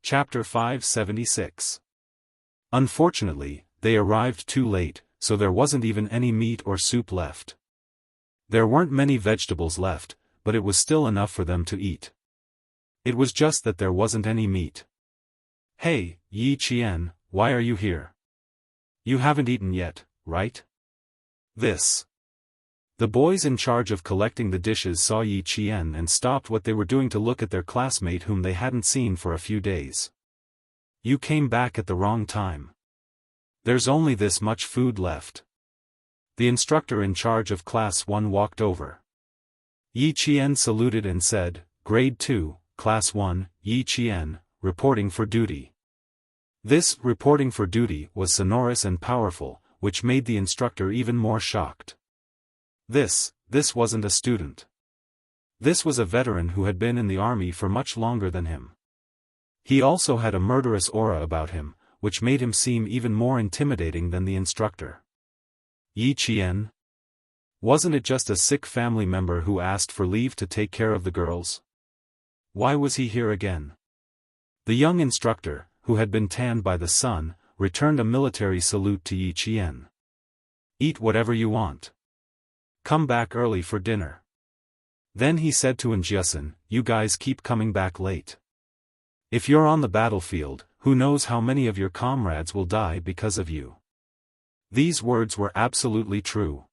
Chapter 576. Unfortunately, they arrived too late, so there wasn't even any meat or soup left. There weren't many vegetables left, but it was still enough for them to eat. It was just that there wasn't any meat. "Hey, Yi Qian, why are you here? You haven't eaten yet, right?" The boys in charge of collecting the dishes saw Yi Qian and stopped what they were doing to look at their classmate whom they hadn't seen for a few days. "You came back at the wrong time. There's only this much food left." The instructor in charge of Class 1 walked over. Yi Qian saluted and said, "Grade 2, Class 1, Yi Qian, reporting for duty." This "reporting for duty" was sonorous and powerful, which made the instructor even more shocked. This wasn't a student. This was a veteran who had been in the army for much longer than him. He also had a murderous aura about him, which made him seem even more intimidating than the instructor. Yi Qian? Wasn't it just a sick family member who asked for leave to take care of the girls? Why was he here again? The young instructor, who had been tanned by the sun, returned a military salute to Yi Qian. "Eat whatever you want. Come back early for dinner." Then he said to Jianghu, "You guys keep coming back late. If you're on the battlefield, who knows how many of your comrades will die because of you." These words were absolutely true.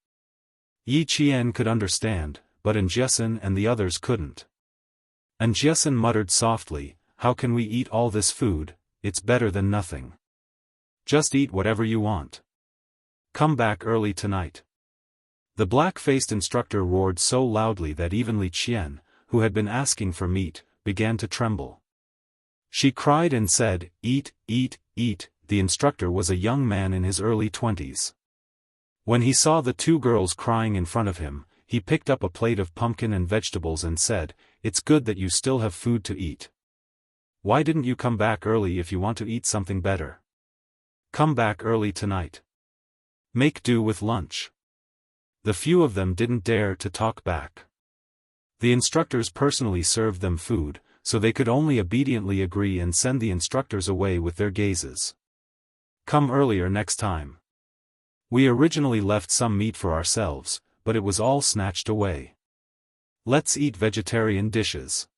Yi Qian could understand, but Jianghu and the others couldn't. Jianghu muttered softly, "How can we eat all this food? It's better than nothing. Just eat whatever you want. Come back early tonight." The black-faced instructor roared so loudly that even Li Qian, who had been asking for meat, began to tremble. She cried and said, "Eat, eat, eat." The instructor was a young man in his early 20s. When he saw the two girls crying in front of him, he picked up a plate of pumpkin and vegetables and said, "It's good that you still have food to eat. Why didn't you come back early if you want to eat something better? Come back early tonight. Make do with lunch." The few of them didn't dare to talk back. The instructors personally served them food, so they could only obediently agree and send the instructors away with their gazes. "Come earlier next time. We originally left some meat for ourselves, but it was all snatched away. Let's eat vegetarian dishes.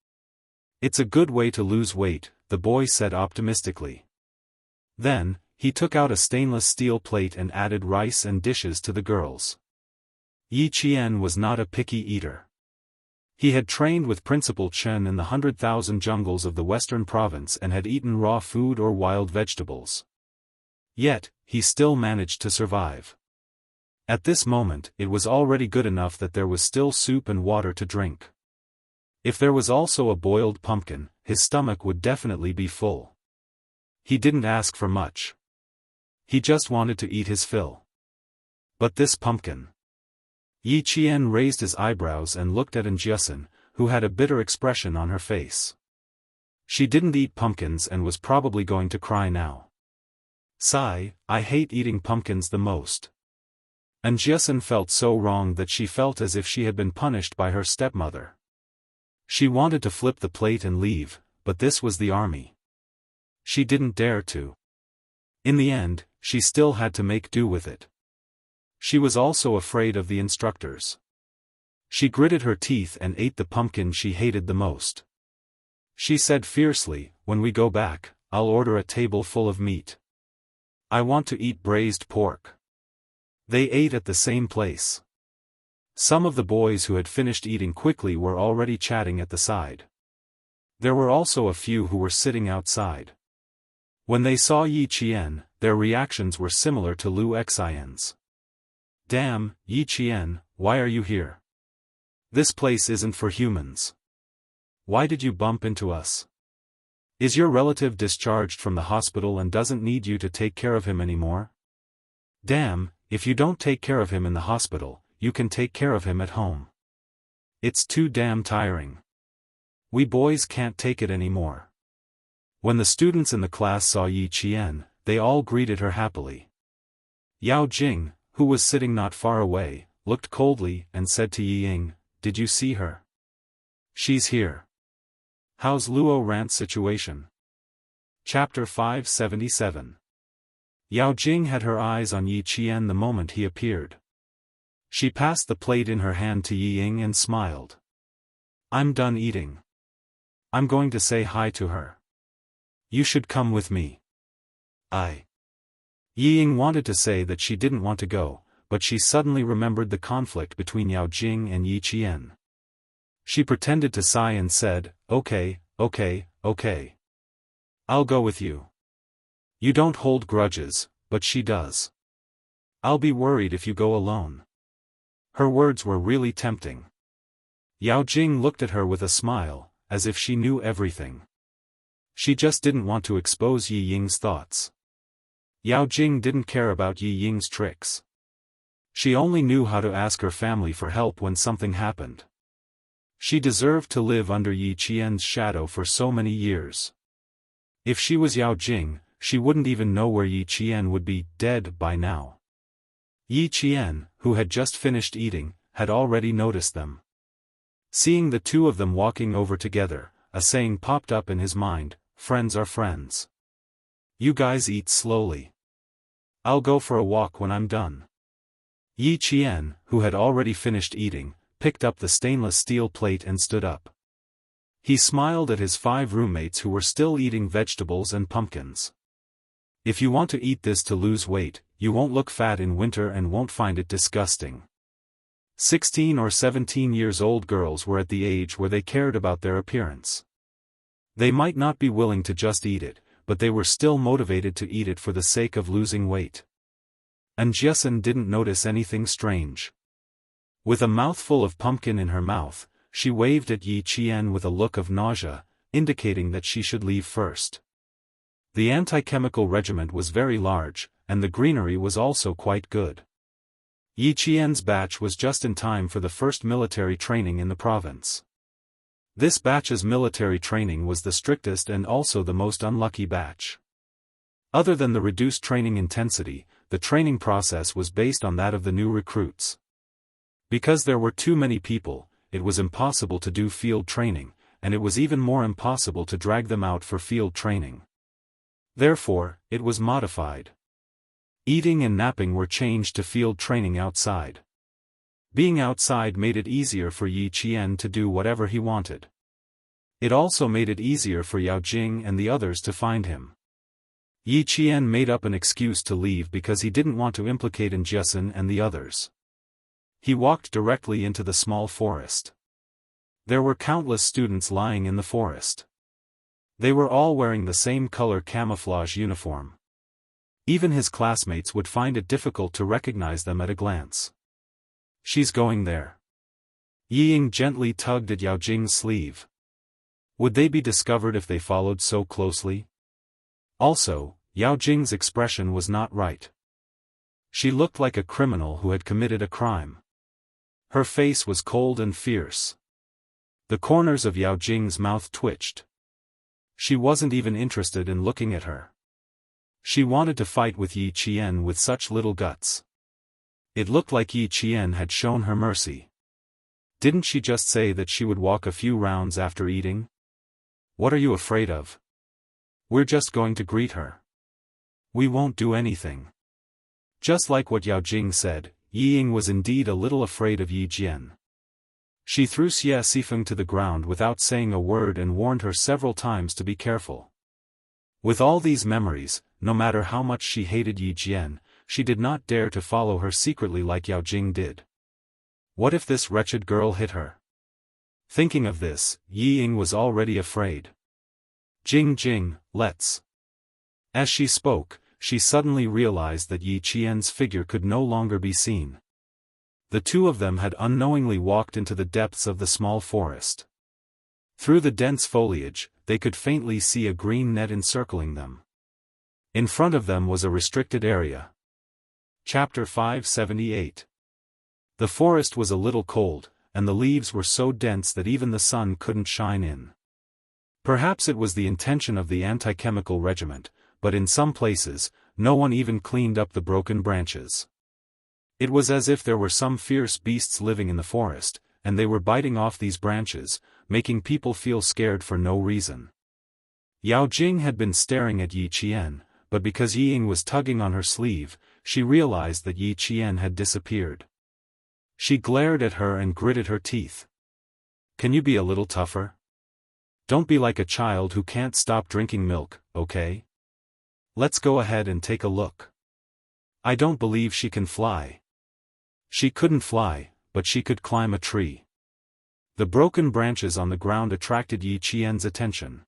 It's a good way to lose weight," the boy said optimistically. Then, he took out a stainless steel plate and added rice and dishes to the girls. Yi Qian was not a picky eater. He had trained with Principal Chen in the 100,000 jungles of the western province and had eaten raw food or wild vegetables. Yet, he still managed to survive. At this moment, it was already good enough that there was still soup and water to drink. If there was also a boiled pumpkin, his stomach would definitely be full. He didn't ask for much. He just wanted to eat his fill. But this pumpkin. Yi Qian raised his eyebrows and looked at Jianghu, who had a bitter expression on her face. She didn't eat pumpkins and was probably going to cry now. Sigh, "I hate eating pumpkins the most." Jianghu felt so wrong that she felt as if she had been punished by her stepmother. She wanted to flip the plate and leave, but this was the army. She didn't dare to. In the end, she still had to make do with it. She was also afraid of the instructors. She gritted her teeth and ate the pumpkin she hated the most. She said fiercely, "When we go back, I'll order a table full of meat. I want to eat braised pork." They ate at the same place. Some of the boys who had finished eating quickly were already chatting at the side. There were also a few who were sitting outside. When they saw Yi Qian, their reactions were similar to Lu Xian's. "Damn, Yi Qian, why are you here? This place isn't for humans. Why did you bump into us? Is your relative discharged from the hospital and doesn't need you to take care of him anymore? Damn, if you don't take care of him in the hospital, you can take care of him at home. It's too damn tiring. We boys can't take it anymore." When the students in the class saw Yi Qian, they all greeted her happily. Yao Jing, who was sitting not far away, looked coldly and said to Yi Ying, "Did you see her? She's here. How's Luo Rant's situation?" Chapter 577. Yao Jing had her eyes on Yi Qian the moment he appeared. She passed the plate in her hand to Yi Ying and smiled. "I'm done eating. I'm going to say hi to her. You should come with me." Yi Ying wanted to say that she didn't want to go, but she suddenly remembered the conflict between Yao Jing and Yi Qian. She pretended to sigh and said, "Okay. I'll go with you. You don't hold grudges, but she does. I'll be worried if you go alone." Her words were really tempting. Yao Jing looked at her with a smile, as if she knew everything. She just didn't want to expose Yi Ying's thoughts. Yao Jing didn't care about Yi Ying's tricks. She only knew how to ask her family for help when something happened. She deserved to live under Yi Qian's shadow for so many years. If she was Yao Jing, she wouldn't even know where Yi Qian would be, dead by now. Yi Qian, who had just finished eating, had already noticed them. Seeing the two of them walking over together, a saying popped up in his mind: "Friends are friends. You guys eat slowly. I'll go for a walk when I'm done." Yi Qian, who had already finished eating, picked up the stainless steel plate and stood up. He smiled at his 5 roommates who were still eating vegetables and pumpkins. "If you want to eat this to lose weight, you won't look fat in winter and won't find it disgusting." 16 or 17 years old girls were at the age where they cared about their appearance. They might not be willing to just eat it, but they were still motivated to eat it for the sake of losing weight. And Jiasun didn't notice anything strange. With a mouthful of pumpkin in her mouth, she waved at Yi Qian with a look of nausea, indicating that she should leave first. The anti-chemical regiment was very large, and the greenery was also quite good. Yi Qian's batch was just in time for the first military training in the province. This batch's military training was the strictest and also the most unlucky batch. Other than the reduced training intensity, the training process was based on that of the new recruits. Because there were too many people, it was impossible to do field training, and it was even more impossible to drag them out for field training. Therefore, it was modified. Eating and napping were changed to field training outside. Being outside made it easier for Yi Qian to do whatever he wanted. It also made it easier for Yao Jing and the others to find him. Yi Qian made up an excuse to leave because he didn't want to implicate Jiasun and the others. He walked directly into the small forest. There were countless students lying in the forest. They were all wearing the same color camouflage uniform. Even his classmates would find it difficult to recognize them at a glance. "She's going there." Yi Ying gently tugged at Yao Jing's sleeve. Would they be discovered if they followed so closely? Also, Yao Jing's expression was not right. She looked like a criminal who had committed a crime. Her face was cold and fierce. The corners of Yao Jing's mouth twitched. She wasn't even interested in looking at her. She wanted to fight with Yi Qian with such little guts. It looked like Yi Qian had shown her mercy. Didn't she just say that she would walk a few rounds after eating? What are you afraid of? We're just going to greet her. We won't do anything. Just like what Yao Jing said, Yi Ying was indeed a little afraid of Yi Jian. She threw Xie Sifeng to the ground without saying a word and warned her several times to be careful. With all these memories, no matter how much she hated Yi Jian, she did not dare to follow her secretly like Yao Jing did. What if this wretched girl hit her? Thinking of this, Yi Ying was already afraid. Jing, let's. As she spoke, she suddenly realized that Yi Qian's figure could no longer be seen. The two of them had unknowingly walked into the depths of the small forest. Through the dense foliage, they could faintly see a green net encircling them. In front of them was a restricted area. Chapter 578. The forest was a little cold, and the leaves were so dense that even the sun couldn't shine in. Perhaps it was the intention of the anti-chemical regiment, but in some places, no one even cleaned up the broken branches. It was as if there were some fierce beasts living in the forest, and they were biting off these branches, making people feel scared for no reason. Yao Jing had been staring at Yi Qian, but because Yi Ying was tugging on her sleeve, she realized that Yi Qian had disappeared. She glared at her and gritted her teeth. Can you be a little tougher? Don't be like a child who can't stop drinking milk, okay? Let's go ahead and take a look. I don't believe she can fly. She couldn't fly, but she could climb a tree. The broken branches on the ground attracted Yi Qian's attention.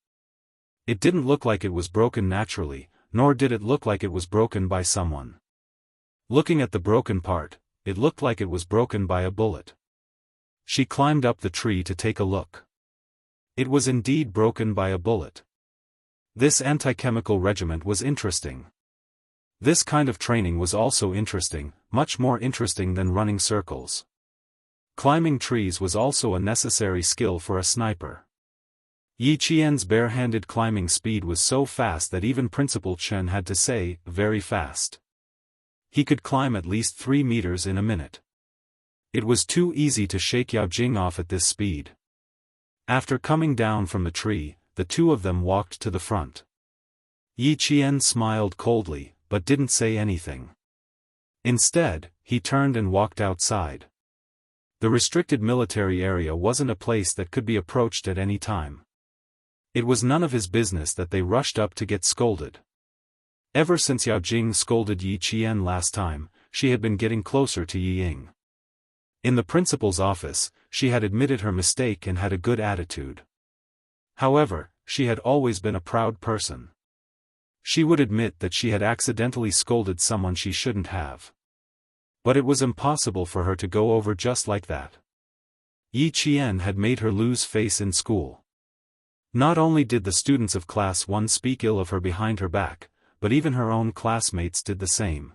It didn't look like it was broken naturally, nor did it look like it was broken by someone. Looking at the broken part, it looked like it was broken by a bullet. She climbed up the tree to take a look. It was indeed broken by a bullet. This anti-chemical regiment was interesting. This kind of training was also interesting, much more interesting than running circles. Climbing trees was also a necessary skill for a sniper. Yi Qian's bare-handed climbing speed was so fast that even Principal Chen had to say, very fast. He could climb at least 3 meters in a minute. It was too easy to shake Yao Jing off at this speed. After coming down from the tree, the two of them walked to the front. Yi Qian smiled coldly, but didn't say anything. Instead, he turned and walked outside. The restricted military area wasn't a place that could be approached at any time. It was none of his business that they rushed up to get scolded. Ever since Yao Jing scolded Yi Qian last time, she had been getting closer to Yi Ying. In the principal's office, she had admitted her mistake and had a good attitude. However, she had always been a proud person. She would admit that she had accidentally scolded someone she shouldn't have. But it was impossible for her to go over just like that. Yi Qian had made her lose face in school. Not only did the students of Class 1 speak ill of her behind her back, but even her own classmates did the same.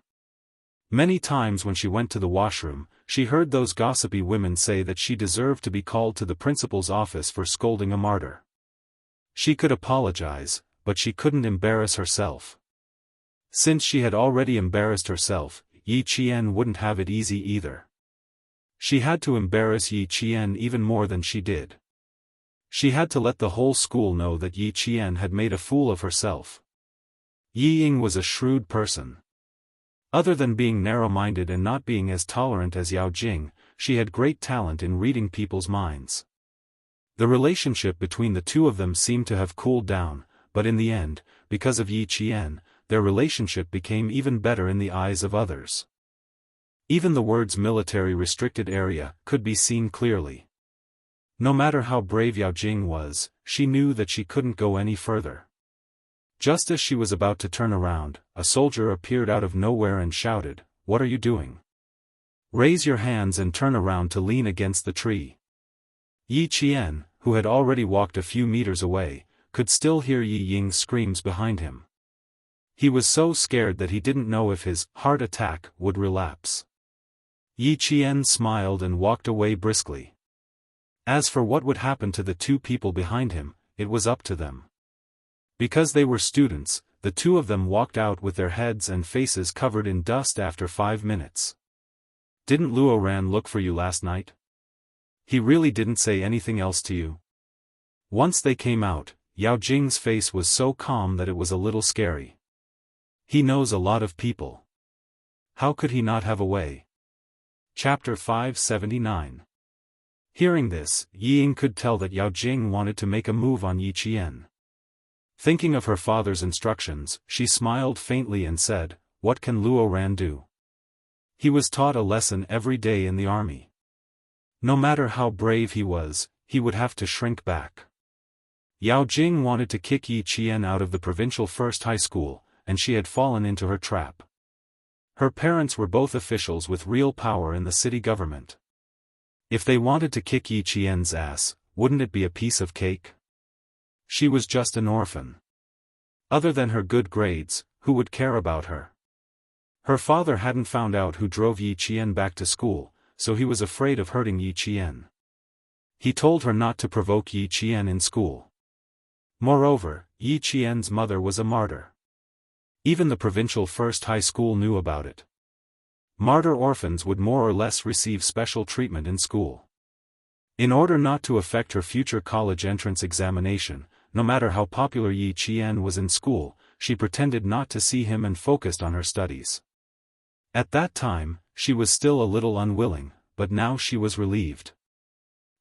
Many times when she went to the washroom, she heard those gossipy women say that she deserved to be called to the principal's office for scolding a martyr. She could apologize, but she couldn't embarrass herself. Since she had already embarrassed herself, Yi Qian wouldn't have it easy either. She had to embarrass Yi Qian even more than she did. She had to let the whole school know that Yi Qian had made a fool of herself. Yi Ying was a shrewd person. Other than being narrow-minded and not being as tolerant as Yao Jing, she had great talent in reading people's minds. The relationship between the two of them seemed to have cooled down, but in the end, because of Yi Qian, their relationship became even better in the eyes of others. Even the words military restricted area could be seen clearly. No matter how brave Yao Jing was, she knew that she couldn't go any further. Just as she was about to turn around, a soldier appeared out of nowhere and shouted, "What are you doing? Raise your hands and turn around to lean against the tree." Yi Qian, who had already walked a few meters away, could still hear Yi Ying's screams behind him. He was so scared that he didn't know if his heart attack would relapse. Yi Qian smiled and walked away briskly. As for what would happen to the two people behind him, it was up to them. Because they were students, the two of them walked out with their heads and faces covered in dust after 5 minutes. "Didn't Luo Ran look for you last night? He really didn't say anything else to you?" Once they came out, Yao Jing's face was so calm that it was a little scary. He knows a lot of people. How could he not have a way? Chapter 579. Hearing this, Yi Ying could tell that Yao Jing wanted to make a move on Yi Qian. Thinking of her father's instructions, she smiled faintly and said, "What can Luo Ran do? He was taught a lesson every day in the army. No matter how brave he was, he would have to shrink back." Yao Jing wanted to kick Yi Qian out of the provincial first high school, and she had fallen into her trap. Her parents were both officials with real power in the city government. If they wanted to kick Yi Qian's ass, wouldn't it be a piece of cake? She was just an orphan. Other than her good grades, who would care about her? Her father hadn't found out who drove Yi Qian back to school, so he was afraid of hurting Yi Qian. He told her not to provoke Yi Qian in school. Moreover, Yi Qian's mother was a martyr. Even the provincial first high school knew about it. Martyr orphans would more or less receive special treatment in school. In order not to affect her future college entrance examination, no matter how popular Yi Qian was in school, she pretended not to see him and focused on her studies. At that time, she was still a little unwilling, but now she was relieved.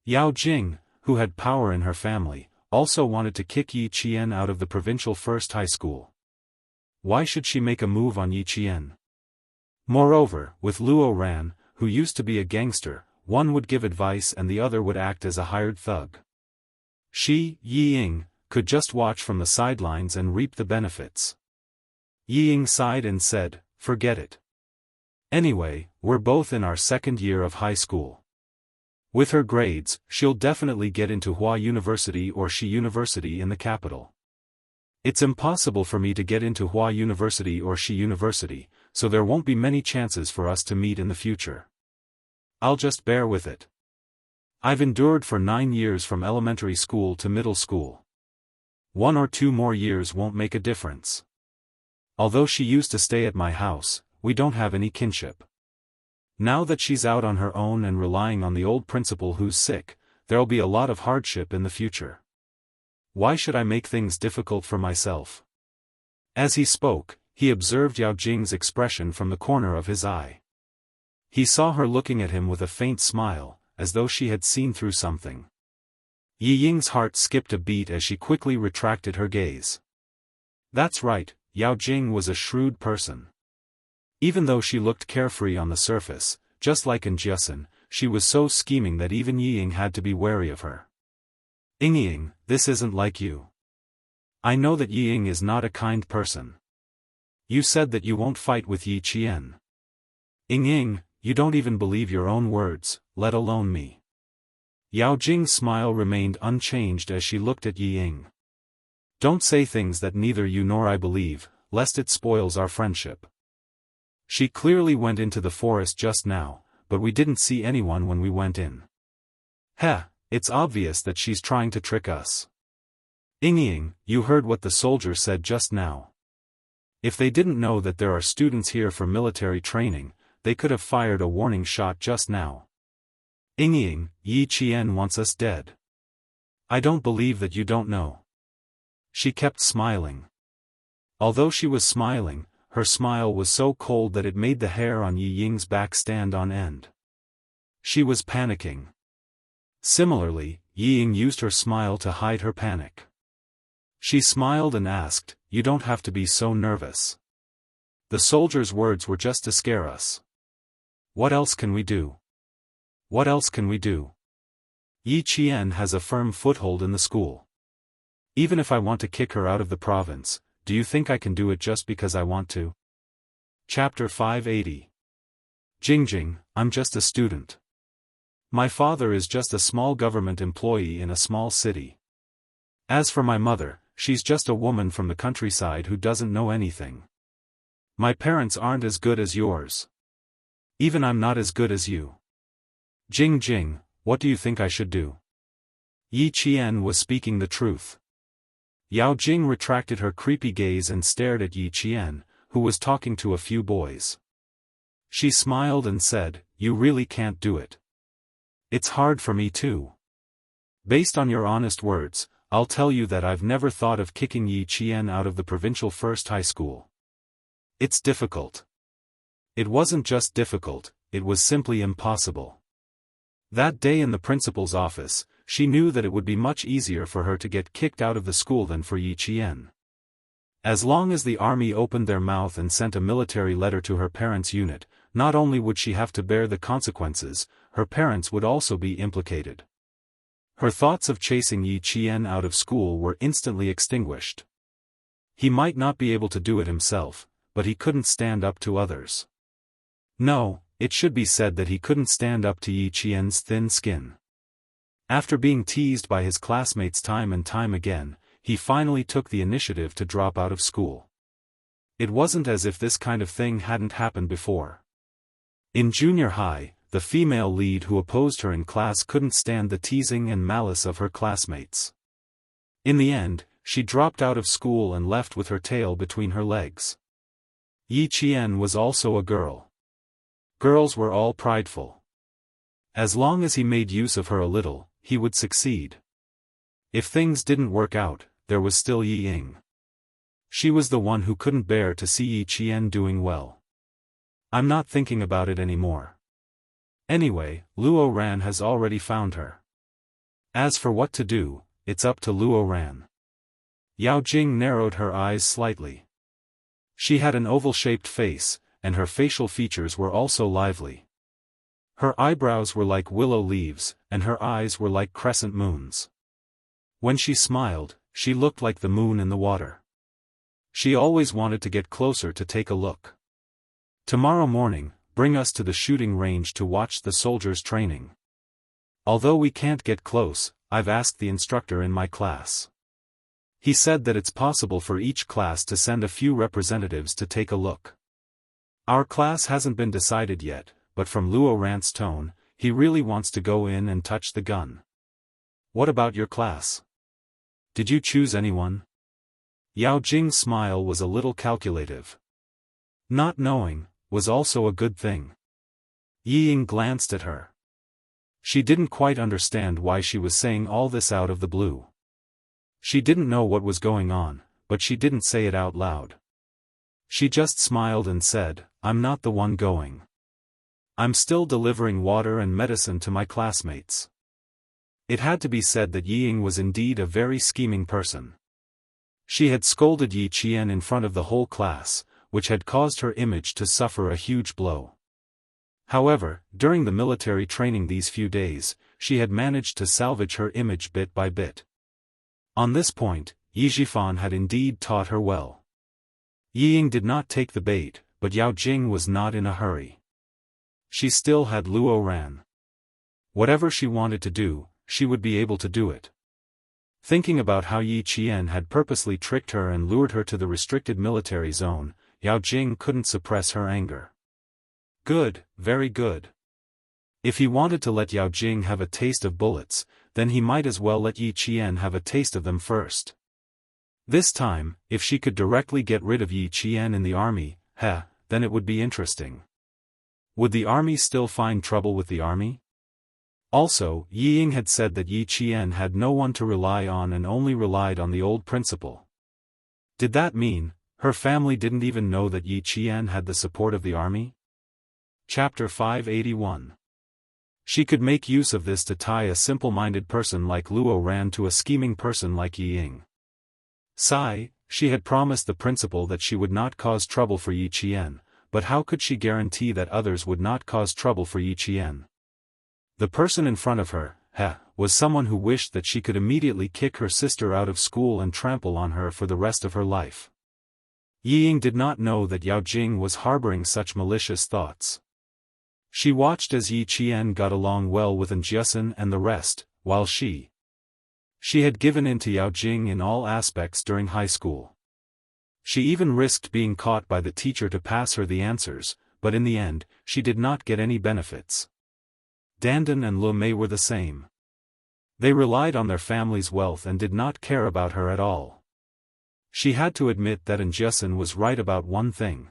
Yao Jing, who had power in her family, also wanted to kick Yi Qian out of the provincial first high school. Why should she make a move on Yi Qian? Moreover, with Luo Ran, who used to be a gangster, one would give advice and the other would act as a hired thug. She, Yi Ying, could just watch from the sidelines and reap the benefits. Yi Ying sighed and said, "Forget it. Anyway, we're both in our second year of high school. With her grades, she'll definitely get into Hua University or Shi University in the capital. It's impossible for me to get into Hua University or Shi University, so there won't be many chances for us to meet in the future. I'll just bear with it. I've endured for 9 years from elementary school to middle school. 1 or 2 more years won't make a difference. Although she used to stay at my house, we don't have any kinship. Now that she's out on her own and relying on the old principal who's sick, there'll be a lot of hardship in the future. Why should I make things difficult for myself?" As he spoke, he observed Yao Jing's expression from the corner of his eye. He saw her looking at him with a faint smile, as though she had seen through something. Yi Ying's heart skipped a beat as she quickly retracted her gaze. That's right, Yao Jing was a shrewd person. Even though she looked carefree on the surface, just like in Jiasen, she was so scheming that even Yi Ying had to be wary of her. "Ying, this isn't like you. I know that Yi Ying is not a kind person. You said that you won't fight with Yi Qian. Ying, you don't even believe your own words, let alone me." Yao Jing's smile remained unchanged as she looked at Yi Ying. "Don't say things that neither you nor I believe, lest it spoils our friendship. She clearly went into the forest just now, but we didn't see anyone when we went in. Heh, it's obvious that she's trying to trick us. Ying, you heard what the soldier said just now. If they didn't know that there are students here for military training, they could have fired a warning shot just now. Ying, Yi Qian wants us dead. I don't believe that you don't know." She kept smiling. Although she was smiling, her smile was so cold that it made the hair on Yi Ying's back stand on end. She was panicking. Similarly, Yi Ying used her smile to hide her panic. She smiled and asked, "You don't have to be so nervous. The soldier's words were just to scare us. What else can we do? What else can we do? Yi Qian has a firm foothold in the school. Even if I want to kick her out of the province, do you think I can do it just because I want to?" Chapter 580. Jing, I'm just a student. My father is just a small government employee in a small city. As for my mother, she's just a woman from the countryside who doesn't know anything. My parents aren't as good as yours. Even I'm not as good as you. Jing, what do you think I should do? Yi Qian was speaking the truth. Yao Jing retracted her creepy gaze and stared at Yi Qian, who was talking to a few boys. She smiled and said, "You really can't do it. It's hard for me too. Based on your honest words, I'll tell you that I've never thought of kicking Yi Qian out of the provincial first high school. It's difficult. It wasn't just difficult, it was simply impossible." That day in the principal's office, she knew that it would be much easier for her to get kicked out of the school than for Yi Qian. As long as the army opened their mouth and sent a military letter to her parents' unit, not only would she have to bear the consequences, her parents would also be implicated. Her thoughts of chasing Yi Qian out of school were instantly extinguished. He might not be able to do it himself, but he couldn't stand up to others. No, it should be said that he couldn't stand up to Yi Qian's thin skin. After being teased by his classmates time and time again, he finally took the initiative to drop out of school. It wasn't as if this kind of thing hadn't happened before. In junior high, the female lead who opposed her in class couldn't stand the teasing and malice of her classmates. In the end, she dropped out of school and left with her tail between her legs. Yi Qian was also a girl. Girls were all prideful. As long as he made use of her a little, he would succeed. If things didn't work out, there was still Yi Ying. She was the one who couldn't bear to see Yi Qian doing well. I'm not thinking about it anymore. Anyway, Luo Ran has already found her. As for what to do, it's up to Luo Ran. Yao Jing narrowed her eyes slightly. She had an oval-shaped face, and her facial features were also lively. Her eyebrows were like willow leaves, and her eyes were like crescent moons. When she smiled, she looked like the moon in the water. She always wanted to get closer to take a look. Tomorrow morning, bring us to the shooting range to watch the soldiers training. Although we can't get close, I've asked the instructor in my class. He said that it's possible for each class to send a few representatives to take a look. Our class hasn't been decided yet, but from Luo Ran's tone, he really wants to go in and touch the gun. What about your class? Did you choose anyone? Yao Jing's smile was a little calculative. Not knowing was also a good thing. Yi Ying glanced at her. She didn't quite understand why she was saying all this out of the blue. She didn't know what was going on, but she didn't say it out loud. She just smiled and said, I'm not the one going. I'm still delivering water and medicine to my classmates. It had to be said that Yi Ying was indeed a very scheming person. She had scolded Yi Qian in front of the whole class, which had caused her image to suffer a huge blow. However, during the military training these few days, she had managed to salvage her image bit by bit. On this point, Yi Zhifan had indeed taught her well. Yi Ying did not take the bait, but Yao Jing was not in a hurry. She still had Luo Ran. Whatever she wanted to do, she would be able to do it. Thinking about how Yi Qian had purposely tricked her and lured her to the restricted military zone, Yao Jing couldn't suppress her anger. Good, very good. If he wanted to let Yao Jing have a taste of bullets, then he might as well let Yi Qian have a taste of them first. This time, if she could directly get rid of Yi Qian in the army, then it would be interesting. Would the army still find trouble with the army? Also, Yi Ying had said that Yi Qian had no one to rely on and only relied on the old principal. Did that mean, her family didn't even know that Yi Qian had the support of the army? Chapter 581. She could make use of this to tie a simple-minded person like Luo Ran to a scheming person like Yi Ying. She had promised the principal that she would not cause trouble for Yi Qian, but how could she guarantee that others would not cause trouble for Yi Qian? The person in front of her, was someone who wished that she could immediately kick her sister out of school and trample on her for the rest of her life. Yi Ying did not know that Yao Jing was harboring such malicious thoughts. She watched as Yi Qian got along well with Jianghu and the rest, while she had given in to Yao Jing in all aspects during high school. She even risked being caught by the teacher to pass her the answers, but in the end, she did not get any benefits. Dandan and Lu Mei were the same. They relied on their family's wealth and did not care about her at all. She had to admit that Jianghu was right about one thing.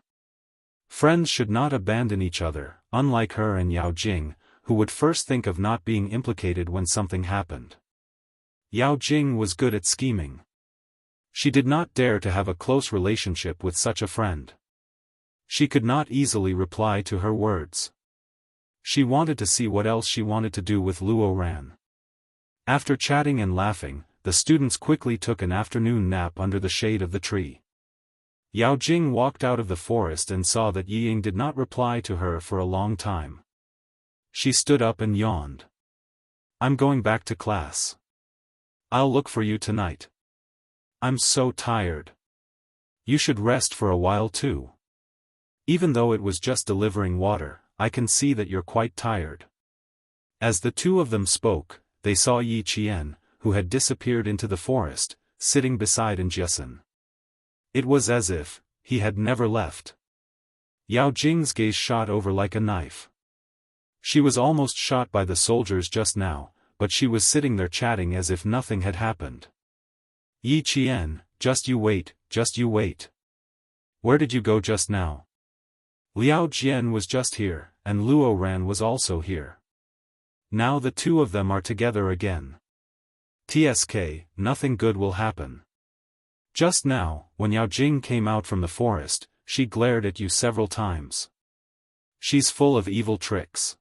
Friends should not abandon each other, unlike her and Yao Jing, who would first think of not being implicated when something happened. Yao Jing was good at scheming. She did not dare to have a close relationship with such a friend. She could not easily reply to her words. She wanted to see what else she wanted to do with Luo Ran. After chatting and laughing, the students quickly took an afternoon nap under the shade of the tree. Yao Jing walked out of the forest and saw that Yi Ying did not reply to her for a long time. She stood up and yawned. I'm going back to class. I'll look for you tonight. I'm so tired. You should rest for a while too. Even though it was just delivering water, I can see that you're quite tired. As the two of them spoke, they saw Yi Qian, who had disappeared into the forest, sitting beside Jianghu. It was as if he had never left. Yao Jing's gaze shot over like a knife. She was almost shot by the soldiers just now, but she was sitting there chatting as if nothing had happened. Yi Qian, just you wait, just you wait. Where did you go just now? Liao Jian was just here, and Luo Ran was also here. Now the two of them are together again. TSK, nothing good will happen. Just now, when Yao Jing came out from the forest, she glared at you several times. She's full of evil tricks.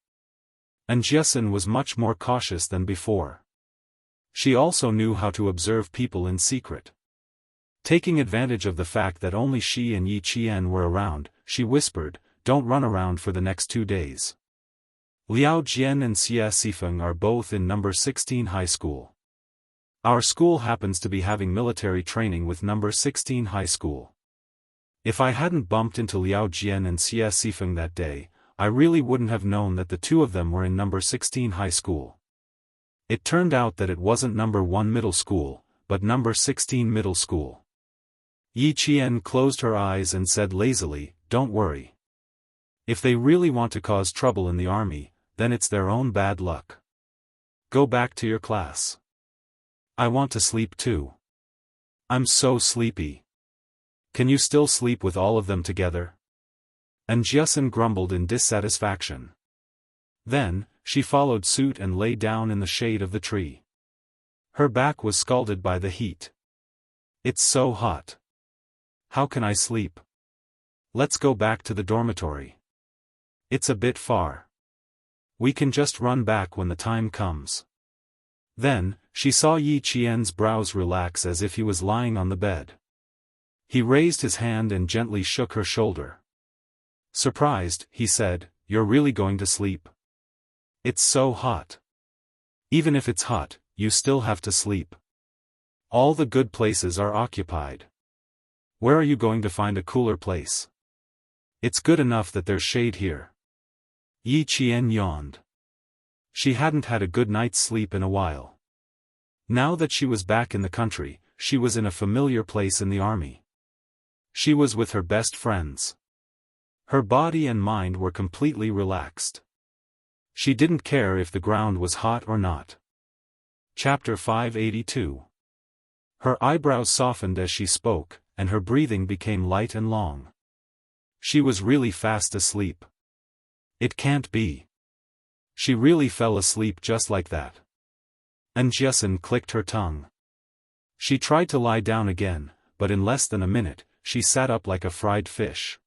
And Jessen was much more cautious than before. She also knew how to observe people in secret. Taking advantage of the fact that only she and Yi Qian were around, she whispered, "Don't run around for the next 2 days. Liao Jian and Xie Sifeng are both in number 16 high school. Our school happens to be having military training with number 16 high school. If I hadn't bumped into Liao Jian and Xie Sifeng that day, I really wouldn't have known that the two of them were in number 16 high school. It turned out that it wasn't number 1 middle school, but number 16 middle school." Yi Qian closed her eyes and said lazily, "Don't worry. If they really want to cause trouble in the army, then it's their own bad luck. Go back to your class. I want to sleep too. I'm so sleepy. Can you still sleep with all of them together?" And Jessen grumbled in dissatisfaction. Then, she followed suit and lay down in the shade of the tree. Her back was scalded by the heat. "It's so hot. How can I sleep? Let's go back to the dormitory. It's a bit far. We can just run back when the time comes." Then, she saw Yi Qian's brows relax as if he was lying on the bed. He raised his hand and gently shook her shoulder. Surprised, he said, "You're really going to sleep? It's so hot. Even if it's hot, you still have to sleep. All the good places are occupied. Where are you going to find a cooler place? It's good enough that there's shade here." Yi Qian yawned. She hadn't had a good night's sleep in a while. Now that she was back in the country, she was in a familiar place in the army. She was with her best friends. Her body and mind were completely relaxed. She didn't care if the ground was hot or not. Chapter 582. Her eyebrows softened as she spoke, and her breathing became light and long. She was really fast asleep. It can't be. She really fell asleep just like that. And Jessen clicked her tongue. She tried to lie down again, but in less than a minute, she sat up like a fried fish.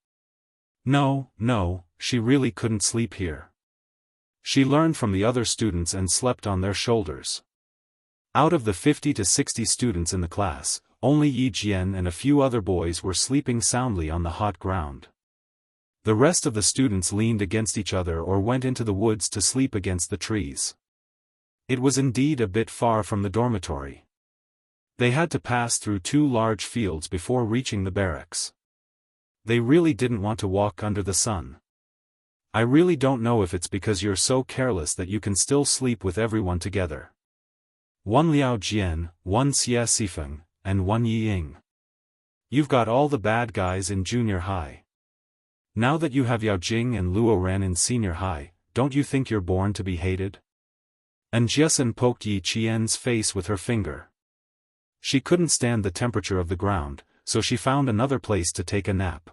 No, she really couldn't sleep here. She learned from the other students and slept on their shoulders. Out of the 50 to 60 students in the class, only Yi Jian and a few other boys were sleeping soundly on the hot ground. The rest of the students leaned against each other or went into the woods to sleep against the trees. It was indeed a bit far from the dormitory. They had to pass through 2 large fields before reaching the barracks. They really didn't want to walk under the sun. "I really don't know if it's because you're so careless that you can still sleep with everyone together. 1 Liao Jian, 1 Xie Sifeng, and 1 Yi Ying. You've got all the bad guys in junior high. Now that you have Yao Jing and Luo Ran in senior high, don't you think you're born to be hated?" And Jessen poked Yi Qian's face with her finger. She couldn't stand the temperature of the ground, so she found another place to take a nap.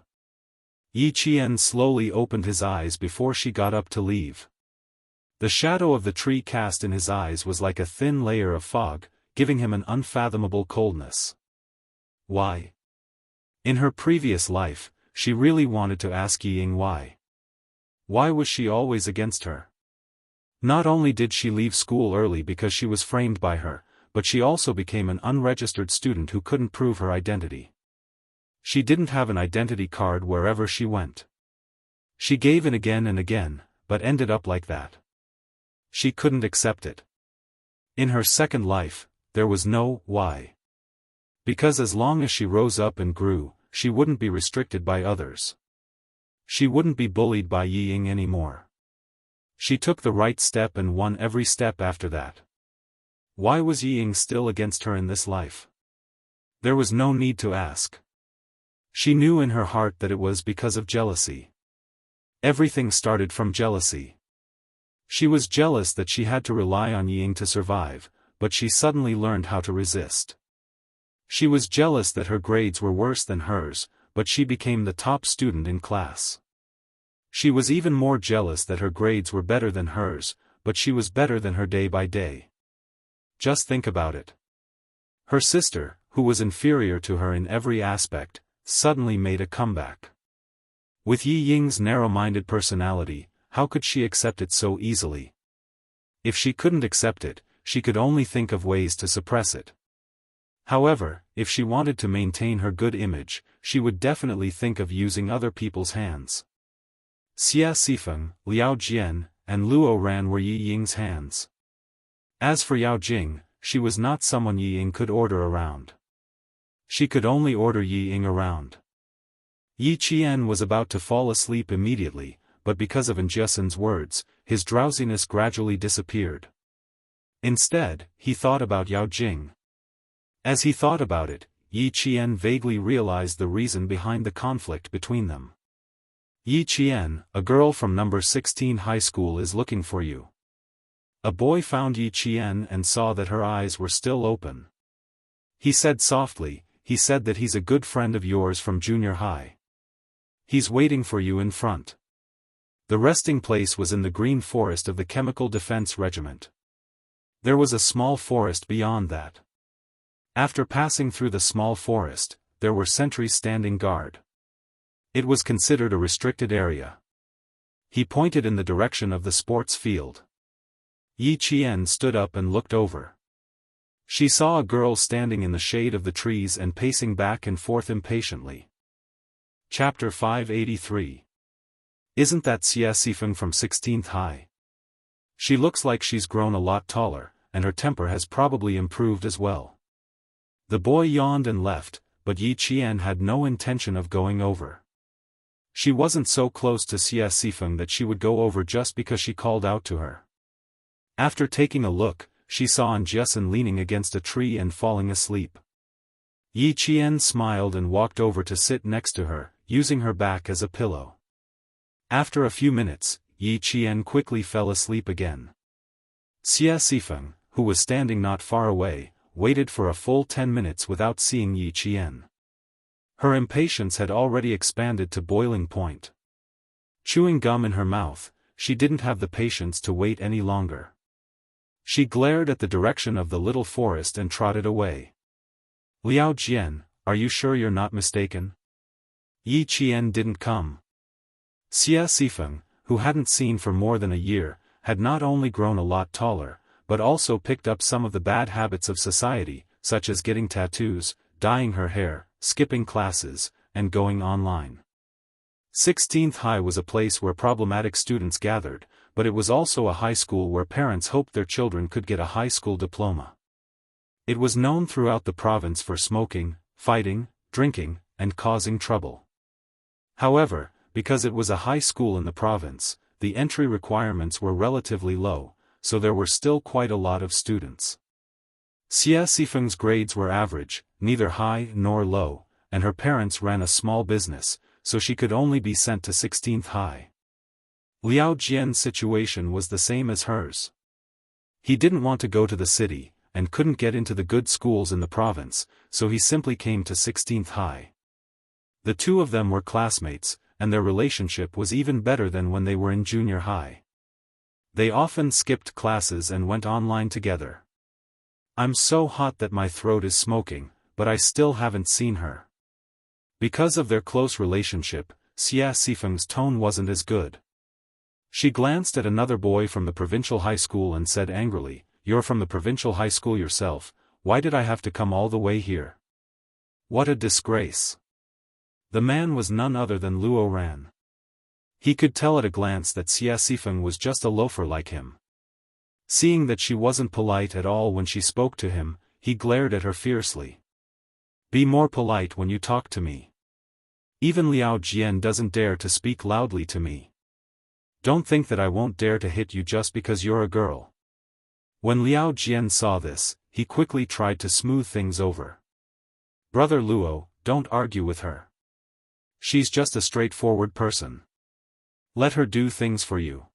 Yi Qian slowly opened his eyes before she got up to leave. The shadow of the tree cast in his eyes was like a thin layer of fog, giving him an unfathomable coldness. Why? In her previous life, she really wanted to ask Yi Ying why. Why was she always against her? Not only did she leave school early because she was framed by her, but she also became an unregistered student who couldn't prove her identity. She didn't have an identity card wherever she went. She gave in again and again, but ended up like that. She couldn't accept it. In her second life, there was no why. Because as long as she rose up and grew, she wouldn't be restricted by others. She wouldn't be bullied by Yi Ying anymore. She took the right step and won every step after that. Why was Yi Ying still against her in this life? There was no need to ask. She knew in her heart that it was because of jealousy. Everything started from jealousy. She was jealous that she had to rely on Yi Ying to survive, but she suddenly learned how to resist. She was jealous that her grades were worse than hers, but she became the top student in class. She was even more jealous that her grades were better than hers, but she was better than her day by day. Just think about it. Her sister, who was inferior to her in every aspect, suddenly made a comeback. With Yi Ying's narrow-minded personality, how could she accept it so easily? If she couldn't accept it, she could only think of ways to suppress it. However, if she wanted to maintain her good image, she would definitely think of using other people's hands. Xia Sifeng, Liao Jian, and Luo Ran were Yi Ying's hands. As for Yao Jing, she was not someone Yi Ying could order around. She could only order Yi Ying around. Yi Qian was about to fall asleep immediately, but because of Jiasen's words, his drowsiness gradually disappeared. Instead, he thought about Yao Jing. As he thought about it, Yi Qian vaguely realized the reason behind the conflict between them. Yi Qian, a girl from number 16 high school is looking for you. A boy found Yi Qian and saw that her eyes were still open. He said softly, he said that he's a good friend of yours from junior high. He's waiting for you in front. The resting place was in the green forest of the Chemical Defense Regiment. There was a small forest beyond that. After passing through the small forest, there were sentries standing guard. It was considered a restricted area. He pointed in the direction of the sports field. Yi Qian stood up and looked over. She saw a girl standing in the shade of the trees and pacing back and forth impatiently. Chapter 583. Isn't that Xia Sifeng from 16th High? She looks like she's grown a lot taller, and her temper has probably improved as well. The boy yawned and left, but Yi Qian had no intention of going over. She wasn't so close to Xia Sifeng that she would go over just because she called out to her. After taking a look, she saw Jiasen leaning against a tree and falling asleep. Yi Qian smiled and walked over to sit next to her, using her back as a pillow. After a few minutes, Yi Qian quickly fell asleep again. Xia Sifeng, who was standing not far away, waited for a full 10 minutes without seeing Yi Qian. Her impatience had already expanded to boiling point. Chewing gum in her mouth, she didn't have the patience to wait any longer. She glared at the direction of the little forest and trotted away. Liao Jian, are you sure you're not mistaken? Yi Qian didn't come. Xia Sifeng, who hadn't seen for more than a year, had not only grown a lot taller, but also picked up some of the bad habits of society, such as getting tattoos, dyeing her hair, skipping classes, and going online. 16th High was a place where problematic students gathered, but it was also a high school where parents hoped their children could get a high school diploma. It was known throughout the province for smoking, fighting, drinking, and causing trouble. However, because it was a high school in the province, the entry requirements were relatively low, so there were still quite a lot of students. Xia Sifeng's grades were average, neither high nor low, and her parents ran a small business, so she could only be sent to 16th High. Liao Jian's situation was the same as hers. He didn't want to go to the city, and couldn't get into the good schools in the province, so he simply came to 16th High. The two of them were classmates, and their relationship was even better than when they were in junior high. They often skipped classes and went online together. I'm so hot that my throat is smoking, but I still haven't seen her. Because of their close relationship, Xia Sifeng's tone wasn't as good. She glanced at another boy from the provincial high school and said angrily, "You're from the provincial high school yourself, why did I have to come all the way here? What a disgrace." The man was none other than Luo Ran. He could tell at a glance that Xia Sifeng was just a loafer like him. Seeing that she wasn't polite at all when she spoke to him, he glared at her fiercely. "Be more polite when you talk to me. Even Liao Jian doesn't dare to speak loudly to me. Don't think that I won't dare to hit you just because you're a girl." When Liao Jian saw this, he quickly tried to smooth things over. "Brother Luo, don't argue with her. She's just a straightforward person. Let her do things for you."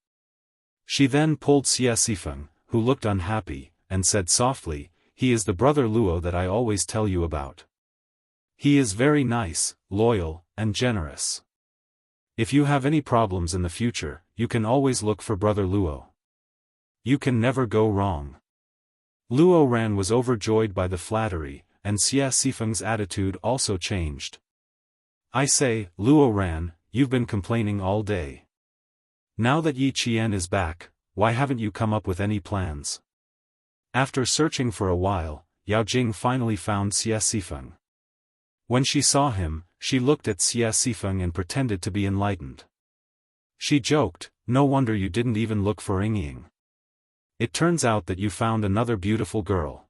She then pulled Xia Sifeng, who looked unhappy, and said softly, "He is the brother Luo that I always tell you about. He is very nice, loyal, and generous. If you have any problems in the future, you can always look for brother Luo. You can never go wrong." Luo Ran was overjoyed by the flattery, and Xie Sifeng's attitude also changed. "I say, Luo Ran, you've been complaining all day. Now that Yi Qian is back, why haven't you come up with any plans?" After searching for a while, Yao Jing finally found Xie Sifeng. When she saw him, she looked at Xie Sifeng and pretended to be enlightened. She joked, "No wonder you didn't even look for Ying. It turns out that you found another beautiful girl.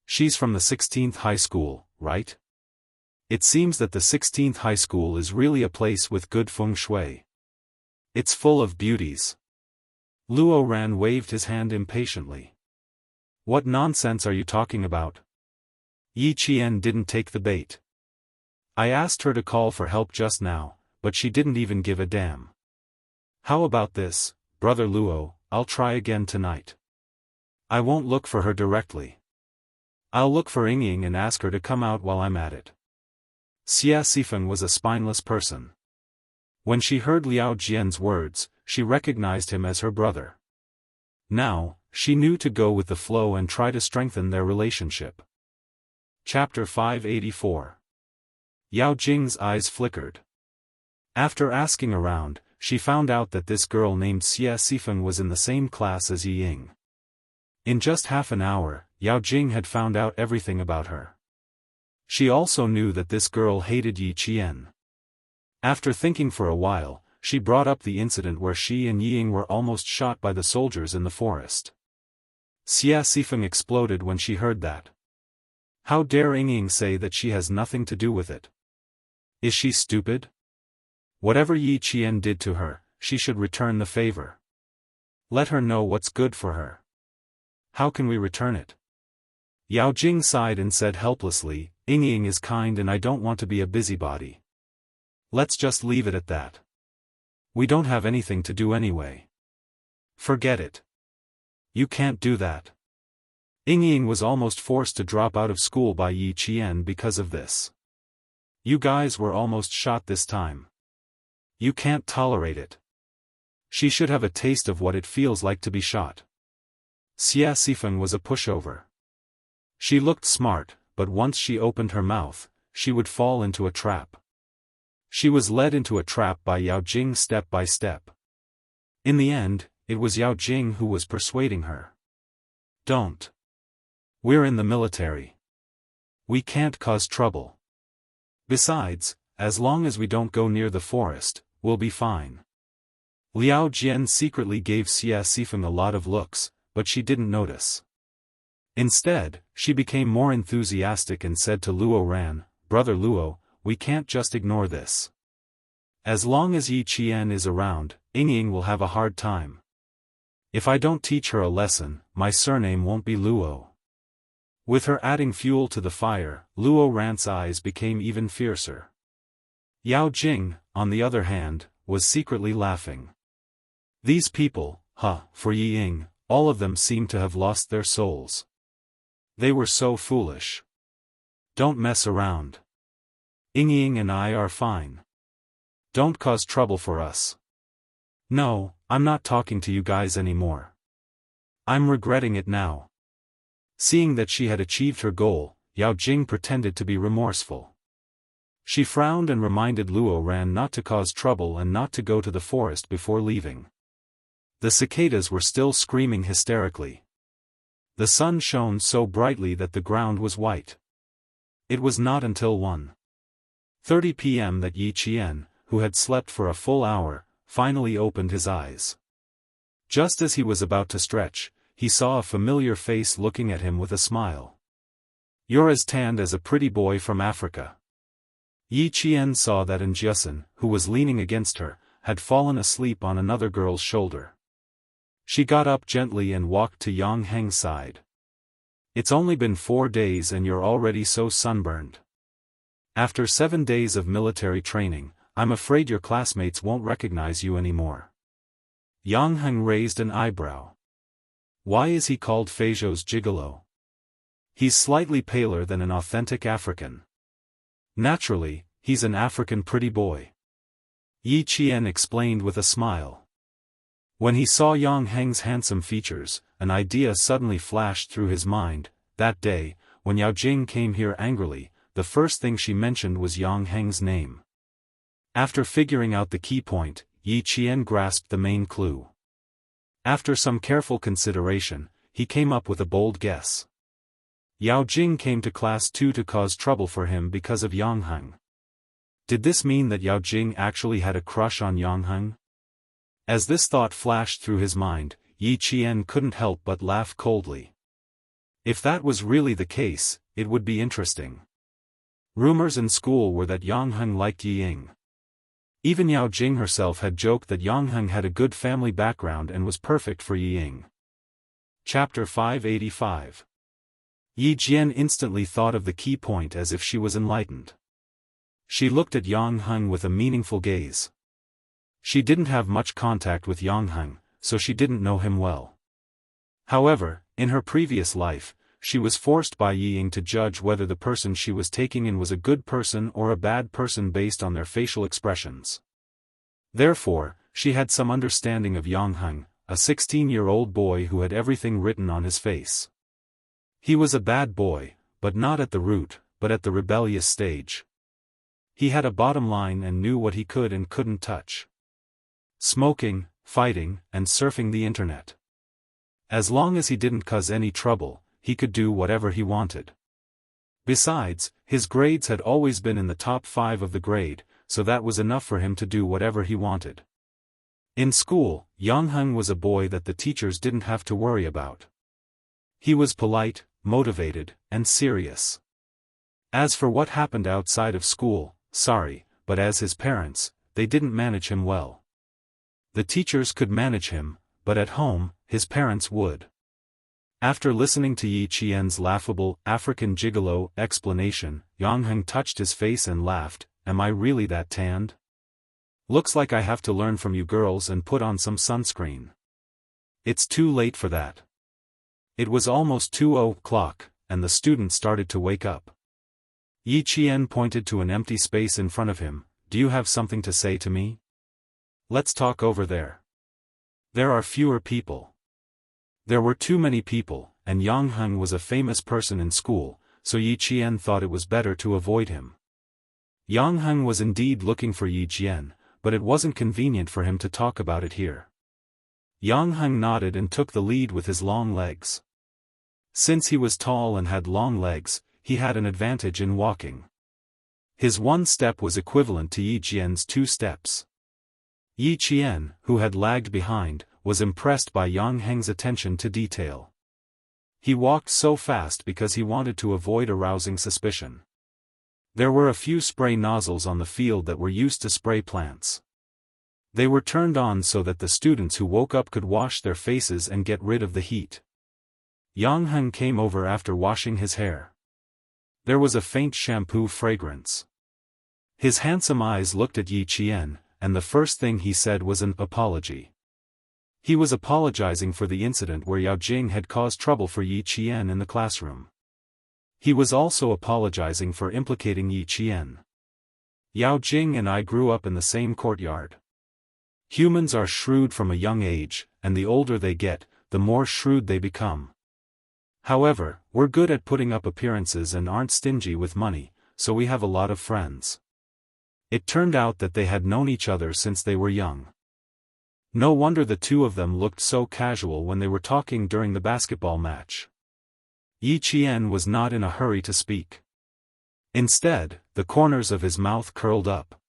She's from the 16th high school, right? It seems that the 16th high school is really a place with good feng shui. It's full of beauties." Luo Ran waved his hand impatiently. "What nonsense are you talking about? Yi Qian didn't take the bait. I asked her to call for help just now, but she didn't even give a damn. How about this, Brother Luo, I'll try again tonight. I won't look for her directly. I'll look for Ying and ask her to come out while I'm at it." Xie Sifeng was a spineless person. When she heard Liao Jian's words, she recognized him as her brother. Now, she knew to go with the flow and try to strengthen their relationship. Chapter 584. Yao Jing's eyes flickered. After asking around, she found out that this girl named Xie Sifeng was in the same class as Yi Ying. In just half an hour, Yao Jing had found out everything about her. She also knew that this girl hated Yi Qian. After thinking for a while, she brought up the incident where she and Yi Ying were almost shot by the soldiers in the forest. Xie Sifeng exploded when she heard that. How dare Ying say that she has nothing to do with it? Is she stupid? Whatever Yi Qian did to her, she should return the favor. Let her know what's good for her. How can we return it? Yao Jing sighed and said helplessly, "Ying is kind and I don't want to be a busybody. Let's just leave it at that. We don't have anything to do anyway. Forget it. You can't do that." Ying was almost forced to drop out of school by Yi Qian because of this. "You guys were almost shot this time. You can't tolerate it. She should have a taste of what it feels like to be shot." Xie Sifeng was a pushover. She looked smart, but once she opened her mouth, she would fall into a trap. She was led into a trap by Yao Jing step by step. In the end, it was Yao Jing who was persuading her. "Don't. We're in the military. We can't cause trouble. Besides, as long as we don't go near the forest, we'll be fine." Liao Jian secretly gave Xie Sifeng a lot of looks, but she didn't notice. Instead, she became more enthusiastic and said to Luo Ran, "Brother Luo, we can't just ignore this. As long as Yi Qian is around, Ying will have a hard time. If I don't teach her a lesson, my surname won't be Luo." With her adding fuel to the fire, Luo Ran's eyes became even fiercer. Yao Jing, on the other hand, was secretly laughing. These people, for Yi Ying, all of them seemed to have lost their souls. They were so foolish. Don't mess around. Ying and I are fine. Don't cause trouble for us. No, I'm not talking to you guys anymore. I'm regretting it now. Seeing that she had achieved her goal, Yao Jing pretended to be remorseful. She frowned and reminded Luo Ran not to cause trouble and not to go to the forest before leaving. The cicadas were still screaming hysterically. The sun shone so brightly that the ground was white. It was not until 1:30 p.m. that Yi Qian, who had slept for a full hour, finally opened his eyes. Just as he was about to stretch, he saw a familiar face looking at him with a smile. "You're as tanned as a pretty boy from Africa." Yi Qian saw that Jiusen, who was leaning against her, had fallen asleep on another girl's shoulder. She got up gently and walked to Yang Heng's side. "It's only been 4 days and you're already so sunburned. After 7 days of military training, I'm afraid your classmates won't recognize you anymore." Yang Heng raised an eyebrow. Why is he called Feijo's gigolo? He's slightly paler than an authentic African. Naturally, he's an African pretty boy. Yi Qian explained with a smile. When he saw Yang Heng's handsome features, an idea suddenly flashed through his mind. That day, when Yao Jing came here angrily, the first thing she mentioned was Yang Heng's name. After figuring out the key point, Yi Qian grasped the main clue. After some careful consideration, he came up with a bold guess. Yao Jing came to class 2 to cause trouble for him because of Yang Heng. Did this mean that Yao Jing actually had a crush on Yang Heng? As this thought flashed through his mind, Yi Qian couldn't help but laugh coldly. If that was really the case, it would be interesting. Rumors in school were that Yang Heng liked Yi Ying. Even Yao Jing herself had joked that Yang Heng had a good family background and was perfect for Yi Ying. Chapter 585. Yi Jian instantly thought of the key point as if she was enlightened. She looked at Yang Heng with a meaningful gaze. She didn't have much contact with Yang Heng, so she didn't know him well. However, in her previous life, she was forced by Yi Ying to judge whether the person she was taking in was a good person or a bad person based on their facial expressions. Therefore, she had some understanding of Yang Heng, a 16-year-old boy who had everything written on his face. He was a bad boy, but not at the root, but at the rebellious stage. He had a bottom line and knew what he could and couldn't touch. Smoking, fighting, and surfing the internet. As long as he didn't cause any trouble, he could do whatever he wanted. Besides, his grades had always been in the top 5 of the grade, so that was enough for him to do whatever he wanted. In school, Yang Heng was a boy that the teachers didn't have to worry about. He was polite, motivated, and serious. As for what happened outside of school, sorry, but as his parents, they didn't manage him well. The teachers could manage him, but at home, his parents would. After listening to Yi Qian's laughable, African gigolo explanation, Yang Heng touched his face and laughed, "Am I really that tanned? Looks like I have to learn from you girls and put on some sunscreen. It's too late for that." It was almost 2:00, and the students started to wake up. Yi Qian pointed to an empty space in front of him. "Do you have something to say to me? Let's talk over there. There are fewer people." There were too many people, and Yang Heng was a famous person in school, so Yi Qian thought it was better to avoid him. Yang Heng was indeed looking for Yi Qian, but it wasn't convenient for him to talk about it here. Yang Heng nodded and took the lead with his long legs. Since he was tall and had long legs, he had an advantage in walking. His 1 step was equivalent to Yi Qian's 2 steps. Yi Qian, who had lagged behind, was impressed by Yang Heng's attention to detail. He walked so fast because he wanted to avoid arousing suspicion. There were a few spray nozzles on the field that were used to spray plants. They were turned on so that the students who woke up could wash their faces and get rid of the heat. Yang Heng came over after washing his hair. There was a faint shampoo fragrance. His handsome eyes looked at Yi Qian, and the first thing he said was an apology. He was apologizing for the incident where Yao Jing had caused trouble for Yi Qian in the classroom. He was also apologizing for implicating Yi Qian. "Yao Jing and I grew up in the same courtyard. Humans are shrewd from a young age, and the older they get, the more shrewd they become. However, we're good at putting up appearances and aren't stingy with money, so we have a lot of friends." It turned out that they had known each other since they were young. No wonder the two of them looked so casual when they were talking during the basketball match. Yi Qian was not in a hurry to speak. Instead, the corners of his mouth curled up.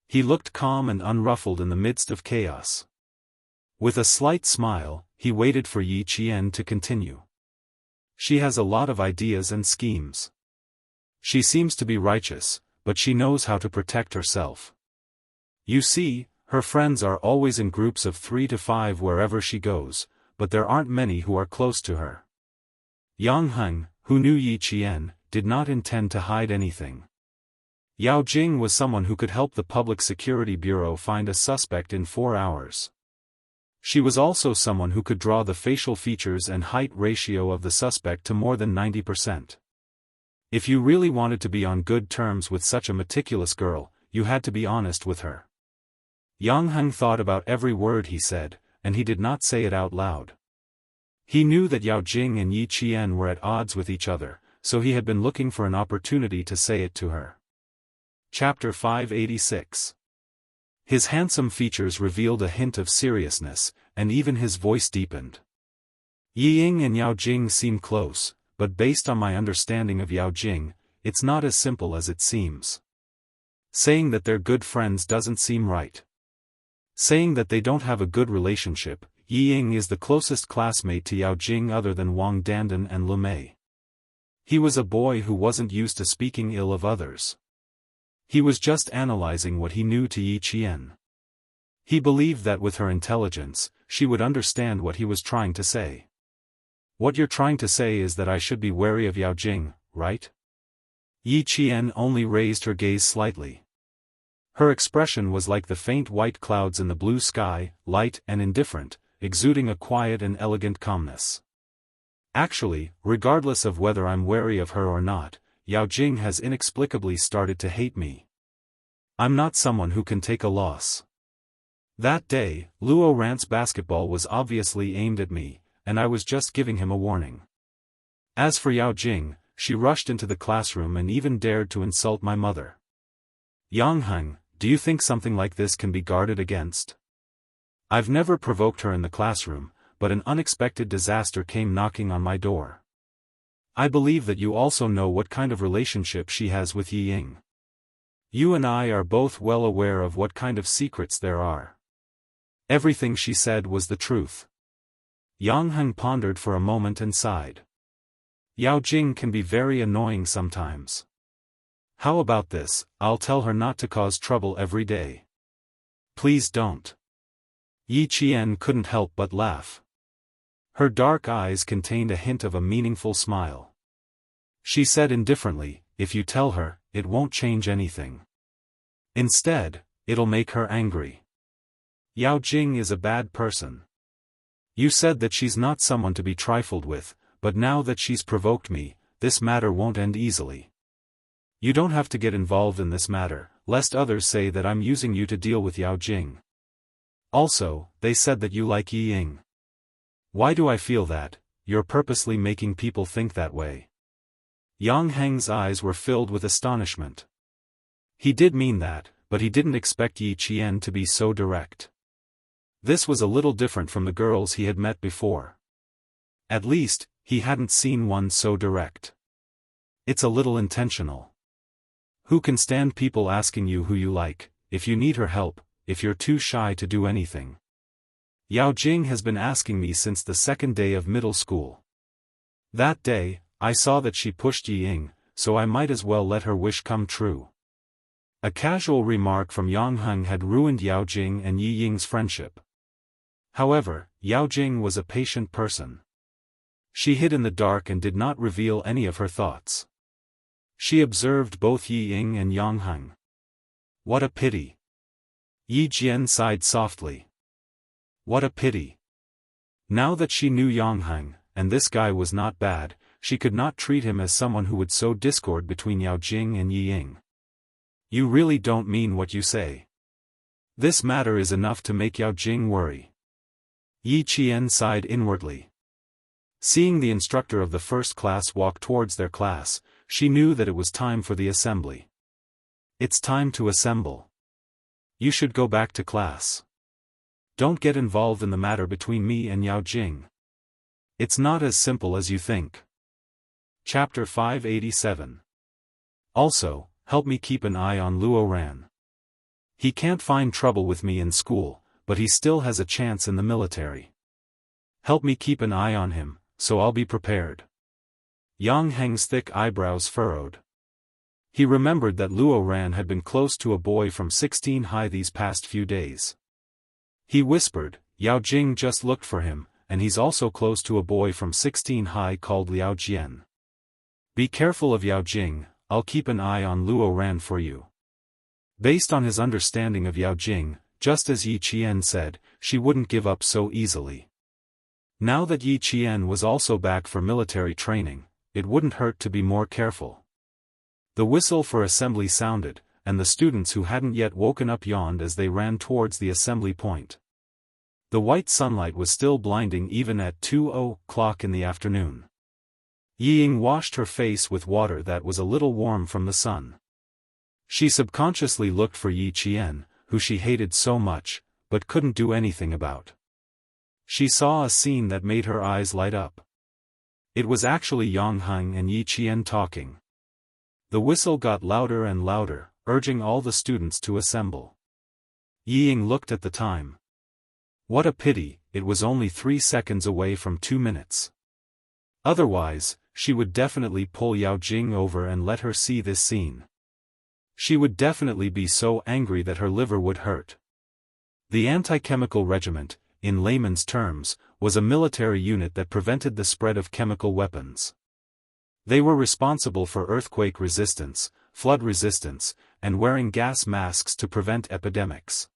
He looked calm and unruffled in the midst of chaos. With a slight smile, he waited for Yi Qian to continue. "She has a lot of ideas and schemes. She seems to be righteous, but she knows how to protect herself. You see, her friends are always in groups of 3 to 5 wherever she goes, but there aren't many who are close to her." Yang Heng, who knew Yi Qian, did not intend to hide anything. Yao Jing was someone who could help the Public Security Bureau find a suspect in 4 hours. She was also someone who could draw the facial features and height ratio of the suspect to more than 90%. If you really wanted to be on good terms with such a meticulous girl, you had to be honest with her. Yang Heng thought about every word he said, and he did not say it out loud. He knew that Yao Jing and Yi Qian were at odds with each other, so he had been looking for an opportunity to say it to her. Chapter 586. His handsome features revealed a hint of seriousness, and even his voice deepened. Yi Ying and Yao Jing seem close, but based on my understanding of Yao Jing, it's not as simple as it seems. Saying that they're good friends doesn't seem right. Saying that they don't have a good relationship. Yi Ying is the closest classmate to Yao Jing other than Wang Dandan and Lu Mei. He was a boy who wasn't used to speaking ill of others. He was just analyzing what he knew to Yi Qian. He believed that with her intelligence, she would understand what he was trying to say. What you're trying to say is that I should be wary of Yao Jing, right? Yi Qian only raised her gaze slightly. Her expression was like the faint white clouds in the blue sky, light and indifferent, exuding a quiet and elegant calmness. Actually, regardless of whether I'm wary of her or not, Yao Jing has inexplicably started to hate me. I'm not someone who can take a loss. That day, Luo Ran's basketball was obviously aimed at me, and I was just giving him a warning. As for Yao Jing, she rushed into the classroom and even dared to insult my mother. Yang Heng, do you think something like this can be guarded against? I've never provoked her in the classroom, but an unexpected disaster came knocking on my door. I believe that you also know what kind of relationship she has with Yi Ying. You and I are both well aware of what kind of secrets there are. Everything she said was the truth. Yang Heng pondered for a moment and sighed. Yao Jing can be very annoying sometimes. How about this, I'll tell her not to cause trouble every day. Please don't. Yi Qian couldn't help but laugh. Her dark eyes contained a hint of a meaningful smile. She said indifferently, if you tell her, it won't change anything. Instead, it'll make her angry. Yao Jing is a bad person. You said that she's not someone to be trifled with, but now that she's provoked me, this matter won't end easily. You don't have to get involved in this matter, lest others say that I'm using you to deal with Yao Jing. Also, they said that you like Yi Ying. Why do I feel that? You're purposely making people think that way. Yang Heng's eyes were filled with astonishment. He did mean that, but he didn't expect Yi Qian to be so direct. This was a little different from the girls he had met before. At least, he hadn't seen one so direct. It's a little intentional. Who can stand people asking you who you like, if you need her help, if you're too shy to do anything? Yao Jing has been asking me since the second day of middle school. That day, I saw that she pushed Yi Ying, so I might as well let her wish come true. A casual remark from Yang Heng had ruined Yao Jing and Yi Ying's friendship. However, Yao Jing was a patient person. She hid in the dark and did not reveal any of her thoughts. She observed both Yi Ying and Yang Heng. What a pity. Yi Jian sighed softly. What a pity. Now that she knew Yang Heng, and this guy was not bad, she could not treat him as someone who would sow discord between Yao Jing and Yi Ying. You really don't mean what you say. This matter is enough to make Yao Jing worry. Yi Qian sighed inwardly. Seeing the instructor of the first class walk towards their class, she knew that it was time for the assembly. It's time to assemble. You should go back to class. Don't get involved in the matter between me and Yao Jing. It's not as simple as you think. Chapter 587. Also, help me keep an eye on Luo Ran. He can't find trouble with me in school, but he still has a chance in the military. Help me keep an eye on him, so I'll be prepared. Yang Heng's thick eyebrows furrowed. He remembered that Luo Ran had been close to a boy from 16 high these past few days. He whispered, Yao Jing just looked for him, and he's also close to a boy from 16 high called Liao Jian. Be careful of Yao Jing, I'll keep an eye on Luo Ran for you. Based on his understanding of Yao Jing, just as Yi Qian said, she wouldn't give up so easily. Now that Yi Qian was also back for military training, it wouldn't hurt to be more careful. The whistle for assembly sounded, and the students who hadn't yet woken up yawned as they ran towards the assembly point. The white sunlight was still blinding even at 2:00 in the afternoon. Yi Ying washed her face with water that was a little warm from the sun. She subconsciously looked for Yi Qian, who she hated so much, but couldn't do anything about. She saw a scene that made her eyes light up. It was actually Yang Heng and Yi Qian talking. The whistle got louder and louder, urging all the students to assemble. Yi Ying looked at the time. What a pity, it was only 3 seconds away from 2 minutes. Otherwise, she would definitely pull Yao Jing over and let her see this scene. She would definitely be so angry that her liver would hurt. The Anti-Chemical Regiment, in layman's terms, was a military unit that prevented the spread of chemical weapons. They were responsible for earthquake resistance, flood resistance, and wearing gas masks to prevent epidemics.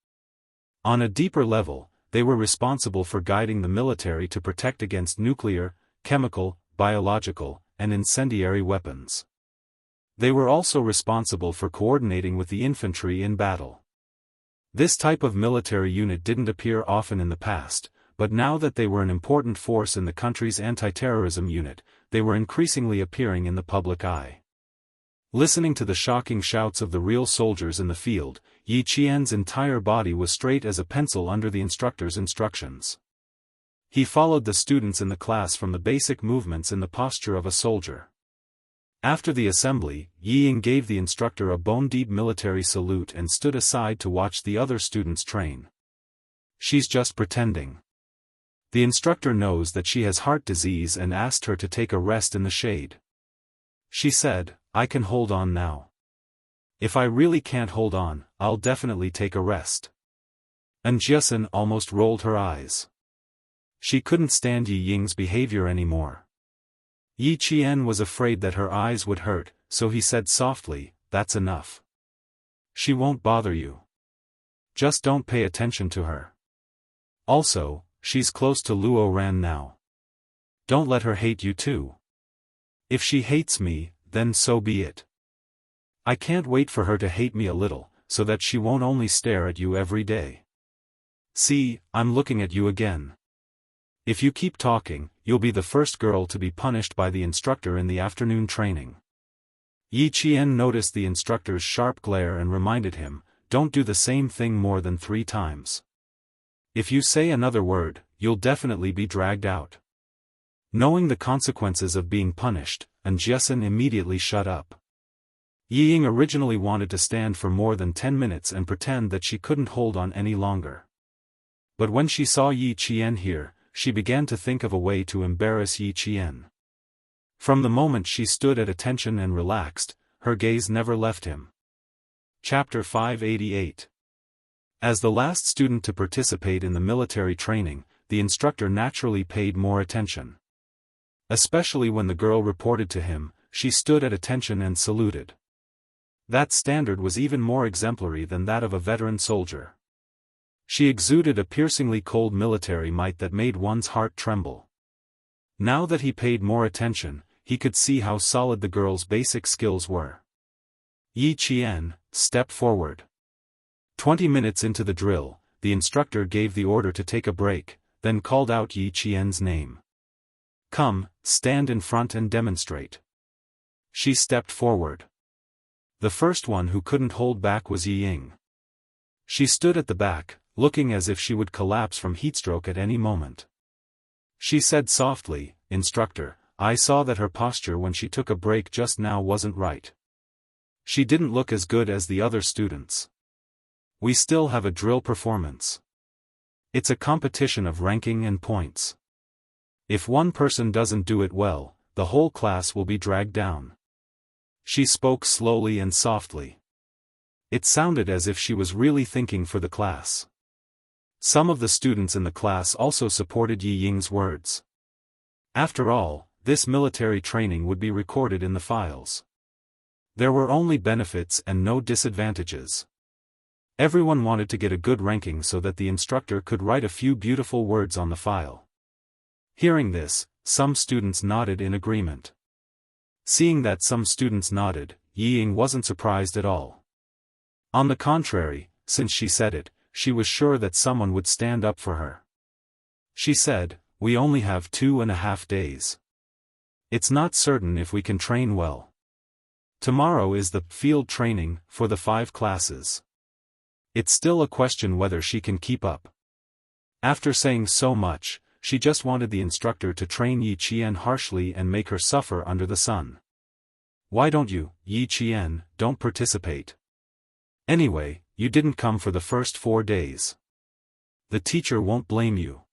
On a deeper level, they were responsible for guiding the military to protect against nuclear, chemical, biological, and incendiary weapons. They were also responsible for coordinating with the infantry in battle. This type of military unit didn't appear often in the past, but now that they were an important force in the country's anti-terrorism unit, they were increasingly appearing in the public eye. Listening to the shocking shouts of the real soldiers in the field, Yi Qian's entire body was straight as a pencil under the instructor's instructions. He followed the students in the class from the basic movements in the posture of a soldier. After the assembly, Yi Ying gave the instructor a bone-deep military salute and stood aside to watch the other students train. She's just pretending. The instructor knows that she has heart disease and asked her to take a rest in the shade. She said, I can hold on now. If I really can't hold on, I'll definitely take a rest. And Jiasun almost rolled her eyes. She couldn't stand Yi Ying's behavior anymore. Yi Qian was afraid that her eyes would hurt, so he said softly, that's enough. She won't bother you. Just don't pay attention to her. Also, she's close to Luo Ran now. Don't let her hate you too. If she hates me, then so be it. I can't wait for her to hate me a little, so that she won't only stare at you every day. See, I'm looking at you again. If you keep talking, you'll be the first girl to be punished by the instructor in the afternoon training. Yi Qian noticed the instructor's sharp glare and reminded him, don't do the same thing more than 3 times. If you say another word, you'll definitely be dragged out. Knowing the consequences of being punished, Jiasun immediately shut up. Yi Ying originally wanted to stand for more than 10 minutes and pretend that she couldn't hold on any longer. But when she saw Yi Qian here, she began to think of a way to embarrass Yi Qian. From the moment she stood at attention and relaxed, her gaze never left him. Chapter 588. As the last student to participate in the military training, the instructor naturally paid more attention. Especially when the girl reported to him, she stood at attention and saluted. That standard was even more exemplary than that of a veteran soldier. She exuded a piercingly cold military might that made one's heart tremble. Now that he paid more attention, he could see how solid the girl's basic skills were. Yi Qian, step forward. 20 minutes into the drill, the instructor gave the order to take a break, then called out Yi Qian's name. Come, stand in front and demonstrate. She stepped forward. The first one who couldn't hold back was Yi Ying. She stood at the back, looking as if she would collapse from heatstroke at any moment. She said softly, Instructor, I saw that her posture when she took a break just now wasn't right. She didn't look as good as the other students. We still have a drill performance. It's a competition of ranking and points. If one person doesn't do it well, the whole class will be dragged down. She spoke slowly and softly. It sounded as if she was really thinking for the class. Some of the students in the class also supported Yi Ying's words. After all, this military training would be recorded in the files. There were only benefits and no disadvantages. Everyone wanted to get a good ranking so that the instructor could write a few beautiful words on the file. Hearing this, some students nodded in agreement. Seeing that some students nodded, Yi Ying wasn't surprised at all. On the contrary, since she said it, she was sure that someone would stand up for her. She said, we only have 2.5 days. It's not certain if we can train well. Tomorrow is the field training for the 5 classes. It's still a question whether she can keep up. After saying so much, she just wanted the instructor to train Yi Qian harshly and make her suffer under the sun. Why don't you, Yi Qian, don't participate? Anyway, you didn't come for the first 4 days. The teacher won't blame you.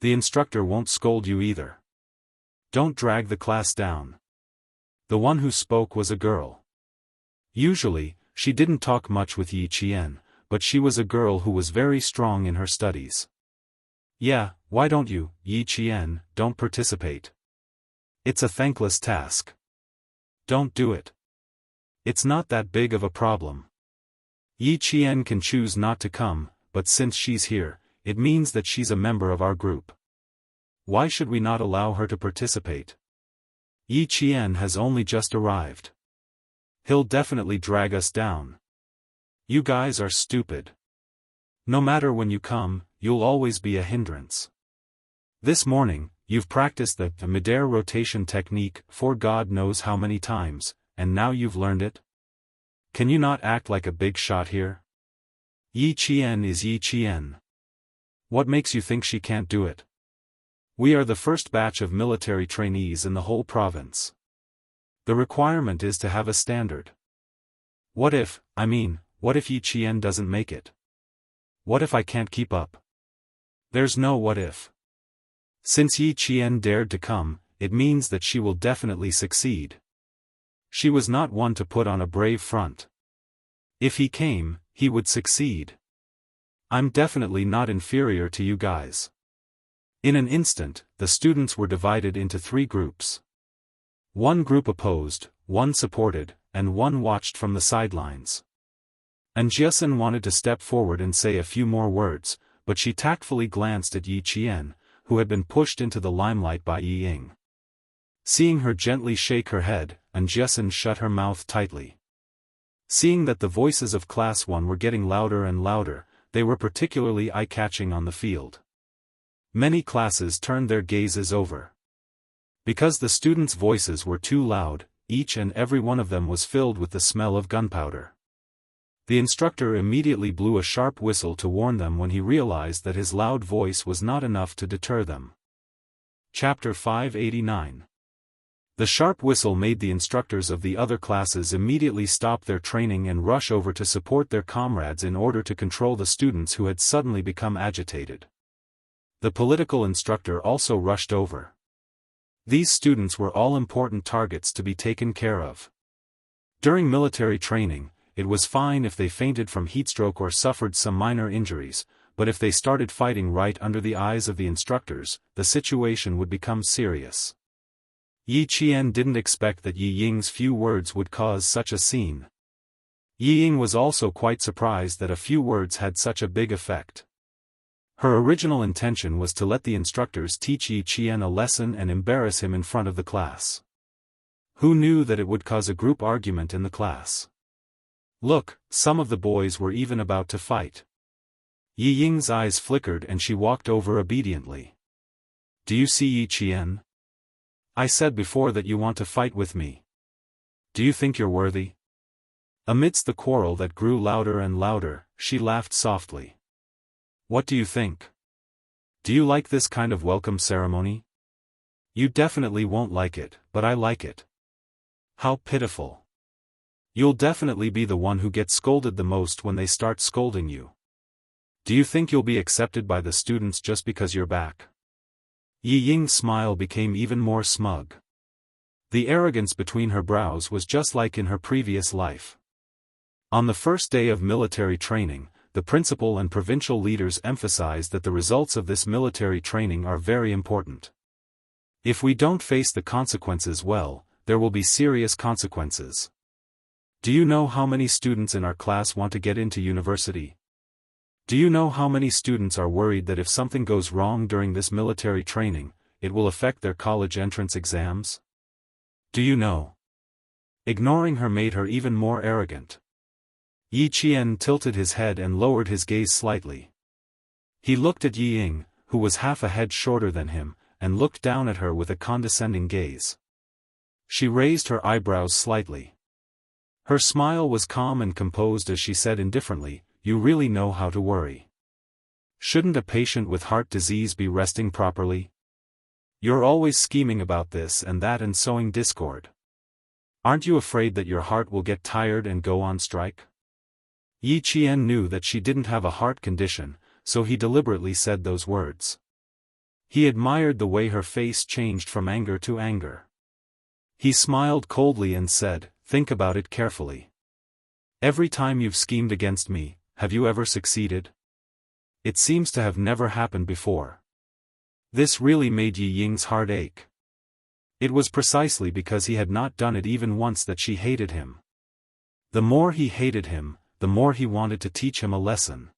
The instructor won't scold you either. Don't drag the class down. The one who spoke was a girl. Usually, she didn't talk much with Yi Qian, but she was a girl who was very strong in her studies. Yeah, why don't you, Yi Qian, don't participate? It's a thankless task. Don't do it. It's not that big of a problem. Yi Qian can choose not to come, but since she's here, it means that she's a member of our group. Why should we not allow her to participate? Yi Qian has only just arrived. He'll definitely drag us down. You guys are stupid. No matter when you come, you'll always be a hindrance. This morning, you've practiced the midair rotation technique for God knows how many times, and now you've learned it? Can you not act like a big shot here? Yi Qian is Yi Qian. What makes you think she can't do it? We are the first batch of military trainees in the whole province. The requirement is to have a standard. What if Yi Qian doesn't make it? What if I can't keep up? There's no what if. Since Yi Qian dared to come, it means that she will definitely succeed. She was not one to put on a brave front. If he came, he would succeed. I'm definitely not inferior to you guys. In an instant, the students were divided into 3 groups. One group opposed, one supported, and one watched from the sidelines. Jianghu wanted to step forward and say a few more words, but she tactfully glanced at Yi Qian, who had been pushed into the limelight by Yi Ying. Seeing her gently shake her head, Jianghu shut her mouth tightly. Seeing that the voices of Class 1 were getting louder and louder, they were particularly eye-catching on the field. Many classes turned their gazes over. Because the students' voices were too loud, each and every one of them was filled with the smell of gunpowder. The instructor immediately blew a sharp whistle to warn them when he realized that his loud voice was not enough to deter them. Chapter 589. The sharp whistle made the instructors of the other classes immediately stop their training and rush over to support their comrades in order to control the students who had suddenly become agitated. The political instructor also rushed over. These students were all important targets to be taken care of. During military training, it was fine if they fainted from heatstroke or suffered some minor injuries, but if they started fighting right under the eyes of the instructors, the situation would become serious. Yi Qian didn't expect that Yi Ying's few words would cause such a scene. Yi Ying was also quite surprised that a few words had such a big effect. Her original intention was to let the instructors teach Yi Qian a lesson and embarrass him in front of the class. Who knew that it would cause a group argument in the class? Look, some of the boys were even about to fight. Yi Ying's eyes flickered and she walked over obediently. Do you see Yi Qian? I said before that you want to fight with me. Do you think you're worthy? Amidst the quarrel that grew louder and louder, she laughed softly. What do you think? Do you like this kind of welcome ceremony? You definitely won't like it, but I like it. How pitiful. You'll definitely be the one who gets scolded the most when they start scolding you. Do you think you'll be accepted by the students just because you're back? Yi Ying's smile became even more smug. The arrogance between her brows was just like in her previous life. On the first day of military training, the principal and provincial leaders emphasized that the results of this military training are very important. If we don't face the consequences well, there will be serious consequences. Do you know how many students in our class want to get into university? Do you know how many students are worried that if something goes wrong during this military training, it will affect their college entrance exams? Do you know? Ignoring her made her even more arrogant. Yi Qian tilted his head and lowered his gaze slightly. He looked at Yi Ying, who was half a head shorter than him, and looked down at her with a condescending gaze. She raised her eyebrows slightly. Her smile was calm and composed as she said indifferently, "You really know how to worry. Shouldn't a patient with heart disease be resting properly? You're always scheming about this and that and sowing discord. Aren't you afraid that your heart will get tired and go on strike?" Yi Qian knew that she didn't have a heart condition, so he deliberately said those words. He admired the way her face changed from anger to anger. He smiled coldly and said, "Think about it carefully. Every time you've schemed against me, have you ever succeeded? It seems to have never happened before." This really made Yi Ying's heart ache. It was precisely because he had not done it even once that she hated him. The more he hated him, the more he wanted to teach him a lesson.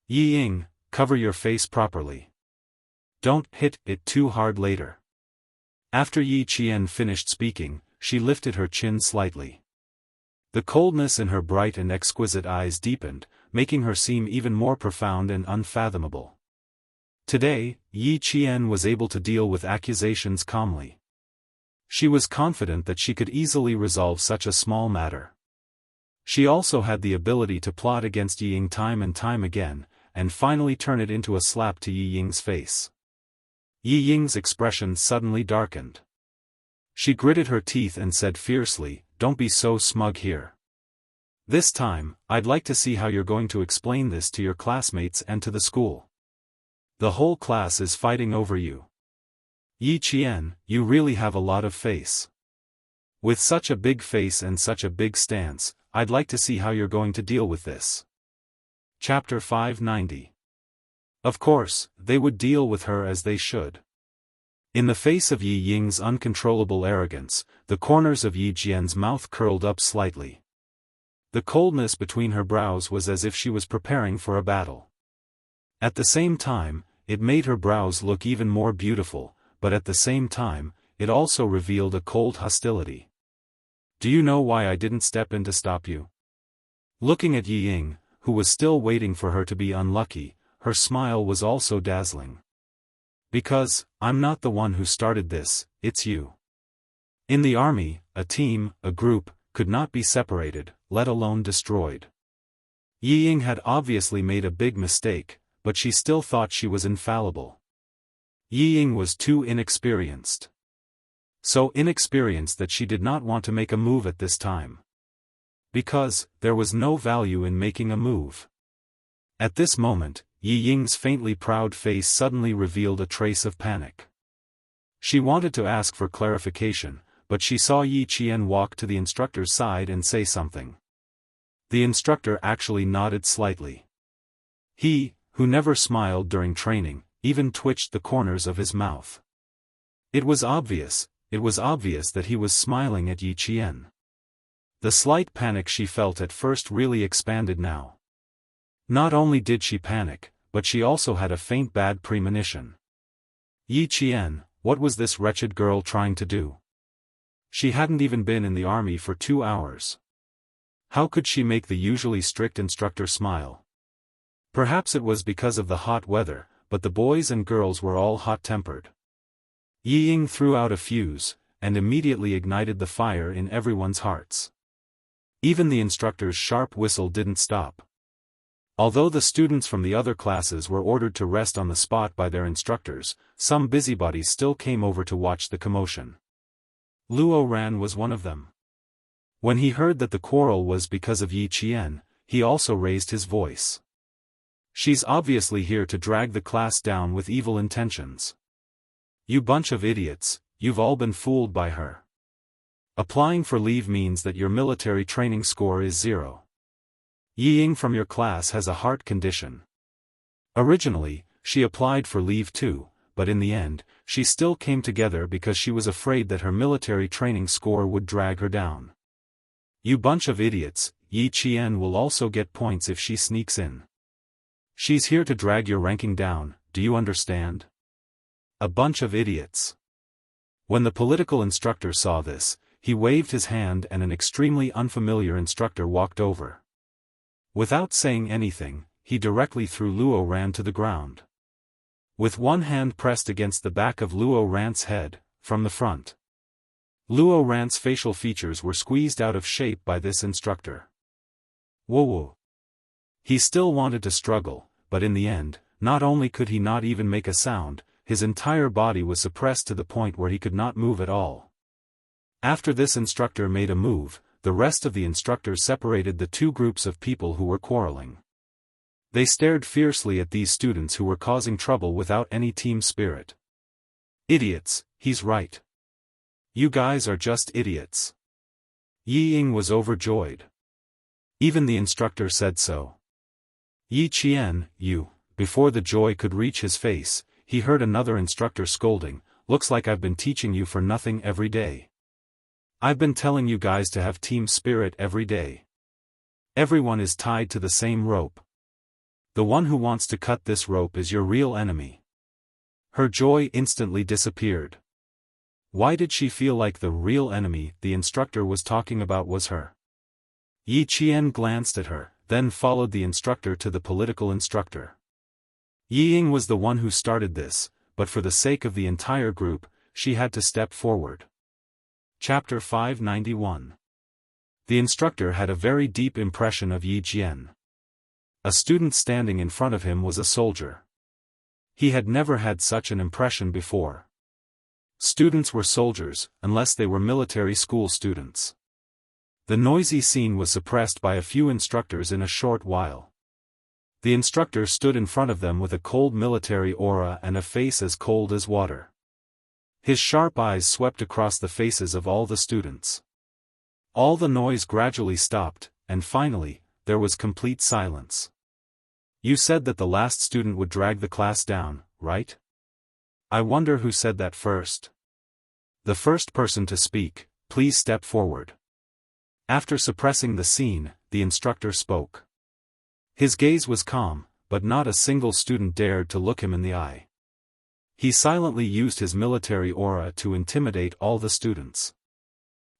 "Yi Ying, cover your face properly. Don't hit it too hard later." After Yi Qian finished speaking, she lifted her chin slightly. The coldness in her bright and exquisite eyes deepened, making her seem even more profound and unfathomable. Today, Yi Qian was able to deal with accusations calmly. She was confident that she could easily resolve such a small matter. She also had the ability to plot against Yi Ying time and time again, and finally turn it into a slap to Yi Ying's face. Yi Ying's expression suddenly darkened. She gritted her teeth and said fiercely, "Don't be so smug here. This time, I'd like to see how you're going to explain this to your classmates and to the school. The whole class is fighting over you. Yi Qian, you really have a lot of face. With such a big face and such a big stance, I'd like to see how you're going to deal with this." Chapter 590. Of course, they would deal with her as they should. In the face of Yi Ying's uncontrollable arrogance, the corners of Yi Qian's mouth curled up slightly. The coldness between her brows was as if she was preparing for a battle. At the same time, it made her brows look even more beautiful, but at the same time, it also revealed a cold hostility. "Do you know why I didn't step in to stop you?" Looking at Yi Ying, who was still waiting for her to be unlucky, her smile was also dazzling. "Because, I'm not the one who started this, it's you." In the army, a team, a group, could not be separated, let alone destroyed. Yi Ying had obviously made a big mistake, but she still thought she was infallible. Yi Ying was too inexperienced. So inexperienced that she did not want to make a move at this time. Because, there was no value in making a move. At this moment, Yi Ying's faintly proud face suddenly revealed a trace of panic. She wanted to ask for clarification, but she saw Yi Qian walk to the instructor's side and say something. The instructor actually nodded slightly. He, who never smiled during training, even twitched the corners of his mouth. It was obvious that he was smiling at Yi Qian. The slight panic she felt at first really expanded now. Not only did she panic, but she also had a faint bad premonition. Yi Qian, what was this wretched girl trying to do? She hadn't even been in the army for 2 hours. How could she make the usually strict instructor smile? Perhaps it was because of the hot weather, but the boys and girls were all hot-tempered. Yi Ying threw out a fuse, and immediately ignited the fire in everyone's hearts. Even the instructor's sharp whistle didn't stop. Although the students from the other classes were ordered to rest on the spot by their instructors, some busybodies still came over to watch the commotion. Luo Ran was one of them. When he heard that the quarrel was because of Yi Qian, he also raised his voice. "She's obviously here to drag the class down with evil intentions. You bunch of idiots, you've all been fooled by her. Applying for leave means that your military training score is 0. Yi Ying from your class has a heart condition. Originally, she applied for leave too, but in the end, she still came together because she was afraid that her military training score would drag her down. You bunch of idiots, Yi Qian will also get points if she sneaks in. She's here to drag your ranking down, do you understand? A bunch of idiots." When the political instructor saw this, he waved his hand and an extremely unfamiliar instructor walked over. Without saying anything, he directly threw Luo Ran to the ground. With one hand pressed against the back of Luo Ran's head, from the front. Luo Rant's facial features were squeezed out of shape by this instructor. Whoa. He still wanted to struggle, but in the end, not only could he not even make a sound, his entire body was suppressed to the point where he could not move at all. After this instructor made a move, the rest of the instructors separated the two groups of people who were quarreling. They stared fiercely at these students who were causing trouble without any team spirit. Idiots, he's right. You guys are just idiots. Yi Ying was overjoyed. Even the instructor said so. Yi Qian, you. Before the joy could reach his face, he heard another instructor scolding, looks like I've been teaching you for nothing every day. I've been telling you guys to have team spirit every day. Everyone is tied to the same rope. The one who wants to cut this rope is your real enemy. Her joy instantly disappeared. Why did she feel like the real enemy the instructor was talking about was her? Yi Qian glanced at her, then followed the instructor to the political instructor. Yi Ying was the one who started this, but for the sake of the entire group, she had to step forward. Chapter 591. The instructor had a very deep impression of Yi Qian. A student standing in front of him was a soldier. He had never had such an impression before. Students were soldiers, unless they were military school students. The noisy scene was suppressed by a few instructors in a short while. The instructor stood in front of them with a cold military aura and a face as cold as water. His sharp eyes swept across the faces of all the students. All the noise gradually stopped, and finally, there was complete silence. You said that the last student would drag the class down, right? I wonder who said that first. The first person to speak, please step forward. After suppressing the scene, the instructor spoke. His gaze was calm, but not a single student dared to look him in the eye. He silently used his military aura to intimidate all the students.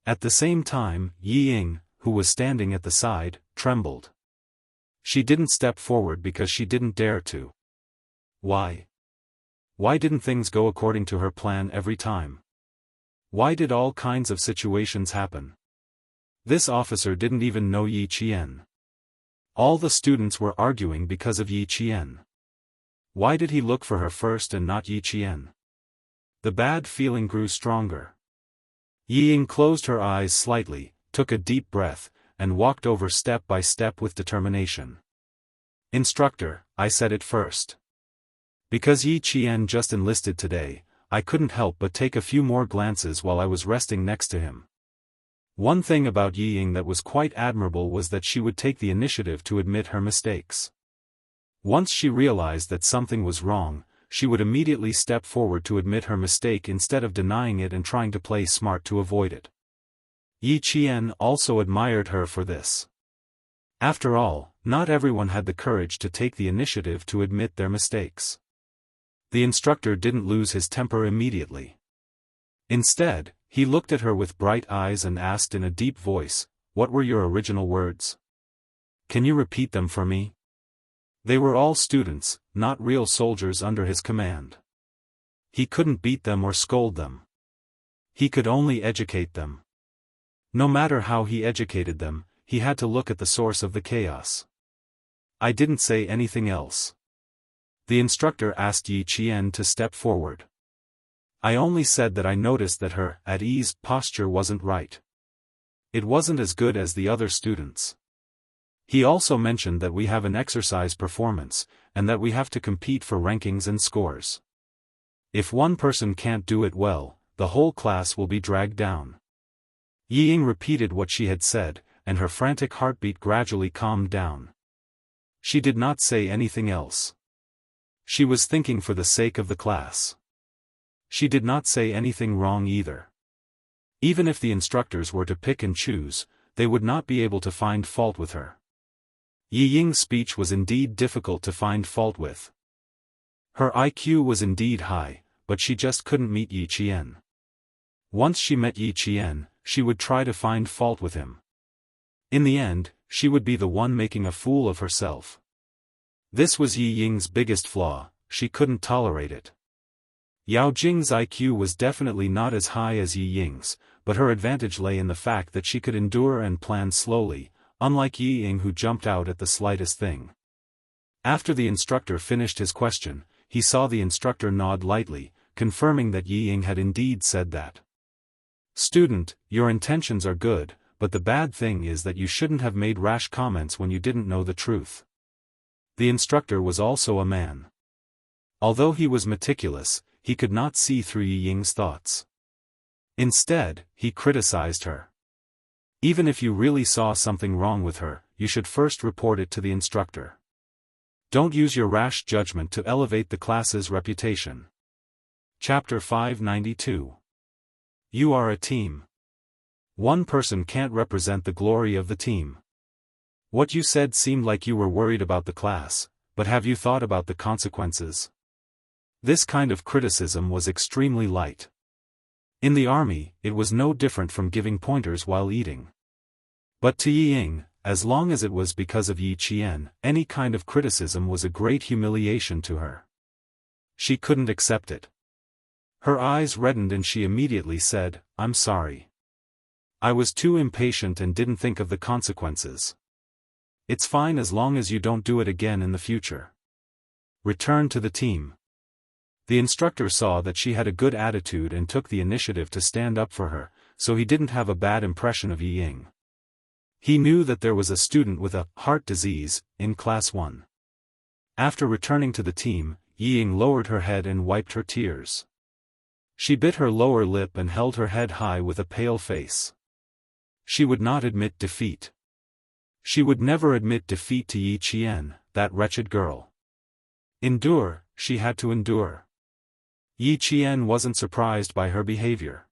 At the same time, Yi Ying, who was standing at the side, trembled. She didn't step forward because she didn't dare to. Why? Why didn't things go according to her plan every time? Why did all kinds of situations happen? This officer didn't even know Yi Qian. All the students were arguing because of Yi Qian. Why did he look for her first and not Yi Qian? The bad feeling grew stronger. Yi Ying closed her eyes slightly, took a deep breath, and walked over step by step with determination. Instructor, I said it first. Because Yi Qian just enlisted today, I couldn't help but take a few more glances while I was resting next to him. One thing about Yi Ying that was quite admirable was that she would take the initiative to admit her mistakes. Once she realized that something was wrong, she would immediately step forward to admit her mistake instead of denying it and trying to play smart to avoid it. Yi Qian also admired her for this. After all, not everyone had the courage to take the initiative to admit their mistakes. The instructor didn't lose his temper immediately. Instead, he looked at her with bright eyes and asked in a deep voice, "What were your original words? Can you repeat them for me?" They were all students, not real soldiers under his command. He couldn't beat them or scold them. He could only educate them. No matter how he educated them, he had to look at the source of the chaos. I didn't say anything else. The instructor asked Yi Qian to step forward. I only said that I noticed that her at-ease posture wasn't right. It wasn't as good as the other students. He also mentioned that we have an exercise performance, and that we have to compete for rankings and scores. If one person can't do it well, the whole class will be dragged down. Yi Ying repeated what she had said, and her frantic heartbeat gradually calmed down. She did not say anything else. She was thinking for the sake of the class. She did not say anything wrong either. Even if the instructors were to pick and choose, they would not be able to find fault with her. Yi Ying's speech was indeed difficult to find fault with. Her IQ was indeed high, but she just couldn't meet Yi Qian. Once she met Yi Qian, she would try to find fault with him. In the end, she would be the one making a fool of herself. This was Yi Ying's biggest flaw, she couldn't tolerate it. Yao Jing's IQ was definitely not as high as Yi Ying's, but her advantage lay in the fact that she could endure and plan slowly, unlike Yi Ying who jumped out at the slightest thing. After the instructor finished his question, he saw the instructor nod lightly, confirming that Yi Ying had indeed said that. "Student, your intentions are good, but the bad thing is that you shouldn't have made rash comments when you didn't know the truth." The instructor was also a man. Although he was meticulous, he could not see through Yi Ying's thoughts. Instead, he criticized her. Even if you really saw something wrong with her, you should first report it to the instructor. Don't use your rash judgment to elevate the class's reputation. Chapter 592. You are a team. One person can't represent the glory of the team. What you said seemed like you were worried about the class, but have you thought about the consequences? This kind of criticism was extremely light. In the army, it was no different from giving pointers while eating. But to Yi Ying, as long as it was because of Yi Qian, any kind of criticism was a great humiliation to her. She couldn't accept it. Her eyes reddened and she immediately said, "I'm sorry. I was too impatient and didn't think of the consequences. It's fine as long as you don't do it again in the future. Return to the team." The instructor saw that she had a good attitude and took the initiative to stand up for her, so he didn't have a bad impression of Yi Ying. He knew that there was a student with a heart disease in Class 1. After returning to the team, Yi Ying lowered her head and wiped her tears. She bit her lower lip and held her head high with a pale face. She would not admit defeat. She would never admit defeat to Yi Qian, that wretched girl. Endure, she had to endure. Yi Qian wasn't surprised by her behavior.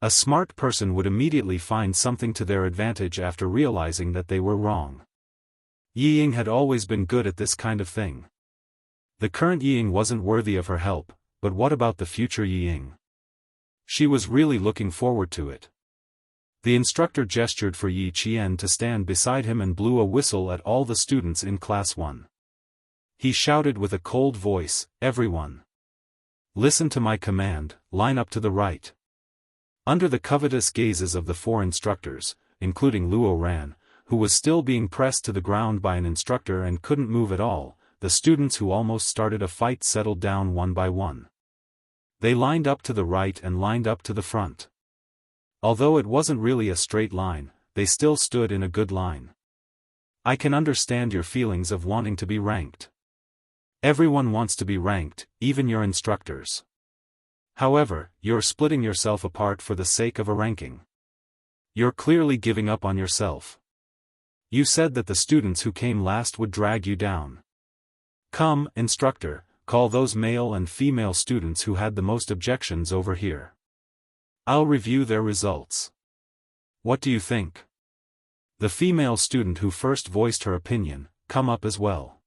A smart person would immediately find something to their advantage after realizing that they were wrong. Yi Ying had always been good at this kind of thing. The current Yi Ying wasn't worthy of her help, but what about the future Yi Ying? She was really looking forward to it. The instructor gestured for Yi Qian to stand beside him and blew a whistle at all the students in Class 1. He shouted with a cold voice, "Everyone! Listen to my command, line up to the right." Under the covetous gazes of the four instructors, including Luo Ran, who was still being pressed to the ground by an instructor and couldn't move at all, the students who almost started a fight settled down one by one. They lined up to the right and lined up to the front. Although it wasn't really a straight line, they still stood in a good line. I can understand your feelings of wanting to be ranked. Everyone wants to be ranked, even your instructors. However, you're splitting yourself apart for the sake of a ranking. You're clearly giving up on yourself. You said that the students who came last would drag you down. Come, instructor, call those male and female students who had the most objections over here. I'll review their results. What do you think? The female student who first voiced her opinion, come up as well.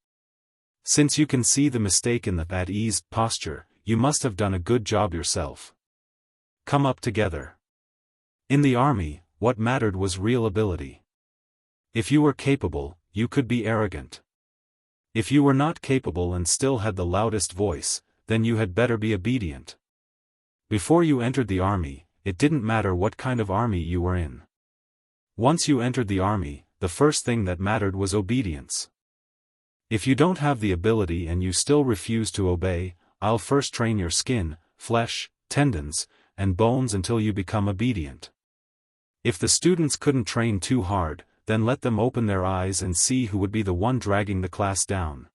Since you can see the mistake in the at-ease posture, you must have done a good job yourself. Come up together. In the army, what mattered was real ability. If you were capable, you could be arrogant. If you were not capable and still had the loudest voice, then you had better be obedient. Before you entered the army, it didn't matter what kind of army you were in. Once you entered the army, the first thing that mattered was obedience. If you don't have the ability and you still refuse to obey, I'll first train your skin, flesh, tendons, and bones until you become obedient. If the students couldn't train too hard, then let them open their eyes and see who would be the one dragging the class down.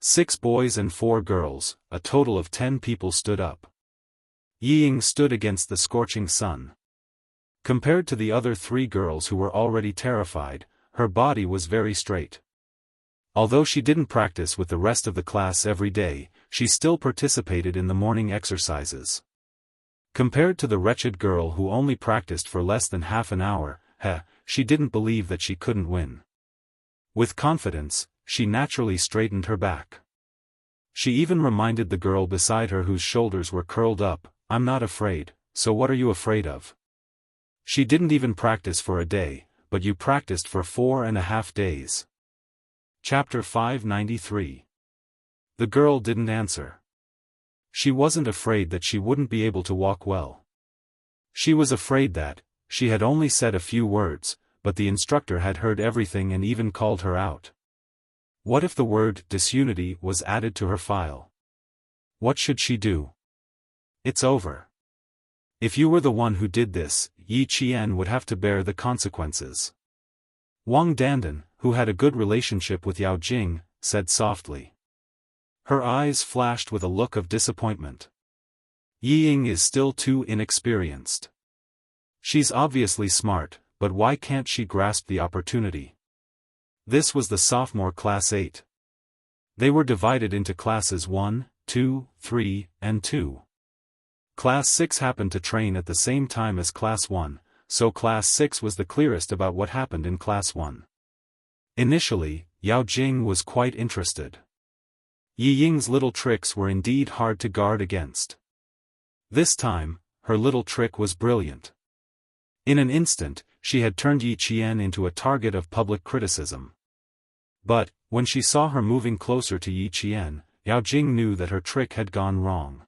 6 boys and 4 girls, a total of 10 people stood up. Yi Ying stood against the scorching sun. Compared to the other 3 girls who were already terrified, her body was very straight. Although she didn't practice with the rest of the class every day, she still participated in the morning exercises. Compared to the wretched girl who only practiced for less than half an hour, she didn't believe that she couldn't win. With confidence, she naturally straightened her back. She even reminded the girl beside her whose shoulders were curled up, "I'm not afraid, so what are you afraid of?" She didn't even practice for a day, but you practiced for 4.5 days. Chapter 593. The girl didn't answer. She wasn't afraid that she wouldn't be able to walk well. She was afraid that, she had only said a few words, but the instructor had heard everything and even called her out. What if the word disunity was added to her file? What should she do? It's over. If you were the one who did this, Yi Qian would have to bear the consequences. Wang Dandan, who had a good relationship with Yao Jing, said softly. Her eyes flashed with a look of disappointment. Yi Ying is still too inexperienced. She's obviously smart, but why can't she grasp the opportunity? This was the sophomore class 8. They were divided into classes 1, 2, 3, and 2. Class 6 happened to train at the same time as Class 1, so Class 6 was the clearest about what happened in Class 1. Initially, Yao Jing was quite interested. Yi Ying's little tricks were indeed hard to guard against. This time, her little trick was brilliant. In an instant, she had turned Yi Qian into a target of public criticism. But, when she saw her moving closer to Yi Qian, Yao Jing knew that her trick had gone wrong.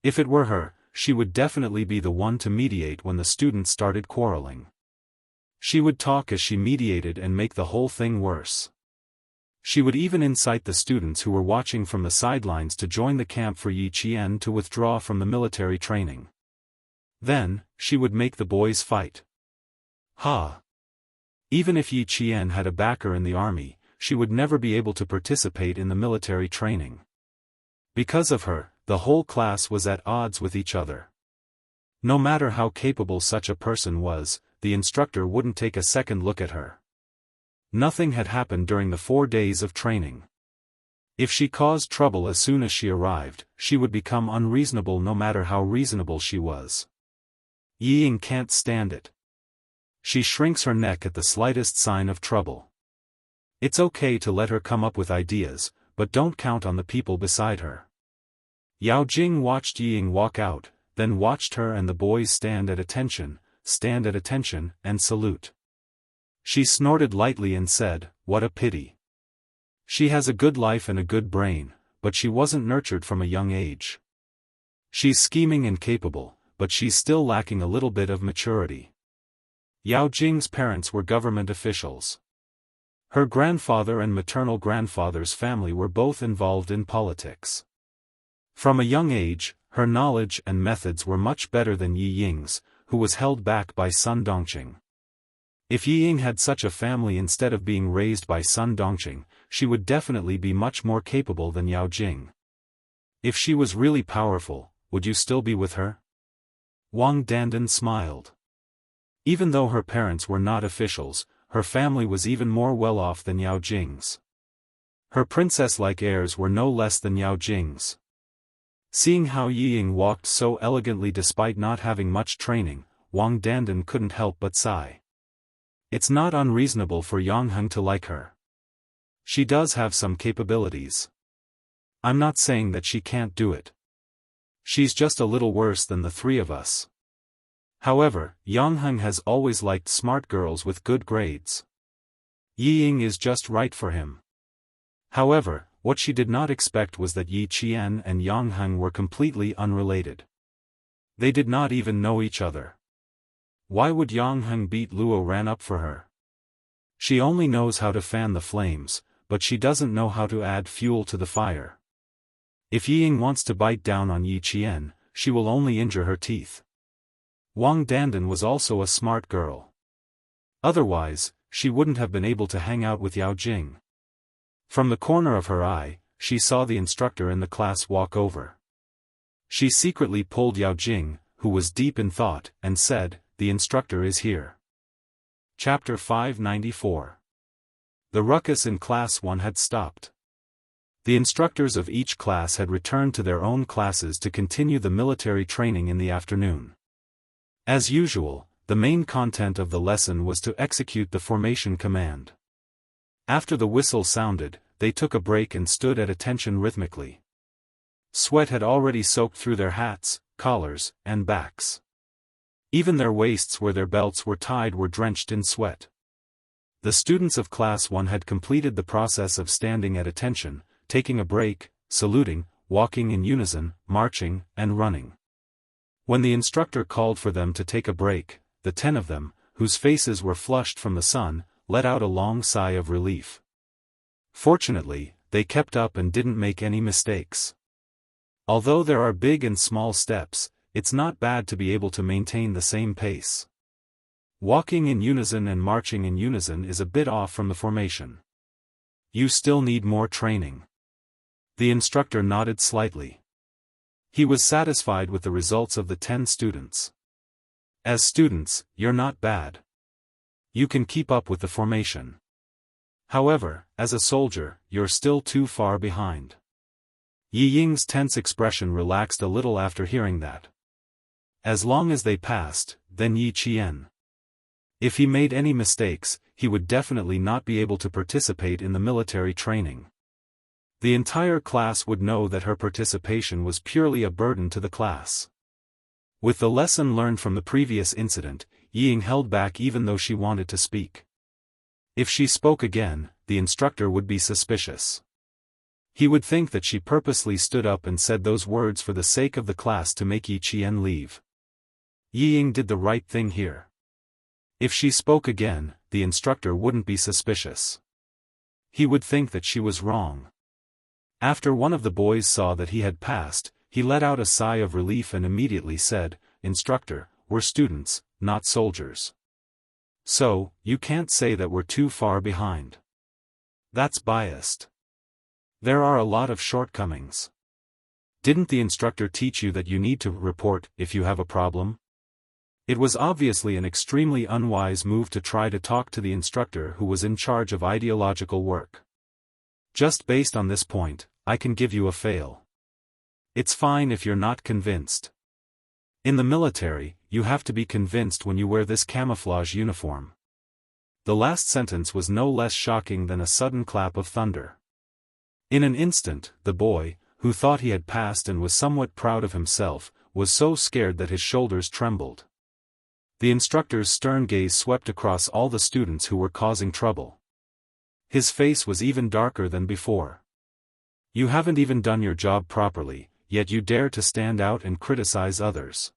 If it were her, she would definitely be the one to mediate when the students started quarreling. She would talk as she mediated and make the whole thing worse. She would even incite the students who were watching from the sidelines to join the camp for Yi Qian to withdraw from the military training. Then, she would make the boys fight. Even if Yi Qian had a backer in the army, she would never be able to participate in the military training. Because of her, the whole class was at odds with each other. No matter how capable such a person was, the instructor wouldn't take a second look at her. Nothing had happened during the 4 days of training. If she caused trouble as soon as she arrived, she would become unreasonable no matter how reasonable she was. Yi Ying can't stand it. She shrinks her neck at the slightest sign of trouble. It's okay to let her come up with ideas, but don't count on the people beside her. Yao Jing watched Yi Ying walk out, then watched her and the boys stand at attention, and salute. She snorted lightly and said, "What a pity. She has a good life and a good brain, but she wasn't nurtured from a young age. She's scheming and capable, but she's still lacking a little bit of maturity." Yao Jing's parents were government officials. Her grandfather and maternal grandfather's family were both involved in politics. From a young age, her knowledge and methods were much better than Yi Ying's, who was held back by Sun Dongqing. If Yi Ying had such a family instead of being raised by Sun Dongqing, she would definitely be much more capable than Yao Jing. If she was really powerful, would you still be with her? Wang Dandan smiled. Even though her parents were not officials, her family was even more well-off than Yao Jing's. Her princess-like heirs were no less than Yao Jing's. Seeing how Yi Ying walked so elegantly despite not having much training, Wang Dandan couldn't help but sigh. It's not unreasonable for Yang Heng to like her. She does have some capabilities. I'm not saying that she can't do it. She's just a little worse than the three of us. However, Yang Heng has always liked smart girls with good grades. Yi Ying is just right for him. However, what she did not expect was that Yi Qian and Yang Heng were completely unrelated. They did not even know each other. Why would Yang Heng beat Luo Ran up for her? She only knows how to fan the flames, but she doesn't know how to add fuel to the fire. If Yi Ying wants to bite down on Yi Qian, she will only injure her teeth. Wang Dandan was also a smart girl. Otherwise, she wouldn't have been able to hang out with Yao Jing. From the corner of her eye, she saw the instructor in the class walk over. She secretly pulled Yao Jing, who was deep in thought, and said, "The instructor is here." Chapter 594. The ruckus in Class 1 had stopped. The instructors of each class had returned to their own classes to continue the military training in the afternoon. As usual, the main content of the lesson was to execute the formation command. After the whistle sounded, they took a break and stood at attention rhythmically. Sweat had already soaked through their hats, collars, and backs. Even their waists where their belts were tied were drenched in sweat. The students of Class 1 had completed the process of standing at attention, taking a break, saluting, walking in unison, marching, and running. When the instructor called for them to take a break, the 10 of them, whose faces were flushed from the sun, let out a long sigh of relief. Fortunately, they kept up and didn't make any mistakes. Although there are big and small steps, it's not bad to be able to maintain the same pace. Walking in unison and marching in unison is a bit off from the formation. You still need more training. The instructor nodded slightly. He was satisfied with the results of the 10 students. As students, you're not bad. You can keep up with the formation. However, as a soldier, you're still too far behind. Yi Ying's tense expression relaxed a little after hearing that. As long as they passed, then Yi Qian. If he made any mistakes, he would definitely not be able to participate in the military training. The entire class would know that her participation was purely a burden to the class. With the lesson learned from the previous incident, Yi Ying held back even though she wanted to speak. If she spoke again, the instructor would be suspicious. He would think that she purposely stood up and said those words for the sake of the class to make Yi Qian leave. Yi Ying did the right thing here. If she spoke again, the instructor wouldn't be suspicious. He would think that she was wrong. After one of the boys saw that he had passed, he let out a sigh of relief and immediately said, "Instructor, we're students, not soldiers. So, you can't say that we're too far behind. That's biased. There are a lot of shortcomings. Didn't the instructor teach you that you need to report if you have a problem?" It was obviously an extremely unwise move to try to talk to the instructor who was in charge of ideological work. Just based on this point, I can give you a fail. It's fine if you're not convinced. In the military, you have to be convinced when you wear this camouflage uniform. The last sentence was no less shocking than a sudden clap of thunder. In an instant, the boy, who thought he had passed and was somewhat proud of himself, was so scared that his shoulders trembled. The instructor's stern gaze swept across all the students who were causing trouble. His face was even darker than before. You haven't even done your job properly, yet you dare to stand out and criticize others.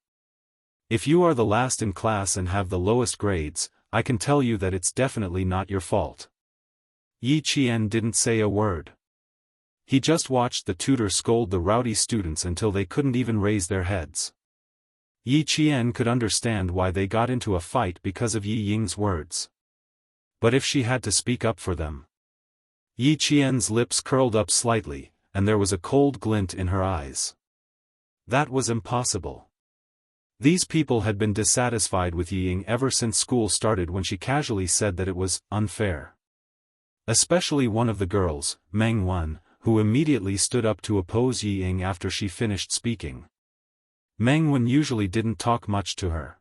If you are the last in class and have the lowest grades, I can tell you that it's definitely not your fault. Yi Qian didn't say a word. He just watched the tutor scold the rowdy students until they couldn't even raise their heads. Yi Qian could understand why they got into a fight because of Yi Ying's words. But if she had to speak up for them. Yi Qian's lips curled up slightly, and there was a cold glint in her eyes. That was impossible. These people had been dissatisfied with Yi Ying ever since school started when she casually said that it was unfair. Especially one of the girls, Meng Wen, who immediately stood up to oppose Yi Ying after she finished speaking. Meng Wen usually didn't talk much to her.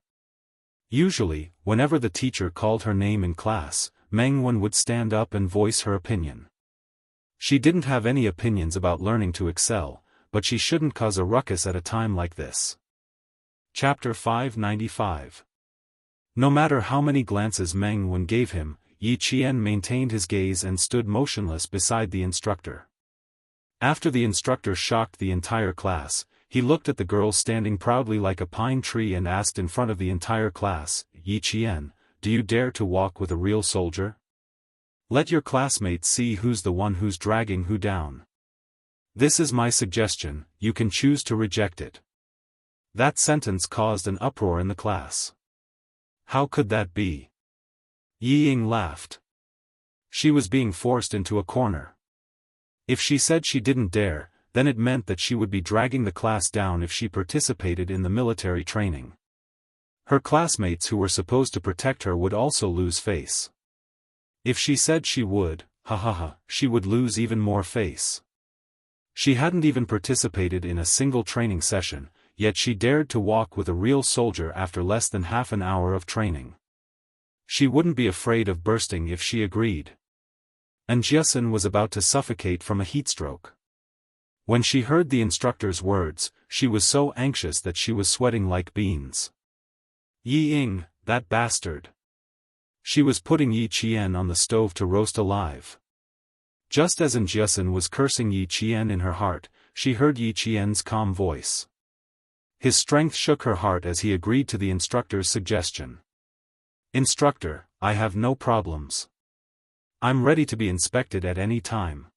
Usually, whenever the teacher called her name in class, Meng Wen would stand up and voice her opinion. She didn't have any opinions about learning to excel, but she shouldn't cause a ruckus at a time like this. Chapter 595. No matter how many glances Meng Wen gave him, Yi Qian maintained his gaze and stood motionless beside the instructor. After the instructor shocked the entire class, he looked at the girl standing proudly like a pine tree and asked in front of the entire class, "Yi Qian, do you dare to walk with a real soldier? Let your classmates see who's the one who's dragging who down. This is my suggestion, you can choose to reject it." That sentence caused an uproar in the class. How could that be? Yi Ying laughed. She was being forced into a corner. If she said she didn't dare, then it meant that she would be dragging the class down if she participated in the military training. Her classmates who were supposed to protect her would also lose face. If she said she would, she would lose even more face. She hadn't even participated in a single training session, yet she dared to walk with a real soldier after less than half an hour of training. She wouldn't be afraid of bursting if she agreed. And Jiasun was about to suffocate from a heatstroke. When she heard the instructor's words, she was so anxious that she was sweating like beans. Yi Ying, that bastard. She was putting Yi Qian on the stove to roast alive. Just as Jiasun was cursing Yi Qian in her heart, she heard Yi Qian's calm voice. His strength shook her heart as he agreed to the instructor's suggestion. "Instructor, I have no problems. I'm ready to be inspected at any time."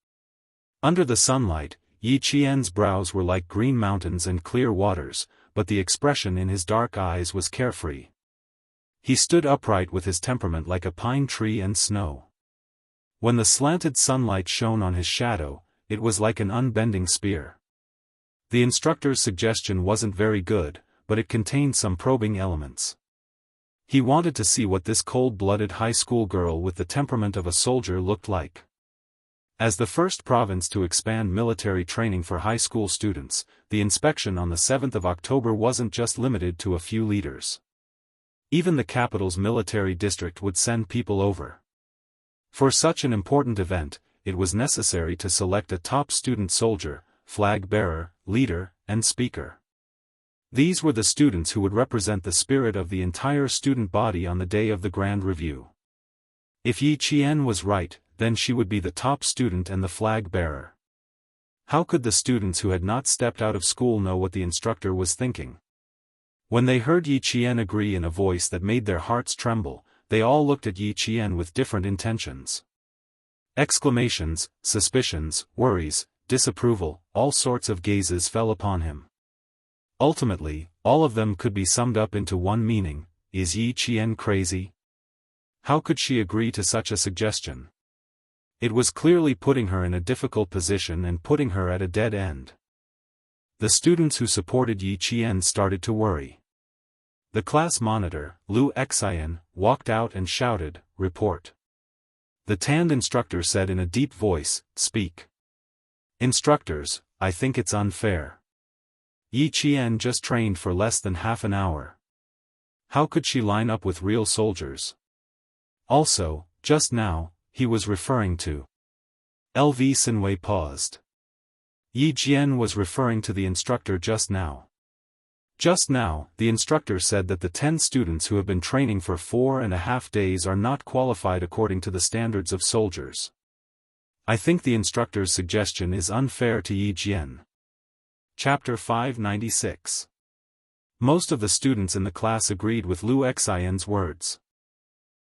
Under the sunlight, Yi Qian's brows were like green mountains and clear waters, but the expression in his dark eyes was carefree. He stood upright with his temperament like a pine tree and snow. When the slanted sunlight shone on his shadow, it was like an unbending spear. The instructor's suggestion wasn't very good, but it contained some probing elements. He wanted to see what this cold-blooded high school girl with the temperament of a soldier looked like. As the first province to expand military training for high school students, the inspection on the 7th of October wasn't just limited to a few leaders. Even the capital's military district would send people over. For such an important event, it was necessary to select a top student soldier, flag bearer, leader, and speaker. These were the students who would represent the spirit of the entire student body on the day of the Grand Review. If Yi Qian was right, then she would be the top student and the flag bearer. How could the students who had not stepped out of school know what the instructor was thinking? When they heard Yi Qian agree in a voice that made their hearts tremble, they all looked at Yi Qian with different intentions. Exclamations, suspicions, worries, disapproval, all sorts of gazes fell upon him. Ultimately, all of them could be summed up into one meaning: is Yi Qian crazy? How could she agree to such a suggestion? It was clearly putting her in a difficult position and putting her at a dead end. The students who supported Yi Qian started to worry. The class monitor, Lu Xian, walked out and shouted, "Report." The tanned instructor said in a deep voice, "Speak." "Instructors, I think it's unfair. Yi Qian just trained for less than half an hour. How could she line up with real soldiers? Also, just now, he was referring to." LV Sinwei paused. Yi Qian was referring to the instructor just now. Just now, the instructor said that the 10 students who have been training for 4.5 days are not qualified according to the standards of soldiers. I think the instructor's suggestion is unfair to Yi Qian. Chapter 596. Most of the students in the class agreed with Lu Xian's words.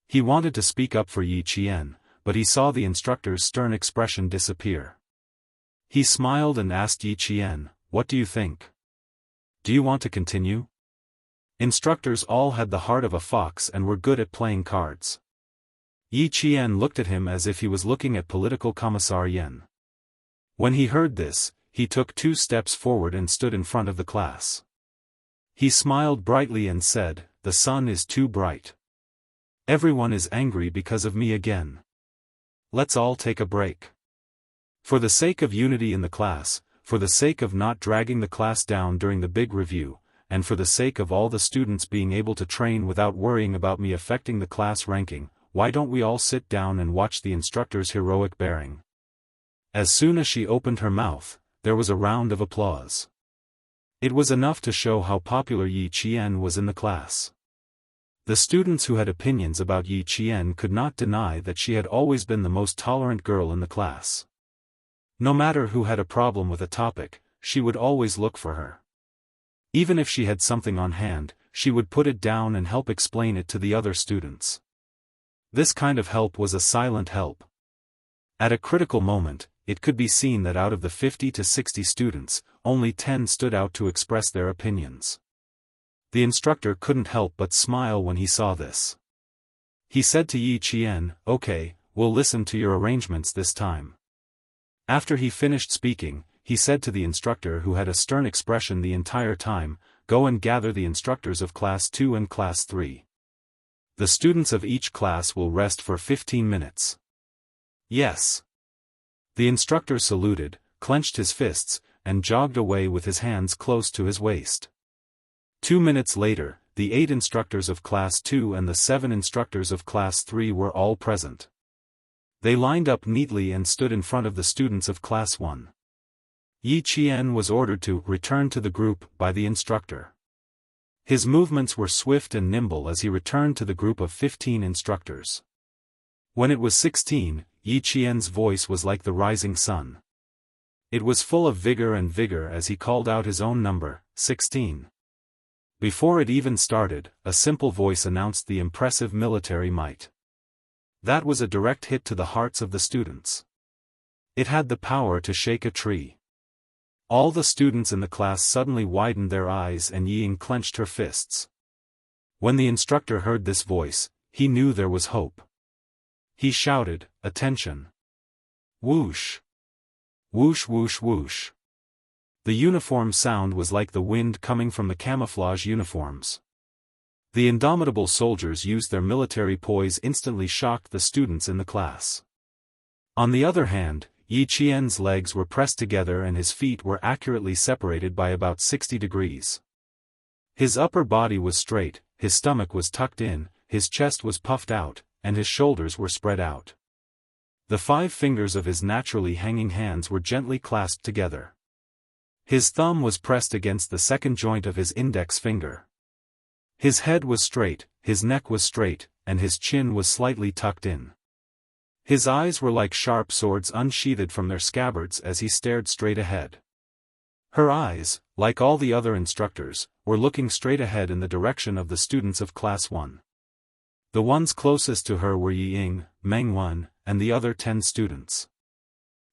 He wanted to speak up for Yi Qian, but he saw the instructor's stern expression disappear. He smiled and asked Yi Qian, "What do you think? Do you want to continue?" Instructors all had the heart of a fox and were good at playing cards. Yi Qian looked at him as if he was looking at political commissar Yen. When he heard this, he took 2 steps forward and stood in front of the class. He smiled brightly and said, "The sun is too bright. Everyone is angry because of me again. Let's all take a break. For the sake of unity in the class, for the sake of not dragging the class down during the big review, and for the sake of all the students being able to train without worrying about me affecting the class ranking, why don't we all sit down and watch the instructor's heroic bearing?" As soon as she opened her mouth, there was a round of applause. It was enough to show how popular Yi Qian was in the class. The students who had opinions about Yi Qian could not deny that she had always been the most tolerant girl in the class. No matter who had a problem with a topic, she would always look for her. Even if she had something on hand, she would put it down and help explain it to the other students. This kind of help was a silent help. At a critical moment, it could be seen that out of the 50 to 60 students, only 10 stood out to express their opinions. The instructor couldn't help but smile when he saw this. He said to Yi Qian, "Okay, we'll listen to your arrangements this time." After he finished speaking, he said to the instructor who had a stern expression the entire time, "Go and gather the instructors of Class 2 and Class 3. The students of each class will rest for 15 minutes. Yes." The instructor saluted, clenched his fists, and jogged away with his hands close to his waist. 2 minutes later, the 8 instructors of Class 2 and the 7 instructors of Class 3 were all present. They lined up neatly and stood in front of the students of Class 1. Yi Qian was ordered to return to the group by the instructor. His movements were swift and nimble as he returned to the group of 15 instructors. When it was 16, Yi Qian's voice was like the rising sun. It was full of vigor as he called out his own number, 16. Before it even started, a simple voice announced the impressive military might. That was a direct hit to the hearts of the students. It had the power to shake a tree. All the students in the class suddenly widened their eyes and Ying clenched her fists. When the instructor heard this voice, he knew there was hope. He shouted, "Attention!" Whoosh! Whoosh whoosh whoosh. The uniform sound was like the wind coming from the camouflage uniforms. The indomitable soldiers used their military poise instantly shocked the students in the class. On the other hand, Yi Qian's legs were pressed together and his feet were accurately separated by about 60 degrees. His upper body was straight, his stomach was tucked in, his chest was puffed out, and his shoulders were spread out. The 5 fingers of his naturally hanging hands were gently clasped together. His thumb was pressed against the second joint of his index finger. His head was straight, his neck was straight, and his chin was slightly tucked in. His eyes were like sharp swords unsheathed from their scabbards as he stared straight ahead. Her eyes, like all the other instructors, were looking straight ahead in the direction of the students of Class 1. The ones closest to her were Yi Ying, Meng Wen, and the other 10 students.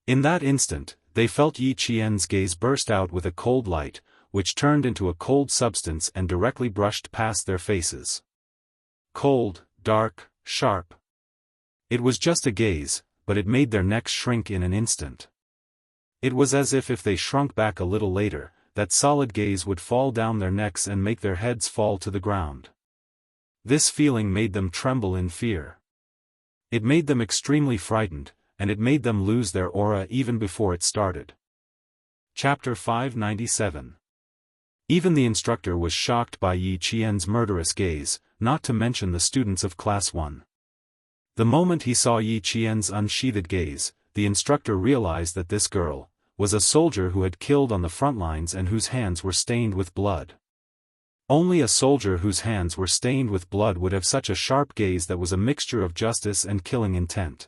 In that instant, they felt Yi Qian's gaze burst out with a cold light, which turned into a cold substance and directly brushed past their faces. Cold, dark, sharp. It was just a gaze, but it made their necks shrink in an instant. It was as if they shrunk back a little later, that solid gaze would fall down their necks and make their heads fall to the ground. This feeling made them tremble in fear. It made them extremely frightened, and it made them lose their aura even before it started. Chapter 597. Even the instructor was shocked by Yi Qian's murderous gaze, not to mention the students of Class 1. The moment he saw Yi Qian's unsheathed gaze, the instructor realized that this girl was a soldier who had killed on the front lines and whose hands were stained with blood. Only a soldier whose hands were stained with blood would have such a sharp gaze that was a mixture of justice and killing intent.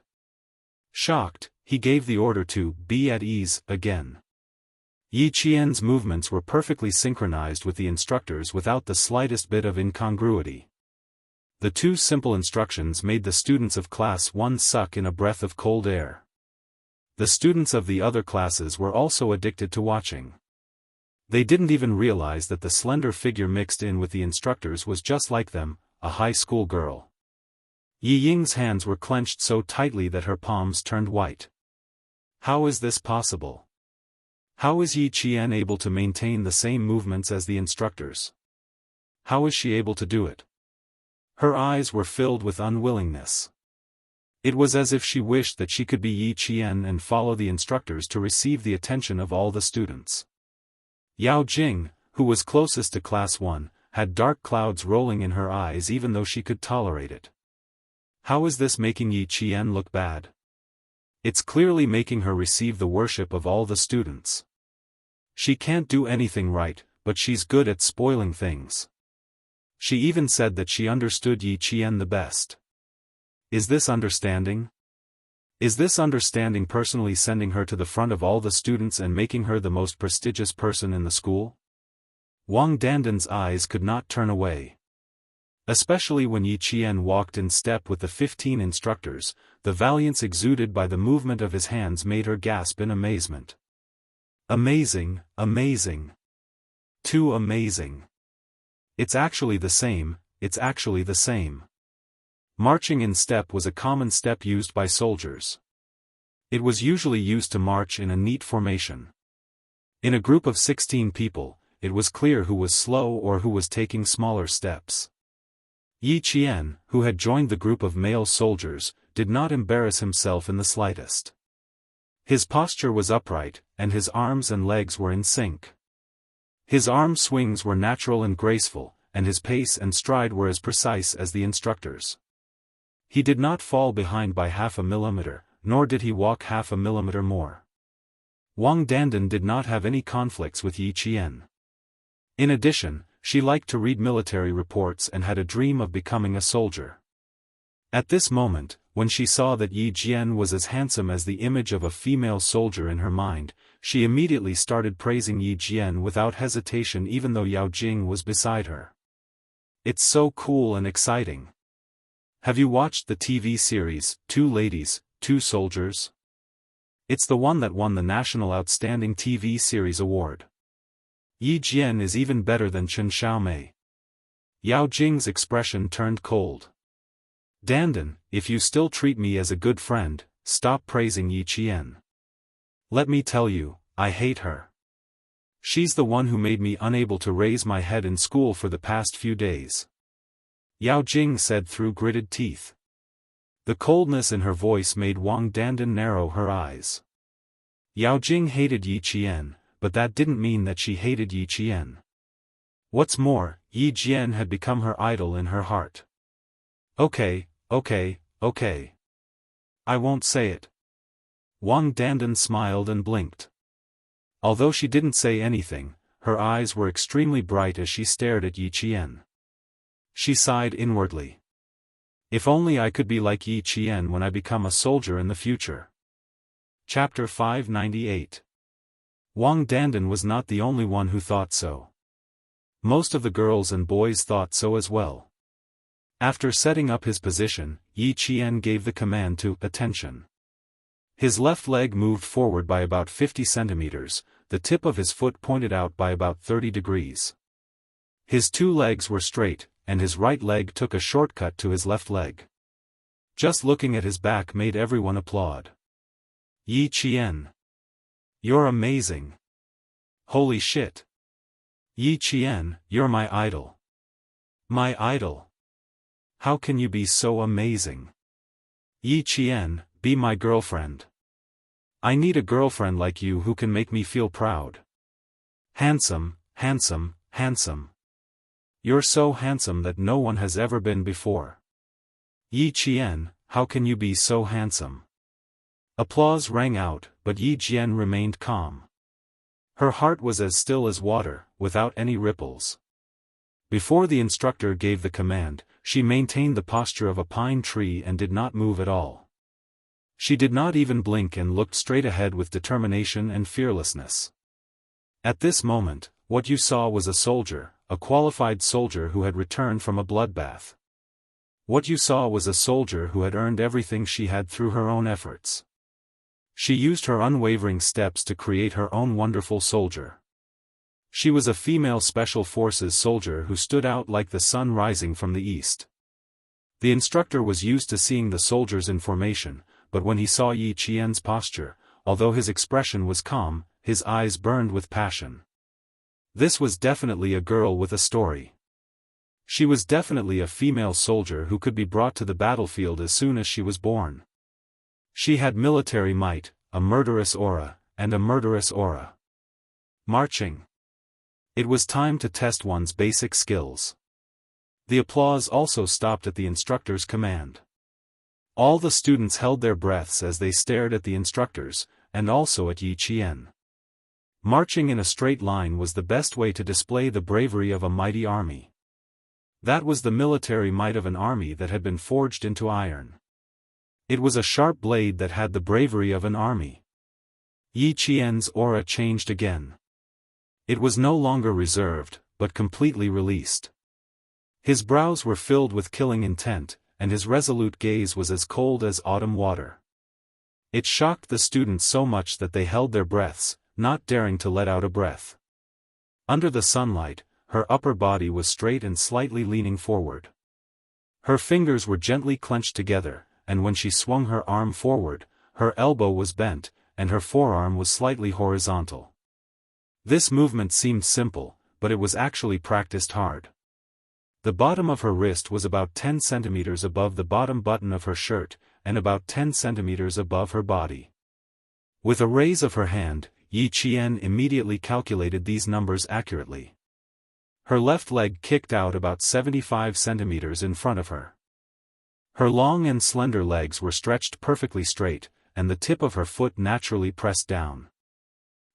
Shocked, he gave the order to be at ease again. Yi Qian's movements were perfectly synchronized with the instructor's without the slightest bit of incongruity. The 2 simple instructions made the students of Class 1 suck in a breath of cold air. The students of the other classes were also addicted to watching. They didn't even realize that the slender figure mixed in with the instructors was just like them, a high school girl. Yi Ying's hands were clenched so tightly that her palms turned white. How is this possible? How is Yi Qian able to maintain the same movements as the instructors? How is she able to do it? Her eyes were filled with unwillingness. It was as if she wished that she could be Yi Qian and follow the instructors to receive the attention of all the students. Yao Jing, who was closest to Class 1, had dark clouds rolling in her eyes even though she could tolerate it. How is this making Yi Qian look bad? It's clearly making her receive the worship of all the students. She can't do anything right, but she's good at spoiling things. She even said that she understood Yi Qian the best. Is this understanding? Is this understanding personally sending her to the front of all the students and making her the most prestigious person in the school? Wang Dandan's eyes could not turn away. Especially when Yi Qian walked in step with the 15 instructors, the valiance exuded by the movement of his hands made her gasp in amazement. Amazing, amazing. Too amazing. It's actually the same, it's actually the same. Marching in step was a common step used by soldiers. It was usually used to march in a neat formation. In a group of 16 people, it was clear who was slow or who was taking smaller steps. Yi Qian, who had joined the group of male soldiers, did not embarrass himself in the slightest. His posture was upright, and his arms and legs were in sync. His arm swings were natural and graceful, and his pace and stride were as precise as the instructor's. He did not fall behind by half a millimeter, nor did he walk half a millimeter more. Wang Dandan did not have any conflicts with Yi Qian. In addition, she liked to read military reports and had a dream of becoming a soldier. At this moment, when she saw that Yi Qian was as handsome as the image of a female soldier in her mind, she immediately started praising Yi Jian without hesitation even though Yao Jing was beside her. It's so cool and exciting. Have you watched the TV series, Two Ladies, Two Soldiers? It's the one that won the National Outstanding TV Series Award. Yi Jian is even better than Chen Xiaomei. Yao Jing's expression turned cold. Dandan, if you still treat me as a good friend, stop praising Yi Jian. Let me tell you, I hate her. She's the one who made me unable to raise my head in school for the past few days. Yao Jing said through gritted teeth. The coldness in her voice made Wang Dandan narrow her eyes. Yao Jing hated Yi Jian, but that didn't mean that she hated Yi Jian. What's more, Yi Jian had become her idol in her heart. Okay. I won't say it. Wang Dandan smiled and blinked. Although she didn't say anything, her eyes were extremely bright as she stared at Yi Jian. She sighed inwardly. If only I could be like Yi Jian when I become a soldier in the future. Chapter 598. Wang Dandan was not the only one who thought so. Most of the girls and boys thought so as well. After setting up his position, Yi Jian gave the command to attention. His left leg moved forward by about 50 centimeters, the tip of his foot pointed out by about 30 degrees. His two legs were straight, and his right leg took a shortcut to his left leg. Just looking at his back made everyone applaud. Yi Jian. You're amazing. Holy shit. Yi Jian, you're my idol. My idol. How can you be so amazing? Yi Jian, be my girlfriend. I need a girlfriend like you who can make me feel proud. Handsome. You're so handsome that no one has ever been before. Yi Jian, how can you be so handsome? Applause rang out, but Yi Jian remained calm. Her heart was as still as water, without any ripples. Before the instructor gave the command, she maintained the posture of a pine tree and did not move at all. She did not even blink and looked straight ahead with determination and fearlessness. At this moment, what you saw was a soldier, a qualified soldier who had returned from a bloodbath. What you saw was a soldier who had earned everything she had through her own efforts. She used her unwavering steps to create her own wonderful soldier. She was a female special forces soldier who stood out like the sun rising from the east. The instructor was used to seeing the soldiers in formation, but when he saw Yi Jian's posture, although his expression was calm, his eyes burned with passion. This was definitely a girl with a story. She was definitely a female soldier who could be brought to the battlefield as soon as she was born. She had military might, a murderous aura, and a murderous aura. Marching. It was time to test one's basic skills. The applause also stopped at the instructor's command. All the students held their breaths as they stared at the instructors, and also at Yi Jian. Marching in a straight line was the best way to display the bravery of a mighty army. That was the military might of an army that had been forged into iron. It was a sharp blade that had the bravery of an army. Yi Jian's aura changed again. It was no longer reserved, but completely released. His brows were filled with killing intent, and his resolute gaze was as cold as autumn water. It shocked the students so much that they held their breaths, not daring to let out a breath. Under the sunlight, her upper body was straight and slightly leaning forward. Her fingers were gently clenched together, and when she swung her arm forward, her elbow was bent, and her forearm was slightly horizontal. This movement seemed simple, but it was actually practiced hard. The bottom of her wrist was about 10 centimeters above the bottom button of her shirt, and about 10 centimeters above her body. With a raise of her hand, Yi Jian immediately calculated these numbers accurately. Her left leg kicked out about 75 centimeters in front of her. Her long and slender legs were stretched perfectly straight, and the tip of her foot naturally pressed down.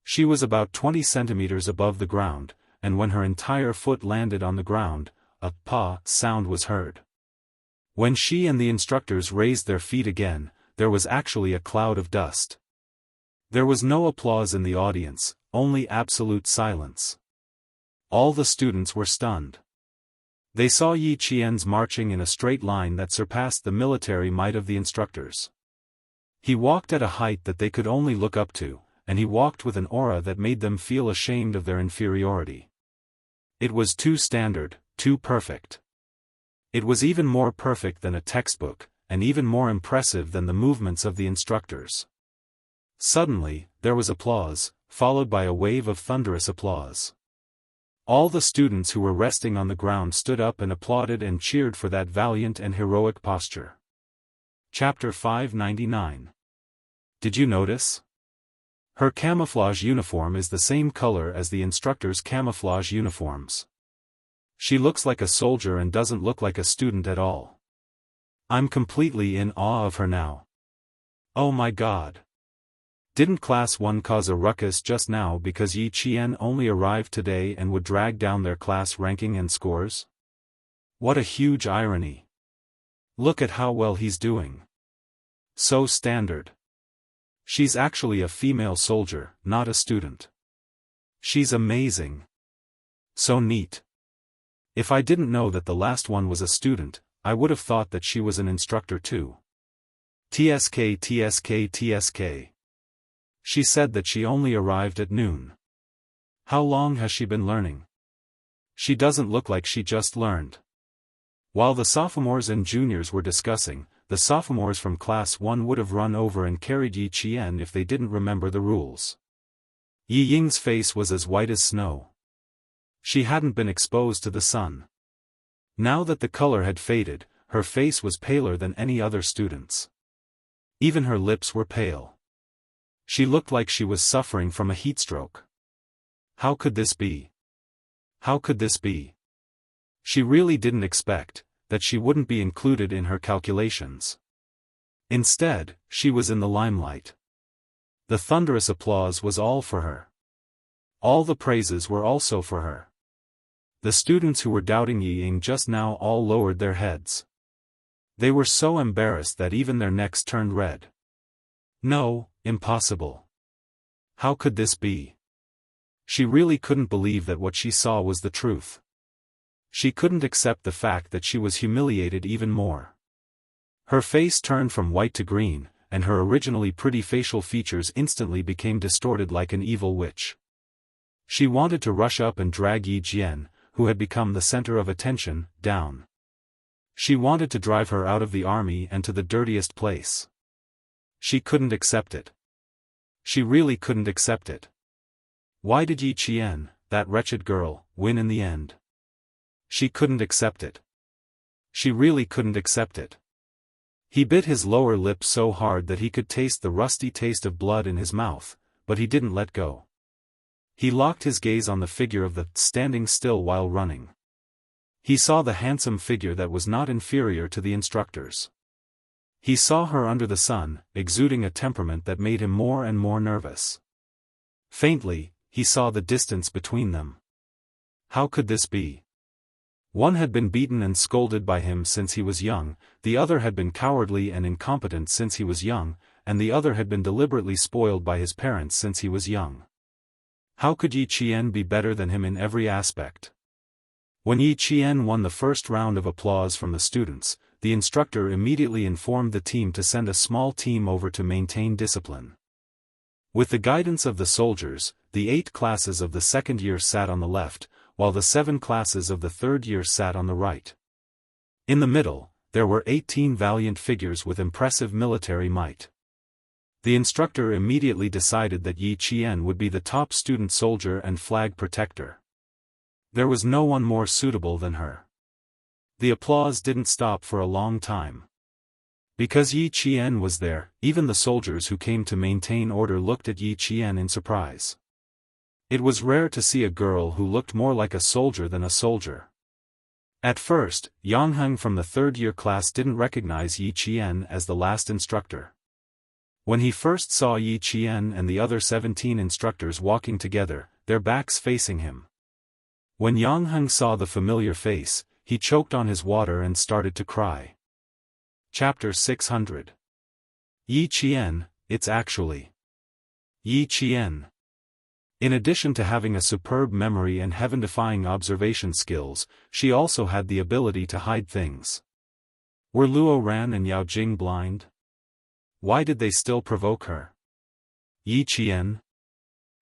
She was about 20 centimeters above the ground, and when her entire foot landed on the ground, a "pa" sound was heard. When she and the instructors raised their feet again, there was actually a cloud of dust. There was no applause in the audience, only absolute silence. All the students were stunned. They saw Yi Qian's marching in a straight line that surpassed the military might of the instructors. He walked at a height that they could only look up to, and he walked with an aura that made them feel ashamed of their inferiority. It was too standard, too perfect. It was even more perfect than a textbook, and even more impressive than the movements of the instructors. Suddenly, there was applause, followed by a wave of thunderous applause. All the students who were resting on the ground stood up and applauded and cheered for that valiant and heroic posture. Chapter 599. Did you notice? Her camouflage uniform is the same color as the instructors' camouflage uniforms. She looks like a soldier and doesn't look like a student at all. I'm completely in awe of her now. Oh my God. Didn't Class 1 cause a ruckus just now because Yi Qian only arrived today and would drag down their class ranking and scores? What a huge irony. Look at how well he's doing. So standard. She's actually a female soldier, not a student. She's amazing. So neat. If I didn't know that the last one was a student, I would have thought that she was an instructor too. TSK TSK TSK. She said that she only arrived at noon. How long has she been learning? She doesn't look like she just learned. While the sophomores and juniors were discussing, the sophomores from Class 1 would have run over and carried Yi Qian if they didn't remember the rules. Yi Ying's face was as white as snow. She hadn't been exposed to the sun. Now that the color had faded, her face was paler than any other student's. Even her lips were pale. She looked like she was suffering from a heatstroke. How could this be? How could this be? She really didn't expect that she wouldn't be included in her calculations. Instead, she was in the limelight. The thunderous applause was all for her. All the praises were also for her. The students who were doubting Yi Ying just now all lowered their heads. They were so embarrassed that even their necks turned red. No, impossible. How could this be? She really couldn't believe that what she saw was the truth. She couldn't accept the fact that she was humiliated even more. Her face turned from white to green, and her originally pretty facial features instantly became distorted like an evil witch. She wanted to rush up and drag Yi Jian, who had become the center of attention, down. She wanted to drive her out of the army and to the dirtiest place. She couldn't accept it. She really couldn't accept it. Why did Yi Qian, that wretched girl, win in the end? She couldn't accept it. She really couldn't accept it. He bit his lower lip so hard that he could taste the rusty taste of blood in his mouth, but he didn't let go. He locked his gaze on the figure of the standing still while running. He saw the handsome figure that was not inferior to the instructors. He saw her under the sun, exuding a temperament that made him more and more nervous. Faintly, he saw the distance between them. How could this be? One had been beaten and scolded by him since he was young, the other had been cowardly and incompetent since he was young, and the other had been deliberately spoiled by his parents since he was young. How could Yi Qian be better than him in every aspect? When Yi Qian won the first round of applause from the students, the instructor immediately informed the team to send a small team over to maintain discipline. With the guidance of the soldiers, the 8 classes of the second year sat on the left, while the 7 classes of the third year sat on the right. In the middle, there were 18 valiant figures with impressive military might. The instructor immediately decided that Yi Qian would be the top student soldier and flag protector. There was no one more suitable than her. The applause didn't stop for a long time. Because Yi Qian was there, even the soldiers who came to maintain order looked at Yi Qian in surprise. It was rare to see a girl who looked more like a soldier than a soldier. At first, Jianghu from the third-year class didn't recognize Yi Qian as the last instructor. When he first saw Yi Qian and the other 17 instructors walking together, their backs facing him. When Jianghu saw the familiar face, he choked on his water and started to cry. Chapter 600. Yi Qian, it's actually Yi Qian. In addition to having a superb memory and heaven-defying observation skills, she also had the ability to hide things. Were Luo Ran and Yao Jing blind? Why did they still provoke her? Yi Qian?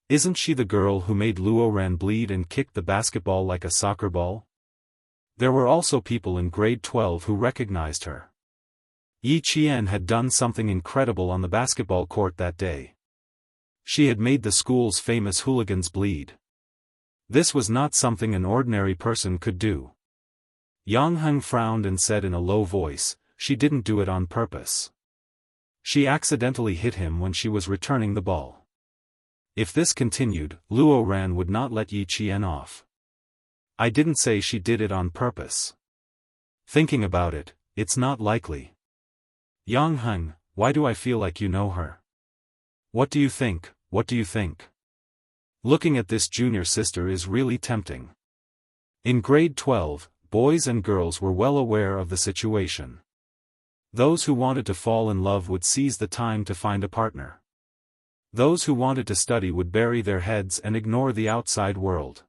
Isn't she the girl who made Luo Ran bleed and kicked the basketball like a soccer ball? There were also people in grade 12 who recognized her. Yi Qian had done something incredible on the basketball court that day. She had made the school's famous hooligans bleed. This was not something an ordinary person could do. Yang Heng frowned and said in a low voice, she didn't do it on purpose. She accidentally hit him when she was returning the ball. If this continued, Luo Ran would not let Yi Qian off. I didn't say she did it on purpose. Thinking about it, it's not likely. Yang Heng, why do I feel like you know her? What do you think? What do you think? Looking at this junior sister is really tempting. In grade 12, boys and girls were well aware of the situation. Those who wanted to fall in love would seize the time to find a partner. Those who wanted to study would bury their heads and ignore the outside world.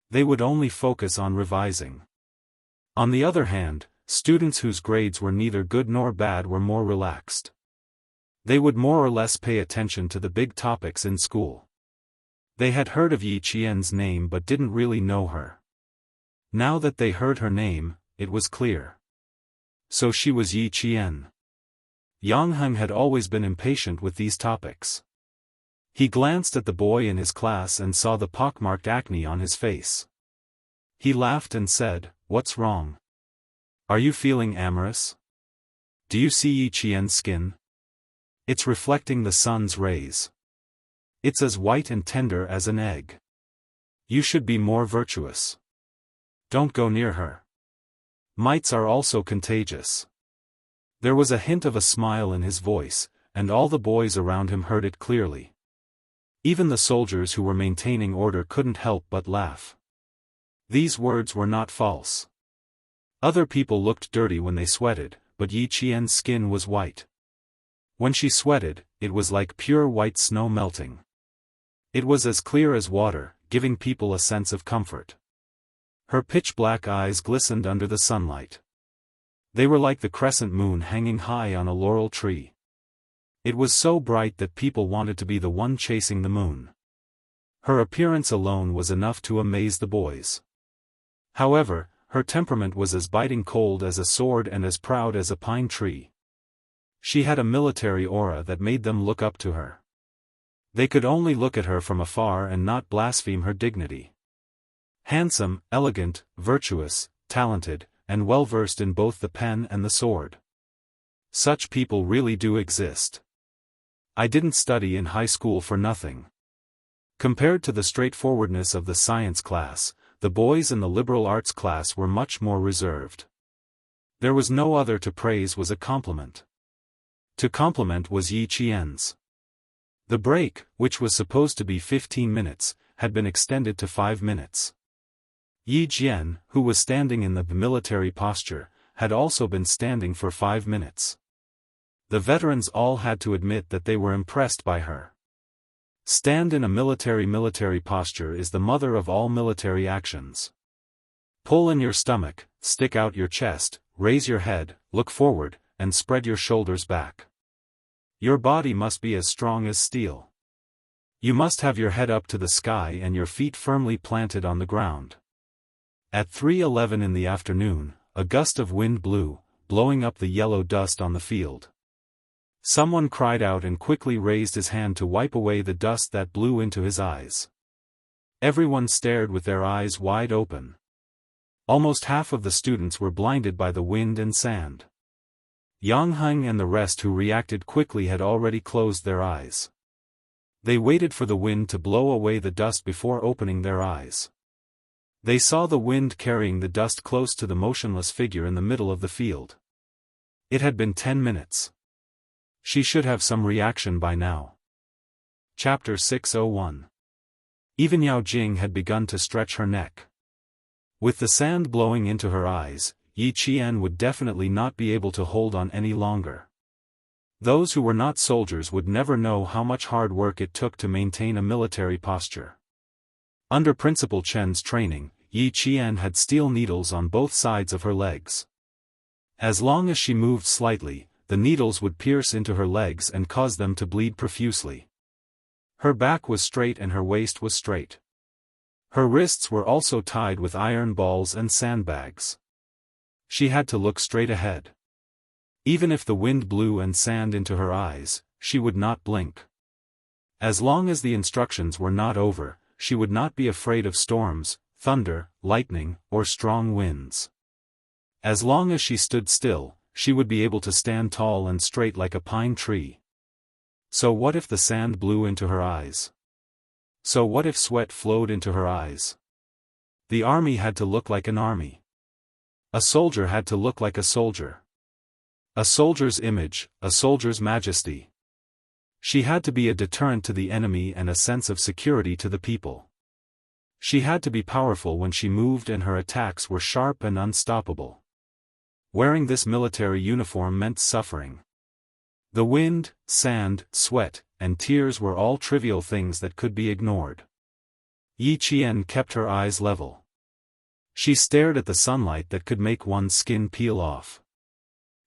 They would only focus on revising. On the other hand, students whose grades were neither good nor bad were more relaxed. They would more or less pay attention to the big topics in school. They had heard of Yi Qian's name but didn't really know her. Now that they heard her name, it was clear. So she was Yi Qian. Yang Heng had always been impatient with these topics. He glanced at the boy in his class and saw the pockmarked acne on his face. He laughed and said, "What's wrong? Are you feeling amorous? Do you see Yi Qian's skin? It's reflecting the sun's rays. It's as white and tender as an egg. You should be more virtuous. Don't go near her. Mites are also contagious." There was a hint of a smile in his voice, and all the boys around him heard it clearly. Even the soldiers who were maintaining order couldn't help but laugh. These words were not false. Other people looked dirty when they sweated, but Yi Qian's skin was white. When she sweated, it was like pure white snow melting. It was as clear as water, giving people a sense of comfort. Her pitch-black eyes glistened under the sunlight. They were like the crescent moon hanging high on a laurel tree. It was so bright that people wanted to be the one chasing the moon. Her appearance alone was enough to amaze the boys. However, her temperament was as biting cold as a sword and as proud as a pine tree. She had a military aura that made them look up to her. They could only look at her from afar and not blaspheme her dignity. Handsome, elegant, virtuous, talented, and well-versed in both the pen and the sword. Such people really do exist. I didn't study in high school for nothing. Compared to the straightforwardness of the science class, the boys in the liberal arts class were much more reserved. There was no other to praise was a compliment. To compliment was Yi Qian's. The break, which was supposed to be 15 minutes, had been extended to 5 minutes. Yi Jian, who was standing in the military posture, had also been standing for 5 minutes. The veterans all had to admit that they were impressed by her. Stand in a military posture is the mother of all military actions. Pull in your stomach, stick out your chest, raise your head, look forward, and spread your shoulders back. Your body must be as strong as steel. You must have your head up to the sky and your feet firmly planted on the ground. At 3:11 in the afternoon, a gust of wind blew, blowing up the yellow dust on the field. Someone cried out and quickly raised his hand to wipe away the dust that blew into his eyes. Everyone stared with their eyes wide open. Almost half of the students were blinded by the wind and sand. Yang Heng and the rest who reacted quickly had already closed their eyes. They waited for the wind to blow away the dust before opening their eyes. They saw the wind carrying the dust close to the motionless figure in the middle of the field. It had been 10 minutes. She should have some reaction by now. Chapter 601. Even Yao Jing had begun to stretch her neck. With the sand blowing into her eyes, Yi Qian would definitely not be able to hold on any longer. Those who were not soldiers would never know how much hard work it took to maintain a military posture. Under Principal Chen's training, Yi Qian had steel needles on both sides of her legs. As long as she moved slightly, the needles would pierce into her legs and cause them to bleed profusely. Her back was straight and her waist was straight. Her wrists were also tied with iron balls and sandbags. She had to look straight ahead. Even if the wind blew and sand into her eyes, she would not blink. As long as the instructions were not over, she would not be afraid of storms, thunder, lightning, or strong winds. As long as she stood still, she would be able to stand tall and straight like a pine tree. So what if the sand blew into her eyes? So what if sweat flowed into her eyes? The army had to look like an army. A soldier had to look like a soldier. A soldier's image, a soldier's majesty. She had to be a deterrent to the enemy and a sense of security to the people. She had to be powerful when she moved and her attacks were sharp and unstoppable. Wearing this military uniform meant suffering. The wind, sand, sweat, and tears were all trivial things that could be ignored. Yi Qian kept her eyes level. She stared at the sunlight that could make one's skin peel off.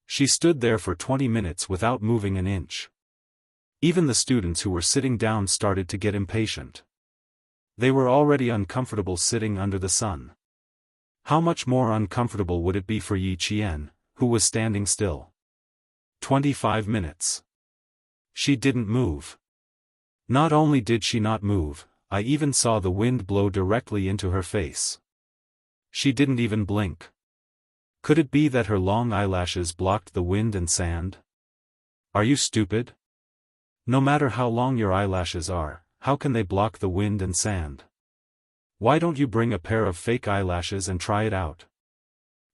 She stood there for 20 minutes without moving an inch. Even the students who were sitting down started to get impatient. They were already uncomfortable sitting under the sun. How much more uncomfortable would it be for Yi Qian, who was standing still? 25 minutes. She didn't move. Not only did she not move, I even saw the wind blow directly into her face. She didn't even blink. Could it be that her long eyelashes blocked the wind and sand? Are you stupid? No matter how long your eyelashes are, how can they block the wind and sand? Why don't you bring a pair of fake eyelashes and try it out?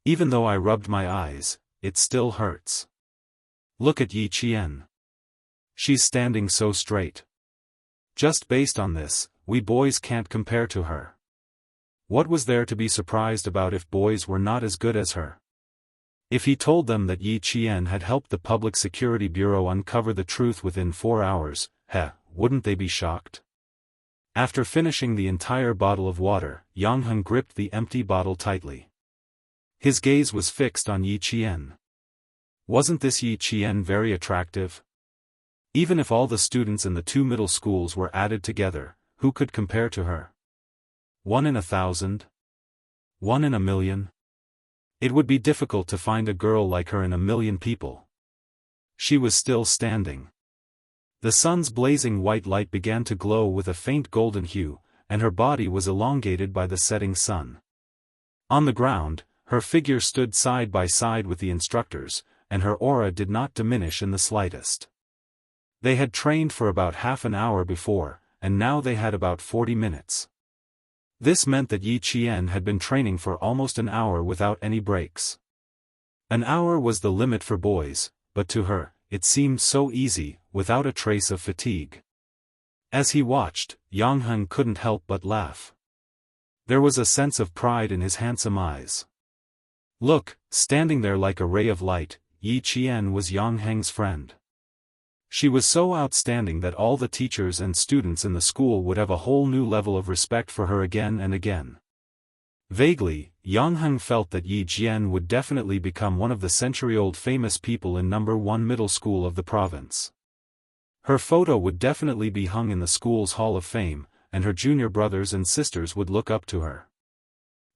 Even though I rubbed my eyes, it still hurts. Look at Yi Qian. She's standing so straight. Just based on this, we boys can't compare to her. What was there to be surprised about if boys were not as good as her? If he told them that Yi Qian had helped the Public Security Bureau uncover the truth within 4 hours, wouldn't they be shocked? After finishing the entire bottle of water, Jianghu gripped the empty bottle tightly. His gaze was fixed on Yi Qian. Wasn't this Yi Qian very attractive? Even if all the students in the 2 middle schools were added together, who could compare to her? 1 in 1,000? 1 in 1,000,000? It would be difficult to find a girl like her in 1,000,000 people. She was still standing. The sun's blazing white light began to glow with a faint golden hue, and her body was elongated by the setting sun. On the ground, her figure stood side by side with the instructors, and her aura did not diminish in the slightest. They had trained for about half an hour before, and now they had about 40 minutes. This meant that Yi Qian had been training for almost an hour without any breaks. An hour was the limit for boys, but to her, it seemed so easy, without a trace of fatigue. As he watched, Jianghu couldn't help but laugh. There was a sense of pride in his handsome eyes. Look, standing there like a ray of light, Yi Qian was Jianghu's friend. She was so outstanding that all the teachers and students in the school would have a whole new level of respect for her again and again. Vaguely, Jianghu felt that Yi Qian would definitely become one of the century-old famous people in number 1 middle school of the province. Her photo would definitely be hung in the school's Hall of Fame, and her junior brothers and sisters would look up to her.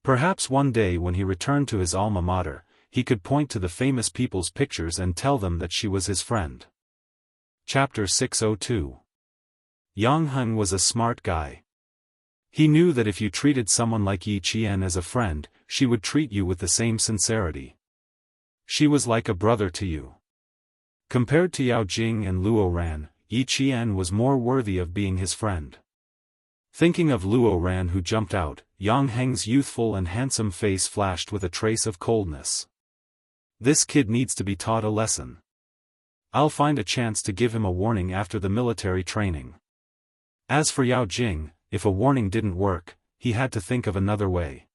Perhaps one day when he returned to his alma mater, he could point to the famous people's pictures and tell them that she was his friend. Chapter 602. Jianghu was a smart guy. He knew that if you treated someone like Yi Qian as a friend, she would treat you with the same sincerity. She was like a brother to you. Compared to Yao Jing and Luo Ran, Yi Qian was more worthy of being his friend. Thinking of Luo Ran who jumped out, Jianghu's youthful and handsome face flashed with a trace of coldness. This kid needs to be taught a lesson. I'll find a chance to give him a warning after the military training. As for Yao Jing, if a warning didn't work, he had to think of another way.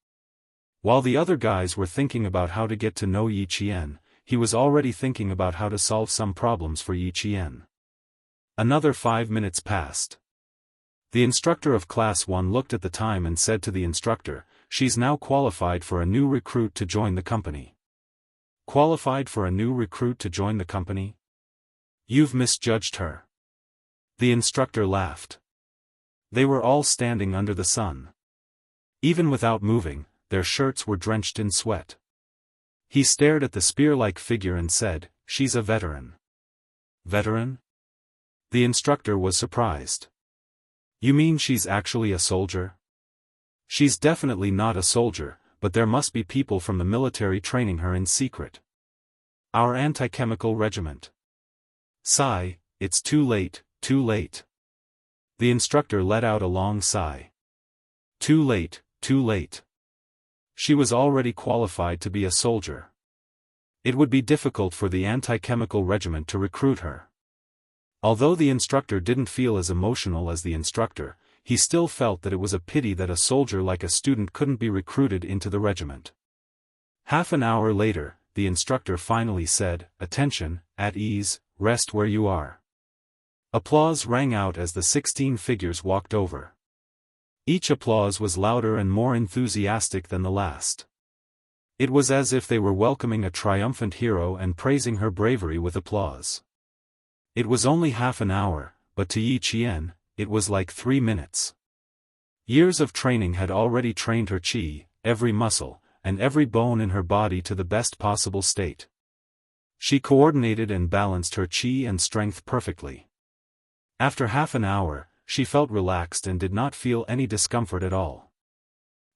While the other guys were thinking about how to get to know Yi Qian, he was already thinking about how to solve some problems for Yi Qian. Another 5 minutes passed. The instructor of Class 1 looked at the time and said to the instructor, "She's now qualified for a new recruit to join the company." Qualified for a new recruit to join the company? You've misjudged her. The instructor laughed. They were all standing under the sun. Even without moving, their shirts were drenched in sweat. He stared at the spear-like figure and said, "She's a veteran." Veteran? The instructor was surprised. You mean she's actually a soldier? She's definitely not a soldier, but there must be people from the military training her in secret. Our anti-chemical regiment. Sigh, it's too late, too late. The instructor let out a long sigh. Too late, too late. She was already qualified to be a soldier. It would be difficult for the anti-chemical regiment to recruit her. Although the instructor didn't feel as emotional as the instructor, he still felt that it was a pity that a soldier like a student couldn't be recruited into the regiment. Half an hour later, the instructor finally said, "Attention, at ease, rest where you are." Applause rang out as the 16 figures walked over. Each applause was louder and more enthusiastic than the last. It was as if they were welcoming a triumphant hero and praising her bravery with applause. It was only half an hour, but to Yi Qian, it was like 3 minutes. Years of training had already trained her qi, every muscle, and every bone in her body to the best possible state. She coordinated and balanced her qi and strength perfectly. After half an hour, she felt relaxed and did not feel any discomfort at all.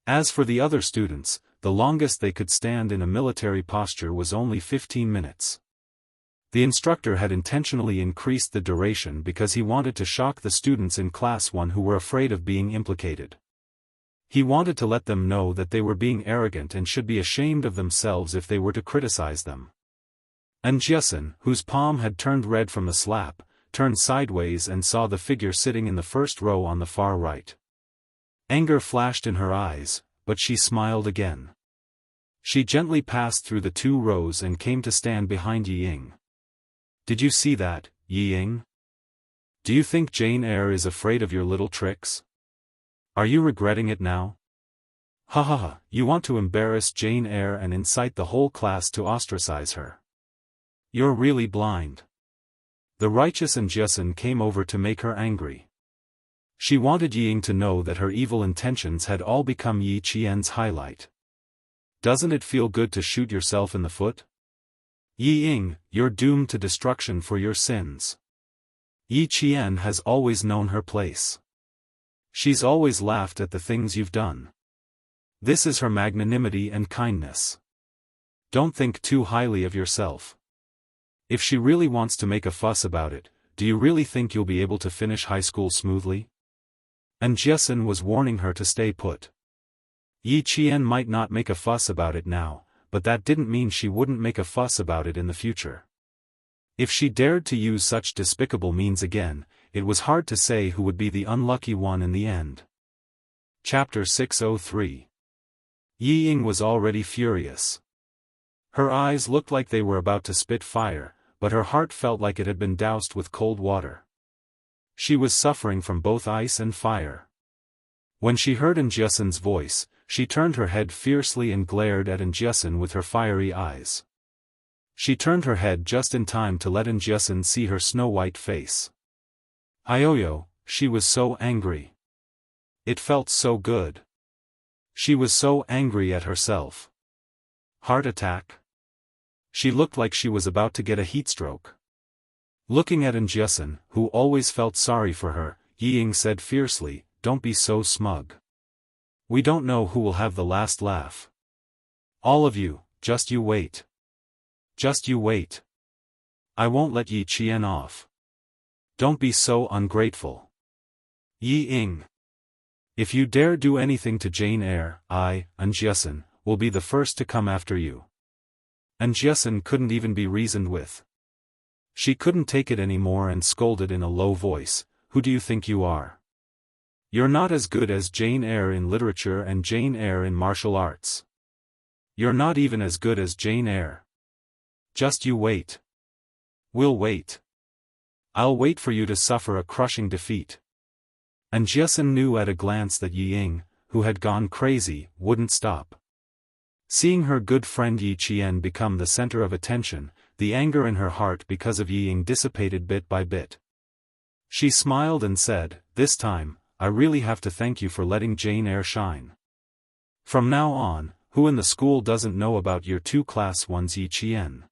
As for the other students, the longest they could stand in a military posture was only 15 minutes. The instructor had intentionally increased the duration because he wanted to shock the students in Class 1 who were afraid of being implicated. He wanted to let them know that they were being arrogant and should be ashamed of themselves if they were to criticize them. Jiasun, whose palm had turned red from the slap, turned sideways and saw the figure sitting in the first row on the far right. Anger flashed in her eyes, but she smiled again. She gently passed through the 2 rows and came to stand behind Yi Ying. "Did you see that, Yi Ying? Do you think Jane Eyre is afraid of your little tricks? Are you regretting it now? Ha ha ha, you want to embarrass Jane Eyre and incite the whole class to ostracize her. You're really blind." The righteous Jiasun came over to make her angry. She wanted Yi Ying to know that her evil intentions had all become Yi Qian's highlight. Doesn't it feel good to shoot yourself in the foot? Yi Ying, you're doomed to destruction for your sins. Yi Qian has always known her place. She's always laughed at the things you've done. This is her magnanimity and kindness. Don't think too highly of yourself. If she really wants to make a fuss about it, do you really think you'll be able to finish high school smoothly? And Jiasun was warning her to stay put. Yi Qian might not make a fuss about it now, but that didn't mean she wouldn't make a fuss about it in the future. If she dared to use such despicable means again, it was hard to say who would be the unlucky one in the end. Chapter 603. Yi Ying was already furious. Her eyes looked like they were about to spit fire, but her heart felt like it had been doused with cold water. She was suffering from both ice and fire. When she heard Jiasun's voice, she turned her head fiercely and glared at Jiasun with her fiery eyes. She turned her head just in time to let Jiasun see her snow-white face. Ioyo, she was so angry. It felt so good. She was so angry at herself. Heart attack? She looked like she was about to get a heatstroke. Looking at Jiasun, who always felt sorry for her, Yi Ying said fiercely, "Don't be so smug. We don't know who will have the last laugh. All of you, just you wait. Just you wait. I won't let Yi Qian off. Don't be so ungrateful. Yi Ying. If you dare do anything to Jane Eyre, I, Jiasun, will be the first to come after you." Jiasun couldn't even be reasoned with. She couldn't take it anymore and scolded in a low voice, "Who do you think you are? You're not as good as Jane Eyre in literature and Jane Eyre in martial arts. You're not even as good as Jane Eyre. Just you wait. We'll wait. I'll wait for you to suffer a crushing defeat. And Jiasun knew at a glance that Yi Ying, who had gone crazy, wouldn't stop. Seeing her good friend Yi Qian become the center of attention, the anger in her heart because of Yi Ying dissipated bit by bit. She smiled and said, "This time, I really have to thank you for letting Jane Eyre shine. From now on, who in the school doesn't know about your two class ones Yi Qian?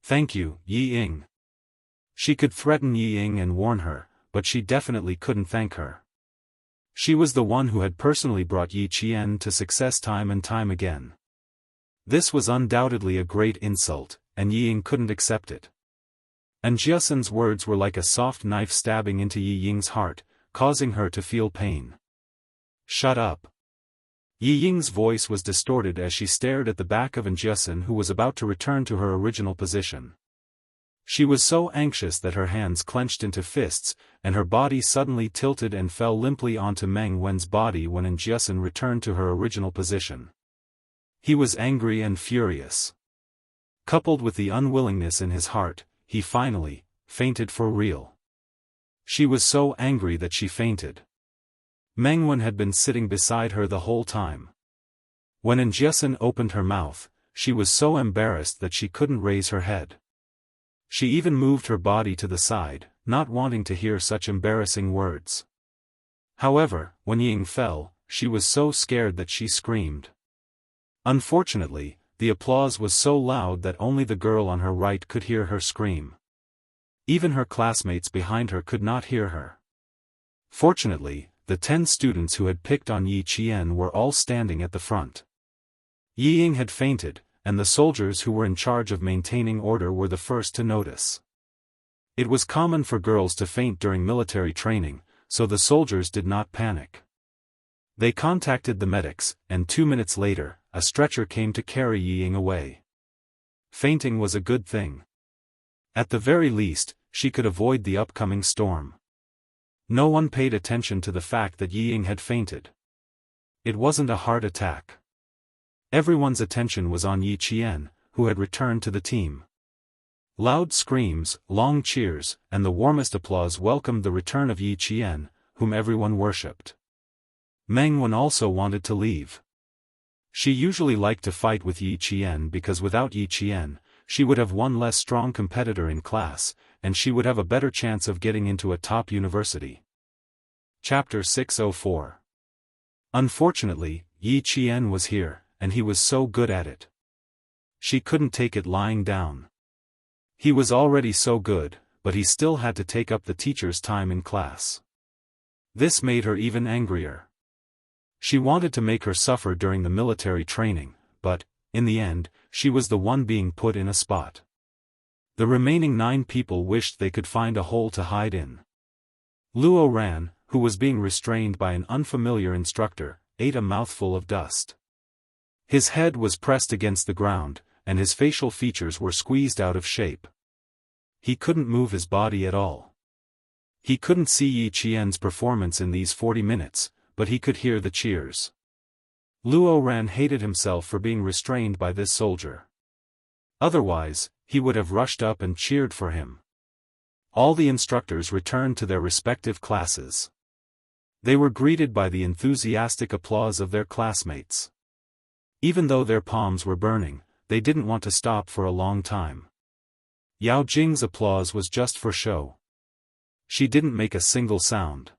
Thank you, Yi Ying." She could threaten Yi Ying and warn her, but she definitely couldn't thank her. She was the one who had personally brought Yi Qian to success time and time again. This was undoubtedly a great insult, and Yi Ying couldn't accept it. And Jiasun's words were like a soft knife stabbing into Yi Ying's heart, causing her to feel pain. "Shut up." Yi Ying's voice was distorted as she stared at the back of Jiasun, who was about to return to her original position. She was so anxious that her hands clenched into fists, and her body suddenly tilted and fell limply onto Meng Wen's body when Jiasun returned to her original position. He was angry and furious. Coupled with the unwillingness in his heart, he finally fainted for real. She was so angry that she fainted. Meng Wen had been sitting beside her the whole time. When Jiasun opened her mouth, she was so embarrassed that she couldn't raise her head. She even moved her body to the side, not wanting to hear such embarrassing words. However, when Ying fell, she was so scared that she screamed. Unfortunately, the applause was so loud that only the girl on her right could hear her scream. Even her classmates behind her could not hear her. Fortunately, the 10 students who had picked on Yi Qian were all standing at the front. Yi Ying had fainted, and the soldiers who were in charge of maintaining order were the first to notice. It was common for girls to faint during military training, so the soldiers did not panic. They contacted the medics, and 2 minutes later, a stretcher came to carry Yi Ying away. Fainting was a good thing. At the very least, she could avoid the upcoming storm. No one paid attention to the fact that Yi Ying had fainted. It wasn't a heart attack. Everyone's attention was on Yi Qian, who had returned to the team. Loud screams, long cheers, and the warmest applause welcomed the return of Yi Qian, whom everyone worshipped. Meng Wen also wanted to leave. She usually liked to fight with Yi Qian because without Yi Qian, she would have one less strong competitor in class, and she would have a better chance of getting into a top university. Chapter 604. Unfortunately, Yi Qian was here, and he was so good at it. She couldn't take it lying down. He was already so good, but he still had to take up the teacher's time in class. This made her even angrier. She wanted to make her suffer during the military training, but, in the end, she was the one being put in a spot. The remaining 9 people wished they could find a hole to hide in. Luo Ran, who was being restrained by an unfamiliar instructor, ate a mouthful of dust. His head was pressed against the ground, and his facial features were squeezed out of shape. He couldn't move his body at all. He couldn't see Yi Qian's performance in these 40 minutes, but he could hear the cheers. Luo Ran hated himself for being restrained by this soldier. Otherwise, he would have rushed up and cheered for him. All the instructors returned to their respective classes. They were greeted by the enthusiastic applause of their classmates. Even though their palms were burning, they didn't want to stop for a long time. Yao Jing's applause was just for show. She didn't make a single sound.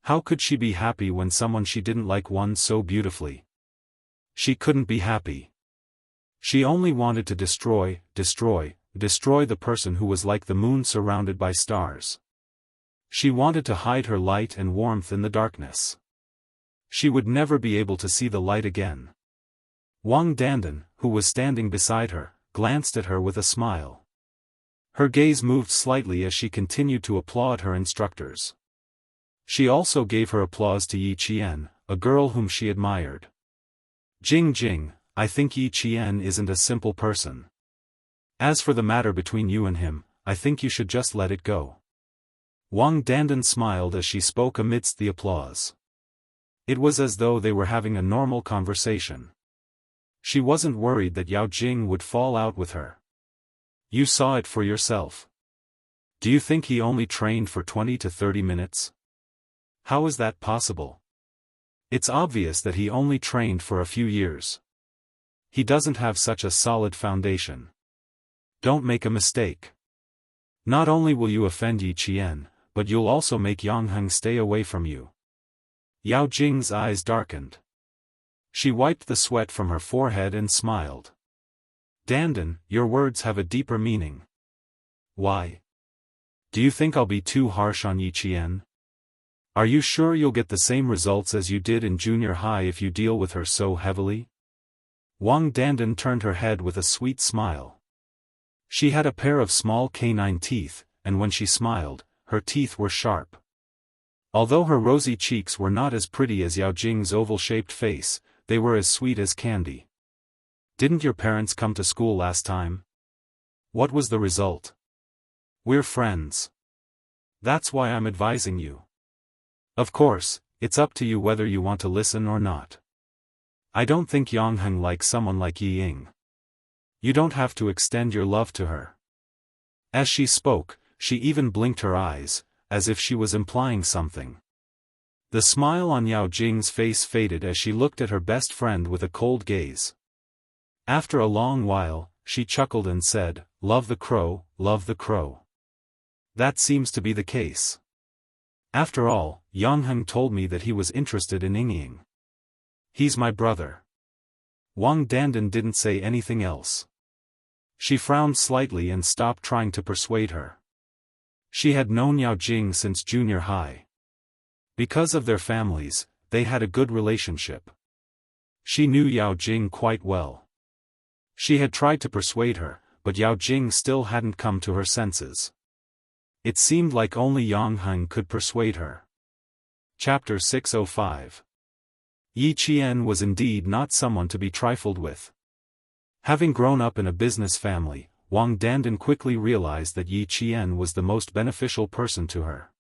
How could she be happy when someone she didn't like won so beautifully? She couldn't be happy. She only wanted to destroy the person who was like the moon surrounded by stars. She wanted to hide her light and warmth in the darkness. She would never be able to see the light again. Wang Dandan, who was standing beside her, glanced at her with a smile. Her gaze moved slightly as she continued to applaud her instructors. She also gave her applause to Yi Qian, a girl whom she admired. Jing, I think Yi Qian isn't a simple person. As for the matter between you and him, I think you should just let it go. Wang Dandan smiled as she spoke amidst the applause. It was as though they were having a normal conversation. She wasn't worried that Yao Jing would fall out with her. You saw it for yourself. Do you think he only trained for 20 to 30 minutes? How is that possible? It's obvious that he only trained for a few years. He doesn't have such a solid foundation. Don't make a mistake. Not only will you offend Yi Qian, but you'll also make Yang stay away from you. Yao Jing's eyes darkened. She wiped the sweat from her forehead and smiled. Dandan, your words have a deeper meaning. Why? Do you think I'll be too harsh on Yi Qian? Are you sure you'll get the same results as you did in junior high if you deal with her so heavily? Wang Dandan turned her head with a sweet smile. She had a pair of small canine teeth, and when she smiled, her teeth were sharp. Although her rosy cheeks were not as pretty as Yao Jing's oval-shaped face, they were as sweet as candy. Didn't your parents come to school last time? What was the result? We're friends. That's why I'm advising you. Of course, it's up to you whether you want to listen or not. I don't think Yang likes someone like Yi Ying. You don't have to extend your love to her. As she spoke, she even blinked her eyes, as if she was implying something. The smile on Yao Jing's face faded as she looked at her best friend with a cold gaze. After a long while, she chuckled and said, "Love the crow, love the crow." That seems to be the case. After all, Yang told me that he was interested in Ying. He's my brother. Wang Dandan didn't say anything else. She frowned slightly and stopped trying to persuade her. She had known Yao Jing since junior high. Because of their families, they had a good relationship. She knew Yao Jing quite well. She had tried to persuade her, but Yao Jing still hadn't come to her senses. It seemed like only Yang could persuade her. Chapter 605. Yi Qian was indeed not someone to be trifled with. Having grown up in a business family, Wang Dandan quickly realized that Yi Qian was the most beneficial person to her.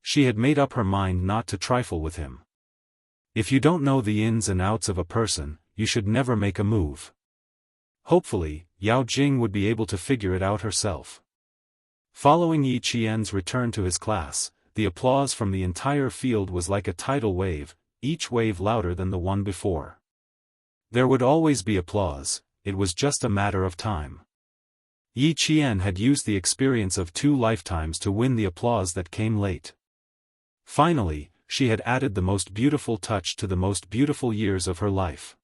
She had made up her mind not to trifle with him. If you don't know the ins and outs of a person, you should never make a move. Hopefully, Yao Jing would be able to figure it out herself. Following Yi Qian's return to his class, the applause from the entire field was like a tidal wave, each wave louder than the one before. There would always be applause, it was just a matter of time. Yi Qian had used the experience of 2 lifetimes to win the applause that came late. Finally, she had added the most beautiful touch to the most beautiful years of her life.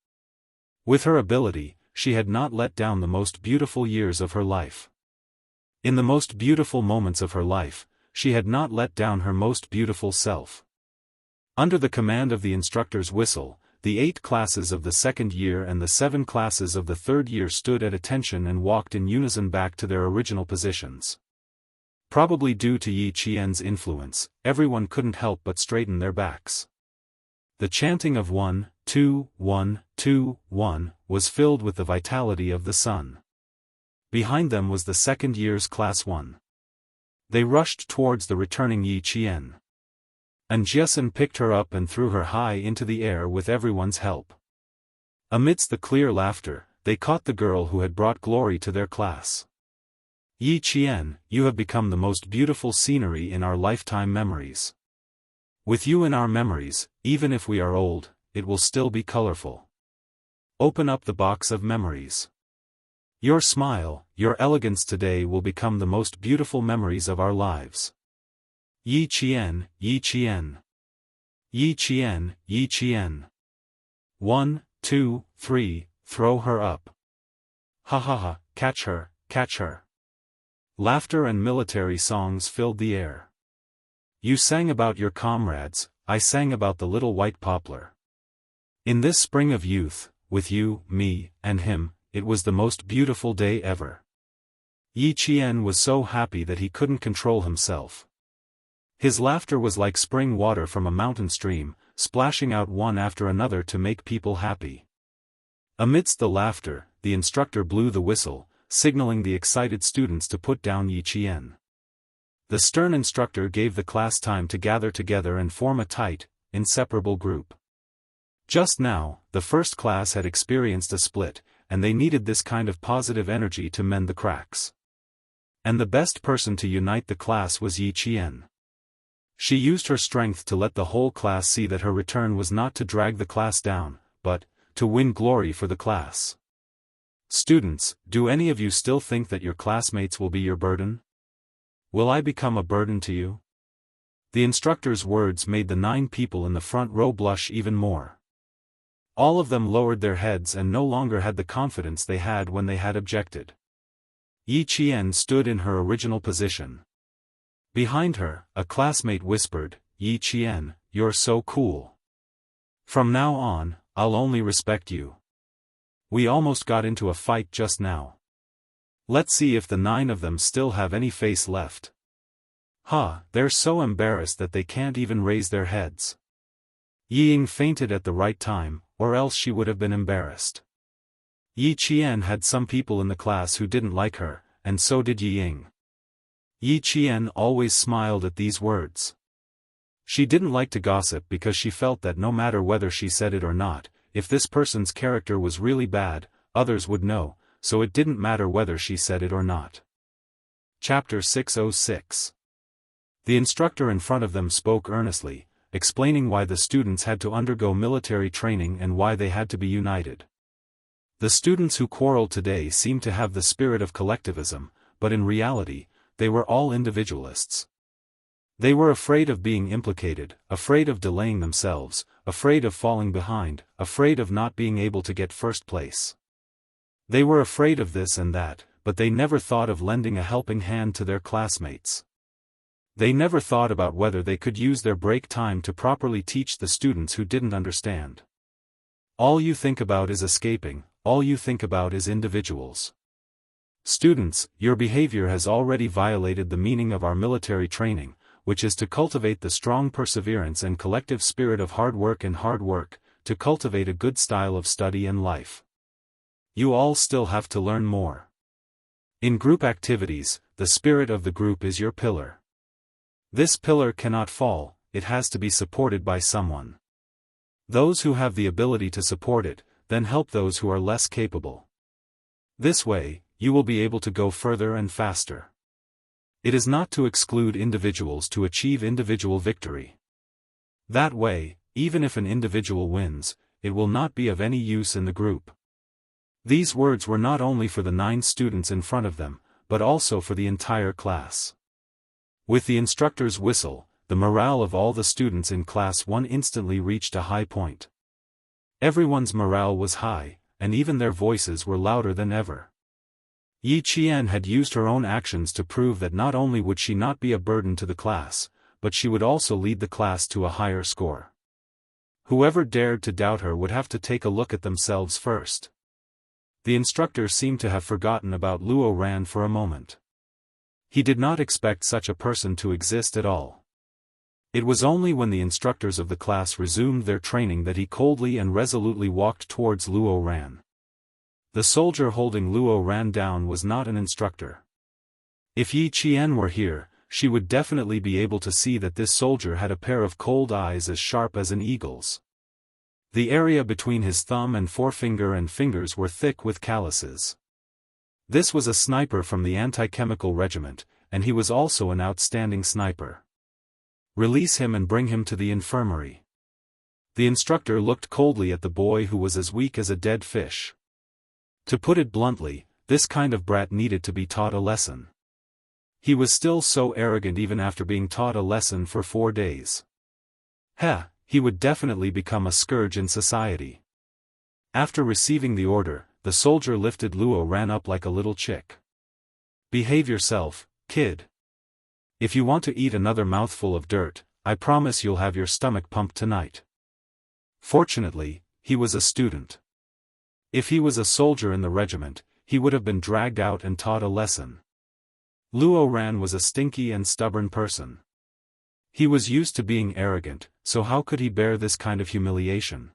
With her ability, she had not let down the most beautiful years of her life. In the most beautiful moments of her life, she had not let down her most beautiful self. Under the command of the instructor's whistle, the 8 classes of the 2nd year and the 7 classes of the 3rd year stood at attention and walked in unison back to their original positions. Probably due to Yi Qian's influence, everyone couldn't help but straighten their backs. The chanting of 1, 2, 1, 2, 1 was filled with the vitality of the sun. Behind them was the 2nd year's class 1. They rushed towards the returning Yi Qian. And Jiesun picked her up and threw her high into the air with everyone's help. Amidst the clear laughter, they caught the girl who had brought glory to their class. Yi Qian, you have become the most beautiful scenery in our lifetime memories. With you in our memories, even if we are old, it will still be colorful. Open up the box of memories. Your smile, your elegance today will become the most beautiful memories of our lives. Yi Qian, Yi Qian. Yi Qian, Yi Qian. 1, 2, 3, throw her up. Ha ha ha, catch her, catch her. Laughter and military songs filled the air. You sang about your comrades, I sang about the little white poplar. In this spring of youth, with you, me, and him, it was the most beautiful day ever. Yi Qian was so happy that he couldn't control himself. His laughter was like spring water from a mountain stream, splashing out one after another to make people happy. Amidst the laughter, the instructor blew the whistle, signaling the excited students to put down Yi Qian. The stern instructor gave the class time to gather together and form a tight, inseparable group. Just now, the first class had experienced a split, and they needed this kind of positive energy to mend the cracks. And the best person to unite the class was Yi Qian. She used her strength to let the whole class see that her return was not to drag the class down, but to win glory for the class. Students, do any of you still think that your classmates will be your burden? Will I become a burden to you? The instructor's words made the 9 people in the front row blush even more. All of them lowered their heads and no longer had the confidence they had when they had objected. Yi Qian stood in her original position. Behind her, a classmate whispered, "Yi Qian, you're so cool. From now on, I'll only respect you. We almost got into a fight just now. Let's see if the 9 of them still have any face left." They're so embarrassed that they can't even raise their heads. Yi Ying fainted at the right time, or else she would have been embarrassed. Yi Qian had some people in the class who didn't like her, and so did Yi Ying. Yi Qian always smiled at these words. She didn't like to gossip because she felt that no matter whether she said it or not, if this person's character was really bad, others would know, so it didn't matter whether she said it or not. Chapter 606. The instructor in front of them spoke earnestly, explaining why the students had to undergo military training and why they had to be united. The students who quarreled today seemed to have the spirit of collectivism, but in reality, they were all individualists. They were afraid of being implicated, afraid of delaying themselves, afraid of falling behind, afraid of not being able to get first place. They were afraid of this and that, but they never thought of lending a helping hand to their classmates. They never thought about whether they could use their break time to properly teach the students who didn't understand. All you think about is escaping, all you think about is individuals. Students, your behavior has already violated the meaning of our military training, which is to cultivate the strong perseverance and collective spirit of hard work, to cultivate a good style of study and life. You all still have to learn more. In group activities, the spirit of the group is your pillar. This pillar cannot fall, it has to be supported by someone. Those who have the ability to support it, then help those who are less capable. This way, you will be able to go further and faster. It is not to exclude individuals to achieve individual victory. That way, even if an individual wins, it will not be of any use in the group. These words were not only for the 9 students in front of them, but also for the entire class. With the instructor's whistle, the morale of all the students in Class 1 instantly reached a high point. Everyone's morale was high, and even their voices were louder than ever. Yi Qian had used her own actions to prove that not only would she not be a burden to the class, but she would also lead the class to a higher score. Whoever dared to doubt her would have to take a look at themselves first. The instructor seemed to have forgotten about Luo Ran for a moment. He did not expect such a person to exist at all. It was only when the instructors of the class resumed their training that he coldly and resolutely walked towards Luo Ran. The soldier holding Luo Ran down was not an instructor. If Yi Qian were here, she would definitely be able to see that this soldier had a pair of cold eyes as sharp as an eagle's. The area between his thumb and forefinger and fingers were thick with calluses. This was a sniper from the anti-chemical regiment, and he was also an outstanding sniper. Release him and bring him to the infirmary. The instructor looked coldly at the boy who was as weak as a dead fish. To put it bluntly, this kind of brat needed to be taught a lesson. He was still so arrogant even after being taught a lesson for 4 days. He would definitely become a scourge in society. After receiving the order, the soldier lifted Luo Ran up like a little chick. Behave yourself, kid. If you want to eat another mouthful of dirt, I promise you'll have your stomach pumped tonight. Fortunately, he was a student. If he was a soldier in the regiment, he would have been dragged out and taught a lesson. Luo Ran was a stinky and stubborn person. He was used to being arrogant, so how could he bear this kind of humiliation?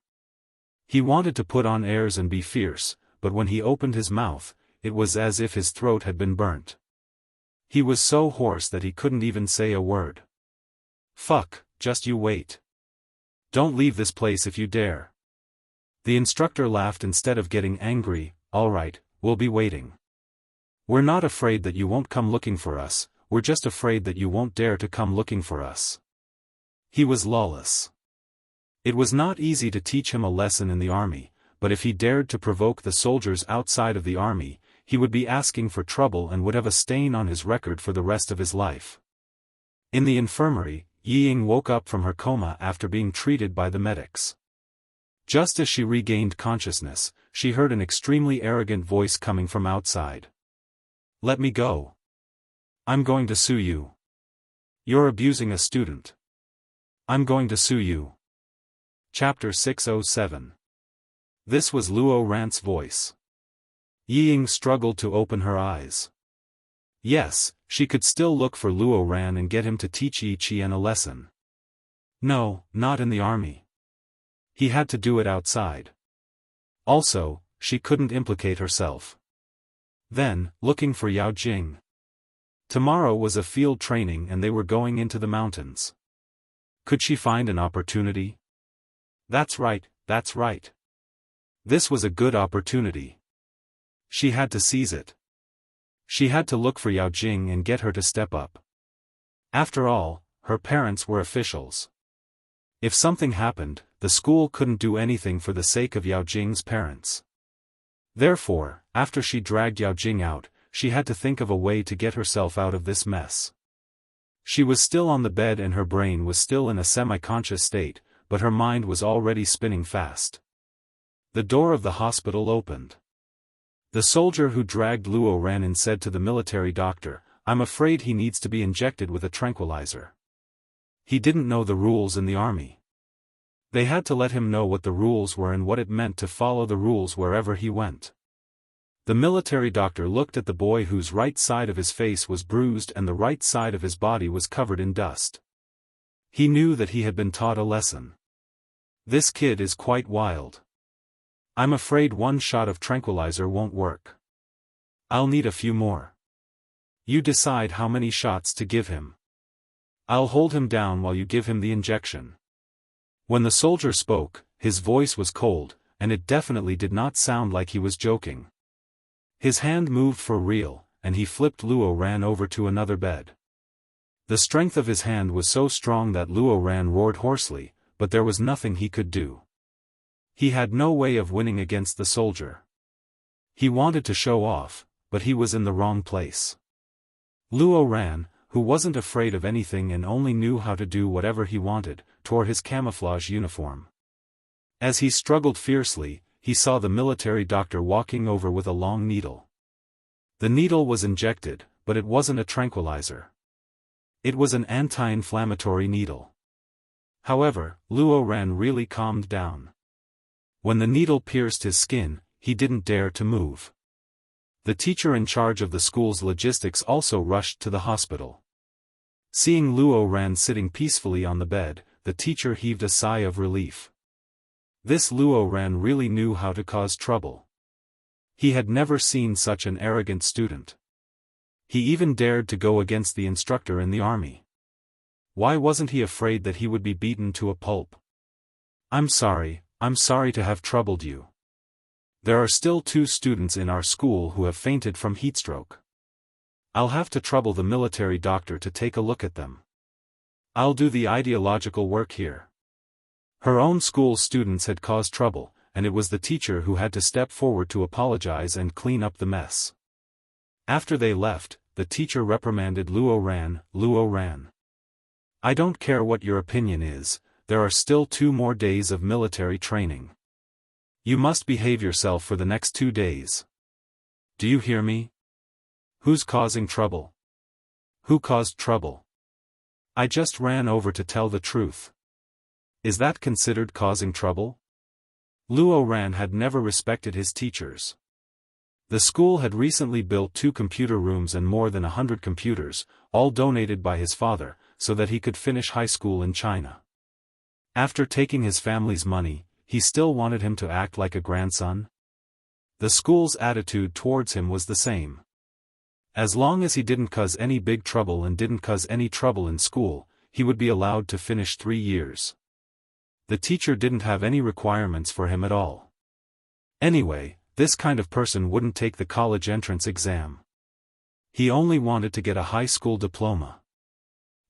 He wanted to put on airs and be fierce, but when he opened his mouth, it was as if his throat had been burnt. He was so hoarse that he couldn't even say a word. Fuck, just you wait. Don't leave this place if you dare. The instructor laughed instead of getting angry. All right, we'll be waiting. We're not afraid that you won't come looking for us, we're just afraid that you won't dare to come looking for us. He was lawless. It was not easy to teach him a lesson in the army, but if he dared to provoke the soldiers outside of the army, he would be asking for trouble and would have a stain on his record for the rest of his life. In the infirmary, Yiying woke up from her coma after being treated by the medics. Just as she regained consciousness, she heard an extremely arrogant voice coming from outside. "Let me go. I'm going to sue you. You're abusing a student. I'm going to sue you." Chapter 607. This was Luo Ran's voice. Yiying struggled to open her eyes. Yes, she could still look for Luo Ran and get him to teach Yi Qian a lesson. No, not in the army. He had to do it outside. Also, she couldn't implicate herself. Then, looking for Yao Jing. Tomorrow was a field training and they were going into the mountains. Could she find an opportunity? That's right, that's right. This was a good opportunity. She had to seize it. She had to look for Yao Jing and get her to step up. After all, her parents were officials. If something happened, the school couldn't do anything for the sake of Yao Jing's parents. Therefore, after she dragged Yao Jing out, she had to think of a way to get herself out of this mess. She was still on the bed and her brain was still in a semi-conscious state, but her mind was already spinning fast. The door of the hospital opened. The soldier who dragged Luo Ran in said to the military doctor, "I'm afraid he needs to be injected with a tranquilizer." He didn't know the rules in the army. They had to let him know what the rules were and what it meant to follow the rules wherever he went. The military doctor looked at the boy whose right side of his face was bruised and the right side of his body was covered in dust. He knew that he had been taught a lesson. This kid is quite wild. I'm afraid one shot of tranquilizer won't work. I'll need a few more. You decide how many shots to give him. I'll hold him down while you give him the injection. When the soldier spoke, his voice was cold, and it definitely did not sound like he was joking. His hand moved for real, and he flipped Luo Ran over to another bed. The strength of his hand was so strong that Luo Ran roared hoarsely, but there was nothing he could do. He had no way of winning against the soldier. He wanted to show off, but he was in the wrong place. Luo Ran, who wasn't afraid of anything and only knew how to do whatever he wanted, tore his camouflage uniform. As he struggled fiercely, he saw the military doctor walking over with a long needle. The needle was injected, but it wasn't a tranquilizer. It was an anti-inflammatory needle. However, Luo Ran really calmed down. When the needle pierced his skin, he didn't dare to move. The teacher in charge of the school's logistics also rushed to the hospital. Seeing Luo Ran sitting peacefully on the bed, the teacher heaved a sigh of relief. This Luo Ran really knew how to cause trouble. He had never seen such an arrogant student. He even dared to go against the instructor in the army. Why wasn't he afraid that he would be beaten to a pulp? I'm sorry to have troubled you. There are still 2 students in our school who have fainted from heatstroke. I'll have to trouble the military doctor to take a look at them. I'll do the ideological work here. Her own school students had caused trouble, and it was the teacher who had to step forward to apologize and clean up the mess. After they left, the teacher reprimanded Luo Ran. I don't care what your opinion is, there are still 2 more days of military training. You must behave yourself for the next 2 days. Do you hear me? Who's causing trouble? Who caused trouble? I just ran over to tell the truth. Is that considered causing trouble? Luo Ran had never respected his teachers. The school had recently built 2 computer rooms and more than 100 computers, all donated by his father, so that he could finish high school in China. After taking his family's money, he still wanted him to act like a grandson? The school's attitude towards him was the same. As long as he didn't cause any big trouble and didn't cause any trouble in school, he would be allowed to finish 3 years. The teacher didn't have any requirements for him at all. Anyway, this kind of person wouldn't take the college entrance exam. He only wanted to get a high school diploma.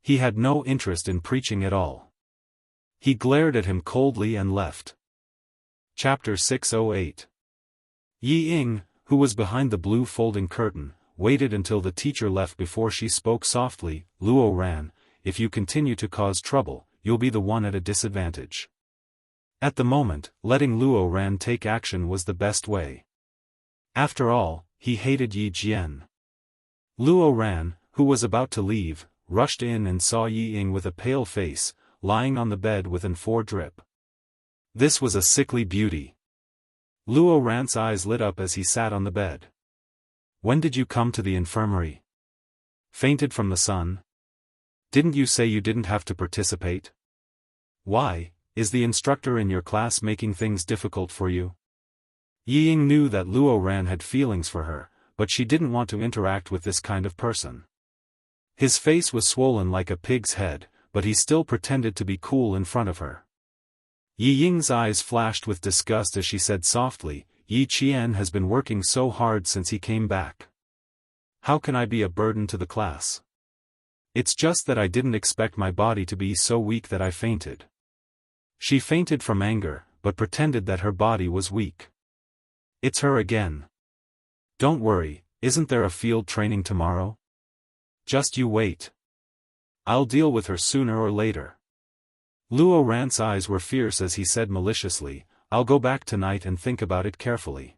He had no interest in preaching at all. He glared at him coldly and left. Chapter 608. Yi Ying, who was behind the blue folding curtain, waited until the teacher left before she spoke softly. Luo Ran, if you continue to cause trouble, you'll be the one at a disadvantage. At the moment, letting Luo Ran take action was the best way. After all, he hated Yi Jian. Luo Ran, who was about to leave, rushed in and saw Yi Ying with a pale face, lying on the bed with an foredrip. This was a sickly beauty. Luo Ran's eyes lit up as he sat on the bed. When did you come to the infirmary? Fainted from the sun? Didn't you say you didn't have to participate? Why, is the instructor in your class making things difficult for you? Yi Ying knew that Luo Ran had feelings for her, but she didn't want to interact with this kind of person. His face was swollen like a pig's head, but he still pretended to be cool in front of her. Yi Ying's eyes flashed with disgust as she said softly, Yi Qian has been working so hard since he came back. How can I be a burden to the class? It's just that I didn't expect my body to be so weak that I fainted. She fainted from anger, but pretended that her body was weak. It's her again. Don't worry, isn't there a field training tomorrow? Just you wait. I'll deal with her sooner or later. Luo Ran's eyes were fierce as he said maliciously, I'll go back tonight and think about it carefully.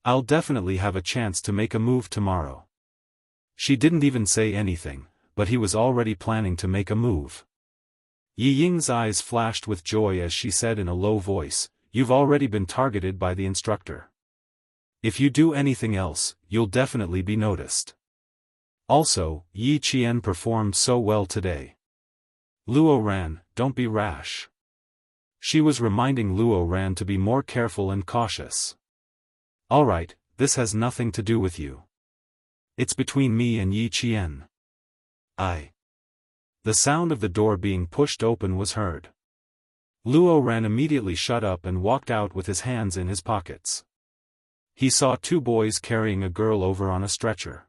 I'll definitely have a chance to make a move tomorrow. She didn't even say anything, but he was already planning to make a move. Yi Ying's eyes flashed with joy as she said in a low voice, You've already been targeted by the instructor. If you do anything else, you'll definitely be noticed. Also, Yi Qian performed so well today. Luo Ran, don't be rash. She was reminding Luo Ran to be more careful and cautious. Alright, this has nothing to do with you. It's between me and Yi Qian. The sound of the door being pushed open was heard. Luo Ran immediately shut up and walked out with his hands in his pockets. He saw two boys carrying a girl over on a stretcher.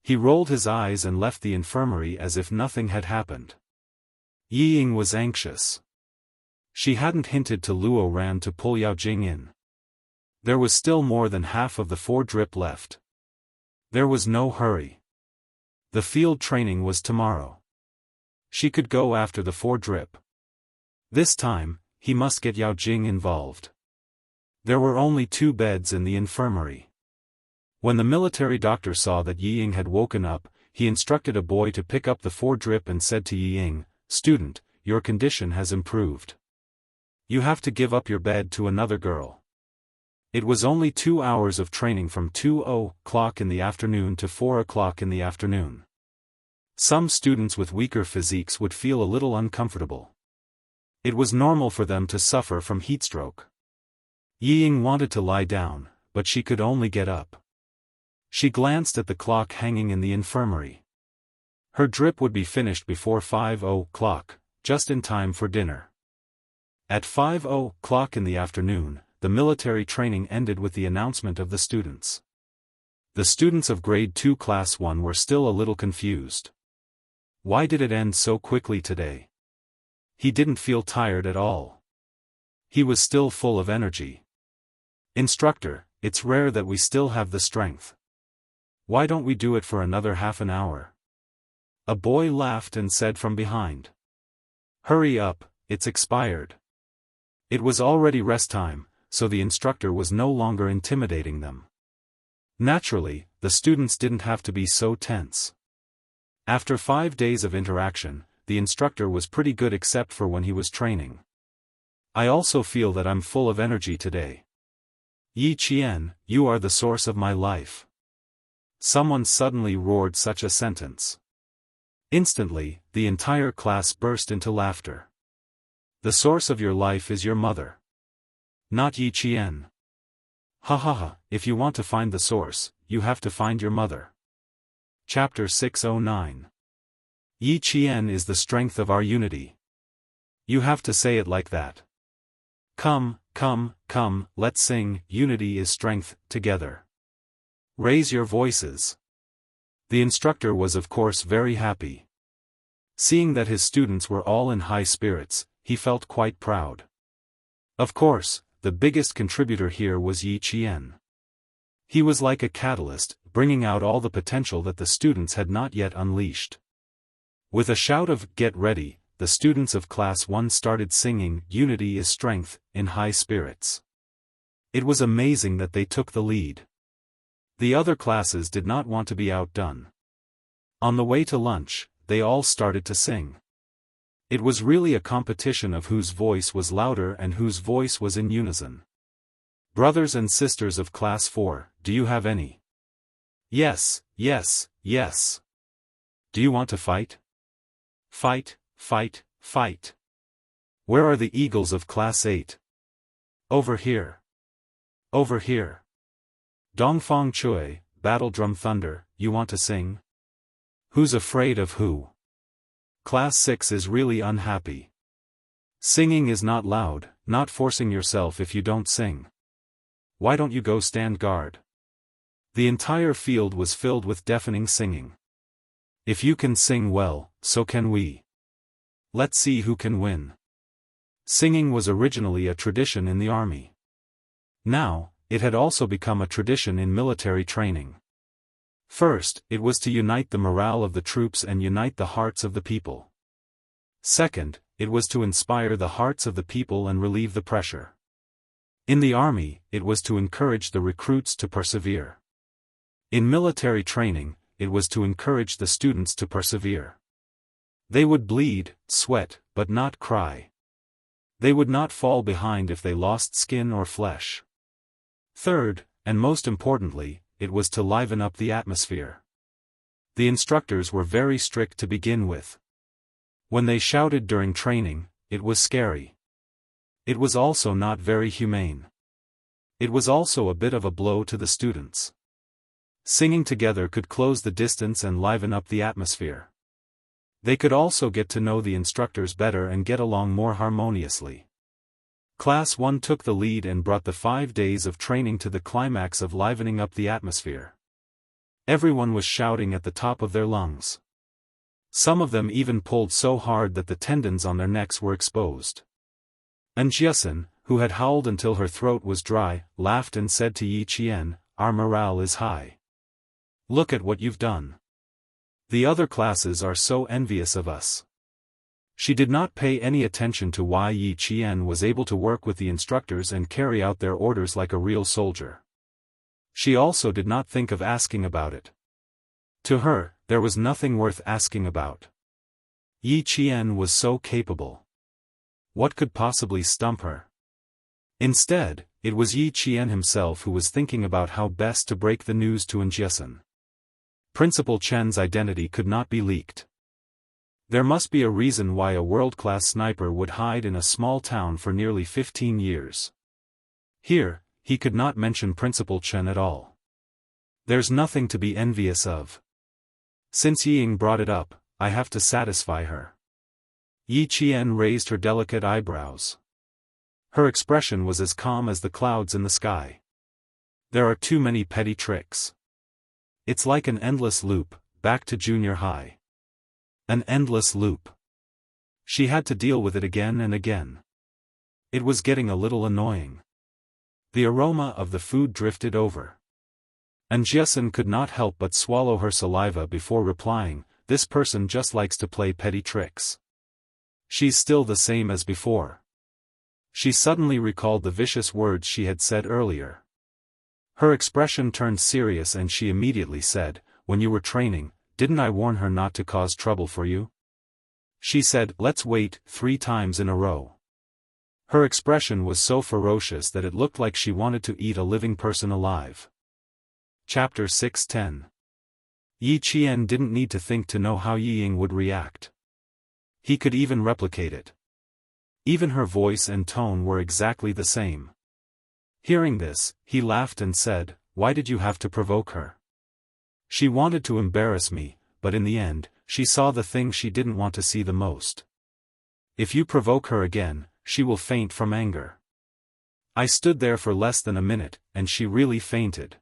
He rolled his eyes and left the infirmary as if nothing had happened. Yi Ying was anxious. She hadn't hinted to Luo Ran to pull Yao Jing in. There was still more than half of the foredrip left. There was no hurry. The field training was tomorrow. She could go after the foredrip. This time, he must get Yao Jing involved. There were only 2 beds in the infirmary. When the military doctor saw that Yi Ying had woken up, he instructed a boy to pick up the foredrip and said to Yi Ying, Student, your condition has improved. You have to give up your bed to another girl. It was only 2 hours of training from 2:00 in the afternoon to 4:00 in the afternoon. Some students with weaker physiques would feel a little uncomfortable. It was normal for them to suffer from heatstroke. Yi Ying wanted to lie down, but she could only get up. She glanced at the clock hanging in the infirmary. Her drip would be finished before 5:00, just in time for dinner. At 5:00 in the afternoon, the military training ended with the announcement of the students. The students of Grade 2 Class 1 were still a little confused. Why did it end so quickly today? He didn't feel tired at all. He was still full of energy. Instructor, it's rare that we still have the strength. Why don't we do it for another half an hour? A boy laughed and said from behind. Hurry up, it's expired. It was already rest time, so the instructor was no longer intimidating them. Naturally, the students didn't have to be so tense. After 5 days of interaction, the instructor was pretty good except for when he was training. I also feel that I'm full of energy today. Yi Qian, you are the source of my life. Someone suddenly roared such a sentence. Instantly, the entire class burst into laughter. The source of your life is your mother. Not Yi Qian. Ha ha ha, if you want to find the source, you have to find your mother. Chapter 609. Yi Qian is the strength of our unity. You have to say it like that. Come, come, come, let's sing, unity is strength, together. Raise your voices. The instructor was of course very happy. Seeing that his students were all in high spirits, he felt quite proud. Of course, the biggest contributor here was Yi Qian. He was like a catalyst, bringing out all the potential that the students had not yet unleashed. With a shout of "Get ready," the students of Class 1 started singing "Unity is Strength" in high spirits. It was amazing that they took the lead. The other classes did not want to be outdone. On the way to lunch, they all started to sing. It was really a competition of whose voice was louder and whose voice was in unison. Brothers and sisters of Class 4, do you have any? Yes, yes, yes. Do you want to fight? Fight, fight, fight. Where are the eagles of Class 8? Over here. Over here. Dongfang Chui, Battle Drum Thunder, you want to sing? Who's afraid of who? Class 6 is really unhappy. Singing is not loud, not forcing yourself if you don't sing. Why don't you go stand guard? The entire field was filled with deafening singing. If you can sing well, so can we. Let's see who can win. Singing was originally a tradition in the army. Now, it had also become a tradition in military training. First, it was to unite the morale of the troops and unite the hearts of the people. Second, it was to inspire the hearts of the people and relieve the pressure. In the army, it was to encourage the recruits to persevere. In military training, it was to encourage the students to persevere. They would bleed, sweat, but not cry. They would not fall behind if they lost skin or flesh. Third, and most importantly, it was to liven up the atmosphere. The instructors were very strict to begin with. When they shouted during training, it was scary. It was also not very humane. It was also a bit of a blow to the students. Singing together could close the distance and liven up the atmosphere. They could also get to know the instructors better and get along more harmoniously. Class 1 took the lead and brought the 5 days of training to the climax of livening up the atmosphere. Everyone was shouting at the top of their lungs. Some of them even pulled so hard that the tendons on their necks were exposed. Jianghu, who had howled until her throat was dry, laughed and said to Yi Qian, "Our morale is high. Look at what you've done. The other classes are so envious of us." She did not pay any attention to why Yi Qian was able to work with the instructors and carry out their orders like a real soldier. She also did not think of asking about it. To her, there was nothing worth asking about. Yi Qian was so capable. What could possibly stump her? Instead, it was Yi Qian himself who was thinking about how best to break the news to Jianghu. Principal Chen's identity could not be leaked. There must be a reason why a world-class sniper would hide in a small town for nearly 15 years. Here, he could not mention Principal Chen at all. There's nothing to be envious of. Since Ying brought it up, I have to satisfy her. Yi Qian raised her delicate eyebrows. Her expression was as calm as the clouds in the sky. There are too many petty tricks. It's like an endless loop, back to junior high. An endless loop. She had to deal with it again and again. It was getting a little annoying. The aroma of the food drifted over. Jianghu could not help but swallow her saliva before replying, "This person just likes to play petty tricks. She's still the same as before." She suddenly recalled the vicious words she had said earlier. Her expression turned serious and she immediately said, "When you were training, didn't I warn her not to cause trouble for you?" She said, "Let's wait," 3 times in a row. Her expression was so ferocious that it looked like she wanted to eat a living person alive. Chapter 6:10. Yi Qian didn't need to think to know how Yi Ying would react. He could even replicate it. Even her voice and tone were exactly the same. Hearing this, he laughed and said, "Why did you have to provoke her? She wanted to embarrass me, but in the end, she saw the thing she didn't want to see the most. If you provoke her again, she will faint from anger." I stood there for less than a minute, and she really fainted.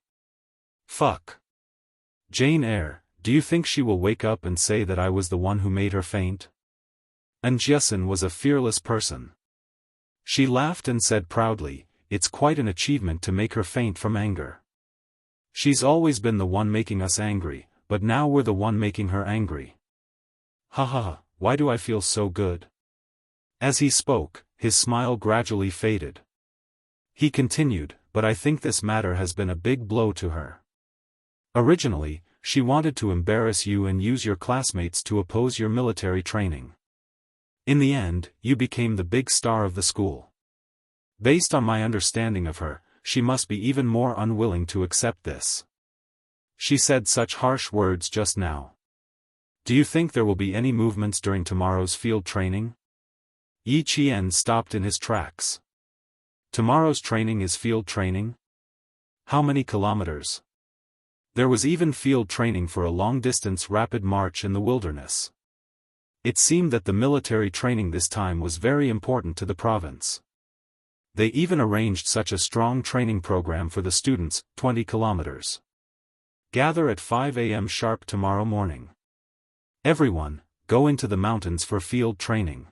Fuck. Jane Eyre, do you think she will wake up and say that I was the one who made her faint? And Jiasin was a fearless person. She laughed and said proudly, it's quite an achievement to make her faint from anger. She's always been the one making us angry, but now we're the one making her angry. Ha ha ha, why do I feel so good? As he spoke, his smile gradually faded. He continued, but I think this matter has been a big blow to her. Originally, she wanted to embarrass you and use your classmates to oppose your military training. In the end, you became the big star of the school. Based on my understanding of her, she must be even more unwilling to accept this. She said such harsh words just now. Do you think there will be any movements during tomorrow's field training? Yi Qian stopped in his tracks. Tomorrow's training is field training? How many kilometers? There was even field training for a long-distance rapid march in the wilderness. It seemed that the military training this time was very important to the province. They even arranged such a strong training program for the students, 20 kilometers. Gather at 5 a.m. sharp tomorrow morning. Everyone, go into the mountains for field training.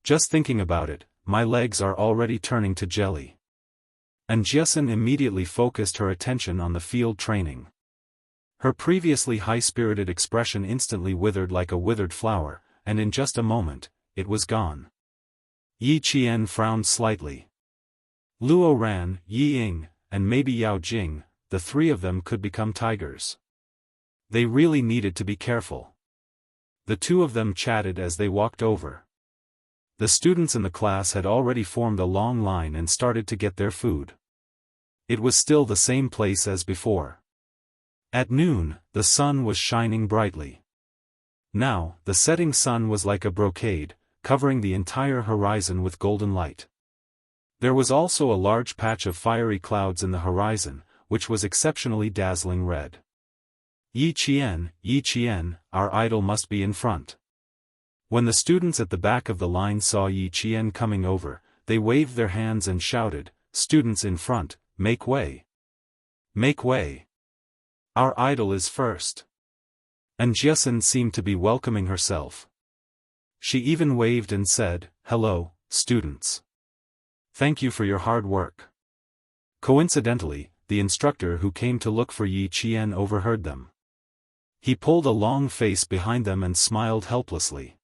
Just thinking about it, my legs are already turning to jelly. And Jiasin immediately focused her attention on the field training. Her previously high-spirited expression instantly withered like a withered flower, and in just a moment, it was gone. Yi Qian frowned slightly. Luo Ran, Yi Ying, and maybe Yao Jing, the three of them could become tigers. They really needed to be careful. The two of them chatted as they walked over. The students in the class had already formed a long line and started to get their food. It was still the same place as before. At noon, the sun was shining brightly. Now, the setting sun was like a brocade, covering the entire horizon with golden light. There was also a large patch of fiery clouds in the horizon, which was exceptionally dazzling red. Yi Qian, our idol must be in front. When the students at the back of the line saw Yi Qian coming over, they waved their hands and shouted, "Students in front, make way! Make way! Our idol is first!" And Jiasin seemed to be welcoming herself. She even waved and said, "Hello, students. Thank you for your hard work." Coincidentally, the instructor who came to look for Yi Qian overheard them. He pulled a long face behind them and smiled helplessly.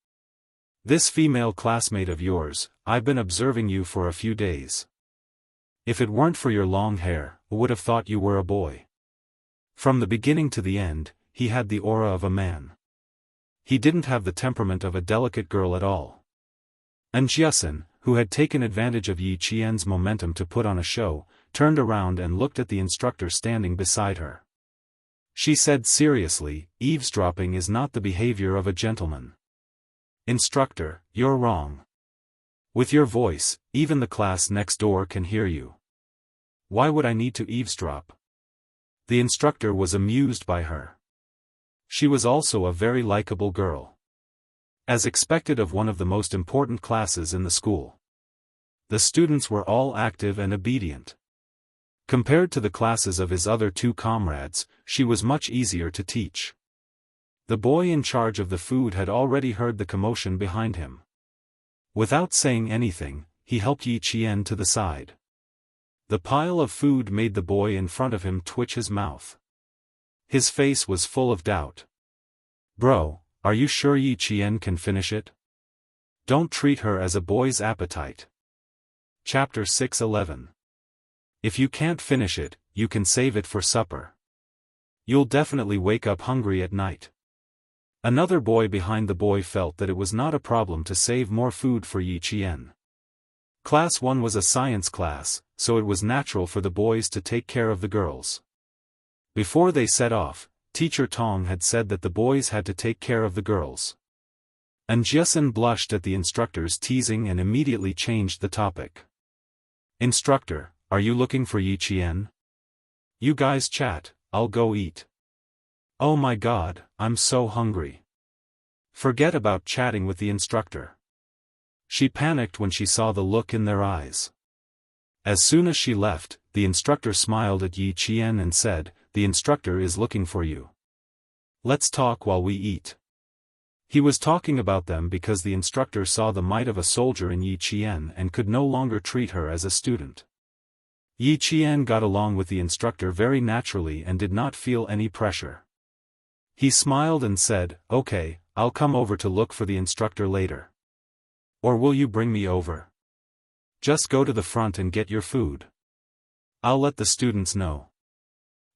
"This female classmate of yours, I've been observing you for a few days. If it weren't for your long hair, I would have thought you were a boy." From the beginning to the end, he had the aura of a man. He didn't have the temperament of a delicate girl at all. And Jiasin, who had taken advantage of Yi Qian's momentum to put on a show, turned around and looked at the instructor standing beside her. She said seriously, "Eavesdropping is not the behavior of a gentleman. Instructor, you're wrong. With your voice, even the class next door can hear you. Why would I need to eavesdrop?" The instructor was amused by her. She was also a very likable girl. As expected of one of the most important classes in the school. The students were all active and obedient. Compared to the classes of his other two comrades, she was much easier to teach. The boy in charge of the food had already heard the commotion behind him. Without saying anything, he helped Yi Qian to the side. The pile of food made the boy in front of him twitch his mouth. His face was full of doubt. "Bro, are you sure Yi Qian can finish it? Don't treat her as a boy's appetite." Chapter 6:11. If you can't finish it, you can save it for supper. You'll definitely wake up hungry at night. Another boy behind the boy felt that it was not a problem to save more food for Yi Qian. Class 1 was a science class, so it was natural for the boys to take care of the girls. Before they set off, Teacher Tong had said that the boys had to take care of the girls. And Jiasin blushed at the instructor's teasing and immediately changed the topic. "Instructor, are you looking for Yi Qian? You guys chat, I'll go eat." "Oh my god, I'm so hungry." Forget about chatting with the instructor. She panicked when she saw the look in their eyes. As soon as she left, the instructor smiled at Yi Qian and said, "The instructor is looking for you." Let's talk while we eat. He was talking about them because the instructor saw the might of a soldier in Yi Qian and could no longer treat her as a student. Yi Qian got along with the instructor very naturally and did not feel any pressure. He smiled and said, "Okay, I'll come over to look for the instructor later. Or will you bring me over? Just go to the front and get your food. I'll let the students know."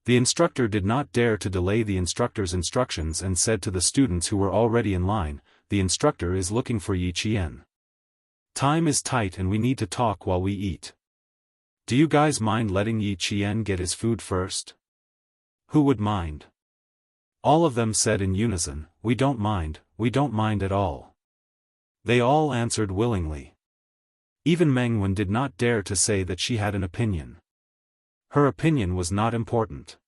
The instructor did not dare to delay the instructor's instructions and said to the students who were already in line, "The instructor is looking for Yi Qian. Time is tight and we need to talk while we eat. Do you guys mind letting Yi Qian get his food first?" "Who would mind?" All of them said in unison, we don't mind at all." They all answered willingly. Even Meng Wen did not dare to say that she had an opinion. Her opinion was not important.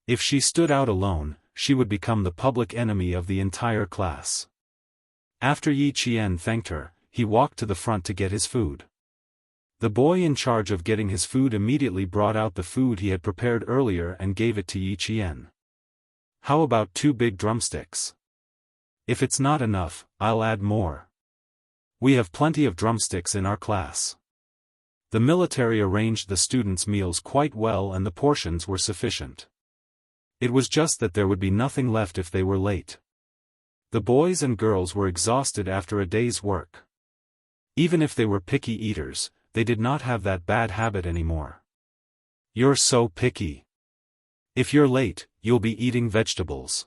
If she stood out alone, she would become the public enemy of the entire class. After Yi Qian thanked her, he walked to the front to get his food. The boy in charge of getting his food immediately brought out the food he had prepared earlier and gave it to Yi Qian. "How about 2 big drumsticks? If it's not enough, I'll add more. We have plenty of drumsticks in our class." The military arranged the students' meals quite well and the portions were sufficient. It was just that there would be nothing left if they were late. The boys and girls were exhausted after a day's work. Even if they were picky eaters, they did not have that bad habit anymore. "You're so picky. If you're late, you'll be eating vegetables."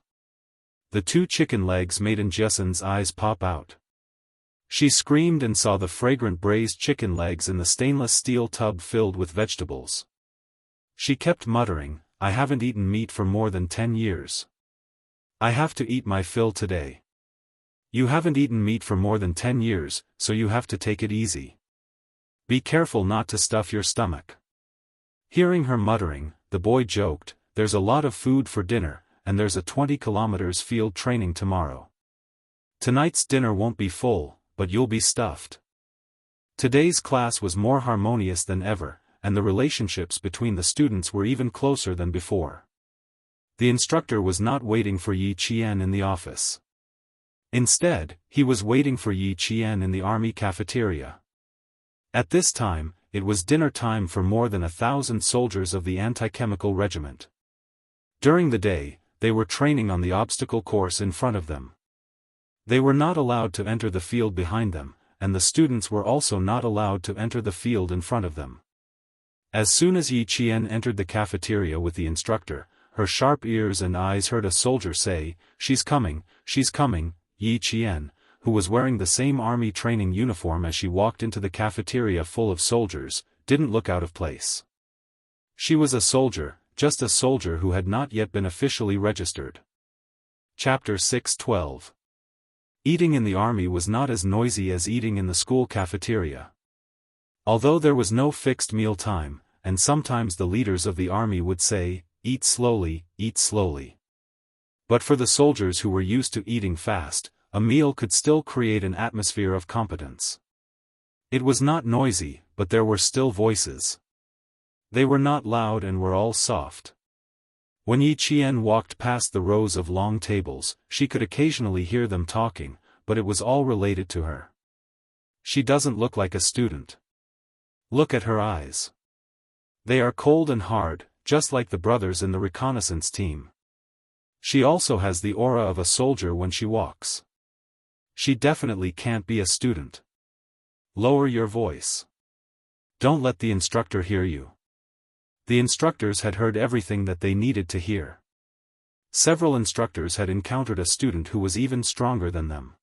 The 2 chicken legs made Anjesen's eyes pop out. She screamed and saw the fragrant braised chicken legs in the stainless steel tub filled with vegetables. She kept muttering, "I haven't eaten meat for more than 10 years. I have to eat my fill today." "You haven't eaten meat for more than 10 years, so you have to take it easy. Be careful not to stuff your stomach." Hearing her muttering, the boy joked, "There's a lot of food for dinner, and there's a 20 kilometers field training tomorrow. Tonight's dinner won't be full, but you'll be stuffed." Today's class was more harmonious than ever, and the relationships between the students were even closer than before. The instructor was not waiting for Yi Qian in the office. Instead, he was waiting for Yi Qian in the army cafeteria. At this time, it was dinner time for more than 1,000 soldiers of the anti-chemical regiment. During the day, they were training on the obstacle course in front of them. They were not allowed to enter the field behind them, and the students were also not allowed to enter the field in front of them. As soon as Yi Qian entered the cafeteria with the instructor, her sharp ears and eyes heard a soldier say, she's coming." Yi Qian, who was wearing the same army training uniform as she walked into the cafeteria full of soldiers, didn't look out of place. She was a soldier, just a soldier who had not yet been officially registered. Chapter 6:12. Eating in the army was not as noisy as eating in the school cafeteria. Although there was no fixed meal time, and sometimes the leaders of the army would say, eat slowly. But for the soldiers who were used to eating fast, a meal could still create an atmosphere of competence. It was not noisy, but there were still voices. They were not loud and were all soft. When Yi Qian walked past the rows of long tables, she could occasionally hear them talking, but it was all related to her. She doesn't look like a student. Look at her eyes. They are cold and hard, just like the brothers in the reconnaissance team. She also has the aura of a soldier when she walks. She definitely can't be a student. Lower your voice. Don't let the instructor hear you. The instructors had heard everything that they needed to hear. Several instructors had encountered a student who was even stronger than them.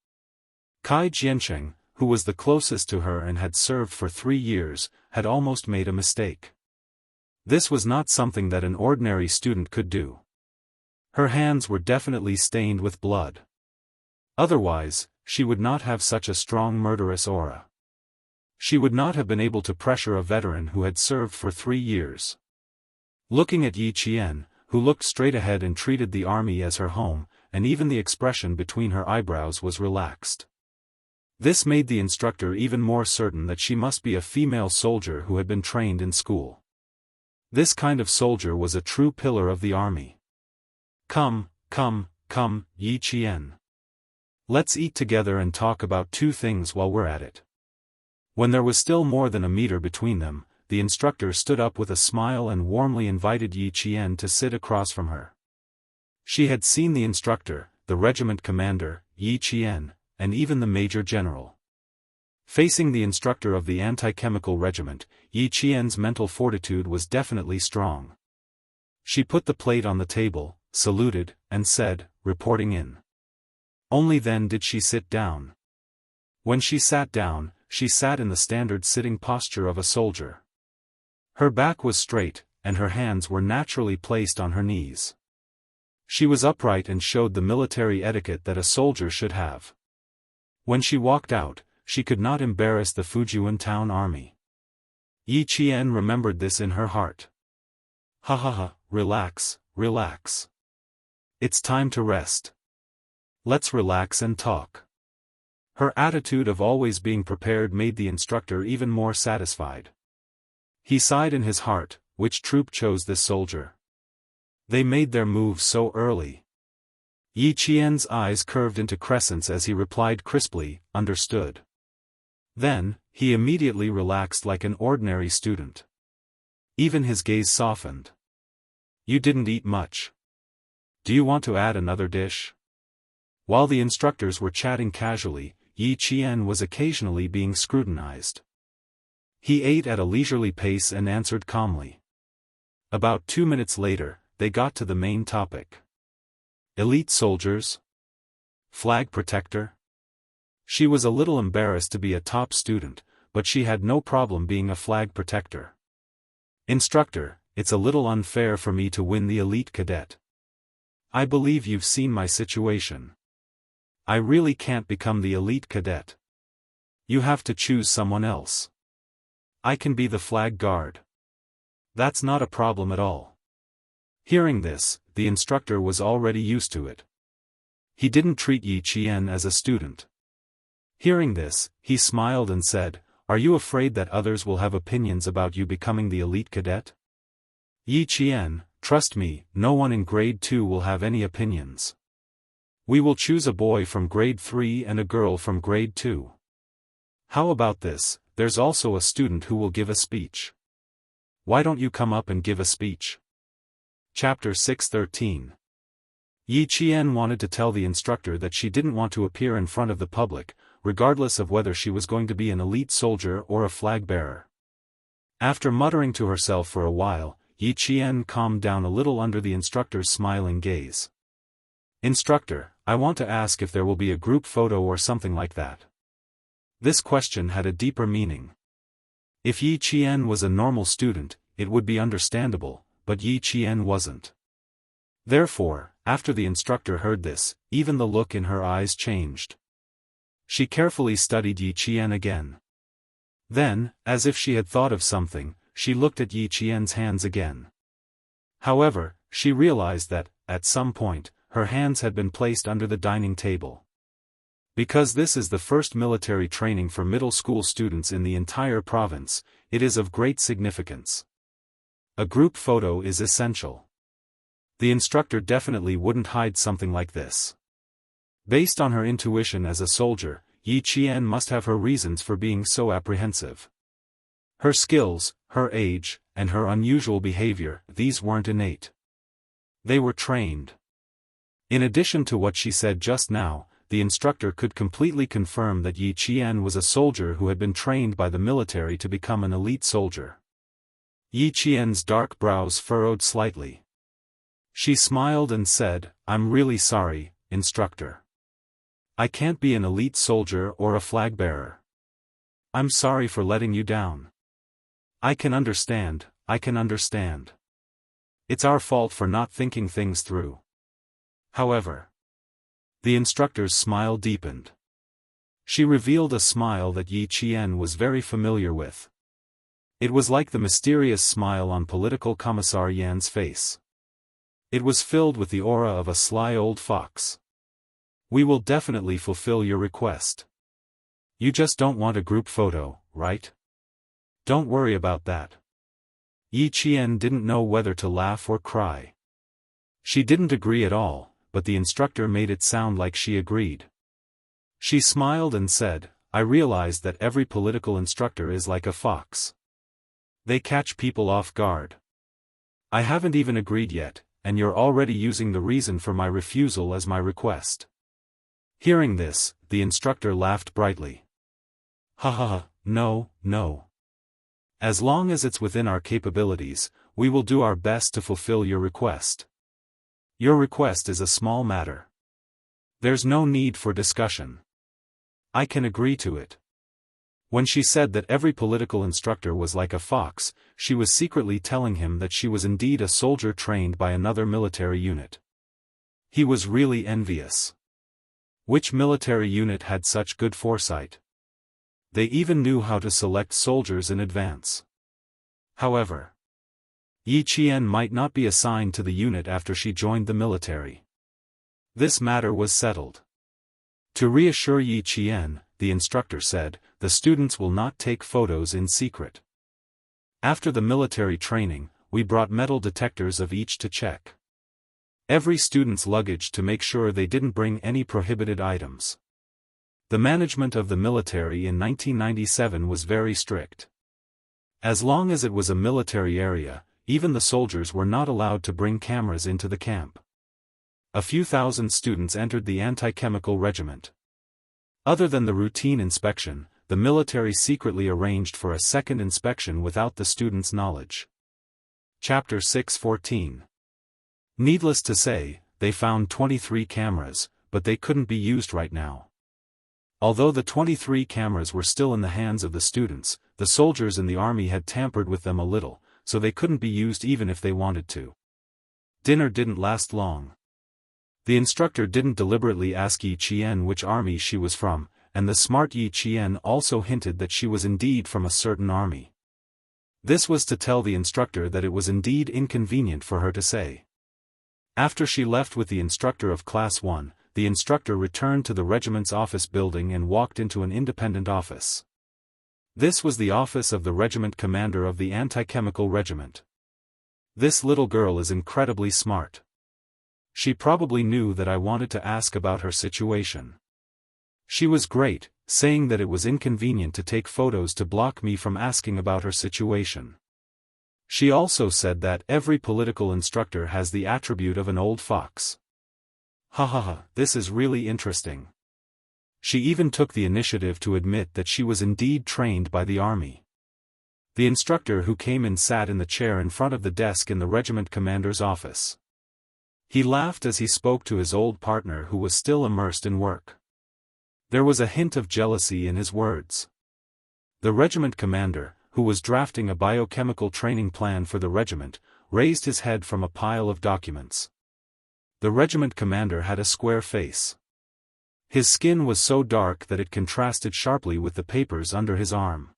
Kai Jiansheng, who was the closest to her and had served for 3 years, had almost made a mistake. This was not something that an ordinary student could do. Her hands were definitely stained with blood. Otherwise, she would not have such a strong murderous aura. She would not have been able to pressure a veteran who had served for 3 years. Looking at Yi Qian, who looked straight ahead and treated the army as her home, and even the expression between her eyebrows was relaxed. This made the instructor even more certain that she must be a female soldier who had been trained in school. This kind of soldier was a true pillar of the army. Come, Come, Yi Qian. Let's eat together and talk about two things while we're at it. When there was still more than a meter between them, the instructor stood up with a smile and warmly invited Yi Qian to sit across from her. She had seen the instructor, the regiment commander, Yi Qian, and even the major general. Facing the instructor of the anti-chemical regiment, Yi Qian's mental fortitude was definitely strong. She put the plate on the table, saluted, and said, reporting in. Only then did she sit down. When she sat down, she sat in the standard sitting posture of a soldier. Her back was straight, and her hands were naturally placed on her knees. She was upright and showed the military etiquette that a soldier should have. When she walked out, she could not embarrass the Fujian town army. Yi Qian remembered this in her heart. Ha ha ha, relax, relax. It's time to rest. Let's relax and talk. Her attitude of always being prepared made the instructor even more satisfied. He sighed in his heart, which troop chose this soldier? They made their move so early. Yi Qian's eyes curved into crescents as he replied crisply, understood. Then, he immediately relaxed like an ordinary student. Even his gaze softened. You didn't eat much. Do you want to add another dish? While the instructors were chatting casually, Yi Qian was occasionally being scrutinized. He ate at a leisurely pace and answered calmly. About 2 minutes later, they got to the main topic. Elite soldiers? Flag protector? She was a little embarrassed to be a top student, but she had no problem being a flag protector. Instructor, it's a little unfair for me to win the elite cadet. I believe you've seen my situation. I really can't become the elite cadet. You have to choose someone else. I can be the flag guard. That's not a problem at all. Hearing this, the instructor was already used to it. He didn't treat Yi Qian as a student. Hearing this, he smiled and said, Are you afraid that others will have opinions about you becoming the elite cadet? Yi Qian, trust me, no one in grade 2 will have any opinions. We will choose a boy from grade 3 and a girl from grade 2. How about this, there's also a student who will give a speech. Why don't you come up and give a speech? Chapter 6:13. Yi Qian wanted to tell the instructor that she didn't want to appear in front of the public, regardless of whether she was going to be an elite soldier or a flag bearer. After muttering to herself for a while, Yi Qian calmed down a little under the instructor's smiling gaze. Instructor, I want to ask if there will be a group photo or something like that. This question had a deeper meaning. If Yi Qian was a normal student, it would be understandable, but Yi Qian wasn't. Therefore, after the instructor heard this, even the look in her eyes changed. She carefully studied Yi Qian again. Then, as if she had thought of something, she looked at Yi Qian's hands again. However, she realized that, at some point, her hands had been placed under the dining table. Because this is the first military training for middle school students in the entire province, it is of great significance. A group photo is essential. The instructor definitely wouldn't hide something like this. Based on her intuition as a soldier, Yi Qian must have her reasons for being so apprehensive. Her skills, her age, and her unusual behavior, these weren't innate. They were trained. In addition to what she said just now, the instructor could completely confirm that Yi Qian was a soldier who had been trained by the military to become an elite soldier. Yi Qian's dark brows furrowed slightly. She smiled and said, I'm really sorry, instructor. I can't be an elite soldier or a flag bearer. I'm sorry for letting you down. I can understand, I can understand. It's our fault for not thinking things through. However, the instructor's smile deepened. She revealed a smile that Yi Qian was very familiar with. It was like the mysterious smile on Political Commissar Yan's face. It was filled with the aura of a sly old fox. We will definitely fulfill your request. You just don't want a group photo, right? Don't worry about that. Yi Qian didn't know whether to laugh or cry. She didn't agree at all, but the instructor made it sound like she agreed. She smiled and said, "I realized that every political instructor is like a fox. They catch people off guard. I haven't even agreed yet, and you're already using the reason for my refusal as my request." Hearing this, the instructor laughed brightly. "Ha ha ha, no, no. As long as it's within our capabilities, we will do our best to fulfill your request. Your request is a small matter. There's no need for discussion. I can agree to it." When she said that every political instructor was like a fox, she was secretly telling him that she was indeed a soldier trained by another military unit. He was really envious. Which military unit had such good foresight? They even knew how to select soldiers in advance. However, Yi Qian might not be assigned to the unit after she joined the military. This matter was settled. To reassure Yi Qian, the instructor said, "The students will not take photos in secret. After the military training, we brought metal detectors of each to check every student's luggage to make sure they didn't bring any prohibited items." The management of the military in 1997 was very strict. As long as it was a military area, even the soldiers were not allowed to bring cameras into the camp. A few thousand students entered the anti-chemical regiment. Other than the routine inspection, the military secretly arranged for a second inspection without the students' knowledge. Chapter 6:14. Needless to say, they found 23 cameras, but they couldn't be used right now. Although the 23 cameras were still in the hands of the students, the soldiers in the army had tampered with them a little, so they couldn't be used even if they wanted to. Dinner didn't last long. The instructor didn't deliberately ask Yi Qian which army she was from, and the smart Yi Qian also hinted that she was indeed from a certain army. This was to tell the instructor that it was indeed inconvenient for her to say. After she left with the instructor of Class 1, the instructor returned to the regiment's office building and walked into an independent office. This was the office of the regiment commander of the anti-chemical regiment. This little girl is incredibly smart. She probably knew that I wanted to ask about her situation. She was great, saying that it was inconvenient to take photos to block me from asking about her situation. She also said that every political instructor has the attribute of an old fox. Ha ha ha, this is really interesting. She even took the initiative to admit that she was indeed trained by the army. The instructor who came in sat in the chair in front of the desk in the regiment commander's office. He laughed as he spoke to his old partner who was still immersed in work. There was a hint of jealousy in his words. The regiment commander, who was drafting a biochemical training plan for the regiment, raised his head from a pile of documents. The regiment commander had a square face. His skin was so dark that it contrasted sharply with the papers under his arm.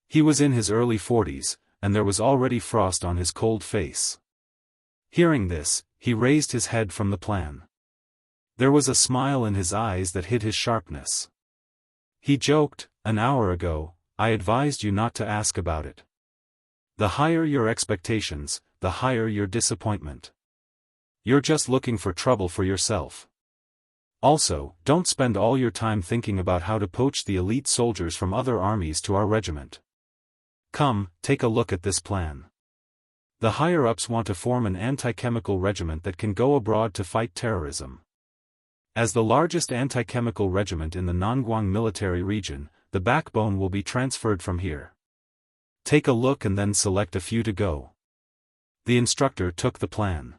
He was in his early 40s, and there was already frost on his cold face. Hearing this, he raised his head from the plan. There was a smile in his eyes that hid his sharpness. He joked, "An hour ago, I advised you not to ask about it. The higher your expectations, the higher your disappointment. You're just looking for trouble for yourself. Also, don't spend all your time thinking about how to poach the elite soldiers from other armies to our regiment. Come, take a look at this plan. The higher-ups want to form an anti-chemical regiment that can go abroad to fight terrorism. As the largest anti-chemical regiment in the Nangguang military region, the backbone will be transferred from here. Take a look and then select a few to go." The instructor took the plan.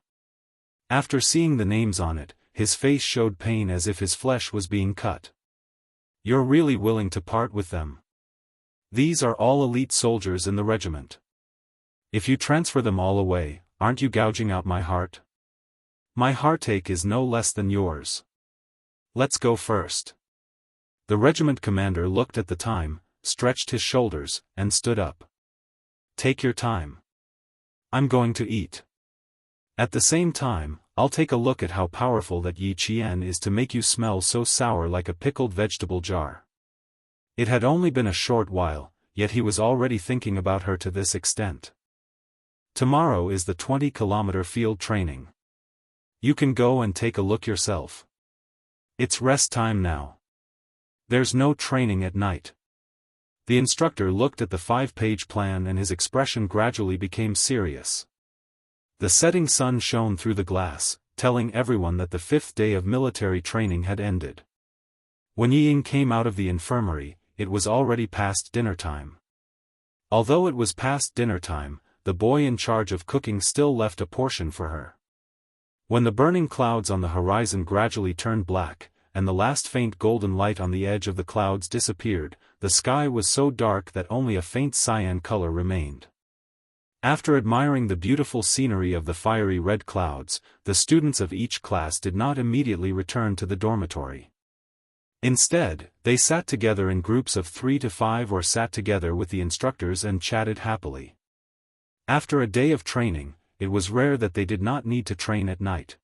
After seeing the names on it, his face showed pain as if his flesh was being cut. "You're really willing to part with them? These are all elite soldiers in the regiment. If you transfer them all away, aren't you gouging out my heart? My heartache is no less than yours. Let's go first." The regiment commander looked at the time, stretched his shoulders, and stood up. "Take your time. I'm going to eat. At the same time, I'll take a look at how powerful that Yi Qian is to make you smell so sour like a pickled vegetable jar." It had only been a short while, yet he was already thinking about her to this extent. Tomorrow is the 20-kilometer field training. You can go and take a look yourself. It's rest time now. There's no training at night. The instructor looked at the 5-page plan and his expression gradually became serious. The setting sun shone through the glass, telling everyone that the 5th day of military training had ended. When Ying came out of the infirmary, it was already past dinner time. Although it was past dinner time, the boy in charge of cooking still left a portion for her. When the burning clouds on the horizon gradually turned black, and the last faint golden light on the edge of the clouds disappeared, the sky was so dark that only a faint cyan color remained. After admiring the beautiful scenery of the fiery red clouds, the students of each class did not immediately return to the dormitory. Instead, they sat together in groups of 3 to 5 or sat together with the instructors and chatted happily. After a day of training, it was rare that they did not need to train at night.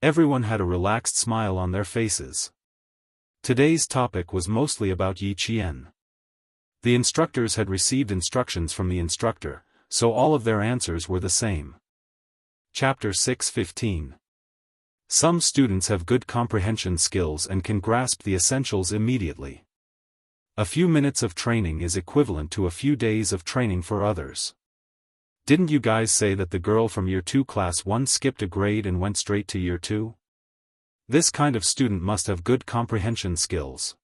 Everyone had a relaxed smile on their faces. Today's topic was mostly about Yi Qian. The instructors had received instructions from the instructor, so all of their answers were the same. Chapter 6:15. Some students have good comprehension skills and can grasp the essentials immediately. A few minutes of training is equivalent to a few days of training for others. Didn't you guys say that the girl from Year 2 Class 1 skipped a grade and went straight to Year 2? This kind of student must have good comprehension skills.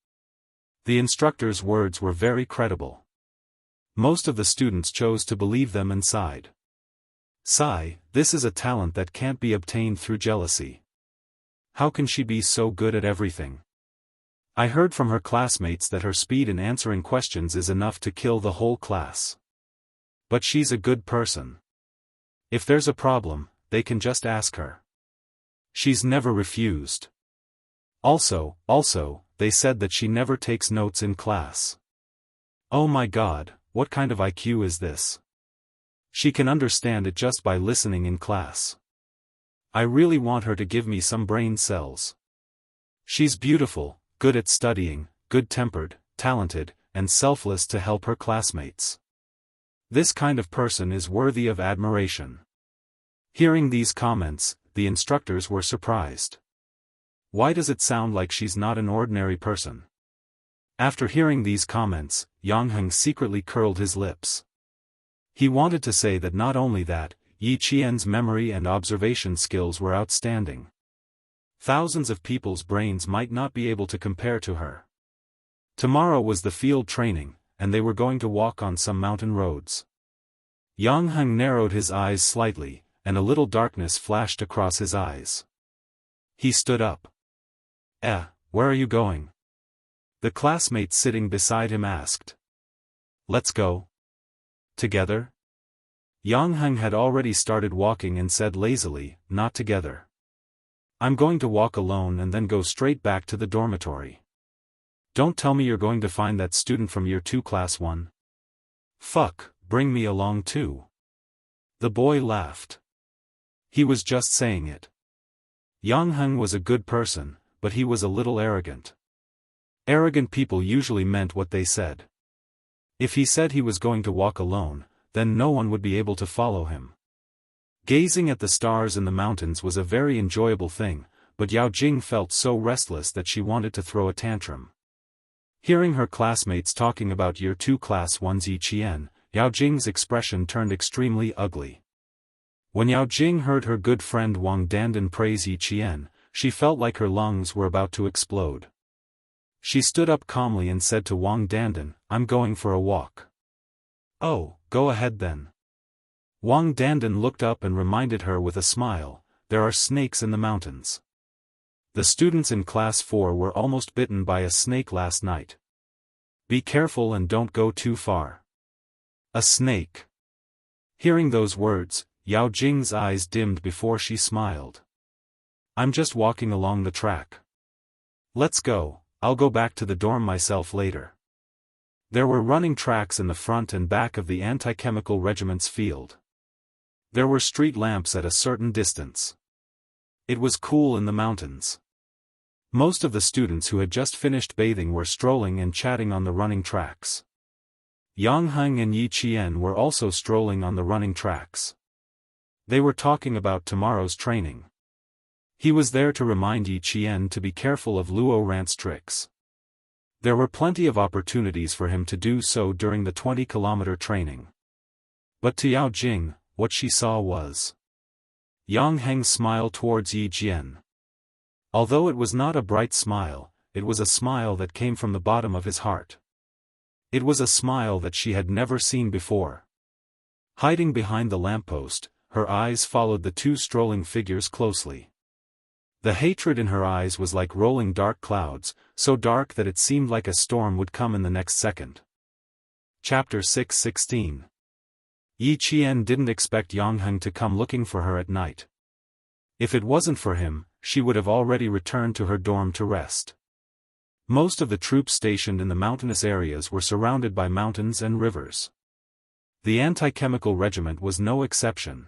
The instructor's words were very credible. Most of the students chose to believe them and sighed. Sigh, this is a talent that can't be obtained through jealousy. How can she be so good at everything? I heard from her classmates that her speed in answering questions is enough to kill the whole class. But she's a good person. If there's a problem, they can just ask her. She's never refused. Also, they said that she never takes notes in class. Oh my God, what kind of IQ is this? She can understand it just by listening in class. I really want her to give me some brain cells. She's beautiful, good at studying, good-tempered, talented, and selfless to help her classmates. This kind of person is worthy of admiration. Hearing these comments, the instructors were surprised. Why does it sound like she's not an ordinary person? After hearing these comments, Jianghu secretly curled his lips. He wanted to say that not only that, Yi Qian's memory and observation skills were outstanding. Thousands of people's brains might not be able to compare to her. Tomorrow was the field training, and they were going to walk on some mountain roads. Jianghu narrowed his eyes slightly, and a little darkness flashed across his eyes. He stood up. Where are you going? The classmate sitting beside him asked. Let's go. Together? Jianghu had already started walking and said lazily, not together. I'm going to walk alone and then go straight back to the dormitory. Don't tell me you're going to find that student from Year 2 Class 1. Fuck, bring me along too. The boy laughed. He was just saying it. Jianghu was a good person, but he was a little arrogant. Arrogant people usually meant what they said. If he said he was going to walk alone, then no one would be able to follow him. Gazing at the stars in the mountains was a very enjoyable thing, but Yao Jing felt so restless that she wanted to throw a tantrum. Hearing her classmates talking about Year 2 Class 1's Yi Qian, Yao Jing's expression turned extremely ugly. When Yao Jing heard her good friend Wang Dandan praise Yi Qian, she felt like her lungs were about to explode. She stood up calmly and said to Wang Dandan, I'm going for a walk. Oh, go ahead then. Wang Dandan looked up and reminded her with a smile, there are snakes in the mountains. The students in Class 4 were almost bitten by a snake last night. Be careful and don't go too far. A snake. Hearing those words, Yao Jing's eyes dimmed before she smiled. I'm just walking along the track. Let's go, I'll go back to the dorm myself later. There were running tracks in the front and back of the anti-chemical regiment's field. There were street lamps at a certain distance. It was cool in the mountains. Most of the students who had just finished bathing were strolling and chatting on the running tracks. Jianghu and Yi Qian were also strolling on the running tracks. They were talking about tomorrow's training. He was there to remind Yi Qian to be careful of Luo Ran's tricks. There were plenty of opportunities for him to do so during the 20-kilometer training. But to Yao Jing, what she saw was Yang Heng's smile towards Yi Qian. Although it was not a bright smile, it was a smile that came from the bottom of his heart. It was a smile that she had never seen before. Hiding behind the lamppost, her eyes followed the two strolling figures closely. The hatred in her eyes was like rolling dark clouds, so dark that it seemed like a storm would come in the next second. Chapter 6:16. Yi Qian didn't expect Yang Heng to come looking for her at night. If it wasn't for him, she would have already returned to her dorm to rest. Most of the troops stationed in the mountainous areas were surrounded by mountains and rivers. The anti-chemical regiment was no exception.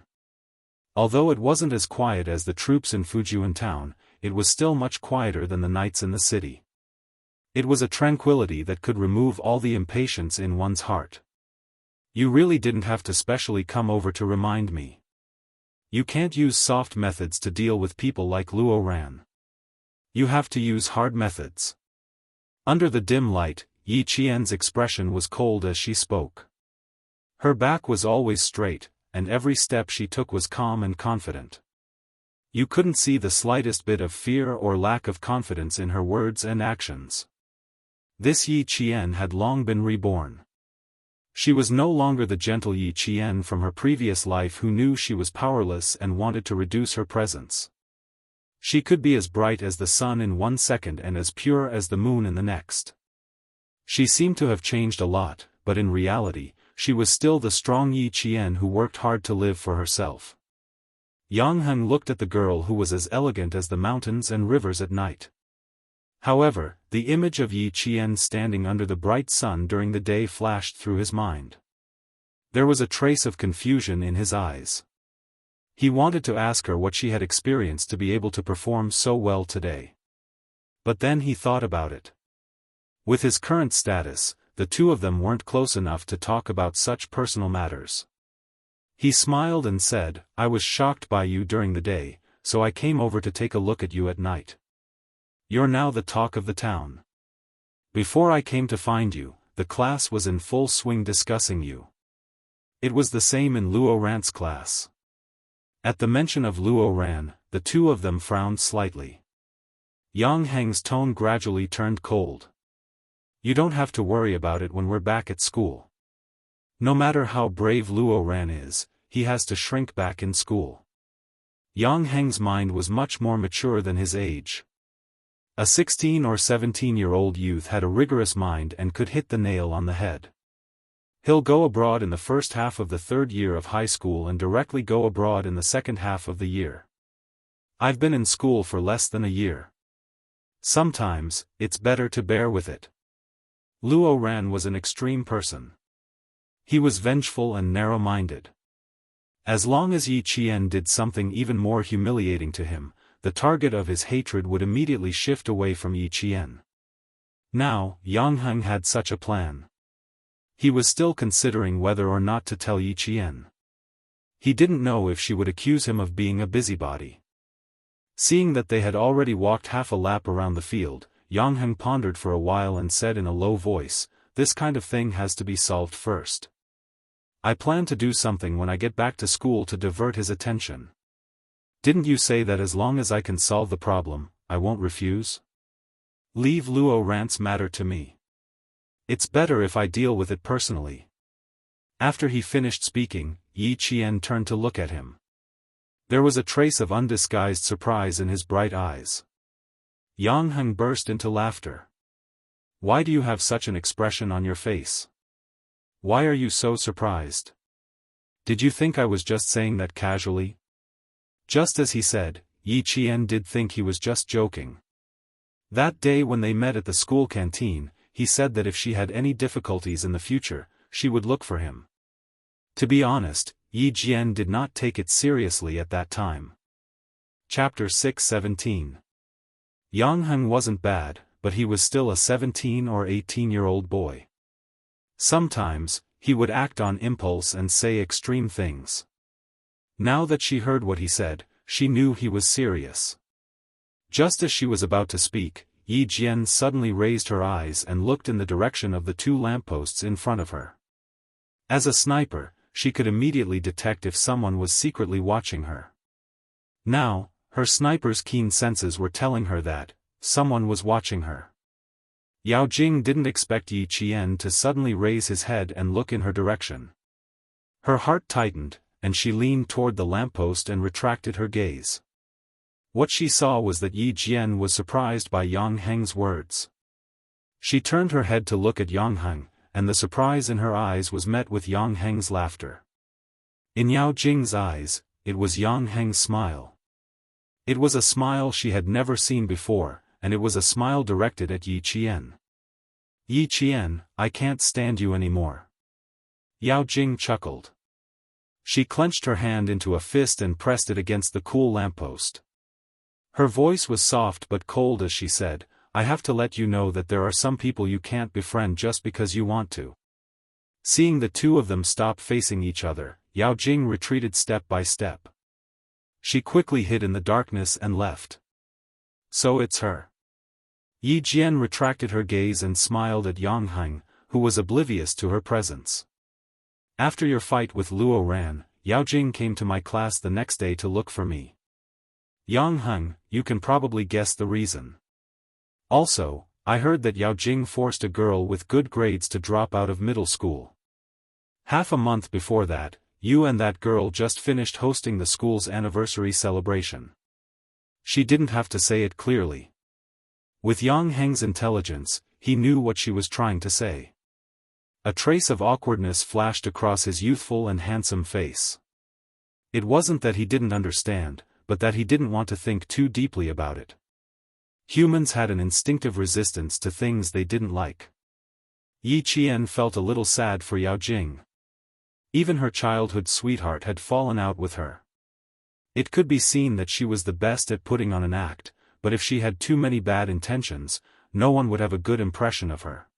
Although it wasn't as quiet as the troops in Fujian town, it was still much quieter than the nights in the city. It was a tranquility that could remove all the impatience in one's heart. You really didn't have to specially come over to remind me. You can't use soft methods to deal with people like Luo Ran. You have to use hard methods. Under the dim light, Yi Qian's expression was cold as she spoke. Her back was always straight, and every step she took was calm and confident. You couldn't see the slightest bit of fear or lack of confidence in her words and actions. This Yi Qian had long been reborn. She was no longer the gentle Yi Qian from her previous life who knew she was powerless and wanted to reduce her presence. She could be as bright as the sun in 1 second and as pure as the moon in the next. She seemed to have changed a lot, but in reality, she was still the strong Yi Qian who worked hard to live for herself. Yang Heng looked at the girl who was as elegant as the mountains and rivers at night. However, the image of Yi Qian standing under the bright sun during the day flashed through his mind. There was a trace of confusion in his eyes. He wanted to ask her what she had experienced to be able to perform so well today. But then he thought about it. With his current status, the two of them weren't close enough to talk about such personal matters. He smiled and said, "I was shocked by you during the day, so I came over to take a look at you at night. You're now the talk of the town. Before I came to find you, the class was in full swing discussing you." It was the same in Luo Ran's class. At the mention of Luo Ran, the two of them frowned slightly. Yang Heng's tone gradually turned cold. "You don't have to worry about it when we're back at school. No matter how brave Luo Ran is, he has to shrink back in school." Yang Heng's mind was much more mature than his age. A 16 or 17-year-old youth had a rigorous mind and could hit the nail on the head. He'll go abroad in the first half of the 3rd year of high school and directly go abroad in the second half of the year. I've been in school for less than a year. Sometimes, it's better to bear with it. Luo Ran was an extreme person. He was vengeful and narrow-minded. As long as Yi Qian did something even more humiliating to him, the target of his hatred would immediately shift away from Yi Qian. Now, Yang Heng had such a plan. He was still considering whether or not to tell Yi Qian. He didn't know if she would accuse him of being a busybody. Seeing that they had already walked half a lap around the field, Yang Heng pondered for a while and said in a low voice, "This kind of thing has to be solved first. I plan to do something when I get back to school to divert his attention. Didn't you say that as long as I can solve the problem, I won't refuse? Leave Luo Ran's matter to me. It's better if I deal with it personally." After he finished speaking, Yi Qian turned to look at him. There was a trace of undisguised surprise in his bright eyes. Yang Heng burst into laughter. "Why do you have such an expression on your face? Why are you so surprised? Did you think I was just saying that casually?" Just as he said, Yi Qian did think he was just joking. That day when they met at the school canteen, he said that if she had any difficulties in the future, she would look for him. To be honest, Yi Qian did not take it seriously at that time. Chapter 6:17. Yang Heng wasn't bad, but he was still a 17 or 18-year-old boy. Sometimes, he would act on impulse and say extreme things. Now that she heard what he said, she knew he was serious. Just as she was about to speak, Yi Jian suddenly raised her eyes and looked in the direction of the two lampposts in front of her. As a sniper, she could immediately detect if someone was secretly watching her. Now, her sniper's keen senses were telling her that someone was watching her. Yao Jing didn't expect Yi Qian to suddenly raise his head and look in her direction. Her heart tightened, and she leaned toward the lamppost and retracted her gaze. What she saw was that Yi Jian was surprised by Yang Heng's words. She turned her head to look at Yang Heng, and the surprise in her eyes was met with Yang Heng's laughter. In Yao Jing's eyes, it was Yang Heng's smile. It was a smile she had never seen before, and it was a smile directed at Yi Qian. Yi Qian, I can't stand you anymore. Yao Jing chuckled. She clenched her hand into a fist and pressed it against the cool lamppost. Her voice was soft but cold as she said, I have to let you know that there are some people you can't befriend just because you want to. Seeing the two of them stop facing each other, Yao Jing retreated step by step. She quickly hid in the darkness and left. So it's her. Yi Jian retracted her gaze and smiled at Yang Heng, who was oblivious to her presence. After your fight with Luo Ran, Yao Jing came to my class the next day to look for me. Yang Heng, you can probably guess the reason. Also, I heard that Yao Jing forced a girl with good grades to drop out of middle school. Half a month before that, you and that girl just finished hosting the school's anniversary celebration. She didn't have to say it clearly. With Yang Heng's intelligence, he knew what she was trying to say. A trace of awkwardness flashed across his youthful and handsome face. It wasn't that he didn't understand, but that he didn't want to think too deeply about it. Humans had an instinctive resistance to things they didn't like. Yi Qian felt a little sad for Yao Jing. Even her childhood sweetheart had fallen out with her. It could be seen that she was the best at putting on an act, but if she had too many bad intentions, no one would have a good impression of her.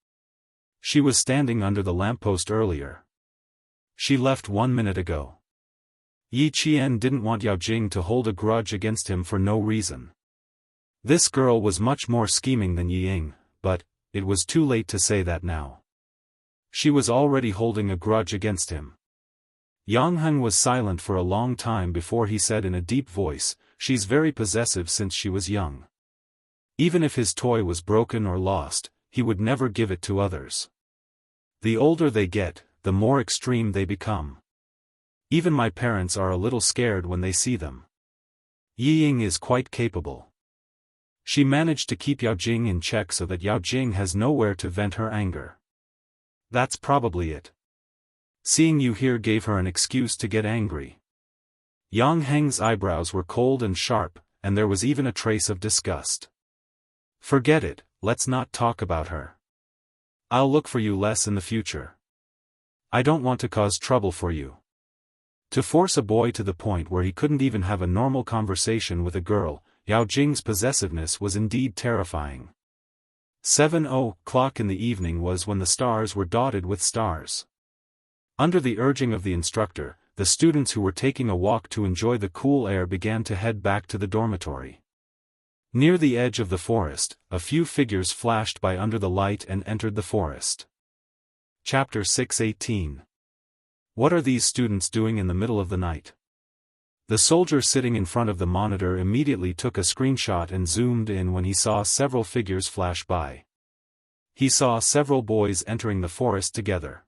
She was standing under the lamppost earlier. She left 1 minute ago. Yi Qian didn't want Yao Jing to hold a grudge against him for no reason. This girl was much more scheming than Yi Ying, but it was too late to say that now. She was already holding a grudge against him. Yang Heng was silent for a long time before he said in a deep voice, she's very possessive since she was young. Even if his toy was broken or lost, he would never give it to others. The older they get, the more extreme they become. Even my parents are a little scared when they see them. Yi Ying is quite capable. She managed to keep Yao Jing in check so that Yao Jing has nowhere to vent her anger. That's probably it. Seeing you here gave her an excuse to get angry. Yang Heng's eyebrows were cold and sharp, and there was even a trace of disgust. Forget it, let's not talk about her. I'll look for you less in the future. I don't want to cause trouble for you. To force a boy to the point where he couldn't even have a normal conversation with a girl, Yao Jing's possessiveness was indeed terrifying. 7:00 in the evening was when the stars were dotted with stars. Under the urging of the instructor, the students who were taking a walk to enjoy the cool air began to head back to the dormitory. Near the edge of the forest, a few figures flashed by under the light and entered the forest. Chapter 6:18. What are these students doing in the middle of the night? The soldier sitting in front of the monitor immediately took a screenshot and zoomed in when he saw several figures flash by. He saw several boys entering the forest together.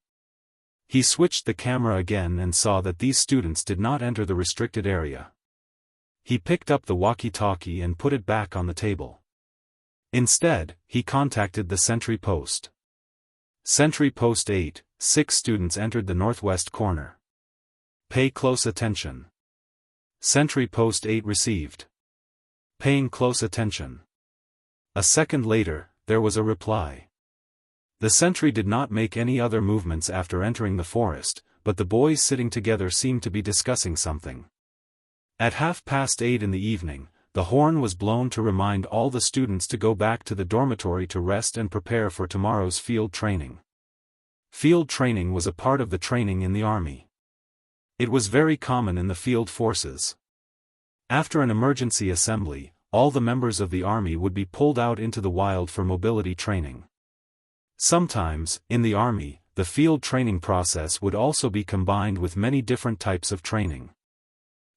He switched the camera again and saw that these students did not enter the restricted area. He picked up the walkie-talkie and put it back on the table. Instead, he contacted the sentry post. Sentry post 8, 6 students entered the northwest corner. Pay close attention. Sentry post 8 received. Paying close attention. A second later, there was a reply. The sentry did not make any other movements after entering the forest, but the boys sitting together seemed to be discussing something. At 8:30 in the evening, the horn was blown to remind all the students to go back to the dormitory to rest and prepare for tomorrow's field training. Field training was a part of the training in the army. It was very common in the field forces. After an emergency assembly, all the members of the army would be pulled out into the wild for mobility training. Sometimes, in the army, the field training process would also be combined with many different types of training.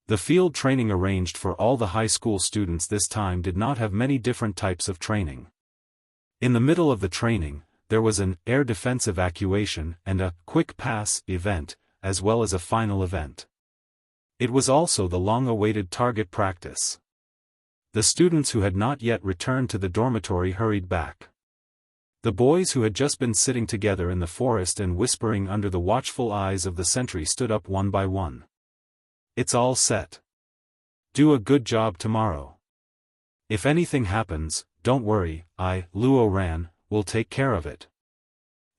The field training arranged for all the high school students this time did not have many different types of training. In the middle of the training, there was an air defense evacuation and a quick pass event, as well as a final event. It was also the long-awaited target practice. The students who had not yet returned to the dormitory hurried back. The boys who had just been sitting together in the forest and whispering under the watchful eyes of the sentry stood up one by one. "It's all set. Do a good job tomorrow. If anything happens, don't worry, Luo Ran, will take care of it."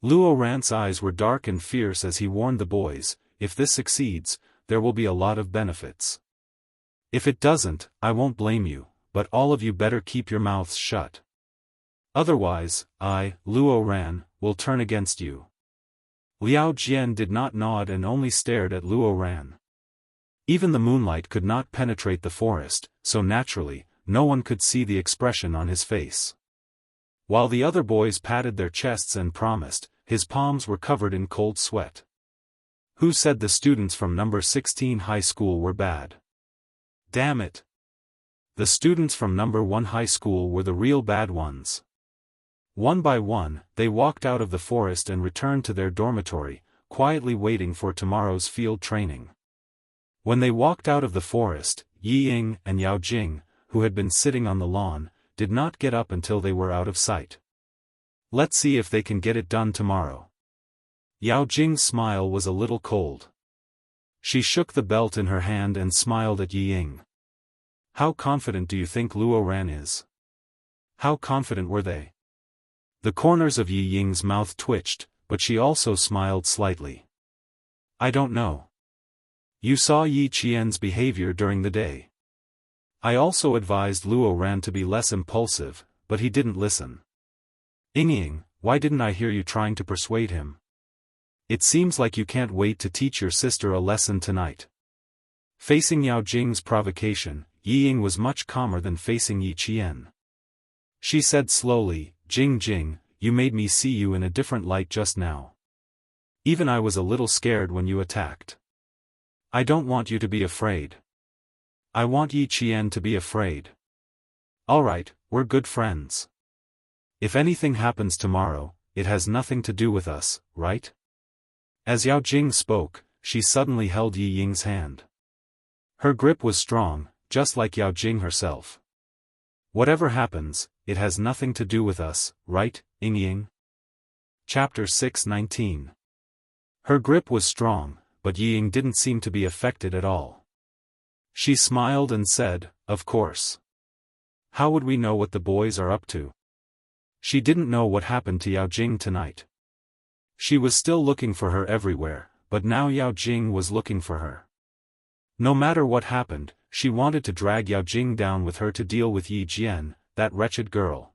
Luo Ran's eyes were dark and fierce as he warned the boys, "If this succeeds, there will be a lot of benefits. If it doesn't, I won't blame you, but all of you better keep your mouths shut. Otherwise, Luo Ran, will turn against you." Liao Jian did not nod and only stared at Luo Ran. Even the moonlight could not penetrate the forest, so naturally, no one could see the expression on his face. While the other boys patted their chests and promised, his palms were covered in cold sweat. Who said the students from number 16 high school were bad? Damn it! The students from number 1 high school were the real bad ones. One by one, they walked out of the forest and returned to their dormitory, quietly waiting for tomorrow's field training. When they walked out of the forest, Yi Ying and Yao Jing, who had been sitting on the lawn, did not get up until they were out of sight. "Let's see if they can get it done tomorrow." Yao Jing's smile was a little cold. She shook the belt in her hand and smiled at Yi Ying. "How confident do you think Luo Ran is?" How confident were they? The corners of Yi Ying's mouth twitched, but she also smiled slightly. "I don't know. You saw Yi Qian's behavior during the day. I also advised Luo Ran to be less impulsive, but he didn't listen. Ying, why didn't I hear you trying to persuade him? It seems like you can't wait to teach your sister a lesson tonight." Facing Yao Jing's provocation, Yi Ying was much calmer than facing Yi Qian. She said slowly, Jing, you made me see you in a different light just now. Even I was a little scared when you attacked. I don't want you to be afraid. I want Yi Qian to be afraid. Alright, we're good friends. If anything happens tomorrow, it has nothing to do with us, right? As Yao Jing spoke, she suddenly held Yi Ying's hand. Her grip was strong, just like Yao Jing herself. "Whatever happens, it has nothing to do with us, right, Ying?" Chapter 6:19. Her grip was strong, but Yi Ying didn't seem to be affected at all. She smiled and said, "Of course. How would we know what the boys are up to?" She didn't know what happened to Yao Jing tonight. She was still looking for her everywhere, but now Yao Jing was looking for her. No matter what happened, she wanted to drag Yao Jing down with her to deal with Yi Jian, that wretched girl.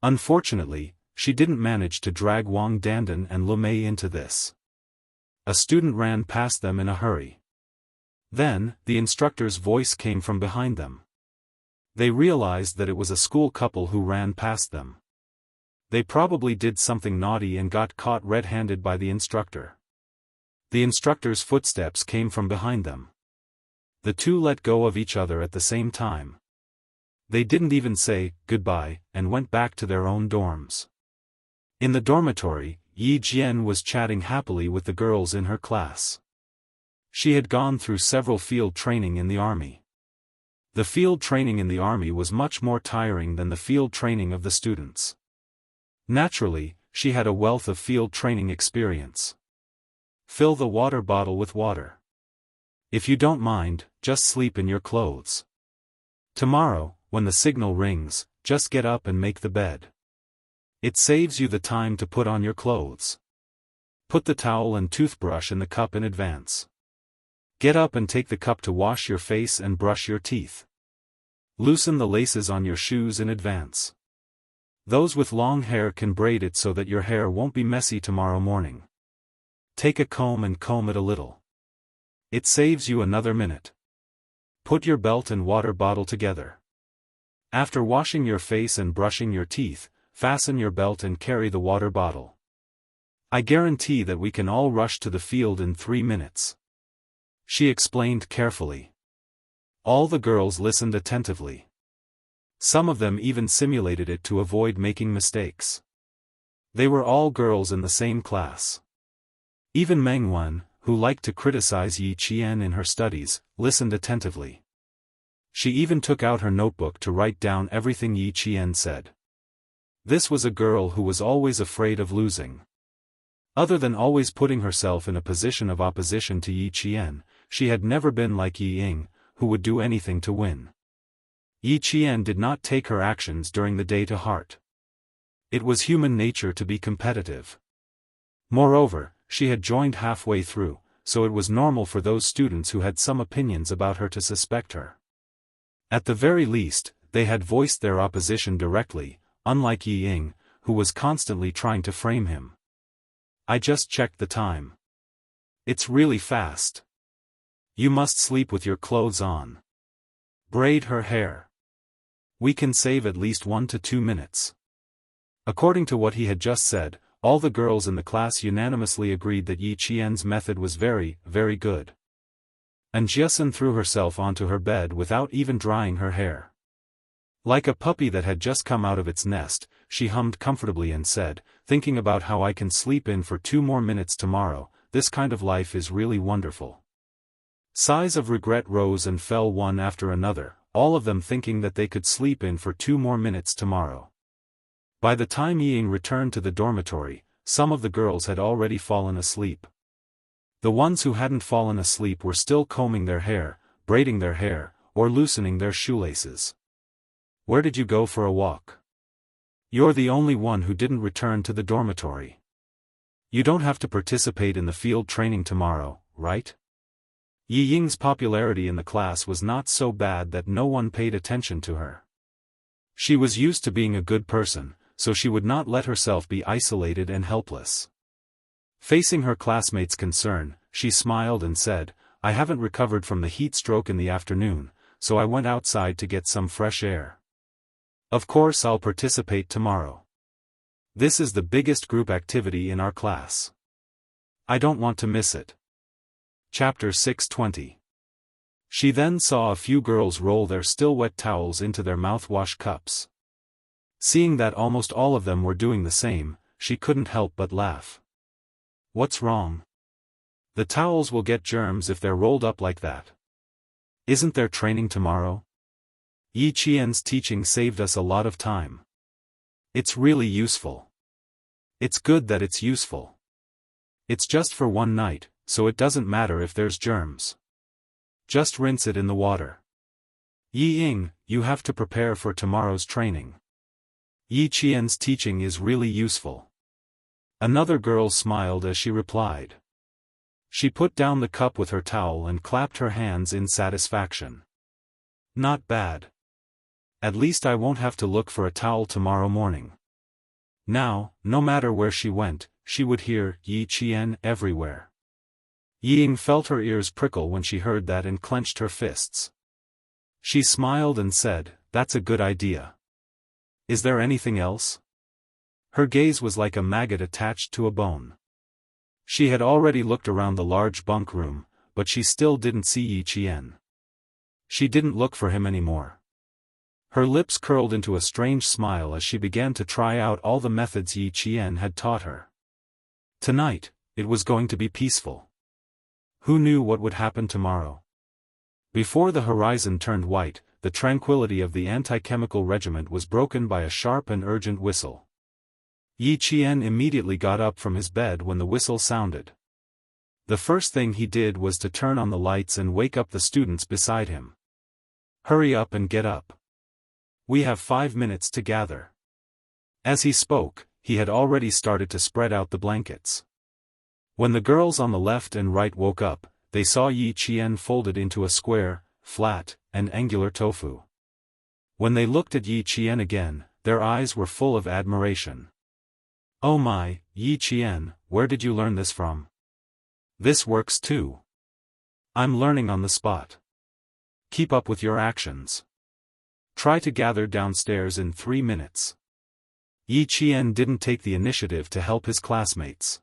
Unfortunately, she didn't manage to drag Wang Dandan and Lu Mei into this. A student ran past them in a hurry. Then, the instructor's voice came from behind them. They realized that it was a school couple who ran past them. They probably did something naughty and got caught red-handed by the instructor. The instructor's footsteps came from behind them. The two let go of each other at the same time. They didn't even say goodbye and went back to their own dorms. In the dormitory, Yi Jian was chatting happily with the girls in her class. She had gone through several field training in the army. The field training in the army was much more tiring than the field training of the students. Naturally, she had a wealth of field training experience. "Fill the water bottle with water. If you don't mind, just sleep in your clothes. Tomorrow, when the signal rings, just get up and make the bed. It saves you the time to put on your clothes. Put the towel and toothbrush in the cup in advance. Get up and take the cup to wash your face and brush your teeth. Loosen the laces on your shoes in advance. Those with long hair can braid it so that your hair won't be messy tomorrow morning. Take a comb and comb it a little. It saves you another minute. Put your belt and water bottle together. After washing your face and brushing your teeth, fasten your belt and carry the water bottle. I guarantee that we can all rush to the field in 3 minutes. She explained carefully. All the girls listened attentively. Some of them even simulated it to avoid making mistakes. They were all girls in the same class. Even Meng Wan, who liked to criticize Yi Qian in her studies, listened attentively. She even took out her notebook to write down everything Yi Qian said. This was a girl who was always afraid of losing. Other than always putting herself in a position of opposition to Yi Qian, she had never been like Yi Ying, who would do anything to win. Yi Qian did not take her actions during the day to heart. It was human nature to be competitive. Moreover, she had joined halfway through, so it was normal for those students who had some opinions about her to suspect her. At the very least, they had voiced their opposition directly, unlike Yi Ying, who was constantly trying to frame him. I just checked the time. It's really fast. You must sleep with your clothes on. Braid her hair. We can save at least 1 to 2 minutes. According to what he had just said, all the girls in the class unanimously agreed that Yi Qian's method was very, very good. And Jiasun threw herself onto her bed without even drying her hair. Like a puppy that had just come out of its nest, she hummed comfortably and said, thinking about how I can sleep in for 2 more minutes tomorrow, this kind of life is really wonderful. Sighs of regret rose and fell one after another, all of them thinking that they could sleep in for 2 more minutes tomorrow. By the time Ying returned to the dormitory, some of the girls had already fallen asleep. The ones who hadn't fallen asleep were still combing their hair, braiding their hair, or loosening their shoelaces. Where did you go for a walk? You're the only one who didn't return to the dormitory. You don't have to participate in the field training tomorrow, right? Yi Ying's popularity in the class was not so bad that no one paid attention to her. She was used to being a good person, so she would not let herself be isolated and helpless. Facing her classmates' concern, she smiled and said, I haven't recovered from the heat stroke in the afternoon, so I went outside to get some fresh air. Of course I'll participate tomorrow. This is the biggest group activity in our class. I don't want to miss it. Chapter 620. She then saw a few girls roll their still wet towels into their mouthwash cups. Seeing that almost all of them were doing the same, she couldn't help but laugh. What's wrong? The towels will get germs if they're rolled up like that. Isn't there training tomorrow? Yi Qian's teaching saved us a lot of time. It's really useful. It's good that it's useful. It's just for 1 night, so it doesn't matter if there's germs. Just rinse it in the water. Yi Ying, you have to prepare for tomorrow's training. Yi Qian's teaching is really useful. Another girl smiled as she replied. She put down the cup with her towel and clapped her hands in satisfaction. Not bad. At least I won't have to look for a towel tomorrow morning. Now, no matter where she went, she would hear Yi Qian everywhere. Yi Ying felt her ears prickle when she heard that and clenched her fists. She smiled and said, that's a good idea. Is there anything else? Her gaze was like a maggot attached to a bone. She had already looked around the large bunk room, but she still didn't see Yi Qian. She didn't look for him anymore. Her lips curled into a strange smile as she began to try out all the methods Yi Qian had taught her. Tonight, it was going to be peaceful. Who knew what would happen tomorrow? Before the horizon turned white, the tranquility of the anti-chemical regiment was broken by a sharp and urgent whistle. Yi Qian immediately got up from his bed when the whistle sounded. The first thing he did was to turn on the lights and wake up the students beside him. Hurry up and get up. We have 5 minutes to gather. As he spoke, he had already started to spread out the blankets. When the girls on the left and right woke up, they saw Yi Qian folded into a square, flat, and angular tofu. When they looked at Yi Qian again, their eyes were full of admiration. Oh my, Yi Qian, where did you learn this from? This works too. I'm learning on the spot. Keep up with your actions. Try to gather downstairs in 3 minutes. Yi Qian didn't take the initiative to help his classmates.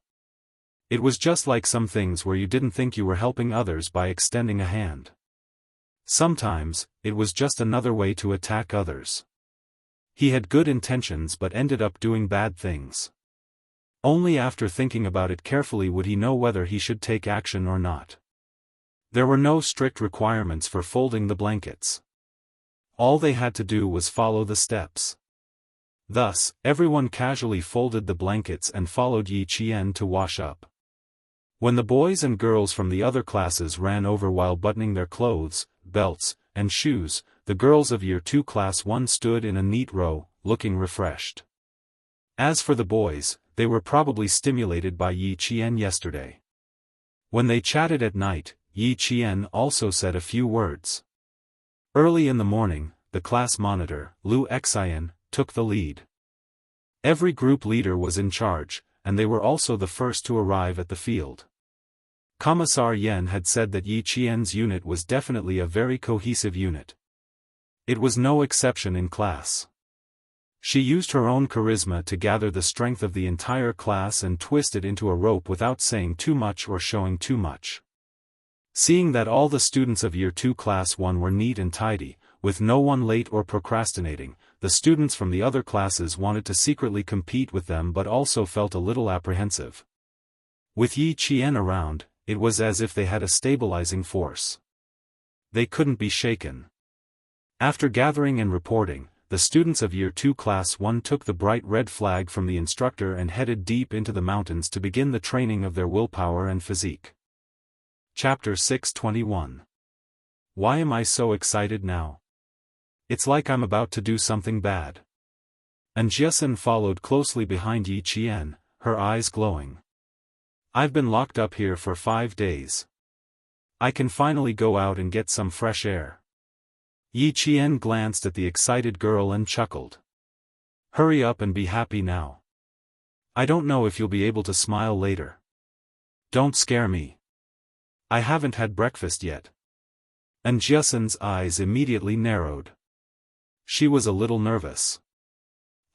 It was just like some things where you didn't think you were helping others by extending a hand. Sometimes, it was just another way to attack others. He had good intentions but ended up doing bad things. Only after thinking about it carefully would he know whether he should take action or not. There were no strict requirements for folding the blankets. All they had to do was follow the steps. Thus, everyone casually folded the blankets and followed Yi Qian to wash up. When the boys and girls from the other classes ran over while buttoning their clothes, belts, and shoes, the girls of Year 2 Class 1 stood in a neat row, looking refreshed. As for the boys, they were probably stimulated by Yi Qian yesterday. When they chatted at night, Yi Qian also said a few words. Early in the morning, the class monitor, Lu Xian, took the lead. Every group leader was in charge, and they were also the first to arrive at the field. Commissar Yen had said that Yi Qian's unit was definitely a very cohesive unit. It was no exception in class. She used her own charisma to gather the strength of the entire class and twist it into a rope without saying too much or showing too much. Seeing that all the students of Year 2 Class 1 were neat and tidy, with no one late or procrastinating, the students from the other classes wanted to secretly compete with them but also felt a little apprehensive. With Yi Qian around, it was as if they had a stabilizing force. They couldn't be shaken. After gathering and reporting, the students of Year 2 Class 1 took the bright red flag from the instructor and headed deep into the mountains to begin the training of their willpower and physique. Chapter 621. Why am I so excited now? It's like I'm about to do something bad. Jianghu followed closely behind Yi Qian, her eyes glowing. I've been locked up here for 5 days. I can finally go out and get some fresh air. Yi Qian glanced at the excited girl and chuckled. Hurry up and be happy now. I don't know if you'll be able to smile later. Don't scare me. I haven't had breakfast yet. Jianghu's eyes immediately narrowed. She was a little nervous.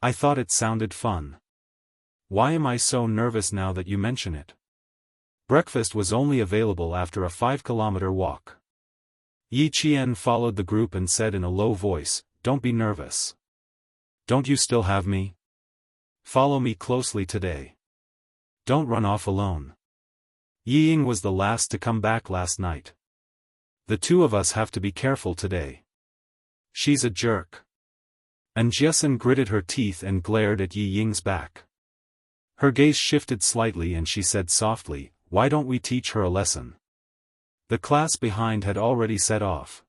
I thought it sounded fun. Why am I so nervous now that you mention it? Breakfast was only available after a 5-kilometer walk. Yi Qian followed the group and said in a low voice, Don't be nervous. Don't you still have me? Follow me closely today. Don't run off alone. Yi Ying was the last to come back last night. The two of us have to be careful today. She's a jerk. Jianghu gritted her teeth and glared at Yi Ying's back. Her gaze shifted slightly and she said softly, Why don't we teach her a lesson? The class behind had already set off.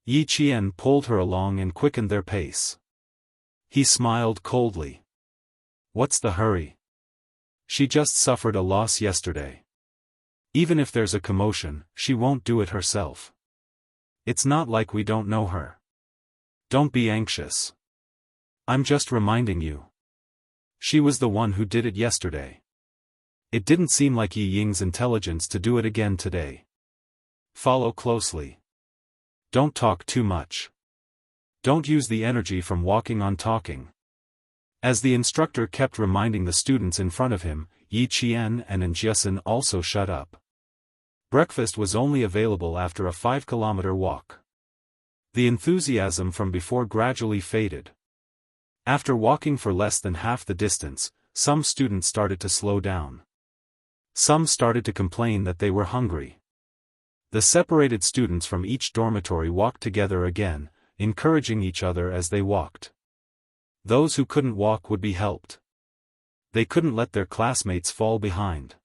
Yi Qian pulled her along and quickened their pace. He smiled coldly. What's the hurry? She just suffered a loss yesterday. Even if there's a commotion, she won't do it herself. It's not like we don't know her. Don't be anxious. I'm just reminding you. She was the one who did it yesterday. It didn't seem like Yi Ying's intelligence to do it again today. Follow closely. Don't talk too much. Don't use the energy from walking on talking. As the instructor kept reminding the students in front of him, Yi Qian and Jianghu also shut up. Breakfast was only available after a 5-kilometer walk. The enthusiasm from before gradually faded. After walking for less than half the distance, some students started to slow down. Some started to complain that they were hungry. The separated students from each dormitory walked together again, encouraging each other as they walked. Those who couldn't walk would be helped. They couldn't let their classmates fall behind.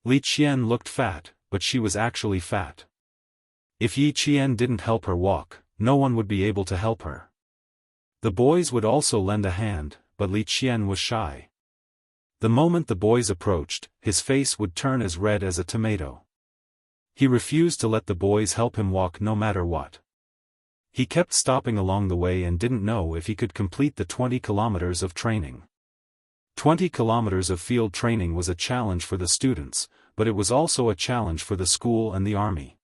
Li Qian looked fat, but she was actually fat. If Yi Qian didn't help her walk, no one would be able to help her. The boys would also lend a hand, but Li Qian was shy. The moment the boys approached, his face would turn as red as a tomato. He refused to let the boys help him walk no matter what. He kept stopping along the way and didn't know if he could complete the 20 kilometers of training. 20 kilometers of field training was a challenge for the students, but it was also a challenge for the school and the army.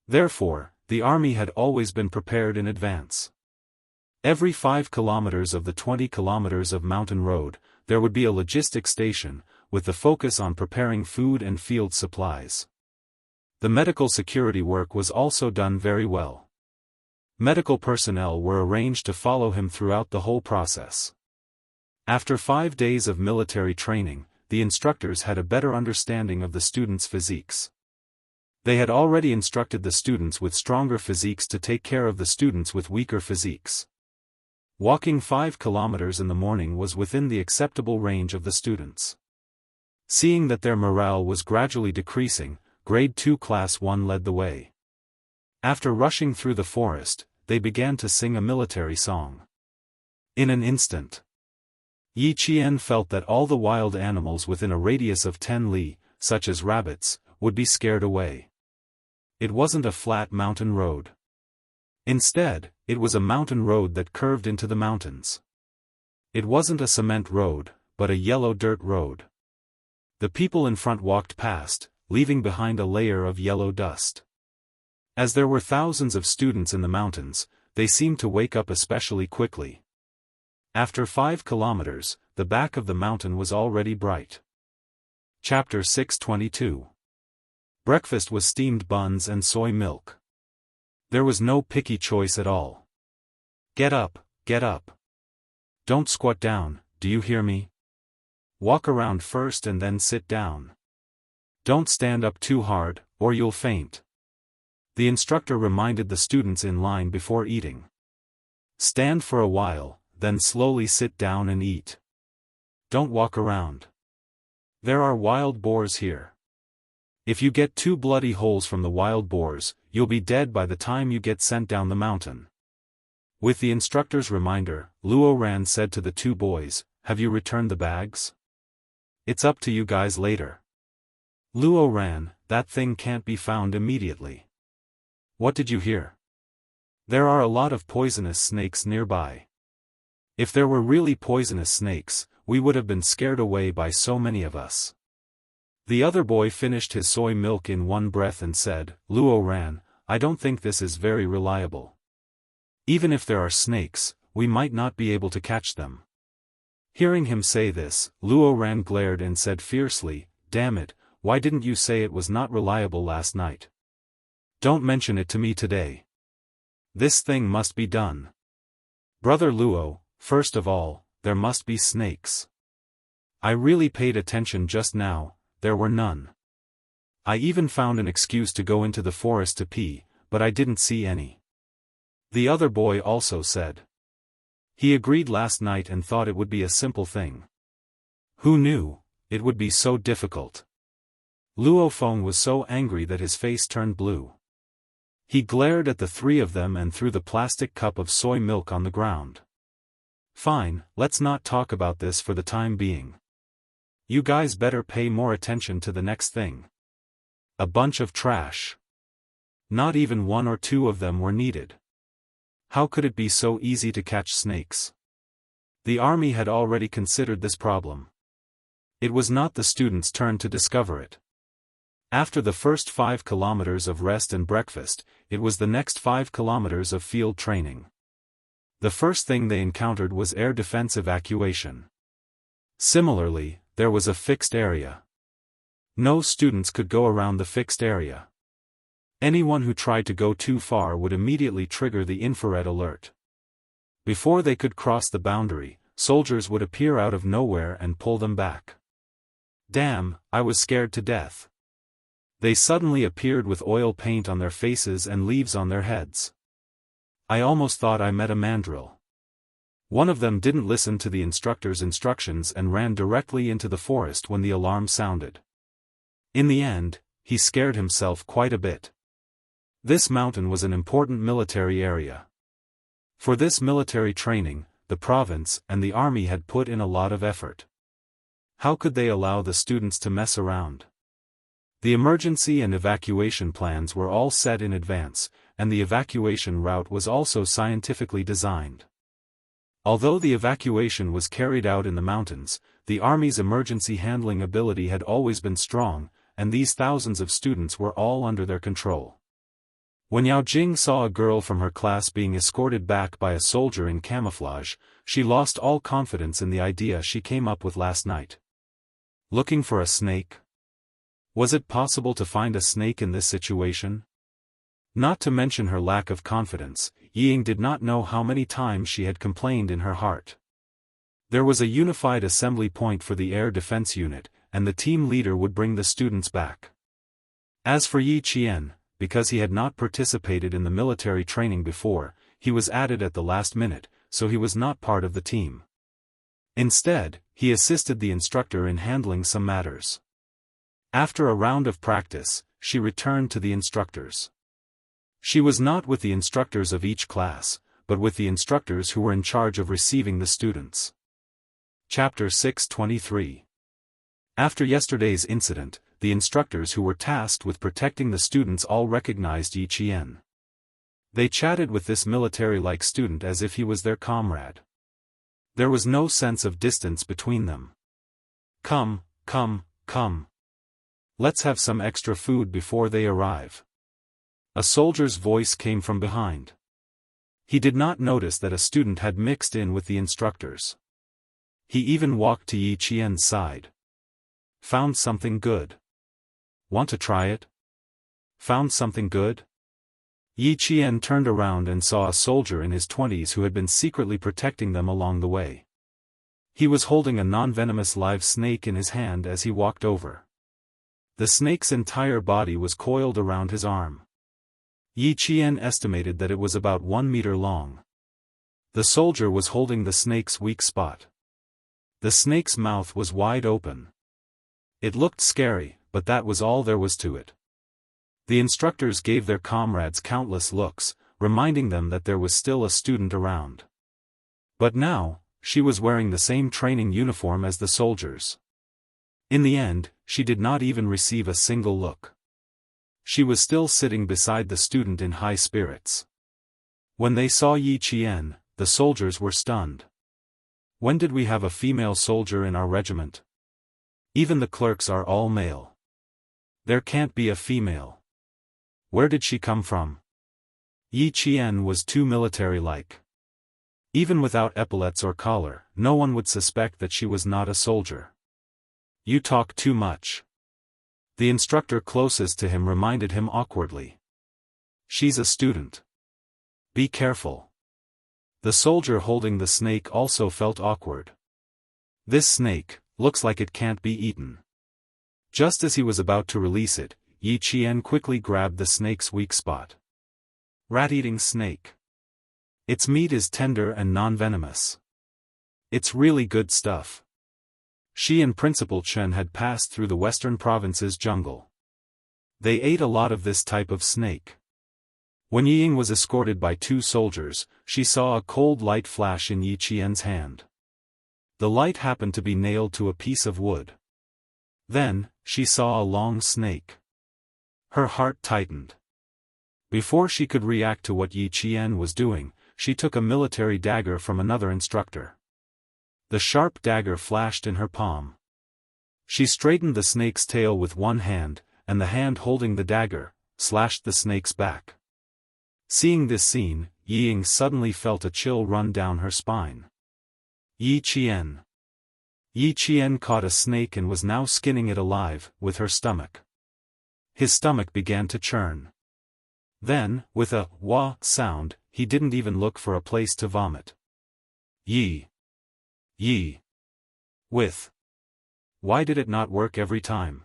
Therefore, the army had always been prepared in advance. Every 5 kilometers of the 20 kilometers of mountain road, there would be a logistics station, with the focus on preparing food and field supplies. The medical security work was also done very well. Medical personnel were arranged to follow him throughout the whole process. After 5 days of military training, the instructors had a better understanding of the students' physiques. They had already instructed the students with stronger physiques to take care of the students with weaker physiques. Walking 5 kilometers in the morning was within the acceptable range of the students. Seeing that their morale was gradually decreasing, Grade 2 Class 1 led the way. After rushing through the forest, they began to sing a military song. In an instant, Yi Qian felt that all the wild animals within a radius of 10 li, such as rabbits, would be scared away. It wasn't a flat mountain road. Instead, it was a mountain road that curved into the mountains. It wasn't a cement road, but a yellow dirt road. The people in front walked past, leaving behind a layer of yellow dust. As there were thousands of students in the mountains, they seemed to wake up especially quickly. After 5 kilometers, the back of the mountain was already bright. Chapter 622. Breakfast was steamed buns and soy milk. There was no picky choice at all. Get up, get up. Don't squat down, do you hear me? Walk around first and then sit down. Don't stand up too hard, or you'll faint. The instructor reminded the students in line before eating. Stand for a while, then slowly sit down and eat. Don't walk around. There are wild boars here. If you get 2 bloody holes from the wild boars, you'll be dead by the time you get sent down the mountain. With the instructor's reminder, Luo Ran said to the 2 boys, "Have you returned the bags? It's up to you guys later." Luo Ran, "That thing can't be found immediately." "What did you hear?" "There are a lot of poisonous snakes nearby." "If there were really poisonous snakes, we would have been scared away by so many of us." The other boy finished his soy milk in one breath and said, "Luo Ran, I don't think this is very reliable. Even if there are snakes, we might not be able to catch them." Hearing him say this, Luo Ran glared and said fiercely, "Damn it, why didn't you say it was not reliable last night? Don't mention it to me today. This thing must be done. Brother Luo, first of all, there must be snakes. I really paid attention just now. There were none. I even found an excuse to go into the forest to pee, but I didn't see any." The other boy also said. He agreed last night and thought it would be a simple thing. Who knew, it would be so difficult. Luo Feng was so angry that his face turned blue. He glared at the 3 of them and threw the plastic cup of soy milk on the ground. "Fine, let's not talk about this for the time being. You guys better pay more attention to the next thing. A bunch of trash. Not even 1 or 2 of them were needed. How could it be so easy to catch snakes?" The army had already considered this problem. It was not the students' turn to discover it. After the first 5 kilometers of rest and breakfast, it was the next 5 kilometers of field training. The first thing they encountered was air defense evacuation. Similarly, there was a fixed area. No students could go around the fixed area. Anyone who tried to go too far would immediately trigger the infrared alert. Before they could cross the boundary, soldiers would appear out of nowhere and pull them back. Damn, I was scared to death. They suddenly appeared with oil paint on their faces and leaves on their heads. I almost thought I met a mandrill. One of them didn't listen to the instructor's instructions and ran directly into the forest when the alarm sounded. In the end, he scared himself quite a bit. This mountain was an important military area. For this military training, the province and the army had put in a lot of effort. How could they allow the students to mess around? The emergency and evacuation plans were all set in advance, and the evacuation route was also scientifically designed. Although the evacuation was carried out in the mountains, the army's emergency handling ability had always been strong, and these thousands of students were all under their control. When Yao Jing saw a girl from her class being escorted back by a soldier in camouflage, she lost all confidence in the idea she came up with last night. Looking for a snake? Was it possible to find a snake in this situation? Not to mention her lack of confidence, Ying did not know how many times she had complained in her heart. There was a unified assembly point for the air defense unit, and the team leader would bring the students back. As for Yi Qian, because he had not participated in the military training before, he was added at the last minute, so he was not part of the team. Instead, he assisted the instructor in handling some matters. After a round of practice, she returned to the instructors. She was not with the instructors of each class, but with the instructors who were in charge of receiving the students. Chapter 623. After yesterday's incident, the instructors who were tasked with protecting the students all recognized Yi Qian. They chatted with this military-like student as if he was their comrade. There was no sense of distance between them. Come, come, come. Let's have some extra food before they arrive. A soldier's voice came from behind. He did not notice that a student had mixed in with the instructors. He even walked to Yi Qian's side. Found something good. Want to try it? Found something good? Yi Qian turned around and saw a soldier in his 20s who had been secretly protecting them along the way. He was holding a non-venomous live snake in his hand as he walked over. The snake's entire body was coiled around his arm. Yi Qian estimated that it was about 1 meter long. The soldier was holding the snake's weak spot. The snake's mouth was wide open. It looked scary, but that was all there was to it. The instructors gave their comrades countless looks, reminding them that there was still a student around. But now, she was wearing the same training uniform as the soldiers. In the end, she did not even receive a single look. She was still sitting beside the student in high spirits. When they saw Yi Qian, the soldiers were stunned. When did we have a female soldier in our regiment? Even the clerks are all male. There can't be a female. Where did she come from? Yi Qian was too military-like. Even without epaulets or collar, no one would suspect that she was not a soldier. You talk too much. The instructor closest to him reminded him awkwardly. She's a student. Be careful. The soldier holding the snake also felt awkward. This snake looks like it can't be eaten. Just as he was about to release it, Yi Qian quickly grabbed the snake's weak spot. Rat-eating snake. Its meat is tender and non-venomous. It's really good stuff. She and Principal Chen had passed through the western province's jungle. They ate a lot of this type of snake. When Ying was escorted by 2 soldiers, she saw a cold light flash in Yi Qian's hand. The light happened to be nailed to a piece of wood. Then, she saw a long snake. Her heart tightened. Before she could react to what Yi Qian was doing, she took a military dagger from another instructor. The sharp dagger flashed in her palm. She straightened the snake's tail with one hand, and the hand holding the dagger slashed the snake's back. Seeing this scene, Ying suddenly felt a chill run down her spine. Yi Qian. Yi Qian caught a snake and was now skinning it alive with her stomach. His stomach began to churn. Then, with a wah sound, he didn't even look for a place to vomit. Yi. With. Why did it not work every time?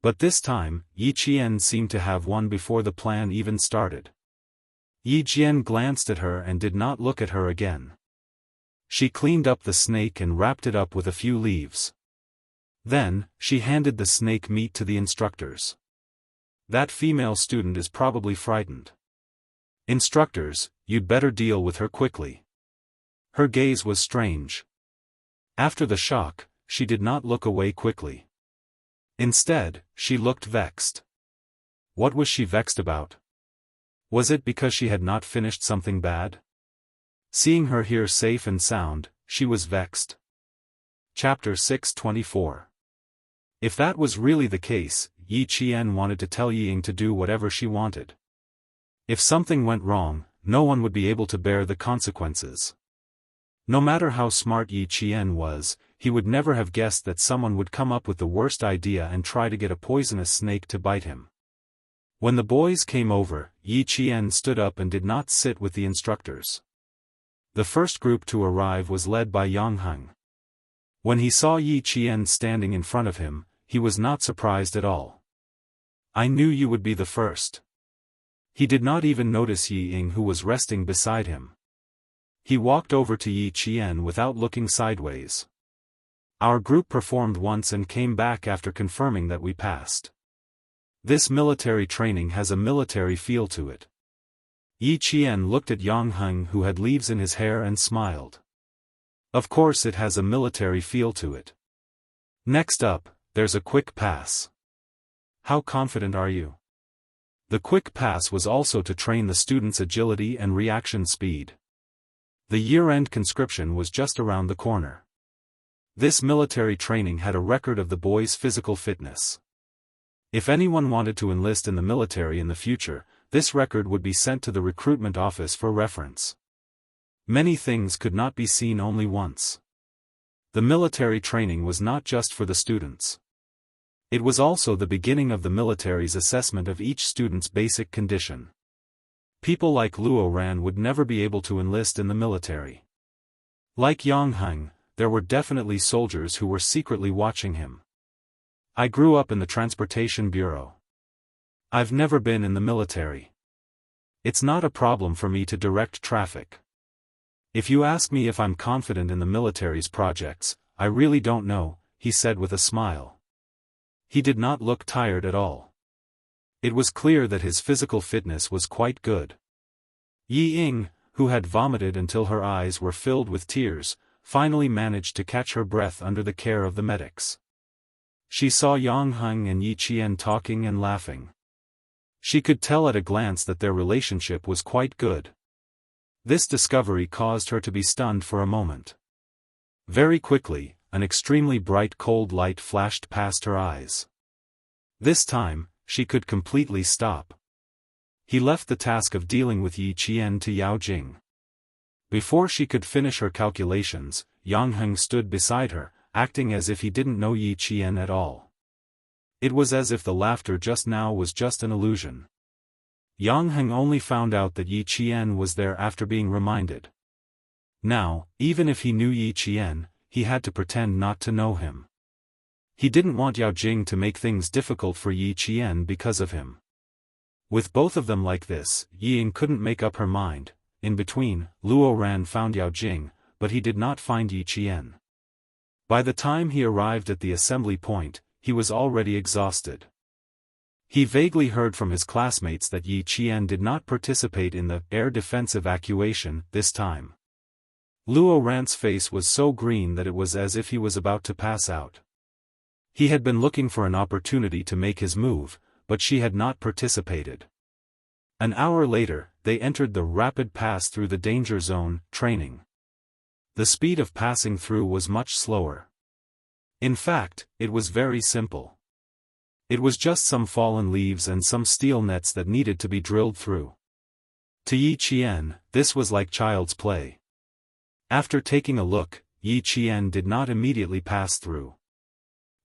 But this time, Yi Qian seemed to have won before the plan even started. Yi Qian glanced at her and did not look at her again. She cleaned up the snake and wrapped it up with a few leaves. Then, she handed the snake meat to the instructors. That female student is probably frightened. Instructors, you'd better deal with her quickly. Her gaze was strange. After the shock, she did not look away quickly. Instead, she looked vexed. What was she vexed about? Was it because she had not finished something bad? Seeing her here safe and sound, she was vexed. Chapter 624. If that was really the case, Yi Qian wanted to tell Ying to do whatever she wanted. If something went wrong, no one would be able to bear the consequences. No matter how smart Yi Qian was, he would never have guessed that someone would come up with the worst idea and try to get a poisonous snake to bite him. When the boys came over, Yi Qian stood up and did not sit with the instructors. The first group to arrive was led by Jianghu. When he saw Yi Qian standing in front of him, he was not surprised at all. "I knew you would be the first." He did not even notice Yi Ying, who was resting beside him. He walked over to Yi Qian without looking sideways. "Our group performed once and came back after confirming that we passed. This military training has a military feel to it." Yi Qian looked at Jianghu, who had leaves in his hair, and smiled. "Of course it has a military feel to it. Next up, there's a quick pass. How confident are you?" The quick pass was also to train the students' agility and reaction speed. The year-end conscription was just around the corner. This military training had a record of the boys' physical fitness. If anyone wanted to enlist in the military in the future, this record would be sent to the recruitment office for reference. Many things could not be seen only once. The military training was not just for the students. It was also the beginning of the military's assessment of each student's basic condition. People like Luo Ran would never be able to enlist in the military. Like Jianghu, there were definitely soldiers who were secretly watching him. "I grew up in the Transportation Bureau. I've never been in the military. It's not a problem for me to direct traffic. If you ask me if I'm confident in the military's projects, I really don't know," he said with a smile. He did not look tired at all. It was clear that his physical fitness was quite good. Yi Ying, who had vomited until her eyes were filled with tears, finally managed to catch her breath under the care of the medics. She saw Jianghu and Yi Qian talking and laughing. She could tell at a glance that their relationship was quite good. This discovery caused her to be stunned for a moment. Very quickly, an extremely bright cold light flashed past her eyes. This time, she could completely stop. He left the task of dealing with Yi Qian to Yao Jing. Before she could finish her calculations, Jianghu stood beside her, acting as if he didn't know Yi Qian at all. It was as if the laughter just now was just an illusion. Jianghu only found out that Yi Qian was there after being reminded. Now, even if he knew Yi Qian, he had to pretend not to know him. He didn't want Yao Jing to make things difficult for Yi Qian because of him. With both of them like this, Yi Ying couldn't make up her mind. In between, Luo Ran found Yao Jing, but he did not find Yi Qian. By the time he arrived at the assembly point, he was already exhausted. He vaguely heard from his classmates that Yi Qian did not participate in the air defense evacuation this time. Luo Ran's face was so green that it was as if he was about to pass out. He had been looking for an opportunity to make his move, but she had not participated. An hour later, they entered the rapid pass through the danger zone training. The speed of passing through was much slower. In fact, it was very simple. It was just some fallen leaves and some steel nets that needed to be drilled through. To Yi Qian, this was like child's play. After taking a look, Yi Qian did not immediately pass through.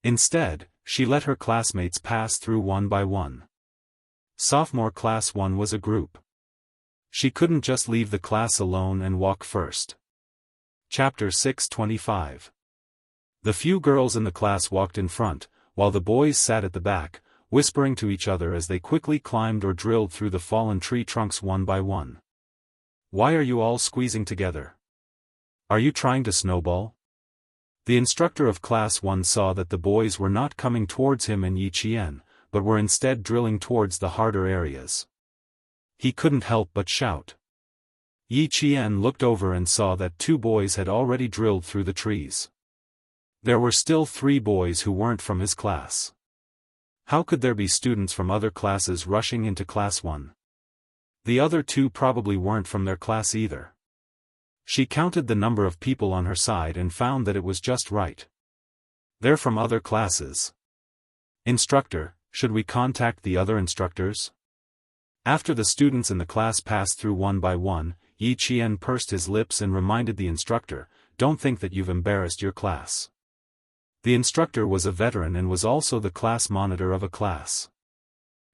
Instead, she let her classmates pass through one by one. Sophomore Class 1 was a group. She couldn't just leave the class alone and walk first. Chapter 625. The few girls in the class walked in front, while the boys sat at the back, whispering to each other as they quickly climbed or drilled through the fallen tree trunks one by one. "Why are you all squeezing together? Are you trying to snowball?" The instructor of Class 1 saw that the boys were not coming towards him and Yi Qian, but were instead drilling towards the harder areas. He couldn't help but shout. Yi Qian looked over and saw that 2 boys had already drilled through the trees. There were still 3 boys who weren't from his class. How could there be students from other classes rushing into Class 1? The other 2 probably weren't from their class either. She counted the number of people on her side and found that it was just right. They're from other classes. "Instructor, should we contact the other instructors?" After the students in the class passed through one by one, Yi Qian pursed his lips and reminded the instructor, "Don't think that you've embarrassed your class." The instructor was a veteran and was also the class monitor of a class.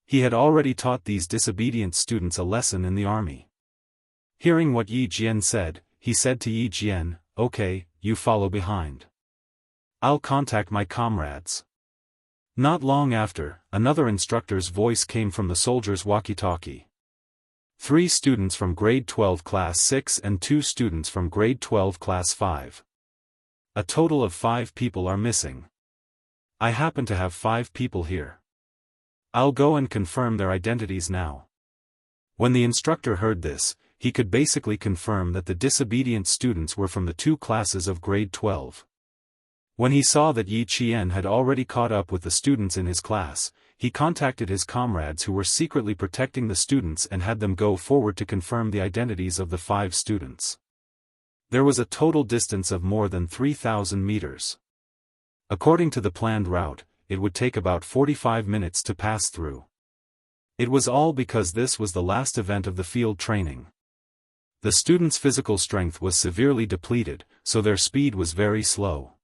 He had already taught these disobedient students a lesson in the army. Hearing what Yi Jian said, he said to Yi Jian, "Okay, you follow behind. I'll contact my comrades." Not long after, another instructor's voice came from the soldiers' walkie-talkie. 3 students from grade 12 class 6 and 2 students from grade 12 class 5. A total of 5 people are missing. I happen to have 5 people here. I'll go and confirm their identities now. When the instructor heard this, he could basically confirm that the disobedient students were from the 2 classes of grade 12. When he saw that Yi Qian had already caught up with the students in his class, he contacted his comrades who were secretly protecting the students and had them go forward to confirm the identities of the 5 students. There was a total distance of more than 3,000 meters. According to the planned route, it would take about 45 minutes to pass through. It was all because this was the last event of the field training. The students' physical strength was severely depleted, so their speed was very slow.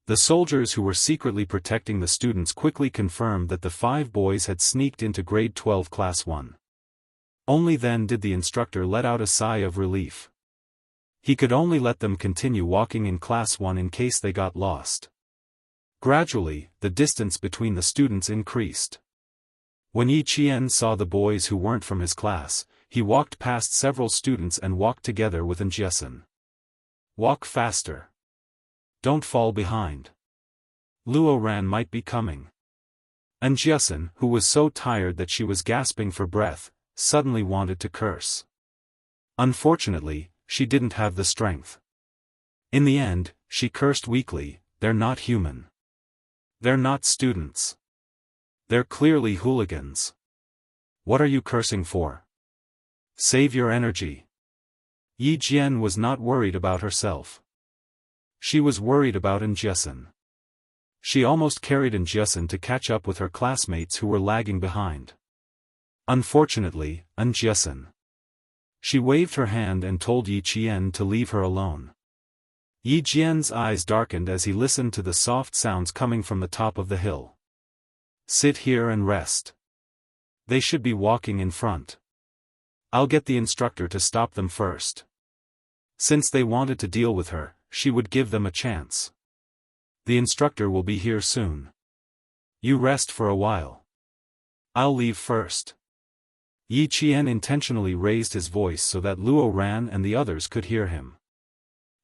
The soldiers who were secretly protecting the students quickly confirmed that the 5 boys had sneaked into grade 12 class 1. Only then did the instructor let out a sigh of relief. He could only let them continue walking in class 1 in case they got lost. Gradually, the distance between the students increased. When Yi Qian saw the boys who weren't from his class, he walked past several students and walked together with Jianghu. "Walk faster. Don't fall behind. Luo Ran might be coming." Jianghu, who was so tired that she was gasping for breath, suddenly wanted to curse. Unfortunately, she didn't have the strength. In the end, she cursed weakly, "They're not human. They're not students. They're clearly hooligans. What are you cursing for? Save your energy." Yi Jian was not worried about herself. She was worried about Jianghu. She almost carried Jianghu to catch up with her classmates who were lagging behind. Unfortunately, Jianghu. She waved her hand and told Yi Qian to leave her alone. Yi Jian's eyes darkened as he listened to the soft sounds coming from the top of the hill. "Sit here and rest. They should be walking in front. I'll get the instructor to stop them first. Since they wanted to deal with her, she would give them a chance. The instructor will be here soon. You rest for a while. I'll leave first." Yi Qian intentionally raised his voice so that Luo Ran and the others could hear him.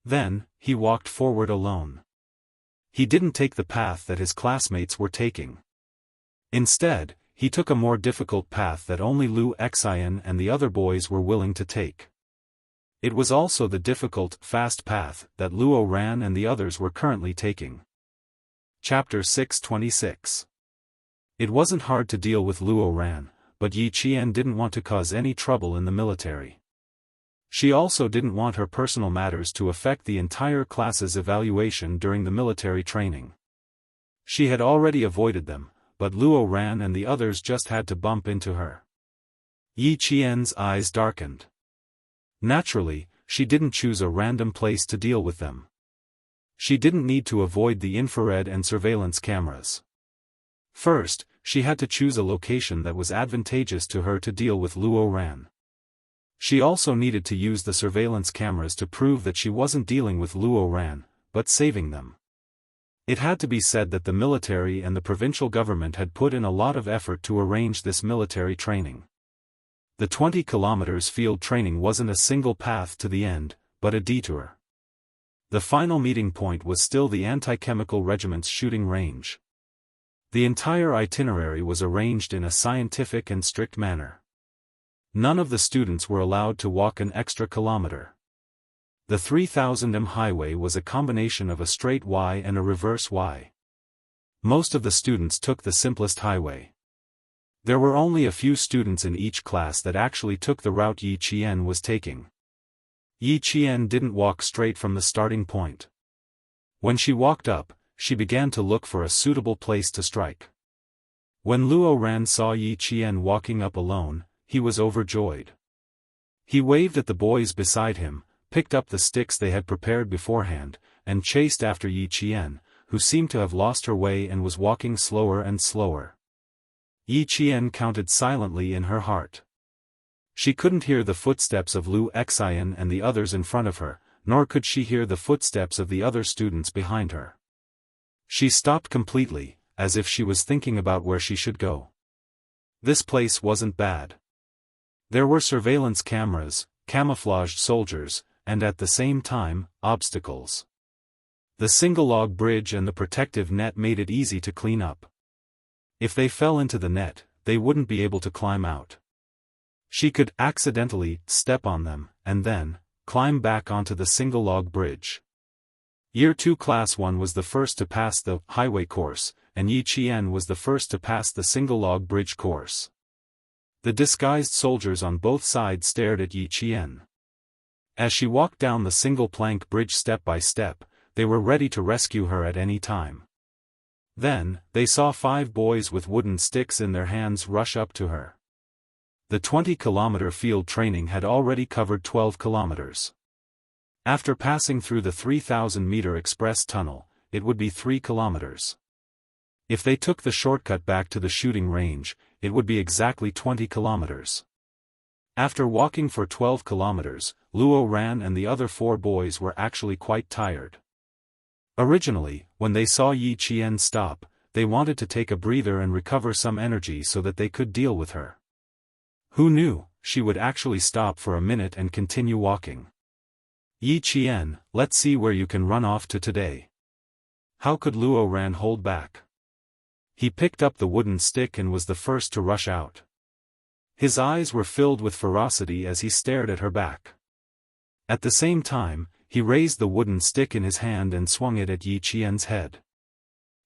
Then, he walked forward alone. He didn't take the path that his classmates were taking. Instead, he took a more difficult path that only Lu Xian and the other boys were willing to take. It was also the difficult, fast path that Luo Ran and the others were currently taking. Chapter 626. It wasn't hard to deal with Luo Ran, but Yi Qian didn't want to cause any trouble in the military. She also didn't want her personal matters to affect the entire class's evaluation during the military training. She had already avoided them, but Luo Ran and the others just had to bump into her. Yi Qian's eyes darkened. Naturally, she didn't choose a random place to deal with them. She didn't need to avoid the infrared and surveillance cameras. First, she had to choose a location that was advantageous to her to deal with Luo Ran. She also needed to use the surveillance cameras to prove that she wasn't dealing with Luo Ran, but saving them. It had to be said that the military and the provincial government had put in a lot of effort to arrange this military training. The 20 kilometers field training wasn't a single path to the end, but a detour. The final meeting point was still the anti-chemical regiment's shooting range. The entire itinerary was arranged in a scientific and strict manner. None of the students were allowed to walk an extra kilometer. The 3000 m highway was a combination of a straight Y and a reverse Y. Most of the students took the simplest highway. There were only a few students in each class that actually took the route Yi Qian was taking. Yi Qian didn't walk straight from the starting point. When she walked up, she began to look for a suitable place to strike. When Luo Ran saw Yi Qian walking up alone, he was overjoyed. He waved at the boys beside him, picked up the sticks they had prepared beforehand, and chased after Yi Qian, who seemed to have lost her way and was walking slower and slower. Yi Qian counted silently in her heart. She couldn't hear the footsteps of Lu Xian and the others in front of her, nor could she hear the footsteps of the other students behind her. She stopped completely, as if she was thinking about where she should go. This place wasn't bad. There were surveillance cameras, camouflaged soldiers, and at the same time, obstacles. The single-log bridge and the protective net made it easy to clean up. If they fell into the net, they wouldn't be able to climb out. She could accidentally step on them, and then climb back onto the single-log bridge. Year 2 Class 1 was the first to pass the highway course, and Yi Qian was the first to pass the single-log bridge course. The disguised soldiers on both sides stared at Yi Qian. As she walked down the single-plank bridge step by step, they were ready to rescue her at any time. Then, they saw 5 boys with wooden sticks in their hands rush up to her. The 20-kilometer field training had already covered 12 kilometers. After passing through the 3,000-meter express tunnel, it would be 3 kilometers. If they took the shortcut back to the shooting range, it would be exactly 20 kilometers. After walking for 12 kilometers, Luo Ran and the other 4 boys were actually quite tired. Originally, when they saw Yi Qian stop, they wanted to take a breather and recover some energy so that they could deal with her. Who knew, she would actually stop for a minute and continue walking. Yi Qian, let's see where you can run off to today. How could Luo Ran hold back? He picked up the wooden stick and was the first to rush out. His eyes were filled with ferocity as he stared at her back. At the same time, he raised the wooden stick in his hand and swung it at Yi Qian's head.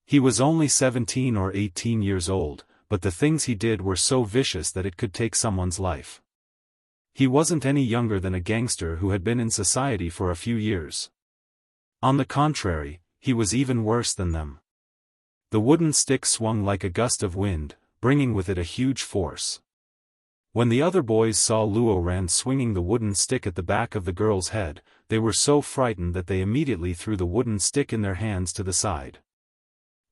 He was only 17 or 18 years old, but the things he did were so vicious that it could take someone's life. He wasn't any younger than a gangster who had been in society for a few years. On the contrary, he was even worse than them. The wooden stick swung like a gust of wind, bringing with it a huge force. When the other boys saw Luo Ran swinging the wooden stick at the back of the girl's head, they were so frightened that they immediately threw the wooden stick in their hands to the side.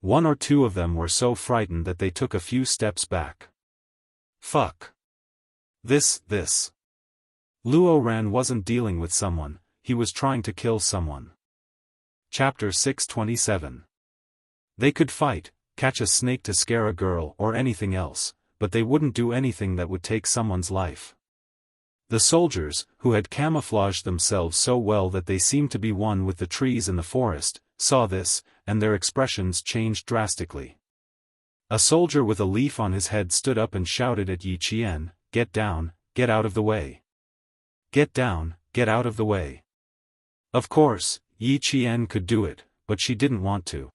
1 or 2 of them were so frightened that they took a few steps back. Fuck. This. Luo Ran wasn't dealing with someone, he was trying to kill someone. Chapter 627. They could fight, catch a snake to scare a girl or anything else, but they wouldn't do anything that would take someone's life. The soldiers, who had camouflaged themselves so well that they seemed to be one with the trees in the forest, saw this, and their expressions changed drastically. A soldier with a leaf on his head stood up and shouted at Yi Qian, "Get down, get out of the way. Get down, get out of the way." Of course, Yi Qian could do it, but she didn't want to.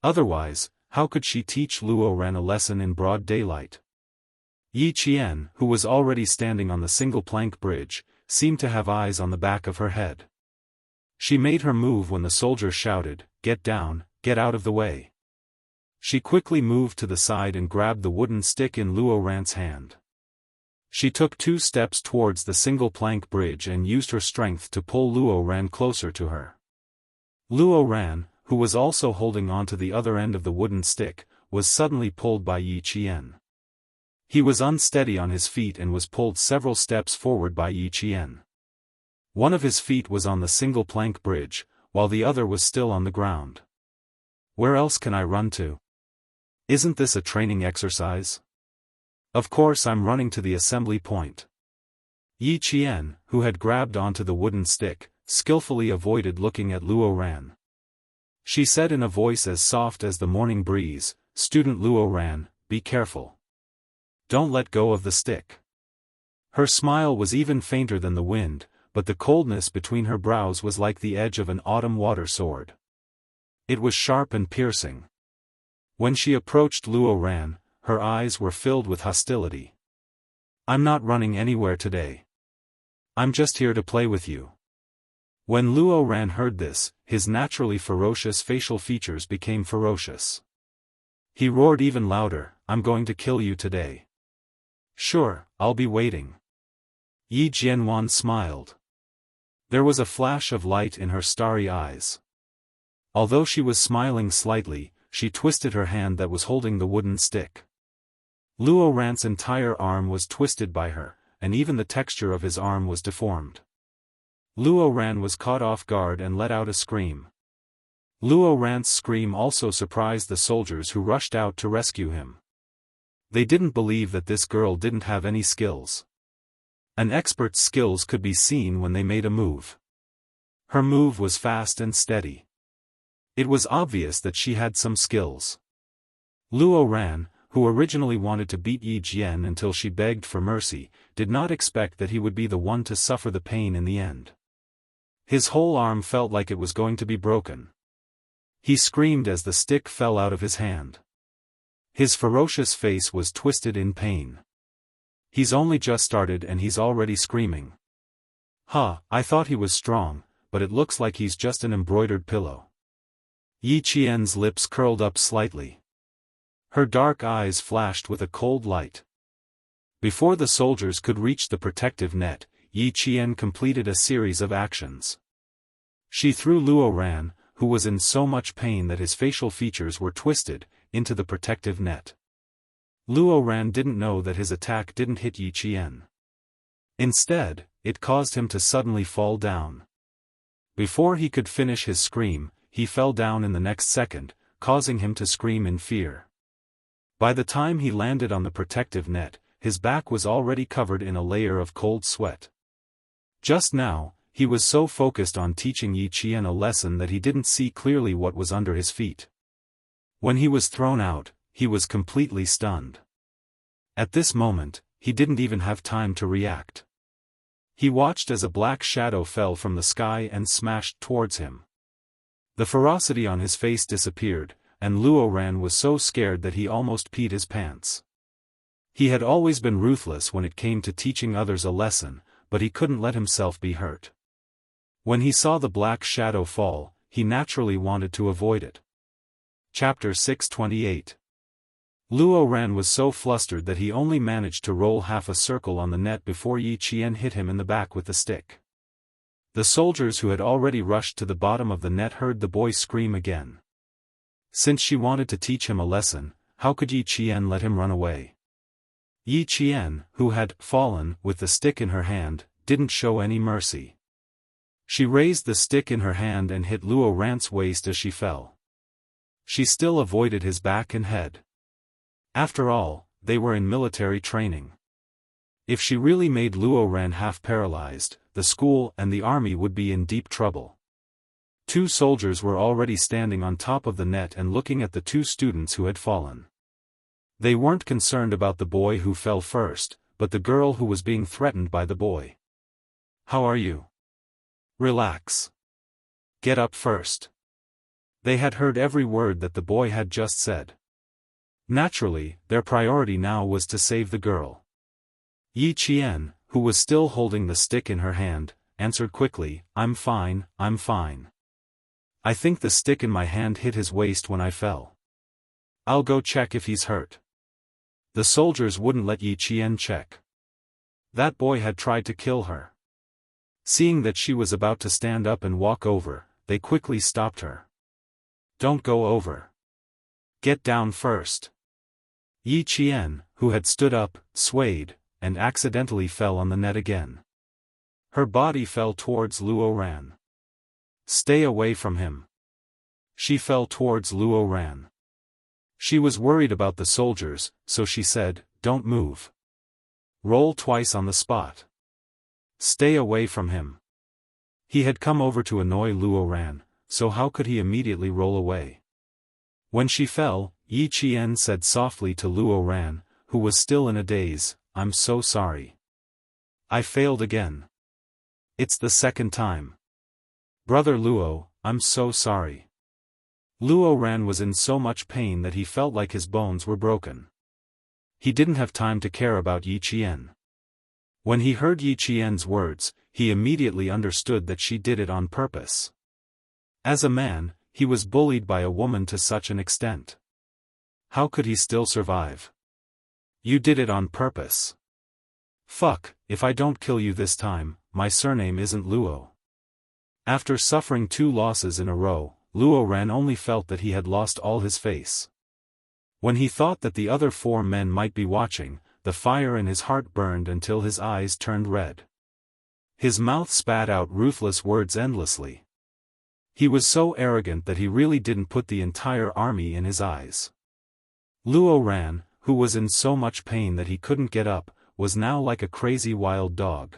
Otherwise, how could she teach Luo Ran a lesson in broad daylight? Yi Qian, who was already standing on the single-plank bridge, seemed to have eyes on the back of her head. She made her move when the soldier shouted, "Get down, get out of the way." She quickly moved to the side and grabbed the wooden stick in Luo Ran's hand. She took 2 steps towards the single-plank bridge and used her strength to pull Luo Ran closer to her. Luo Ran, who was also holding on to the other end of the wooden stick, was suddenly pulled by Yi Qian. He was unsteady on his feet and was pulled several steps forward by Yi Qian. One of his feet was on the single-plank bridge, while the other was still on the ground. Where else can I run to? Isn't this a training exercise? Of course I'm running to the assembly point. Yi Qian, who had grabbed onto the wooden stick, skillfully avoided looking at Luo Ran. She said in a voice as soft as the morning breeze, "Student Luo Ran, be careful. Don't let go of the stick." Her smile was even fainter than the wind, but the coldness between her brows was like the edge of an autumn water sword. It was sharp and piercing. When she approached Luo Ran, her eyes were filled with hostility. "I'm not running anywhere today. I'm just here to play with you." When Luo Ran heard this, his naturally ferocious facial features became ferocious. He roared even louder, "I'm going to kill you today." Sure, I'll be waiting. Yi Jianwan smiled. There was a flash of light in her starry eyes. Although she was smiling slightly, she twisted her hand that was holding the wooden stick. Luo Ran's entire arm was twisted by her, and even the texture of his arm was deformed. Luo Ran was caught off guard and let out a scream. Luo Ran's scream also surprised the soldiers who rushed out to rescue him. They didn't believe that this girl didn't have any skills. An expert's skills could be seen when they made a move. Her move was fast and steady. It was obvious that she had some skills. Luo Ran, who originally wanted to beat Yi Jian until she begged for mercy, did not expect that he would be the one to suffer the pain in the end. His whole arm felt like it was going to be broken. He screamed as the stick fell out of his hand. His ferocious face was twisted in pain. He's only just started and he's already screaming. I thought he was strong, but it looks like he's just an embroidered pillow. Yi Qian's lips curled up slightly. Her dark eyes flashed with a cold light. Before the soldiers could reach the protective net, Yi Qian completed a series of actions. She threw Luo Ran, who was in so much pain that his facial features were twisted, into the protective net. Luo Ran didn't know that his attack didn't hit Yi Qian. Instead, it caused him to suddenly fall down. Before he could finish his scream, he fell down in the next second, causing him to scream in fear. By the time he landed on the protective net, his back was already covered in a layer of cold sweat. Just now, he was so focused on teaching Yi Qian a lesson that he didn't see clearly what was under his feet. When he was thrown out, he was completely stunned. At this moment, he didn't even have time to react. He watched as a black shadow fell from the sky and smashed towards him. The ferocity on his face disappeared, and Luo Ran was so scared that he almost peed his pants. He had always been ruthless when it came to teaching others a lesson, but he couldn't let himself be hurt. When he saw the black shadow fall, he naturally wanted to avoid it. Chapter 628. Luo Ran was so flustered that he only managed to roll half a circle on the net before Yi Qian hit him in the back with the stick. The soldiers who had already rushed to the bottom of the net heard the boy scream again. Since she wanted to teach him a lesson, how could Yi Qian let him run away? Yi Qian, who had fallen with the stick in her hand, didn't show any mercy. She raised the stick in her hand and hit Luo Ran's waist as she fell. She still avoided his back and head. After all, they were in military training. If she really made Luo Ran half paralyzed, the school and the army would be in deep trouble. Two soldiers were already standing on top of the net and looking at the two students who had fallen. They weren't concerned about the boy who fell first, but the girl who was being threatened by the boy. How are you? Relax. Get up first. They had heard every word that the boy had just said. Naturally, their priority now was to save the girl. Yi Qian, who was still holding the stick in her hand, answered quickly, I'm fine, I'm fine. I think the stick in my hand hit his waist when I fell. I'll go check if he's hurt. The soldiers wouldn't let Yi Qian check. That boy had tried to kill her. Seeing that she was about to stand up and walk over, they quickly stopped her. Don't go over. Get down first. Yi Qian, who had stood up, swayed, and accidentally fell on the net again. Her body fell towards Luo Ran. Stay away from him. She fell towards Luo Ran. She was worried about the soldiers, so she said, Don't move. Roll twice on the spot. Stay away from him. He had come over to annoy Luo Ran, so how could he immediately roll away? When she fell, Yi Qian said softly to Luo Ran, who was still in a daze, I'm so sorry. I failed again. It's the second time. Brother Luo, I'm so sorry. Luo Ran was in so much pain that he felt like his bones were broken. He didn't have time to care about Yi Qian. When he heard Yi Qian's words, he immediately understood that she did it on purpose. As a man, he was bullied by a woman to such an extent. How could he still survive? You did it on purpose. Fuck, if I don't kill you this time, my surname isn't Luo. After suffering 2 losses in a row, Luo Ran only felt that he had lost all his face. When he thought that the other 4 men might be watching, the fire in his heart burned until his eyes turned red. His mouth spat out ruthless words endlessly. He was so arrogant that he really didn't put the entire army in his eyes. Luo Ran, who was in so much pain that he couldn't get up, was now like a crazy wild dog.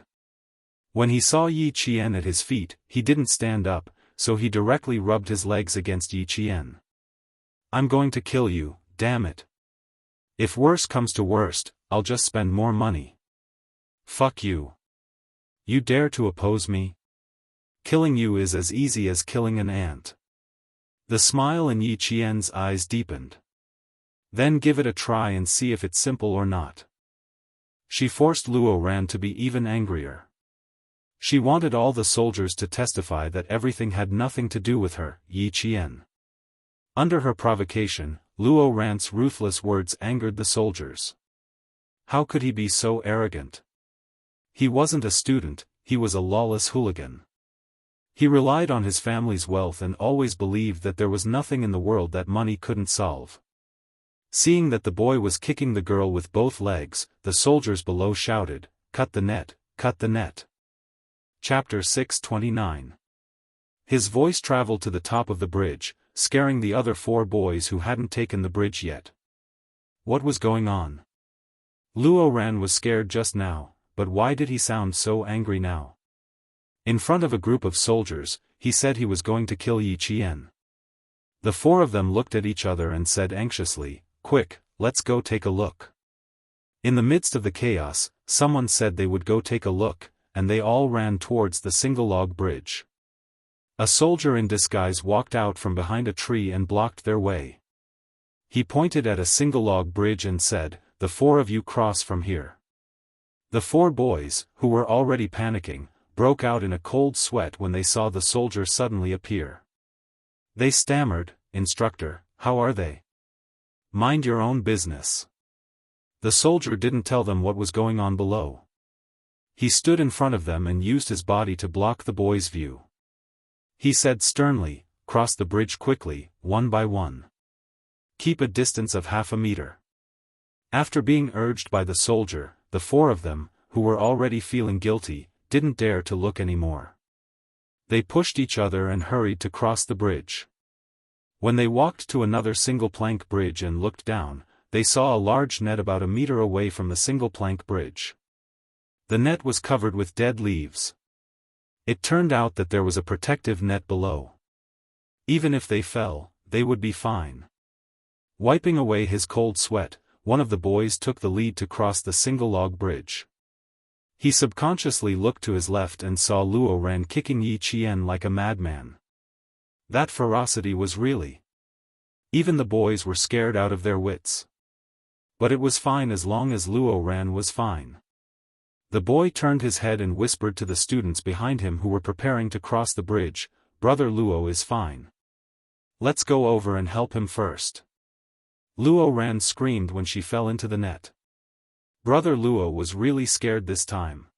When he saw Yi Qian at his feet, he didn't stand up, so he directly rubbed his legs against Yi Qian. I'm going to kill you, damn it. If worse comes to worst, I'll just spend more money. Fuck you. You dare to oppose me? Killing you is as easy as killing an ant. The smile in Yi Qian's eyes deepened. Then give it a try and see if it's simple or not. She forced Luo Ran to be even angrier. She wanted all the soldiers to testify that everything had nothing to do with her, Yi Qian. Under her provocation, Luo Ran's ruthless words angered the soldiers. How could he be so arrogant? He wasn't a student, he was a lawless hooligan. He relied on his family's wealth and always believed that there was nothing in the world that money couldn't solve. Seeing that the boy was kicking the girl with both legs, the soldiers below shouted, "Cut the net, cut the net." Chapter 629. His voice traveled to the top of the bridge, scaring the other 4 boys who hadn't taken the bridge yet. What was going on? Luo Ran was scared just now, but why did he sound so angry now? In front of a group of soldiers, he said he was going to kill Yi Qian. The 4 of them looked at each other and said anxiously, "Quick, let's go take a look." In the midst of the chaos, someone said they would go take a look, and they all ran towards the single-log bridge. A soldier in disguise walked out from behind a tree and blocked their way. He pointed at a single-log bridge and said, "The 4 of you cross from here." The 4 boys, who were already panicking, broke out in a cold sweat when they saw the soldier suddenly appear. They stammered, "Instructor, how are they?" "Mind your own business." The soldier didn't tell them what was going on below. He stood in front of them and used his body to block the boys' view. He said sternly, "Cross the bridge quickly, one by one. Keep a distance of half a meter." After being urged by the soldier, the 4 of them, who were already feeling guilty, didn't dare to look anymore. They pushed each other and hurried to cross the bridge. When they walked to another single-plank bridge and looked down, they saw a large net about a meter away from the single-plank bridge. The net was covered with dead leaves. It turned out that there was a protective net below. Even if they fell, they would be fine. Wiping away his cold sweat, one of the boys took the lead to cross the single-log bridge. He subconsciously looked to his left and saw Luo Ran kicking Yi Qian like a madman. That ferocity was really. Even the boys were scared out of their wits. But it was fine as long as Luo Ran was fine. The boy turned his head and whispered to the students behind him who were preparing to cross the bridge, "Brother Luo is fine. Let's go over and help him first." Luo Ran screamed when she fell into the net. Brother Luo was really scared this time.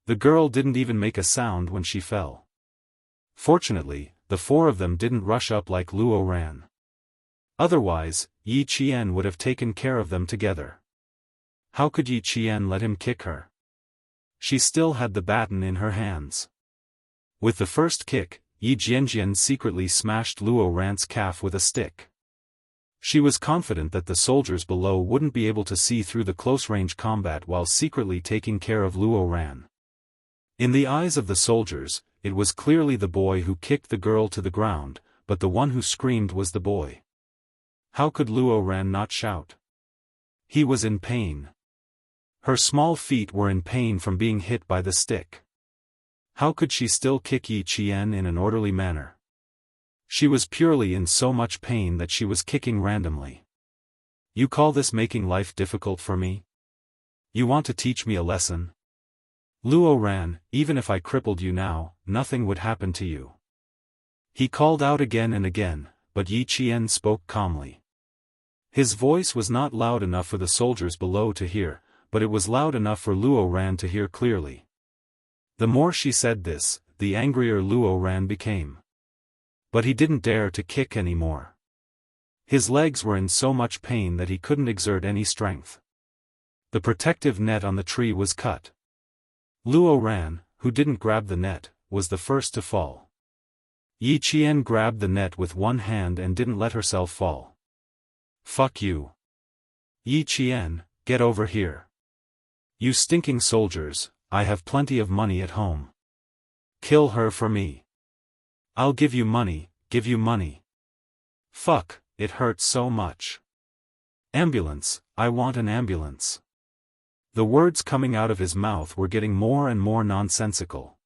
The girl didn't even make a sound when she fell. Fortunately, the 4 of them didn't rush up like Luo Ran. Otherwise, Yi Qian would have taken care of them together. How could Yi Qian let him kick her? She still had the baton in her hands. With the first kick, Yi Jianjian secretly smashed Luo Ran's calf with a stick. She was confident that the soldiers below wouldn't be able to see through the close-range combat while secretly taking care of Luo Ran. In the eyes of the soldiers, it was clearly the boy who kicked the girl to the ground, but the one who screamed was the boy. How could Luo Ran not shout? He was in pain. Her small feet were in pain from being hit by the stick. How could she still kick Yi Qian in an orderly manner? She was purely in so much pain that she was kicking randomly. You call this making life difficult for me? You want to teach me a lesson? Luo Ran, even if I crippled you now, nothing would happen to you. He called out again and again, but Yi Qian spoke calmly. His voice was not loud enough for the soldiers below to hear, but it was loud enough for Luo Ran to hear clearly. The more she said this, the angrier Luo Ran became. But he didn't dare to kick anymore. His legs were in so much pain that he couldn't exert any strength. The protective net on the tree was cut. Luo Ran, who didn't grab the net, was the first to fall. Yi Qian grabbed the net with one hand and didn't let herself fall. "Fuck you. Yi Qian, get over here. You stinking soldiers, I have plenty of money at home. Kill her for me. I'll give you money, give you money. Fuck, it hurts so much. Ambulance, I want an ambulance." The words coming out of his mouth were getting more and more nonsensical.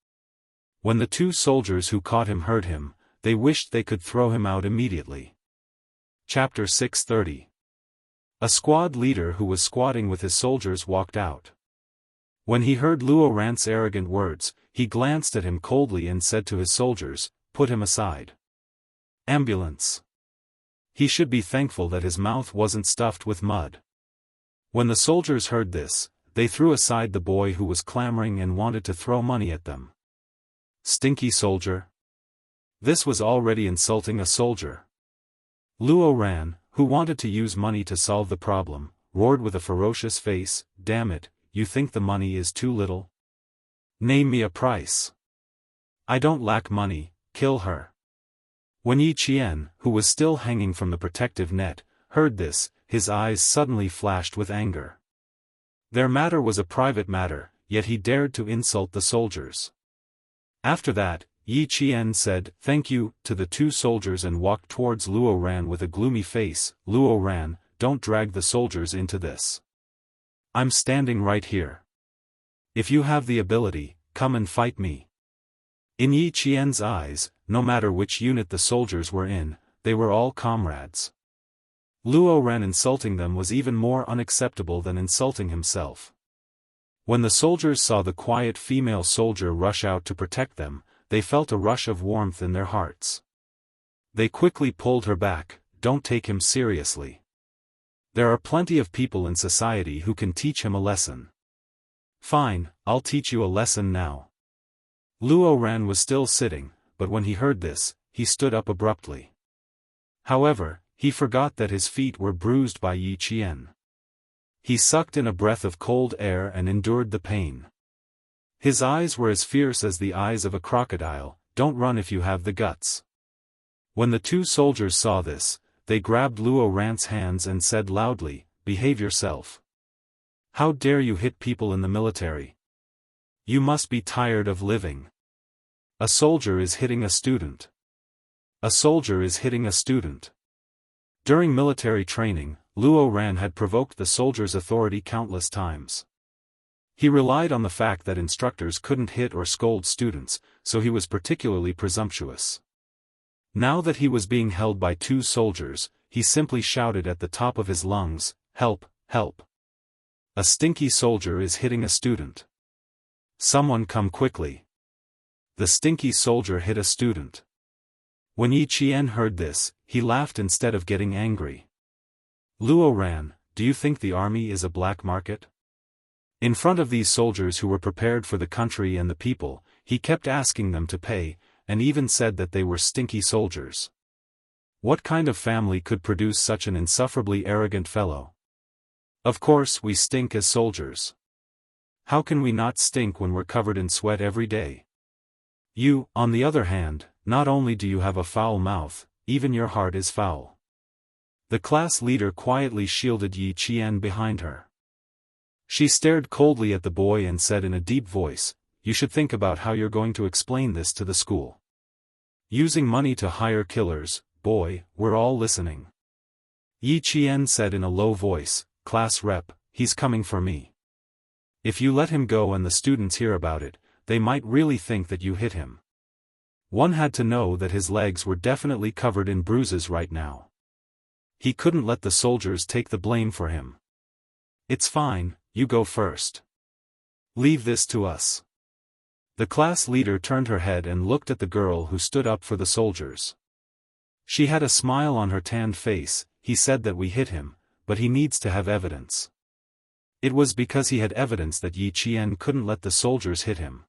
When the two soldiers who caught him heard him, they wished they could throw him out immediately. Chapter 630. A squad leader who was squatting with his soldiers walked out. When he heard Luo Ran's arrogant words, he glanced at him coldly and said to his soldiers, "Put him aside." Ambulance. He should be thankful that his mouth wasn't stuffed with mud. When the soldiers heard this, they threw aside the boy who was clamoring and wanted to throw money at them. Stinky soldier. This was already insulting a soldier. Luo Ran, who wanted to use money to solve the problem, roared with a ferocious face, "Damn it, you think the money is too little? Name me a price. I don't lack money, kill her." When Yi Qian, who was still hanging from the protective net, heard this, his eyes suddenly flashed with anger. Their matter was a private matter, yet he dared to insult the soldiers. After that, Yi Qian said, "Thank you," to the two soldiers and walked towards Luo Ran with a gloomy face. "Luo Ran, don't drag the soldiers into this. I'm standing right here. If you have the ability, come and fight me." In Yi Qian's eyes, no matter which unit the soldiers were in, they were all comrades. Luo Ran insulting them was even more unacceptable than insulting himself. When the soldiers saw the quiet female soldier rush out to protect them, they felt a rush of warmth in their hearts. They quickly pulled her back, "Don't take him seriously. There are plenty of people in society who can teach him a lesson." "Fine, I'll teach you a lesson now." Luo Ran was still sitting, but when he heard this, he stood up abruptly. However, he forgot that his feet were bruised by Yi Qian. He sucked in a breath of cold air and endured the pain. His eyes were as fierce as the eyes of a crocodile. "Don't run if you have the guts." When the two soldiers saw this, they grabbed Luo Ran's hands and said loudly, "Behave yourself. How dare you hit people in the military? You must be tired of living. A soldier is hitting a student. A soldier is hitting a student." During military training, Luo Ran had provoked the soldiers' authority countless times. He relied on the fact that instructors couldn't hit or scold students, so he was particularly presumptuous. Now that he was being held by two soldiers, he simply shouted at the top of his lungs, "Help, help! A stinky soldier is hitting a student. Someone come quickly." The stinky soldier hit a student. When Yi Qian heard this, he laughed instead of getting angry. "Luo Ran, do you think the army is a black market?" In front of these soldiers who were prepared for the country and the people, he kept asking them to pay, and even said that they were stinky soldiers. What kind of family could produce such an insufferably arrogant fellow? Of course we stink as soldiers. How can we not stink when we're covered in sweat every day? You, on the other hand, not only do you have a foul mouth, even your heart is foul. The class leader quietly shielded Yi Qian behind her. She stared coldly at the boy and said in a deep voice, "You should think about how you're going to explain this to the school. Using money to hire killers, boy, we're all listening." Yi Qian said in a low voice, "Class rep, he's coming for me. If you let him go and the students hear about it, they might really think that you hit him." One had to know that his legs were definitely covered in bruises right now. He couldn't let the soldiers take the blame for him. "It's fine, you go first. Leave this to us." The class leader turned her head and looked at the girl who stood up for the soldiers. She had a smile on her tanned face. "He said that we hit him, but he needs to have evidence." It was because he had evidence that Yi Qian couldn't let the soldiers hit him.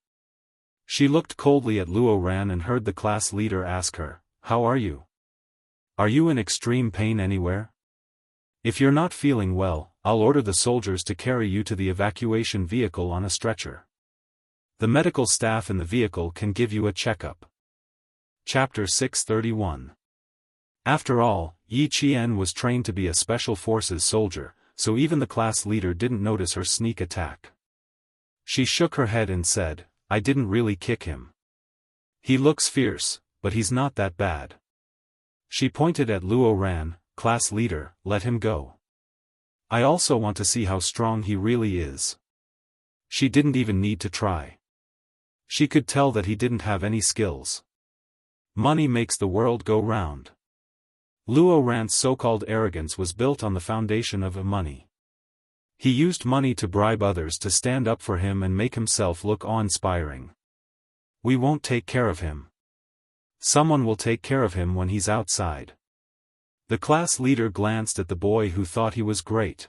She looked coldly at Luo Ran and heard the class leader ask her, "How are you? Are you in extreme pain anywhere? If you're not feeling well, I'll order the soldiers to carry you to the evacuation vehicle on a stretcher. The medical staff in the vehicle can give you a checkup." Chapter 631. After all, Yi Qian was trained to be a special forces soldier, so even the class leader didn't notice her sneak attack. She shook her head and said, "I didn't really kick him. He looks fierce, but he's not that bad." She pointed at Luo Ran, "Class leader, let him go. I also want to see how strong he really is." She didn't even need to try. She could tell that he didn't have any skills. Money makes the world go round. Luo Ran's so-called arrogance was built on the foundation of money. He used money to bribe others to stand up for him and make himself look awe-inspiring. "We won't take care of him. Someone will take care of him when he's outside." The class leader glanced at the boy who thought he was great.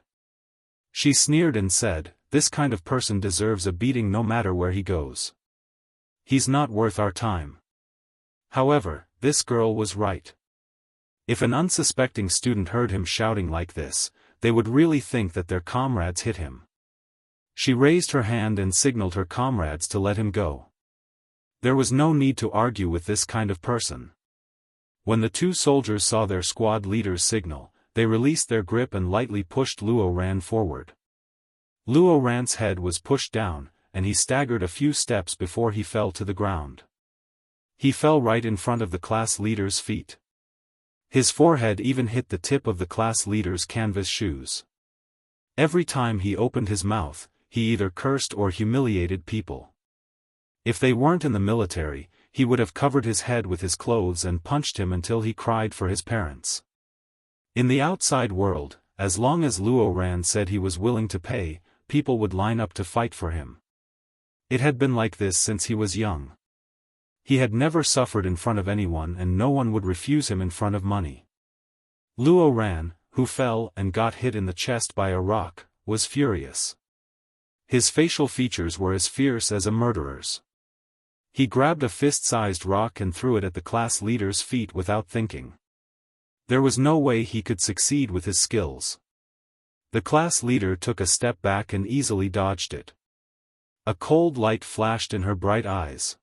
She sneered and said, "This kind of person deserves a beating no matter where he goes. He's not worth our time." However, this girl was right. If an unsuspecting student heard him shouting like this, they would really think that their comrades hit him. She raised her hand and signaled her comrades to let him go. There was no need to argue with this kind of person. When the two soldiers saw their squad leader's signal, they released their grip and lightly pushed Luo Ran forward. Luo Ran's head was pushed down, and he staggered a few steps before he fell to the ground. He fell right in front of the class leader's feet. His forehead even hit the tip of the class leader's canvas shoes. Every time he opened his mouth, he either cursed or humiliated people. If they weren't in the military, he would have covered his head with his clothes and punched him until he cried for his parents. In the outside world, as long as Luo Ran said he was willing to pay, people would line up to fight for him. It had been like this since he was young. He had never suffered in front of anyone and no one would refuse him in front of money. Luo Ran, who fell and got hit in the chest by a rock, was furious. His facial features were as fierce as a murderer's. He grabbed a fist-sized rock and threw it at the class leader's feet without thinking. There was no way he could succeed with his skills. The class leader took a step back and easily dodged it. A cold light flashed in her bright eyes.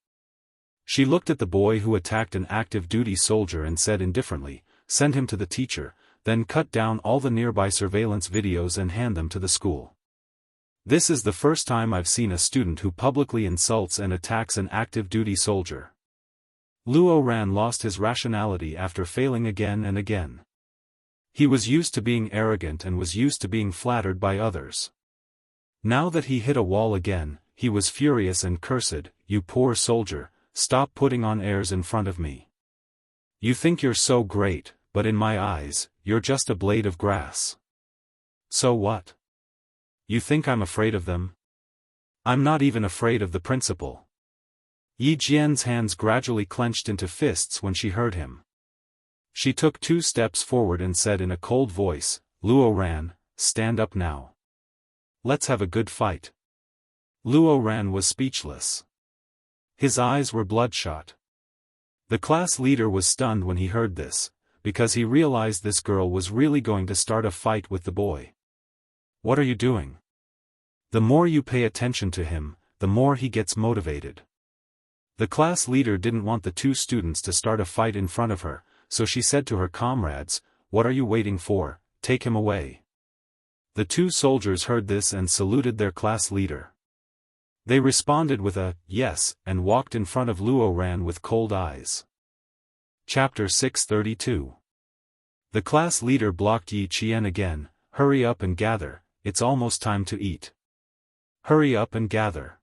She looked at the boy who attacked an active-duty soldier and said indifferently, "Send him to the teacher, then cut down all the nearby surveillance videos and hand them to the school. This is the first time I've seen a student who publicly insults and attacks an active-duty soldier." Luo Ran lost his rationality after failing again and again. He was used to being arrogant and was used to being flattered by others. Now that he hit a wall again, he was furious and cursed, "You poor soldier, stop putting on airs in front of me. You think you're so great, but in my eyes, you're just a blade of grass. So what? You think I'm afraid of them? I'm not even afraid of the principal." Yi Jian's hands gradually clenched into fists when she heard him. She took 2 steps forward and said in a cold voice, "Luo Ran, stand up now. Let's have a good fight." Luo Ran was speechless. His eyes were bloodshot. The class leader was stunned when he heard this, because he realized this girl was really going to start a fight with the boy. "What are you doing?" The more you pay attention to him, the more he gets motivated. The class leader didn't want the 2 students to start a fight in front of her, so she said to her comrades, "What are you waiting for? Take him away." The 2 soldiers heard this and saluted their class leader. They responded with a "yes" and walked in front of Luo Ran with cold eyes. Chapter 632. The class leader blocked Yi Qian again. "Hurry up and gather, it's almost time to eat. Hurry up and gather."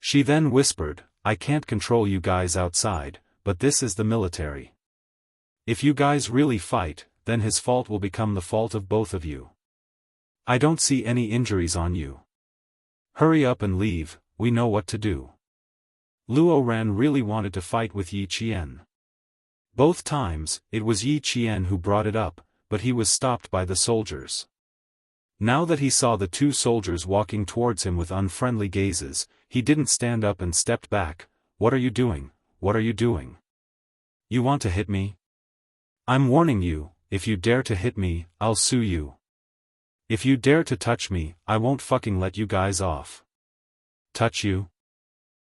She then whispered, "I can't control you guys outside, but this is the military. If you guys really fight, then his fault will become the fault of both of you. I don't see any injuries on you. Hurry up and leave, we know what to do." Luo Ran really wanted to fight with Yi Qian. Both times, it was Yi Qian who brought it up, but he was stopped by the soldiers. Now that he saw the two soldiers walking towards him with unfriendly gazes, he didn't stand up and stepped back. "What are you doing? What are you doing? You want to hit me? I'm warning you, if you dare to hit me, I'll sue you. If you dare to touch me, I won't fucking let you guys off." "Touch you?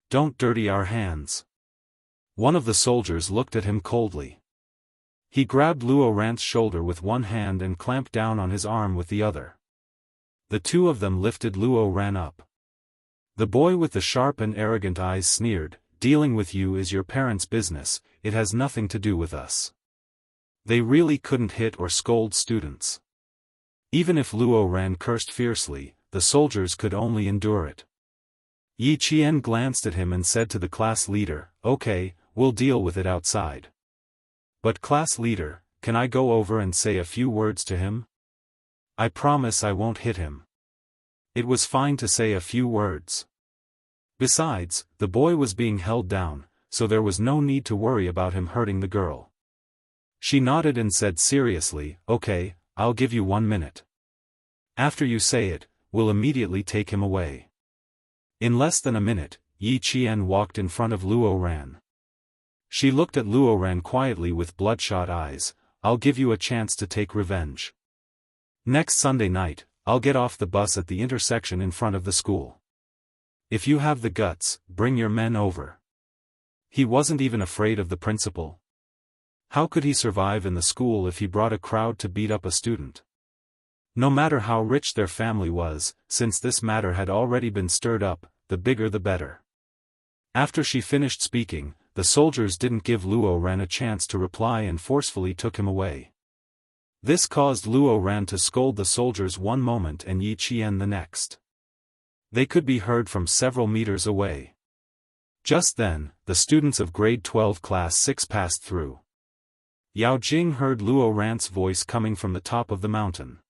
Don't dirty our hands." One of the soldiers looked at him coldly. He grabbed Luo Ran's shoulder with one hand and clamped down on his arm with the other. The two of them lifted Luo Ran up. The boy with the sharp and arrogant eyes sneered, "Dealing with you is your parents' business, it has nothing to do with us." They really couldn't hit or scold students. Even if Luo Ran cursed fiercely, the soldiers could only endure it. Yi Qian glanced at him and said to the class leader, "Okay, we'll deal with it outside. But class leader, can I go over and say a few words to him? I promise I won't hit him." It was fine to say a few words. Besides, the boy was being held down, so there was no need to worry about him hurting the girl. She nodded and said seriously, "Okay, I'll give you 1 minute. After you say it, we'll immediately take him away." In less than a minute, Yi Qian walked in front of Luo Ran. She looked at Luo Ran quietly with bloodshot eyes. "I'll give you a chance to take revenge. Next Sunday night, I'll get off the bus at the intersection in front of the school. If you have the guts, bring your men over." He wasn't even afraid of the principal. How could he survive in the school if he brought a crowd to beat up a student? No matter how rich their family was, since this matter had already been stirred up, the bigger the better. After she finished speaking, the soldiers didn't give Luo Ran a chance to reply and forcefully took him away. This caused Luo Ran to scold the soldiers one moment and Yi Qian the next. They could be heard from several meters away. Just then, the students of grade 12 class 6 passed through. Yao Jing heard Luo Ran's voice coming from the top of the mountain.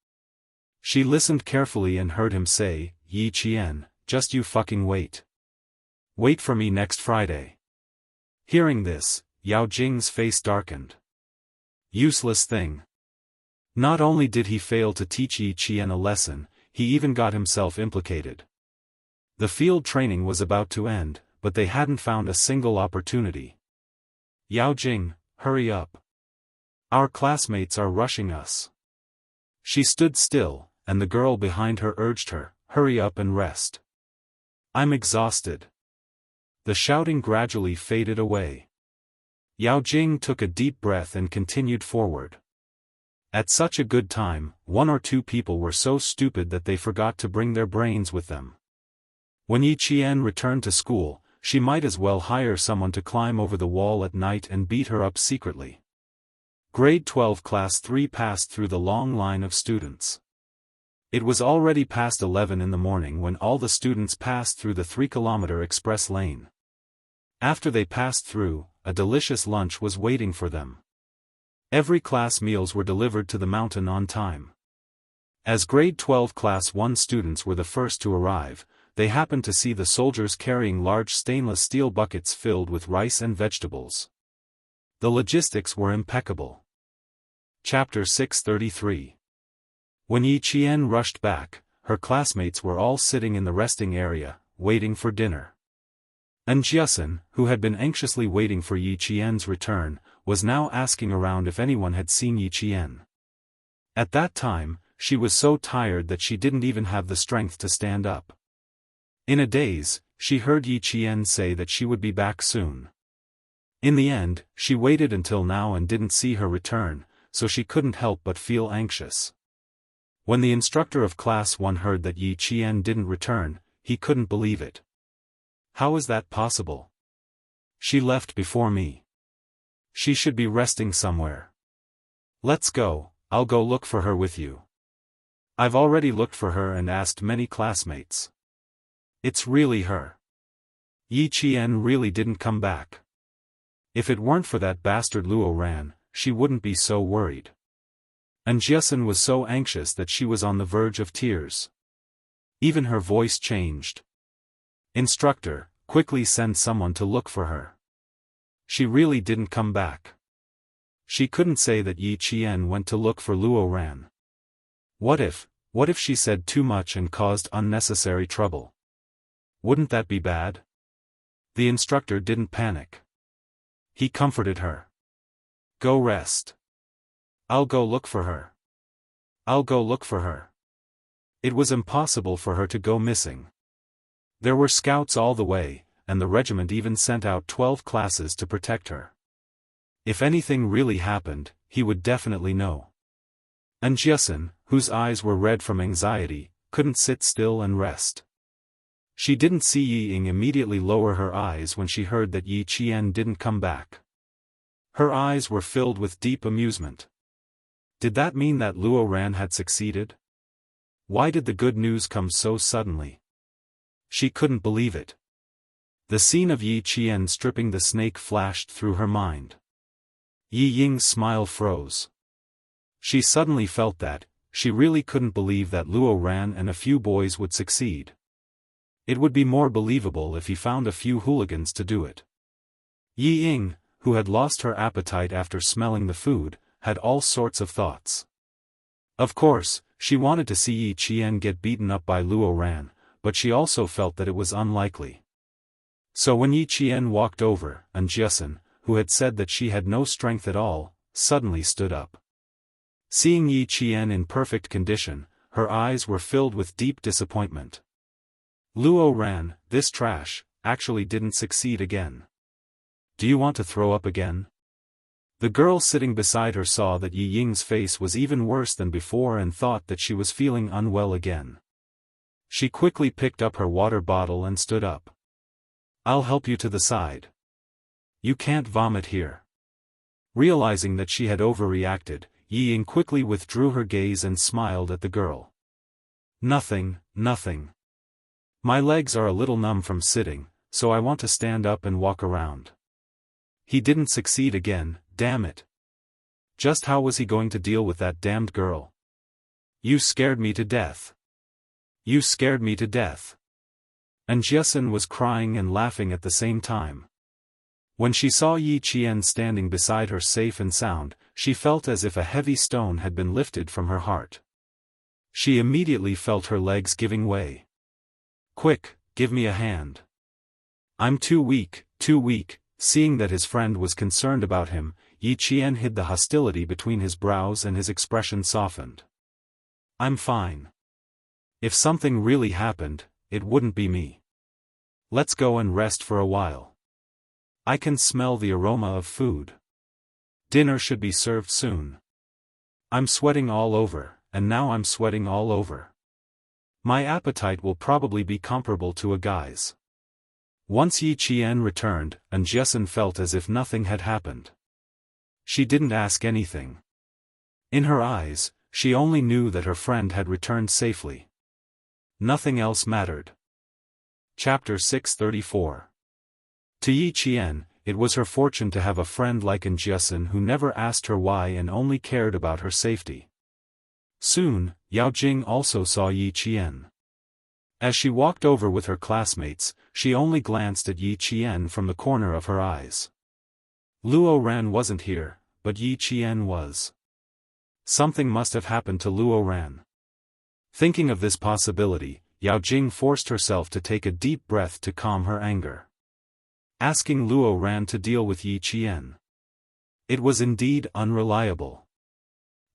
She listened carefully and heard him say, "Yi Qian, just you fucking wait. Wait for me next Friday." Hearing this, Yao Jing's face darkened. Useless thing. Not only did he fail to teach Yi Qian a lesson, he even got himself implicated. The field training was about to end, but they hadn't found a single opportunity. "Yao Jing, hurry up. Our classmates are rushing us." She stood still, and the girl behind her urged her, "Hurry up and rest. I'm exhausted." The shouting gradually faded away. Yao Jing took a deep breath and continued forward. At such a good time, 1 or 2 people were so stupid that they forgot to bring their brains with them. When Yi Qian returned to school, she might as well hire someone to climb over the wall at night and beat her up secretly. Grade 12 Class 3 passed through the long line of students. It was already past 11 in the morning when all the students passed through the 3-kilometer express lane. After they passed through, a delicious lunch was waiting for them. Every class meals were delivered to the mountain on time. As grade 12 Class 1 students were the first to arrive, they happened to see the soldiers carrying large stainless steel buckets filled with rice and vegetables. The logistics were impeccable. Chapter 633. When Yi Qian rushed back, her classmates were all sitting in the resting area, waiting for dinner. Jiasun, who had been anxiously waiting for Yi Qian's return, was now asking around if anyone had seen Yi Qian. At that time, she was so tired that she didn't even have the strength to stand up. In a daze, she heard Yi Qian say that she would be back soon. In the end, she waited until now and didn't see her return, so she couldn't help but feel anxious. When the instructor of Class 1 heard that Yi Qian didn't return, he couldn't believe it. "How is that possible? She left before me. She should be resting somewhere. Let's go, I'll go look for her with you. I've already looked for her and asked many classmates. It's really her. Yi Qian really didn't come back. If it weren't for that bastard Luo Ran, she wouldn't be so worried." Jiasun was so anxious that she was on the verge of tears. Even her voice changed. "Instructor, quickly send someone to look for her. She really didn't come back." She couldn't say that Yi Qian went to look for Luo Ran. What if, What if she said too much and caused unnecessary trouble? Wouldn't that be bad? The instructor didn't panic. He comforted her. Go rest. I'll go look for her. I'll go look for her. It was impossible for her to go missing. There were scouts all the way, and the regiment even sent out 12 classes to protect her. If anything really happened, he would definitely know. And Jiasin, whose eyes were red from anxiety, couldn't sit still and rest. She didn't see Yi Ying immediately lower her eyes when she heard that Yi Qian didn't come back. Her eyes were filled with deep amusement. Did that mean that Luo Ran had succeeded? Why did the good news come so suddenly? She couldn't believe it. The scene of Yi Qian stripping the snake flashed through her mind. Yi Ying's smile froze. She suddenly felt that, she really couldn't believe that Luo Ran and a few boys would succeed. It would be more believable if he found a few hooligans to do it. Yi Ying, who had lost her appetite after smelling the food, had all sorts of thoughts. Of course, she wanted to see Yi Qian get beaten up by Luo Ran, but she also felt that it was unlikely. So when Yi Qian walked over, and Jiasin, who had said that she had no strength at all, suddenly stood up. Seeing Yi Qian in perfect condition, her eyes were filled with deep disappointment. Luo Ran, this trash, actually didn't succeed again. Do you want to throw up again? The girl sitting beside her saw that Yi Ying's face was even worse than before and thought that she was feeling unwell again. She quickly picked up her water bottle and stood up. I'll help you to the side. You can't vomit here. Realizing that she had overreacted, Yi Ying quickly withdrew her gaze and smiled at the girl. Nothing, nothing. My legs are a little numb from sitting, so I want to stand up and walk around. He didn't succeed again, damn it. Just how was he going to deal with that damned girl? You scared me to death. You scared me to death. And Jiasin was crying and laughing at the same time. When she saw Yi Qian standing beside her safe and sound, she felt as if a heavy stone had been lifted from her heart. She immediately felt her legs giving way. Quick, give me a hand. I'm too weak, too weak. Seeing that his friend was concerned about him, Yi Qian hid the hostility between his brows and his expression softened. I'm fine. If something really happened, it wouldn't be me. Let's go and rest for a while. I can smell the aroma of food. Dinner should be served soon. I'm sweating all over, and now I'm sweating all over. My appetite will probably be comparable to a guy's. Once Yi Qian returned, and Jiasin felt as if nothing had happened. She didn't ask anything. In her eyes, she only knew that her friend had returned safely. Nothing else mattered. Chapter 634. To Yi Qian, it was her fortune to have a friend like Jiasin who never asked her why and only cared about her safety. Soon, Yao Jing also saw Yi Qian. As she walked over with her classmates, she only glanced at Yi Qian from the corner of her eyes. Luo Ran wasn't here, but Yi Qian was. Something must have happened to Luo Ran. Thinking of this possibility, Yao Jing forced herself to take a deep breath to calm her anger. Asking Luo Ran to deal with Yi Qian. It was indeed unreliable.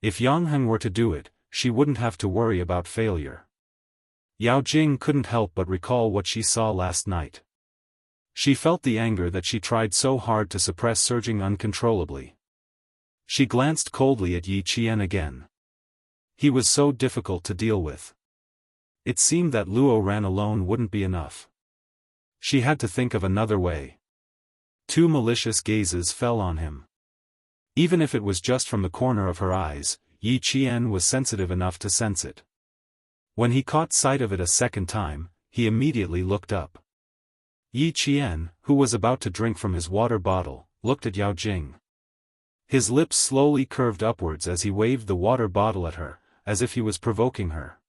If Yang Heng were to do it, she wouldn't have to worry about failure. Yao Jing couldn't help but recall what she saw last night. She felt the anger that she tried so hard to suppress surging uncontrollably. She glanced coldly at Yi Qian again. He was so difficult to deal with. It seemed that Luo Ran alone wouldn't be enough. She had to think of another way. Two malicious gazes fell on him. Even if it was just from the corner of her eyes, Yi Qian was sensitive enough to sense it. When he caught sight of it a second time, he immediately looked up. Yi Qian, who was about to drink from his water bottle, looked at Yao Jing. His lips slowly curved upwards as he waved the water bottle at her, as if he was provoking her.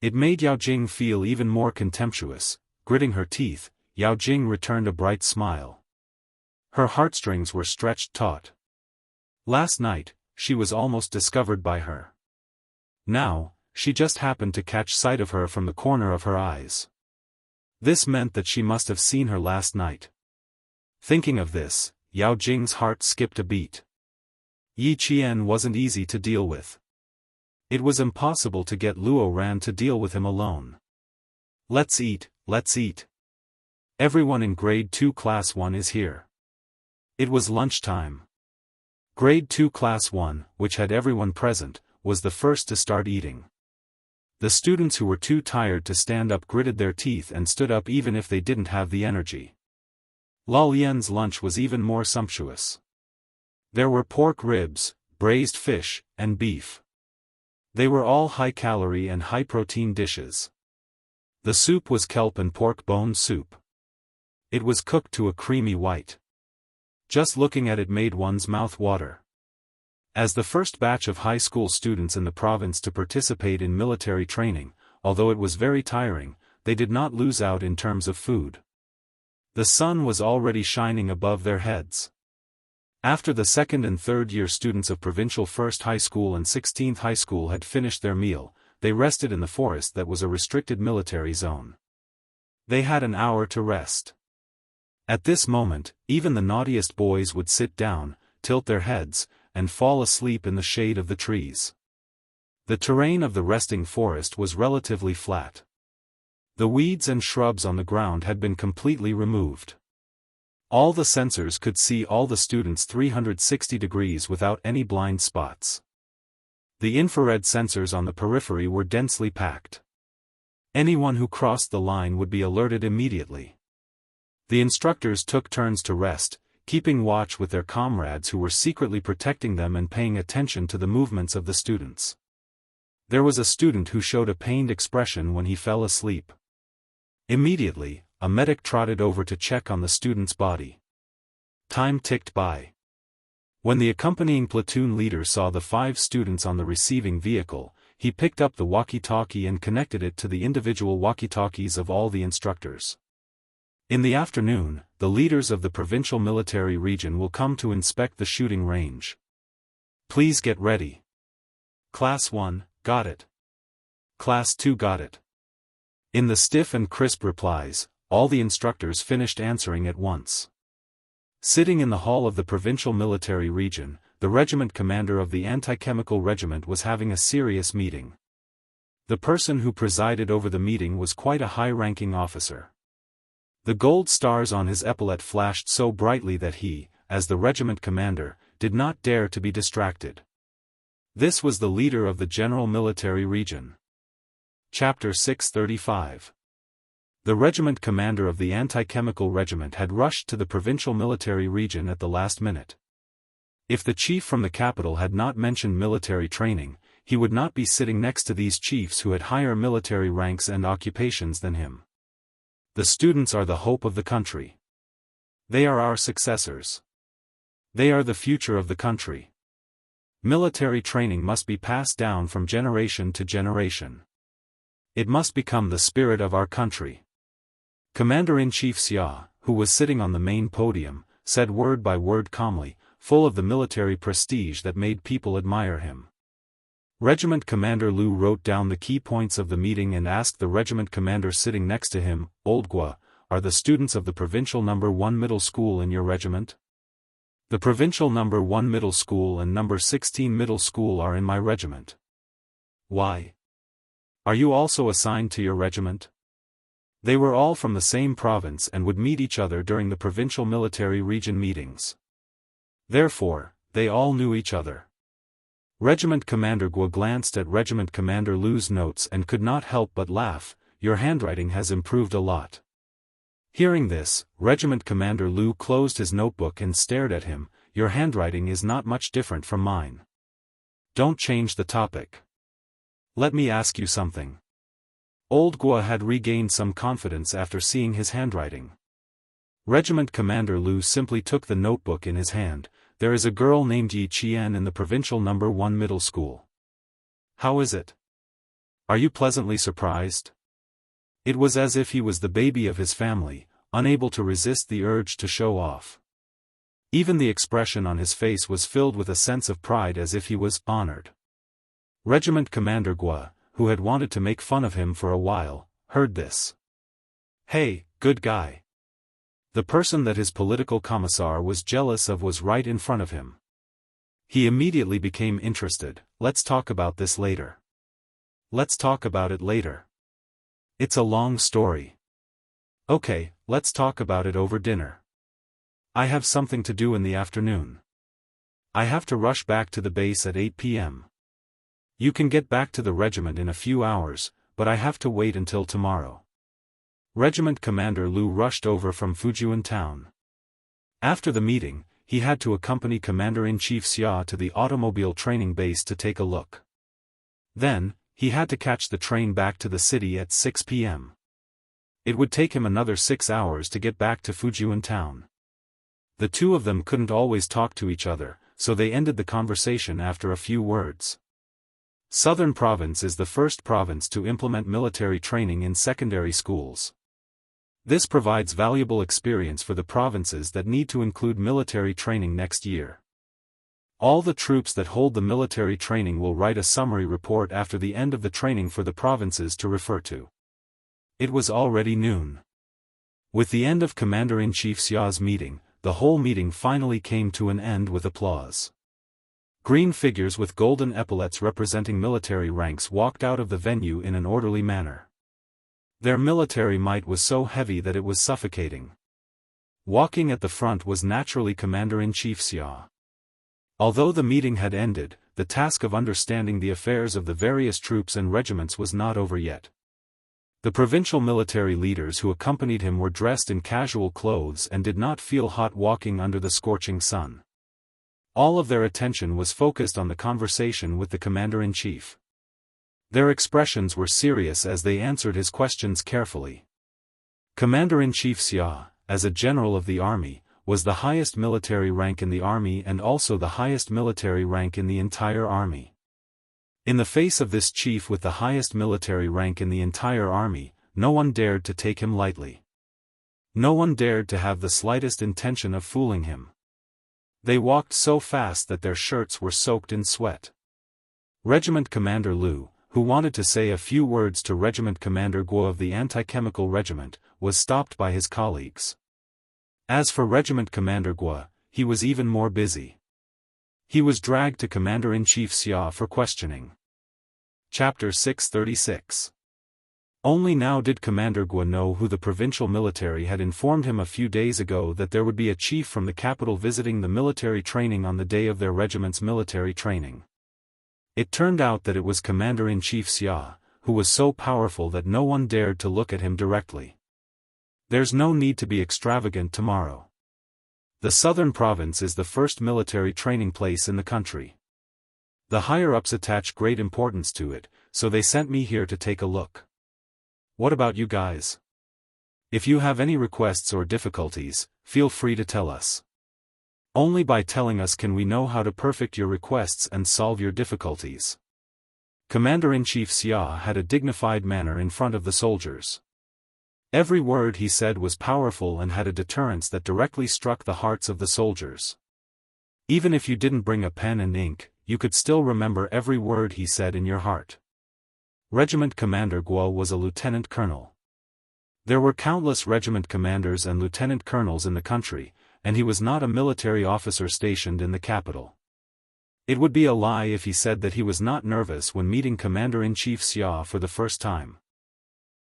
It made Yao Jing feel even more contemptuous. Gritting her teeth, Yao Jing returned a bright smile. Her heartstrings were stretched taut. Last night, she was almost discovered by her. Now, she just happened to catch sight of her from the corner of her eyes. This meant that she must have seen her last night. Thinking of this, Yao Jing's heart skipped a beat. Yi Qian wasn't easy to deal with. It was impossible to get Luo Ran to deal with him alone. Let's eat, let's eat. Everyone in Grade 2 Class 1 is here. It was lunchtime. Grade 2 Class 1, which had everyone present, was the first to start eating. The students who were too tired to stand up gritted their teeth and stood up even if they didn't have the energy. Lal Yan's lunch was even more sumptuous. There were pork ribs, braised fish, and beef. They were all high-calorie and high-protein dishes. The soup was kelp and pork bone soup. It was cooked to a creamy white. Just looking at it made one's mouth water. As the first batch of high school students in the province to participate in military training, although it was very tiring, they did not lose out in terms of food. The sun was already shining above their heads. After the second and third year students of Provincial 1st High School and 16th High School had finished their meal, they rested in the forest that was a restricted military zone. They had an hour to rest. At this moment, even the naughtiest boys would sit down, tilt their heads, and fall asleep in the shade of the trees. The terrain of the resting forest was relatively flat. The weeds and shrubs on the ground had been completely removed. All the sensors could see all the students 360 degrees without any blind spots. The infrared sensors on the periphery were densely packed. Anyone who crossed the line would be alerted immediately. The instructors took turns to rest, keeping watch with their comrades who were secretly protecting them and paying attention to the movements of the students. There was a student who showed a pained expression when he fell asleep. Immediately, a medic trotted over to check on the student's body. Time ticked by. When the accompanying platoon leader saw the 5 students on the receiving vehicle, he picked up the walkie-talkie and connected it to the individual walkie-talkies of all the instructors. In the afternoon, the leaders of the provincial military region will come to inspect the shooting range. Please get ready. Class 1, got it. Class 2 got it. In the stiff and crisp replies, all the instructors finished answering at once. Sitting in the hall of the provincial military region, the regiment commander of the anti-chemical regiment was having a serious meeting. The person who presided over the meeting was quite a high-ranking officer. The gold stars on his epaulet flashed so brightly that he, as the regiment commander, did not dare to be distracted. This was the leader of the general military region. Chapter 635. The regiment commander of the anti-chemical regiment had rushed to the provincial military region at the last minute. If the chief from the capital had not mentioned military training, he would not be sitting next to these chiefs who had higher military ranks and occupations than him. The students are the hope of the country. They are our successors. They are the future of the country. Military training must be passed down from generation to generation. It must become the spirit of our country. Commander-in-Chief Xia, who was sitting on the main podium, said word by word calmly, full of the military prestige that made people admire him. Regiment Commander Lu wrote down the key points of the meeting and asked the regiment commander sitting next to him, Old Gua, are the students of the Provincial No. 1 Middle School in your regiment? The Provincial No. 1 Middle School and No. 16 Middle School are in my regiment. Why? Are you also assigned to your regiment? They were all from the same province and would meet each other during the provincial military region meetings. Therefore, they all knew each other. Regiment Commander Gua glanced at Regiment Commander Lu's notes and could not help but laugh. Your handwriting has improved a lot. Hearing this, Regiment Commander Lu closed his notebook and stared at him. Your handwriting is not much different from mine. Don't change the topic. Let me ask you something. Old Gua had regained some confidence after seeing his handwriting. Regiment Commander Lu simply took the notebook in his hand. There is a girl named Yi Qian in the Provincial No. 1 Middle School. How is it? Are you pleasantly surprised? It was as if he was the baby of his family, unable to resist the urge to show off. Even the expression on his face was filled with a sense of pride as if he was honored. Regiment Commander Gua, who had wanted to make fun of him for a while, heard this. "Hey, good guy." The person that his political commissar was jealous of was right in front of him. He immediately became interested. "Let's talk about this later." "Let's talk about it later." "It's a long story." "Okay, let's talk about it over dinner." "I have something to do in the afternoon. I have to rush back to the base at 8 p.m. You can get back to the regiment in a few hours, but I have to wait until tomorrow." Regiment Commander Lu rushed over from Fujian town. After the meeting, he had to accompany Commander-in-Chief Xia to the automobile training base to take a look. Then, he had to catch the train back to the city at 6 p.m. It would take him another 6 hours to get back to Fujian town. The two of them couldn't always talk to each other, so they ended the conversation after a few words. Southern Province is the first province to implement military training in secondary schools. This provides valuable experience for the provinces that need to include military training next year. All the troops that hold the military training will write a summary report after the end of the training for the provinces to refer to. It was already noon. With the end of Commander-in-Chief Xia's meeting, the whole meeting finally came to an end with applause. Green figures with golden epaulets representing military ranks walked out of the venue in an orderly manner. Their military might was so heavy that it was suffocating. Walking at the front was naturally Commander-in-Chief Xia. Although the meeting had ended, the task of understanding the affairs of the various troops and regiments was not over yet. The provincial military leaders who accompanied him were dressed in casual clothes and did not feel hot walking under the scorching sun. All of their attention was focused on the conversation with the commander-in-chief. Their expressions were serious as they answered his questions carefully. Commander-in-Chief Xia, as a general of the army, was the highest military rank in the army and also the highest military rank in the entire army. In the face of this chief with the highest military rank in the entire army, no one dared to take him lightly. No one dared to have the slightest intention of fooling him. They walked so fast that their shirts were soaked in sweat. Regiment Commander Lu, who wanted to say a few words to Regiment Commander Guo of the Anti-Chemical Regiment, was stopped by his colleagues. As for Regiment Commander Guo, he was even more busy. He was dragged to Commander-in-Chief Xia for questioning. Chapter 636. Only now did Commander Guo know who the provincial military had informed him a few days ago that there would be a chief from the capital visiting the military training on the day of their regiment's military training. It turned out that it was Commander-in-Chief Xia, who was so powerful that no one dared to look at him directly. There's no need to be extravagant tomorrow. The Southern Province is the first military training place in the country. The higher-ups attach great importance to it, so they sent me here to take a look. What about you guys? If you have any requests or difficulties, feel free to tell us. Only by telling us can we know how to perfect your requests and solve your difficulties. Commander-in-Chief Xia had a dignified manner in front of the soldiers. Every word he said was powerful and had a deterrence that directly struck the hearts of the soldiers. Even if you didn't bring a pen and ink, you could still remember every word he said in your heart. Regiment Commander Guo was a lieutenant colonel. There were countless regiment commanders and lieutenant colonels in the country, and he was not a military officer stationed in the capital. It would be a lie if he said that he was not nervous when meeting Commander-in-Chief Xia for the first time.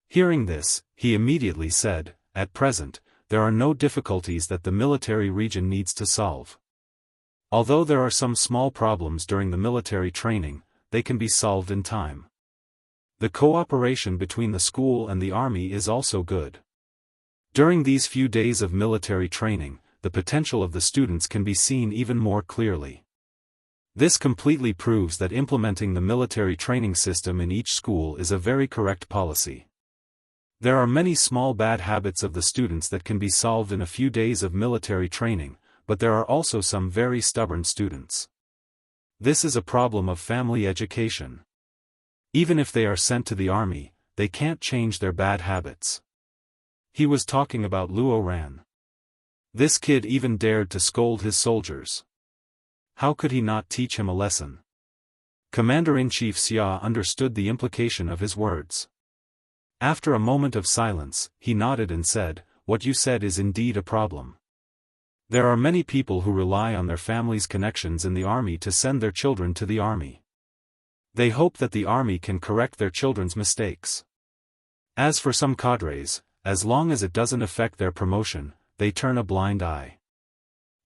Hearing this, he immediately said, "At present, there are no difficulties that the military region needs to solve. Although there are some small problems during the military training, they can be solved in time. The cooperation between the school and the army is also good. During these few days of military training, the potential of the students can be seen even more clearly. This completely proves that implementing the military training system in each school is a very correct policy. There are many small bad habits of the students that can be solved in a few days of military training, but there are also some very stubborn students. This is a problem of family education. Even if they are sent to the army, they can't change their bad habits." He was talking about Luo Ran. This kid even dared to scold his soldiers. How could he not teach him a lesson? Commander-in-Chief Xia understood the implication of his words. After a moment of silence, he nodded and said, "What you said is indeed a problem. There are many people who rely on their families' connections in the army to send their children to the army. They hope that the army can correct their children's mistakes. As for some cadres, as long as it doesn't affect their promotion, they turn a blind eye.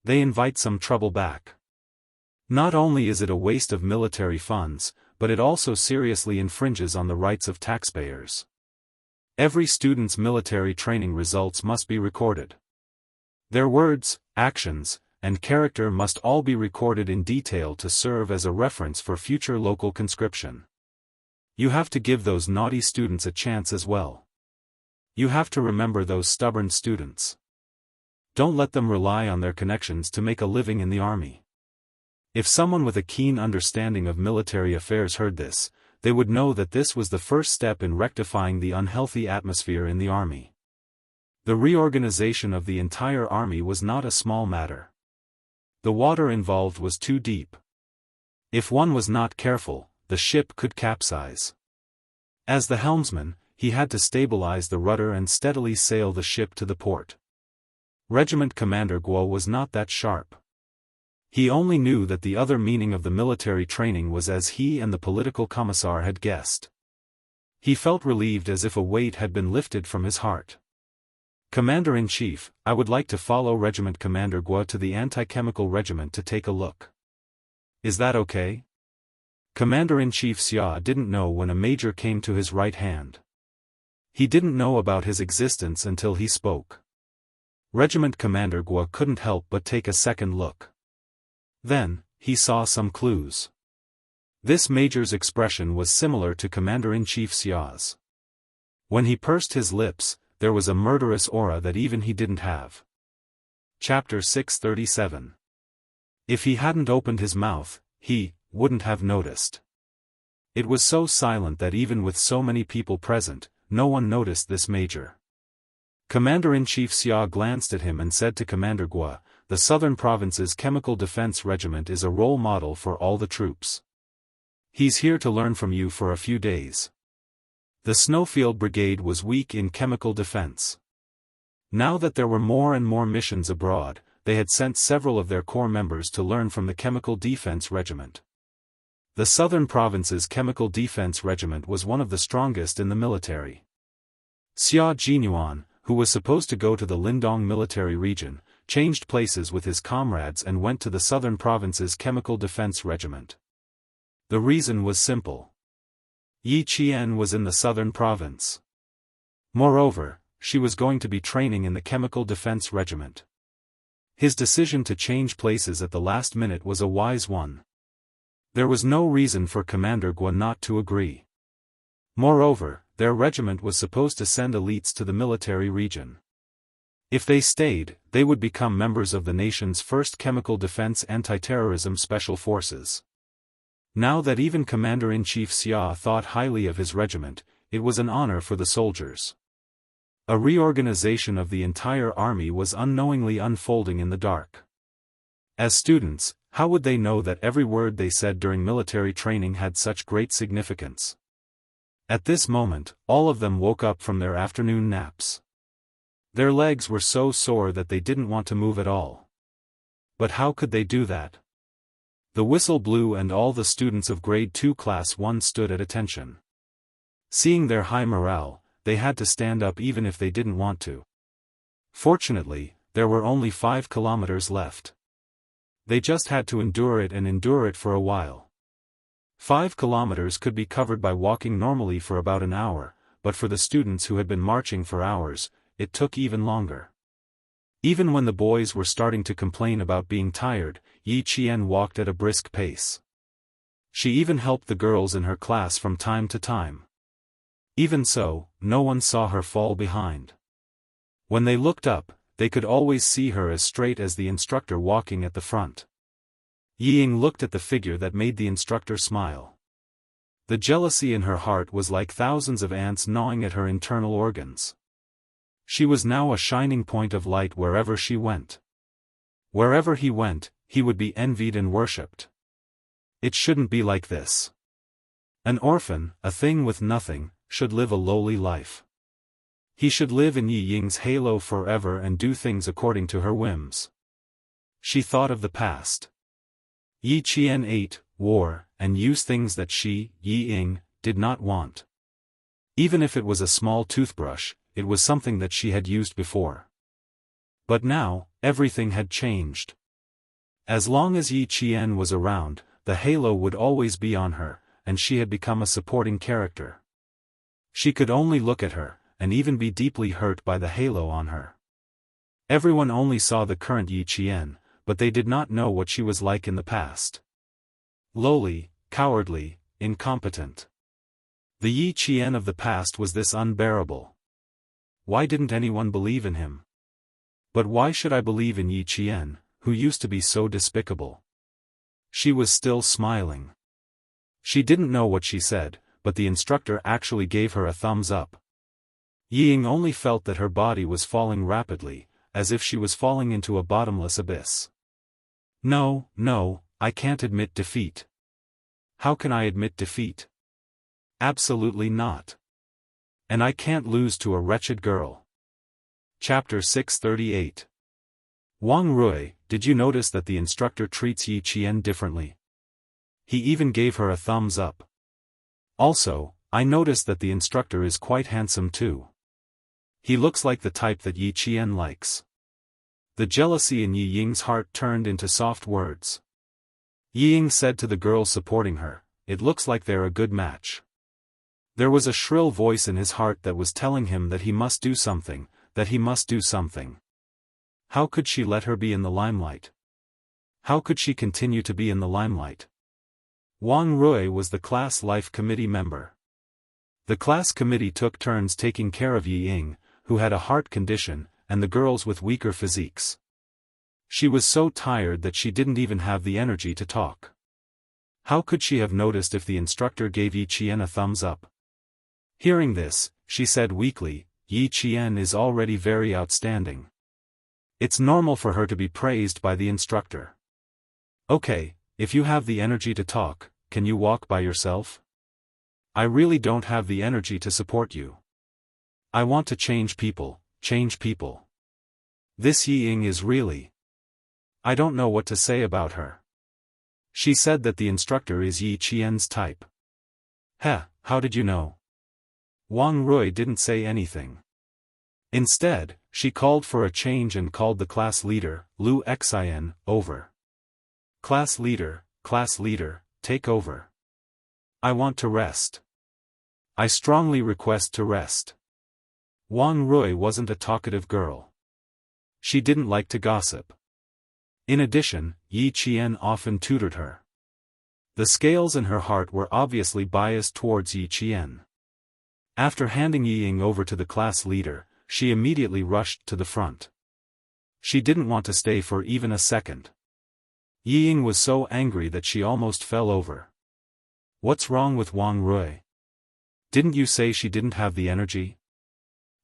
They invite some trouble back. Not only is it a waste of military funds, but it also seriously infringes on the rights of taxpayers. Every student's military training results must be recorded. Their words, actions, and character must all be recorded in detail to serve as a reference for future local conscription. You have to give those naughty students a chance as well. You have to remember those stubborn students. Don't let them rely on their connections to make a living in the army." If someone with a keen understanding of military affairs heard this, they would know that this was the first step in rectifying the unhealthy atmosphere in the army. The reorganization of the entire army was not a small matter. The water involved was too deep. If one was not careful, the ship could capsize. As the helmsman, he had to stabilize the rudder and steadily sail the ship to the port. Regiment Commander Guo was not that sharp. He only knew that the other meaning of the military training was as he and the political commissar had guessed. He felt relieved as if a weight had been lifted from his heart. "Commander-in-Chief, I would like to follow Regiment Commander Guo to the anti-chemical regiment to take a look. Is that okay?" Commander-in-Chief Xia didn't know when a major came to his right hand. He didn't know about his existence until he spoke. Regiment Commander Guo couldn't help but take a second look. Then, he saw some clues. This major's expression was similar to Commander-in-Chief Xia's. When he pursed his lips, there was a murderous aura that even he didn't have. Chapter 637. If he hadn't opened his mouth, he wouldn't have noticed. It was so silent that even with so many people present, no one noticed this major. Commander-in-Chief Xia glanced at him and said to Commander Guo, "The Southern Province's Chemical Defense Regiment is a role model for all the troops. He's here to learn from you for a few days." The Snowfield Brigade was weak in chemical defense. Now that there were more and more missions abroad, they had sent several of their corps members to learn from the Chemical Defense Regiment. The Southern Province's Chemical Defense Regiment was one of the strongest in the military. Xia Jinyuan, who was supposed to go to the Lindong military region, changed places with his comrades and went to the Southern Province's Chemical Defense Regiment. The reason was simple. Yi Qian was in the Southern Province. Moreover, she was going to be training in the Chemical Defense Regiment. His decision to change places at the last minute was a wise one. There was no reason for Commander Guo not to agree. Moreover, their regiment was supposed to send elites to the military region. If they stayed, they would become members of the nation's first chemical defense anti-terrorism special forces. Now that even Commander-in-Chief Xia thought highly of his regiment, it was an honor for the soldiers. A reorganization of the entire army was unknowingly unfolding in the dark. As students, how would they know that every word they said during military training had such great significance? At this moment, all of them woke up from their afternoon naps. Their legs were so sore that they didn't want to move at all. But how could they do that? The whistle blew and all the students of Grade 2 Class 1 stood at attention. Seeing their high morale, they had to stand up even if they didn't want to. Fortunately, there were only 5 kilometers left. They just had to endure it for a while. 5 kilometers could be covered by walking normally for about an hour, but for the students who had been marching for hours, it took even longer. Even when the boys were starting to complain about being tired, Yi Qian walked at a brisk pace. She even helped the girls in her class from time to time. Even so, no one saw her fall behind. When they looked up, they could always see her as straight as the instructor walking at the front. Ying looked at the figure that made the instructor smile. The jealousy in her heart was like thousands of ants gnawing at her internal organs. She was now a shining point of light wherever she went. Wherever he went, he would be envied and worshipped. It shouldn't be like this. An orphan, a thing with nothing, should live a lowly life. He should live in Yi Ying's halo forever and do things according to her whims. She thought of the past. Yi Qian ate, wore, and used things that she, Yi Ying, did not want. Even if it was a small toothbrush, it was something that she had used before. But now, everything had changed. As long as Yi Qian was around, the halo would always be on her, and she had become a supporting character. She could only look at her, and even be deeply hurt by the halo on her. Everyone only saw the current Yi Qian, but they did not know what she was like in the past. Lowly, cowardly, incompetent. The Yi Qian of the past was this unbearable. Why didn't anyone believe in him? But why should I believe in Yi Qian, who used to be so despicable? She was still smiling. She didn't know what she said, but the instructor actually gave her a thumbs up. Yi Ying only felt that her body was falling rapidly, as if she was falling into a bottomless abyss. No, I can't admit defeat. How can I admit defeat? Absolutely not. And I can't lose to a wretched girl. Chapter 638. Wang Rui, did you notice that the instructor treats Yi Qian differently? He even gave her a thumbs up. Also, I noticed that the instructor is quite handsome too. He looks like the type that Yi Qian likes. The jealousy in Yi Ying's heart turned into soft words. Yi Ying said to the girl supporting her, "It looks like they're a good match." There was a shrill voice in his heart that was telling him that he must do something, that he must do something. How could she let her be in the limelight? How could she continue to be in the limelight? Wang Rui was the class life committee member. The class committee took turns taking care of Yi Ying, who had a heart condition, and the girls with weaker physiques. She was so tired that she didn't even have the energy to talk. How could she have noticed if the instructor gave Yi Qian a thumbs up? Hearing this, she said weakly, "Yi Qian is already very outstanding. It's normal for her to be praised by the instructor. Okay, if you have the energy to talk, can you walk by yourself? I really don't have the energy to support you. I want to change people, change people. This Yi Ying is really... I don't know what to say about her." She said that the instructor is Yi Qian's type. How did you know? Wang Rui didn't say anything. Instead, she called for a change and called the class leader, Lu Xian, over. Class leader, take over. I want to rest. I strongly request to rest. Wang Rui wasn't a talkative girl. She didn't like to gossip. In addition, Yi Qian often tutored her. The scales in her heart were obviously biased towards Yi Qian. After handing Yi Ying over to the class leader, she immediately rushed to the front. She didn't want to stay for even a second. Yi Ying was so angry that she almost fell over. What's wrong with Wang Rui? Didn't you say she didn't have the energy?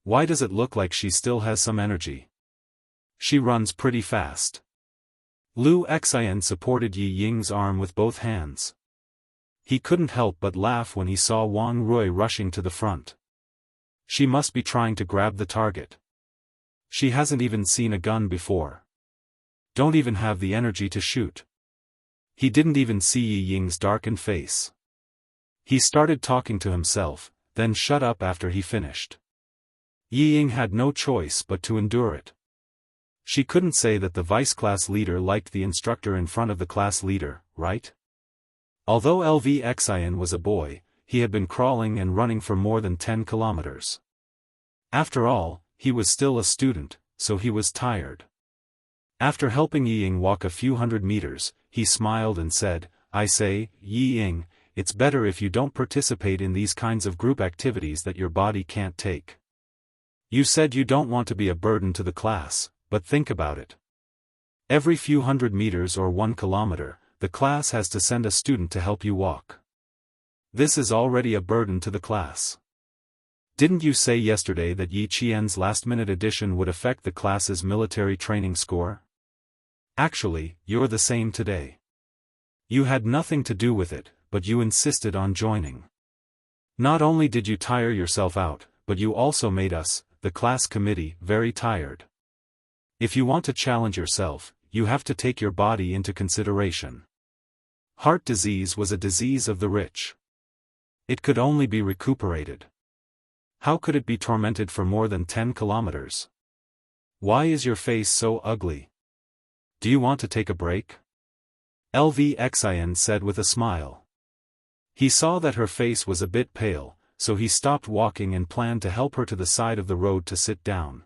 Why does it look like she still has some energy? She runs pretty fast. Lu Xian supported Yi Ying's arm with both hands. He couldn't help but laugh when he saw Wang Rui rushing to the front. She must be trying to grab the target. She hasn't even seen a gun before. Don't even have the energy to shoot. He didn't even see Yi Ying's darkened face. He started talking to himself, then shut up after he finished. Yi Ying had no choice but to endure it. She couldn't say that the vice-class leader liked the instructor in front of the class leader, right? Although Lv Xian was a boy, he had been crawling and running for more than 10 kilometers. After all, he was still a student, so he was tired. After helping Yi Ying walk a few hundred meters, he smiled and said, "I say, Yi Ying, it's better if you don't participate in these kinds of group activities that your body can't take. You said you don't want to be a burden to the class, but think about it. Every few hundred meters or 1 kilometer, the class has to send a student to help you walk. This is already a burden to the class. Didn't you say yesterday that Yi Qian's last-minute addition would affect the class's military training score? Actually, you're the same today. You had nothing to do with it, but you insisted on joining. Not only did you tire yourself out, but you also made us, the class committee, very tired. If you want to challenge yourself, you have to take your body into consideration. Heart disease was a disease of the rich. It could only be recuperated. How could it be tormented for more than 10 kilometers? Why is your face so ugly? Do you want to take a break? Lvxian said with a smile. He saw that her face was a bit pale, so he stopped walking and planned to help her to the side of the road to sit down.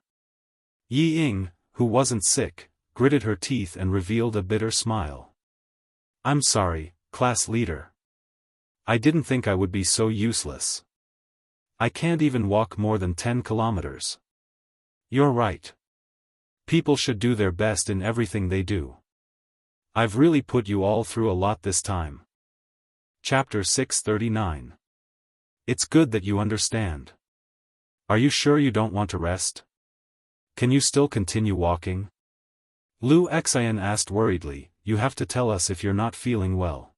Yi Ying, who wasn't sick, gritted her teeth and revealed a bitter smile. I'm sorry, class leader. I didn't think I would be so useless. I can't even walk more than 10 kilometers. You're right. People should do their best in everything they do. I've really put you all through a lot this time. Chapter 639. It's good that you understand. Are you sure you don't want to rest? Can you still continue walking? Lu Xian asked worriedly, you have to tell us if you're not feeling well.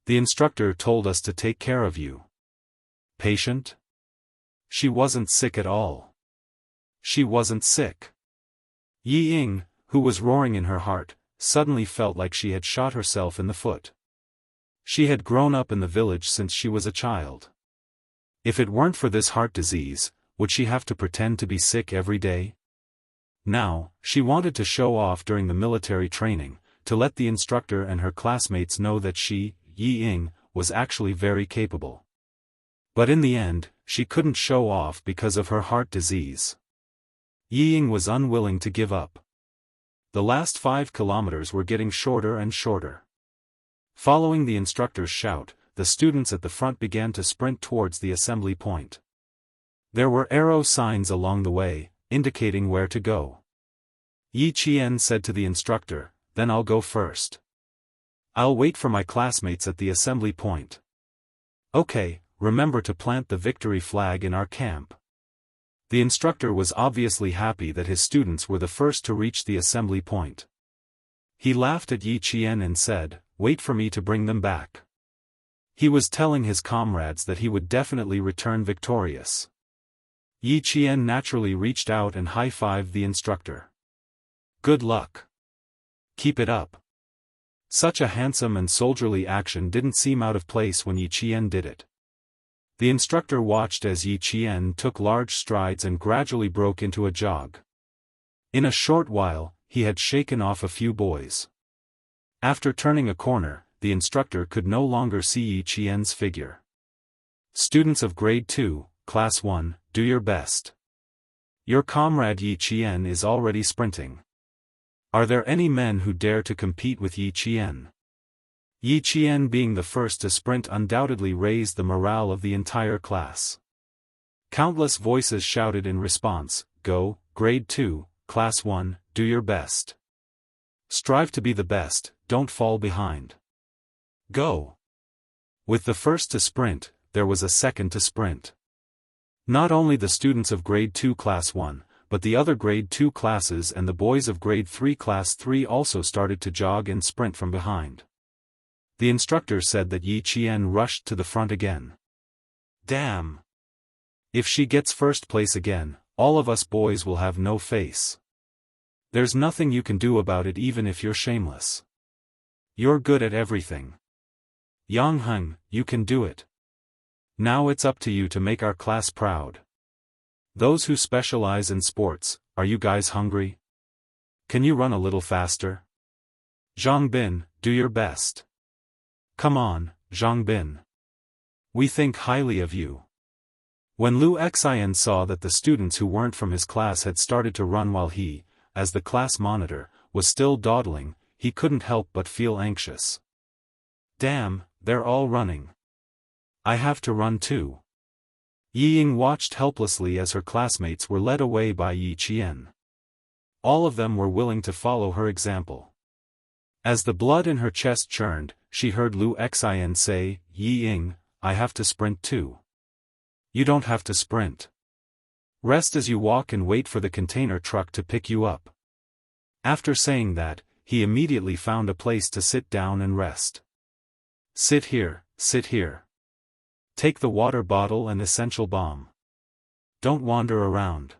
The instructor told us to take care of you. Patient? She wasn't sick at all. She wasn't sick. Yi Ying, who was roaring in her heart, suddenly felt like she had shot herself in the foot. She had grown up in the village since she was a child. If it weren't for this heart disease, would she have to pretend to be sick every day? Now, she wanted to show off during the military training, to let the instructor and her classmates know that she, Yi Ying, was actually very capable. But in the end, she couldn't show off because of her heart disease. Yi Ying was unwilling to give up. The last 5 kilometers were getting shorter and shorter. Following the instructor's shout, the students at the front began to sprint towards the assembly point. There were arrow signs along the way, indicating where to go. Yi Qian said to the instructor, then I'll go first. I'll wait for my classmates at the assembly point. Okay, remember to plant the victory flag in our camp. The instructor was obviously happy that his students were the first to reach the assembly point. He laughed at Yi Qian and said, wait for me to bring them back. He was telling his comrades that he would definitely return victorious. Yi Qian naturally reached out and high-fived the instructor. Good luck. Keep it up. Such a handsome and soldierly action didn't seem out of place when Yi Qian did it. The instructor watched as Yi Qian took large strides and gradually broke into a jog. In a short while, he had shaken off a few boys. After turning a corner, the instructor could no longer see Yi Qian's figure. Students of Grade 2, Class 1, do your best. Your comrade Yi Qian is already sprinting. Are there any men who dare to compete with Yi Qian? Yi Qian being the first to sprint undoubtedly raised the morale of the entire class. Countless voices shouted in response, go, Grade 2, Class 1, do your best. Strive to be the best, don't fall behind. Go. With the first to sprint, there was a second to sprint. Not only the students of Grade 2 Class 1, but the other Grade 2 classes and the boys of Grade 3 Class 3 also started to jog and sprint from behind. The instructor said that Yi Qian rushed to the front again. Damn! If she gets first place again, all of us boys will have no face. There's nothing you can do about it even if you're shameless. You're good at everything. Yang Heng, you can do it. Now it's up to you to make our class proud. Those who specialize in sports, are you guys hungry? Can you run a little faster? Zhang Bin, do your best. Come on, Zhang Bin. We think highly of you. When Lu Xian saw that the students who weren't from his class had started to run while he, as the class monitor, was still dawdling, he couldn't help but feel anxious. Damn, they're all running. I have to run too. Yi Ying watched helplessly as her classmates were led away by Yi Qian. All of them were willing to follow her example. As the blood in her chest churned, she heard Lu Xian say, Yi Ying, I have to sprint too. You don't have to sprint. Rest as you walk and wait for the container truck to pick you up. After saying that, he immediately found a place to sit down and rest. Sit here, Sit here. Take the water bottle and essential bomb. Don't wander around.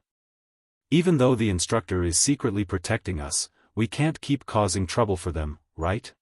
Even though the instructor is secretly protecting us, we can't keep causing trouble for them, right?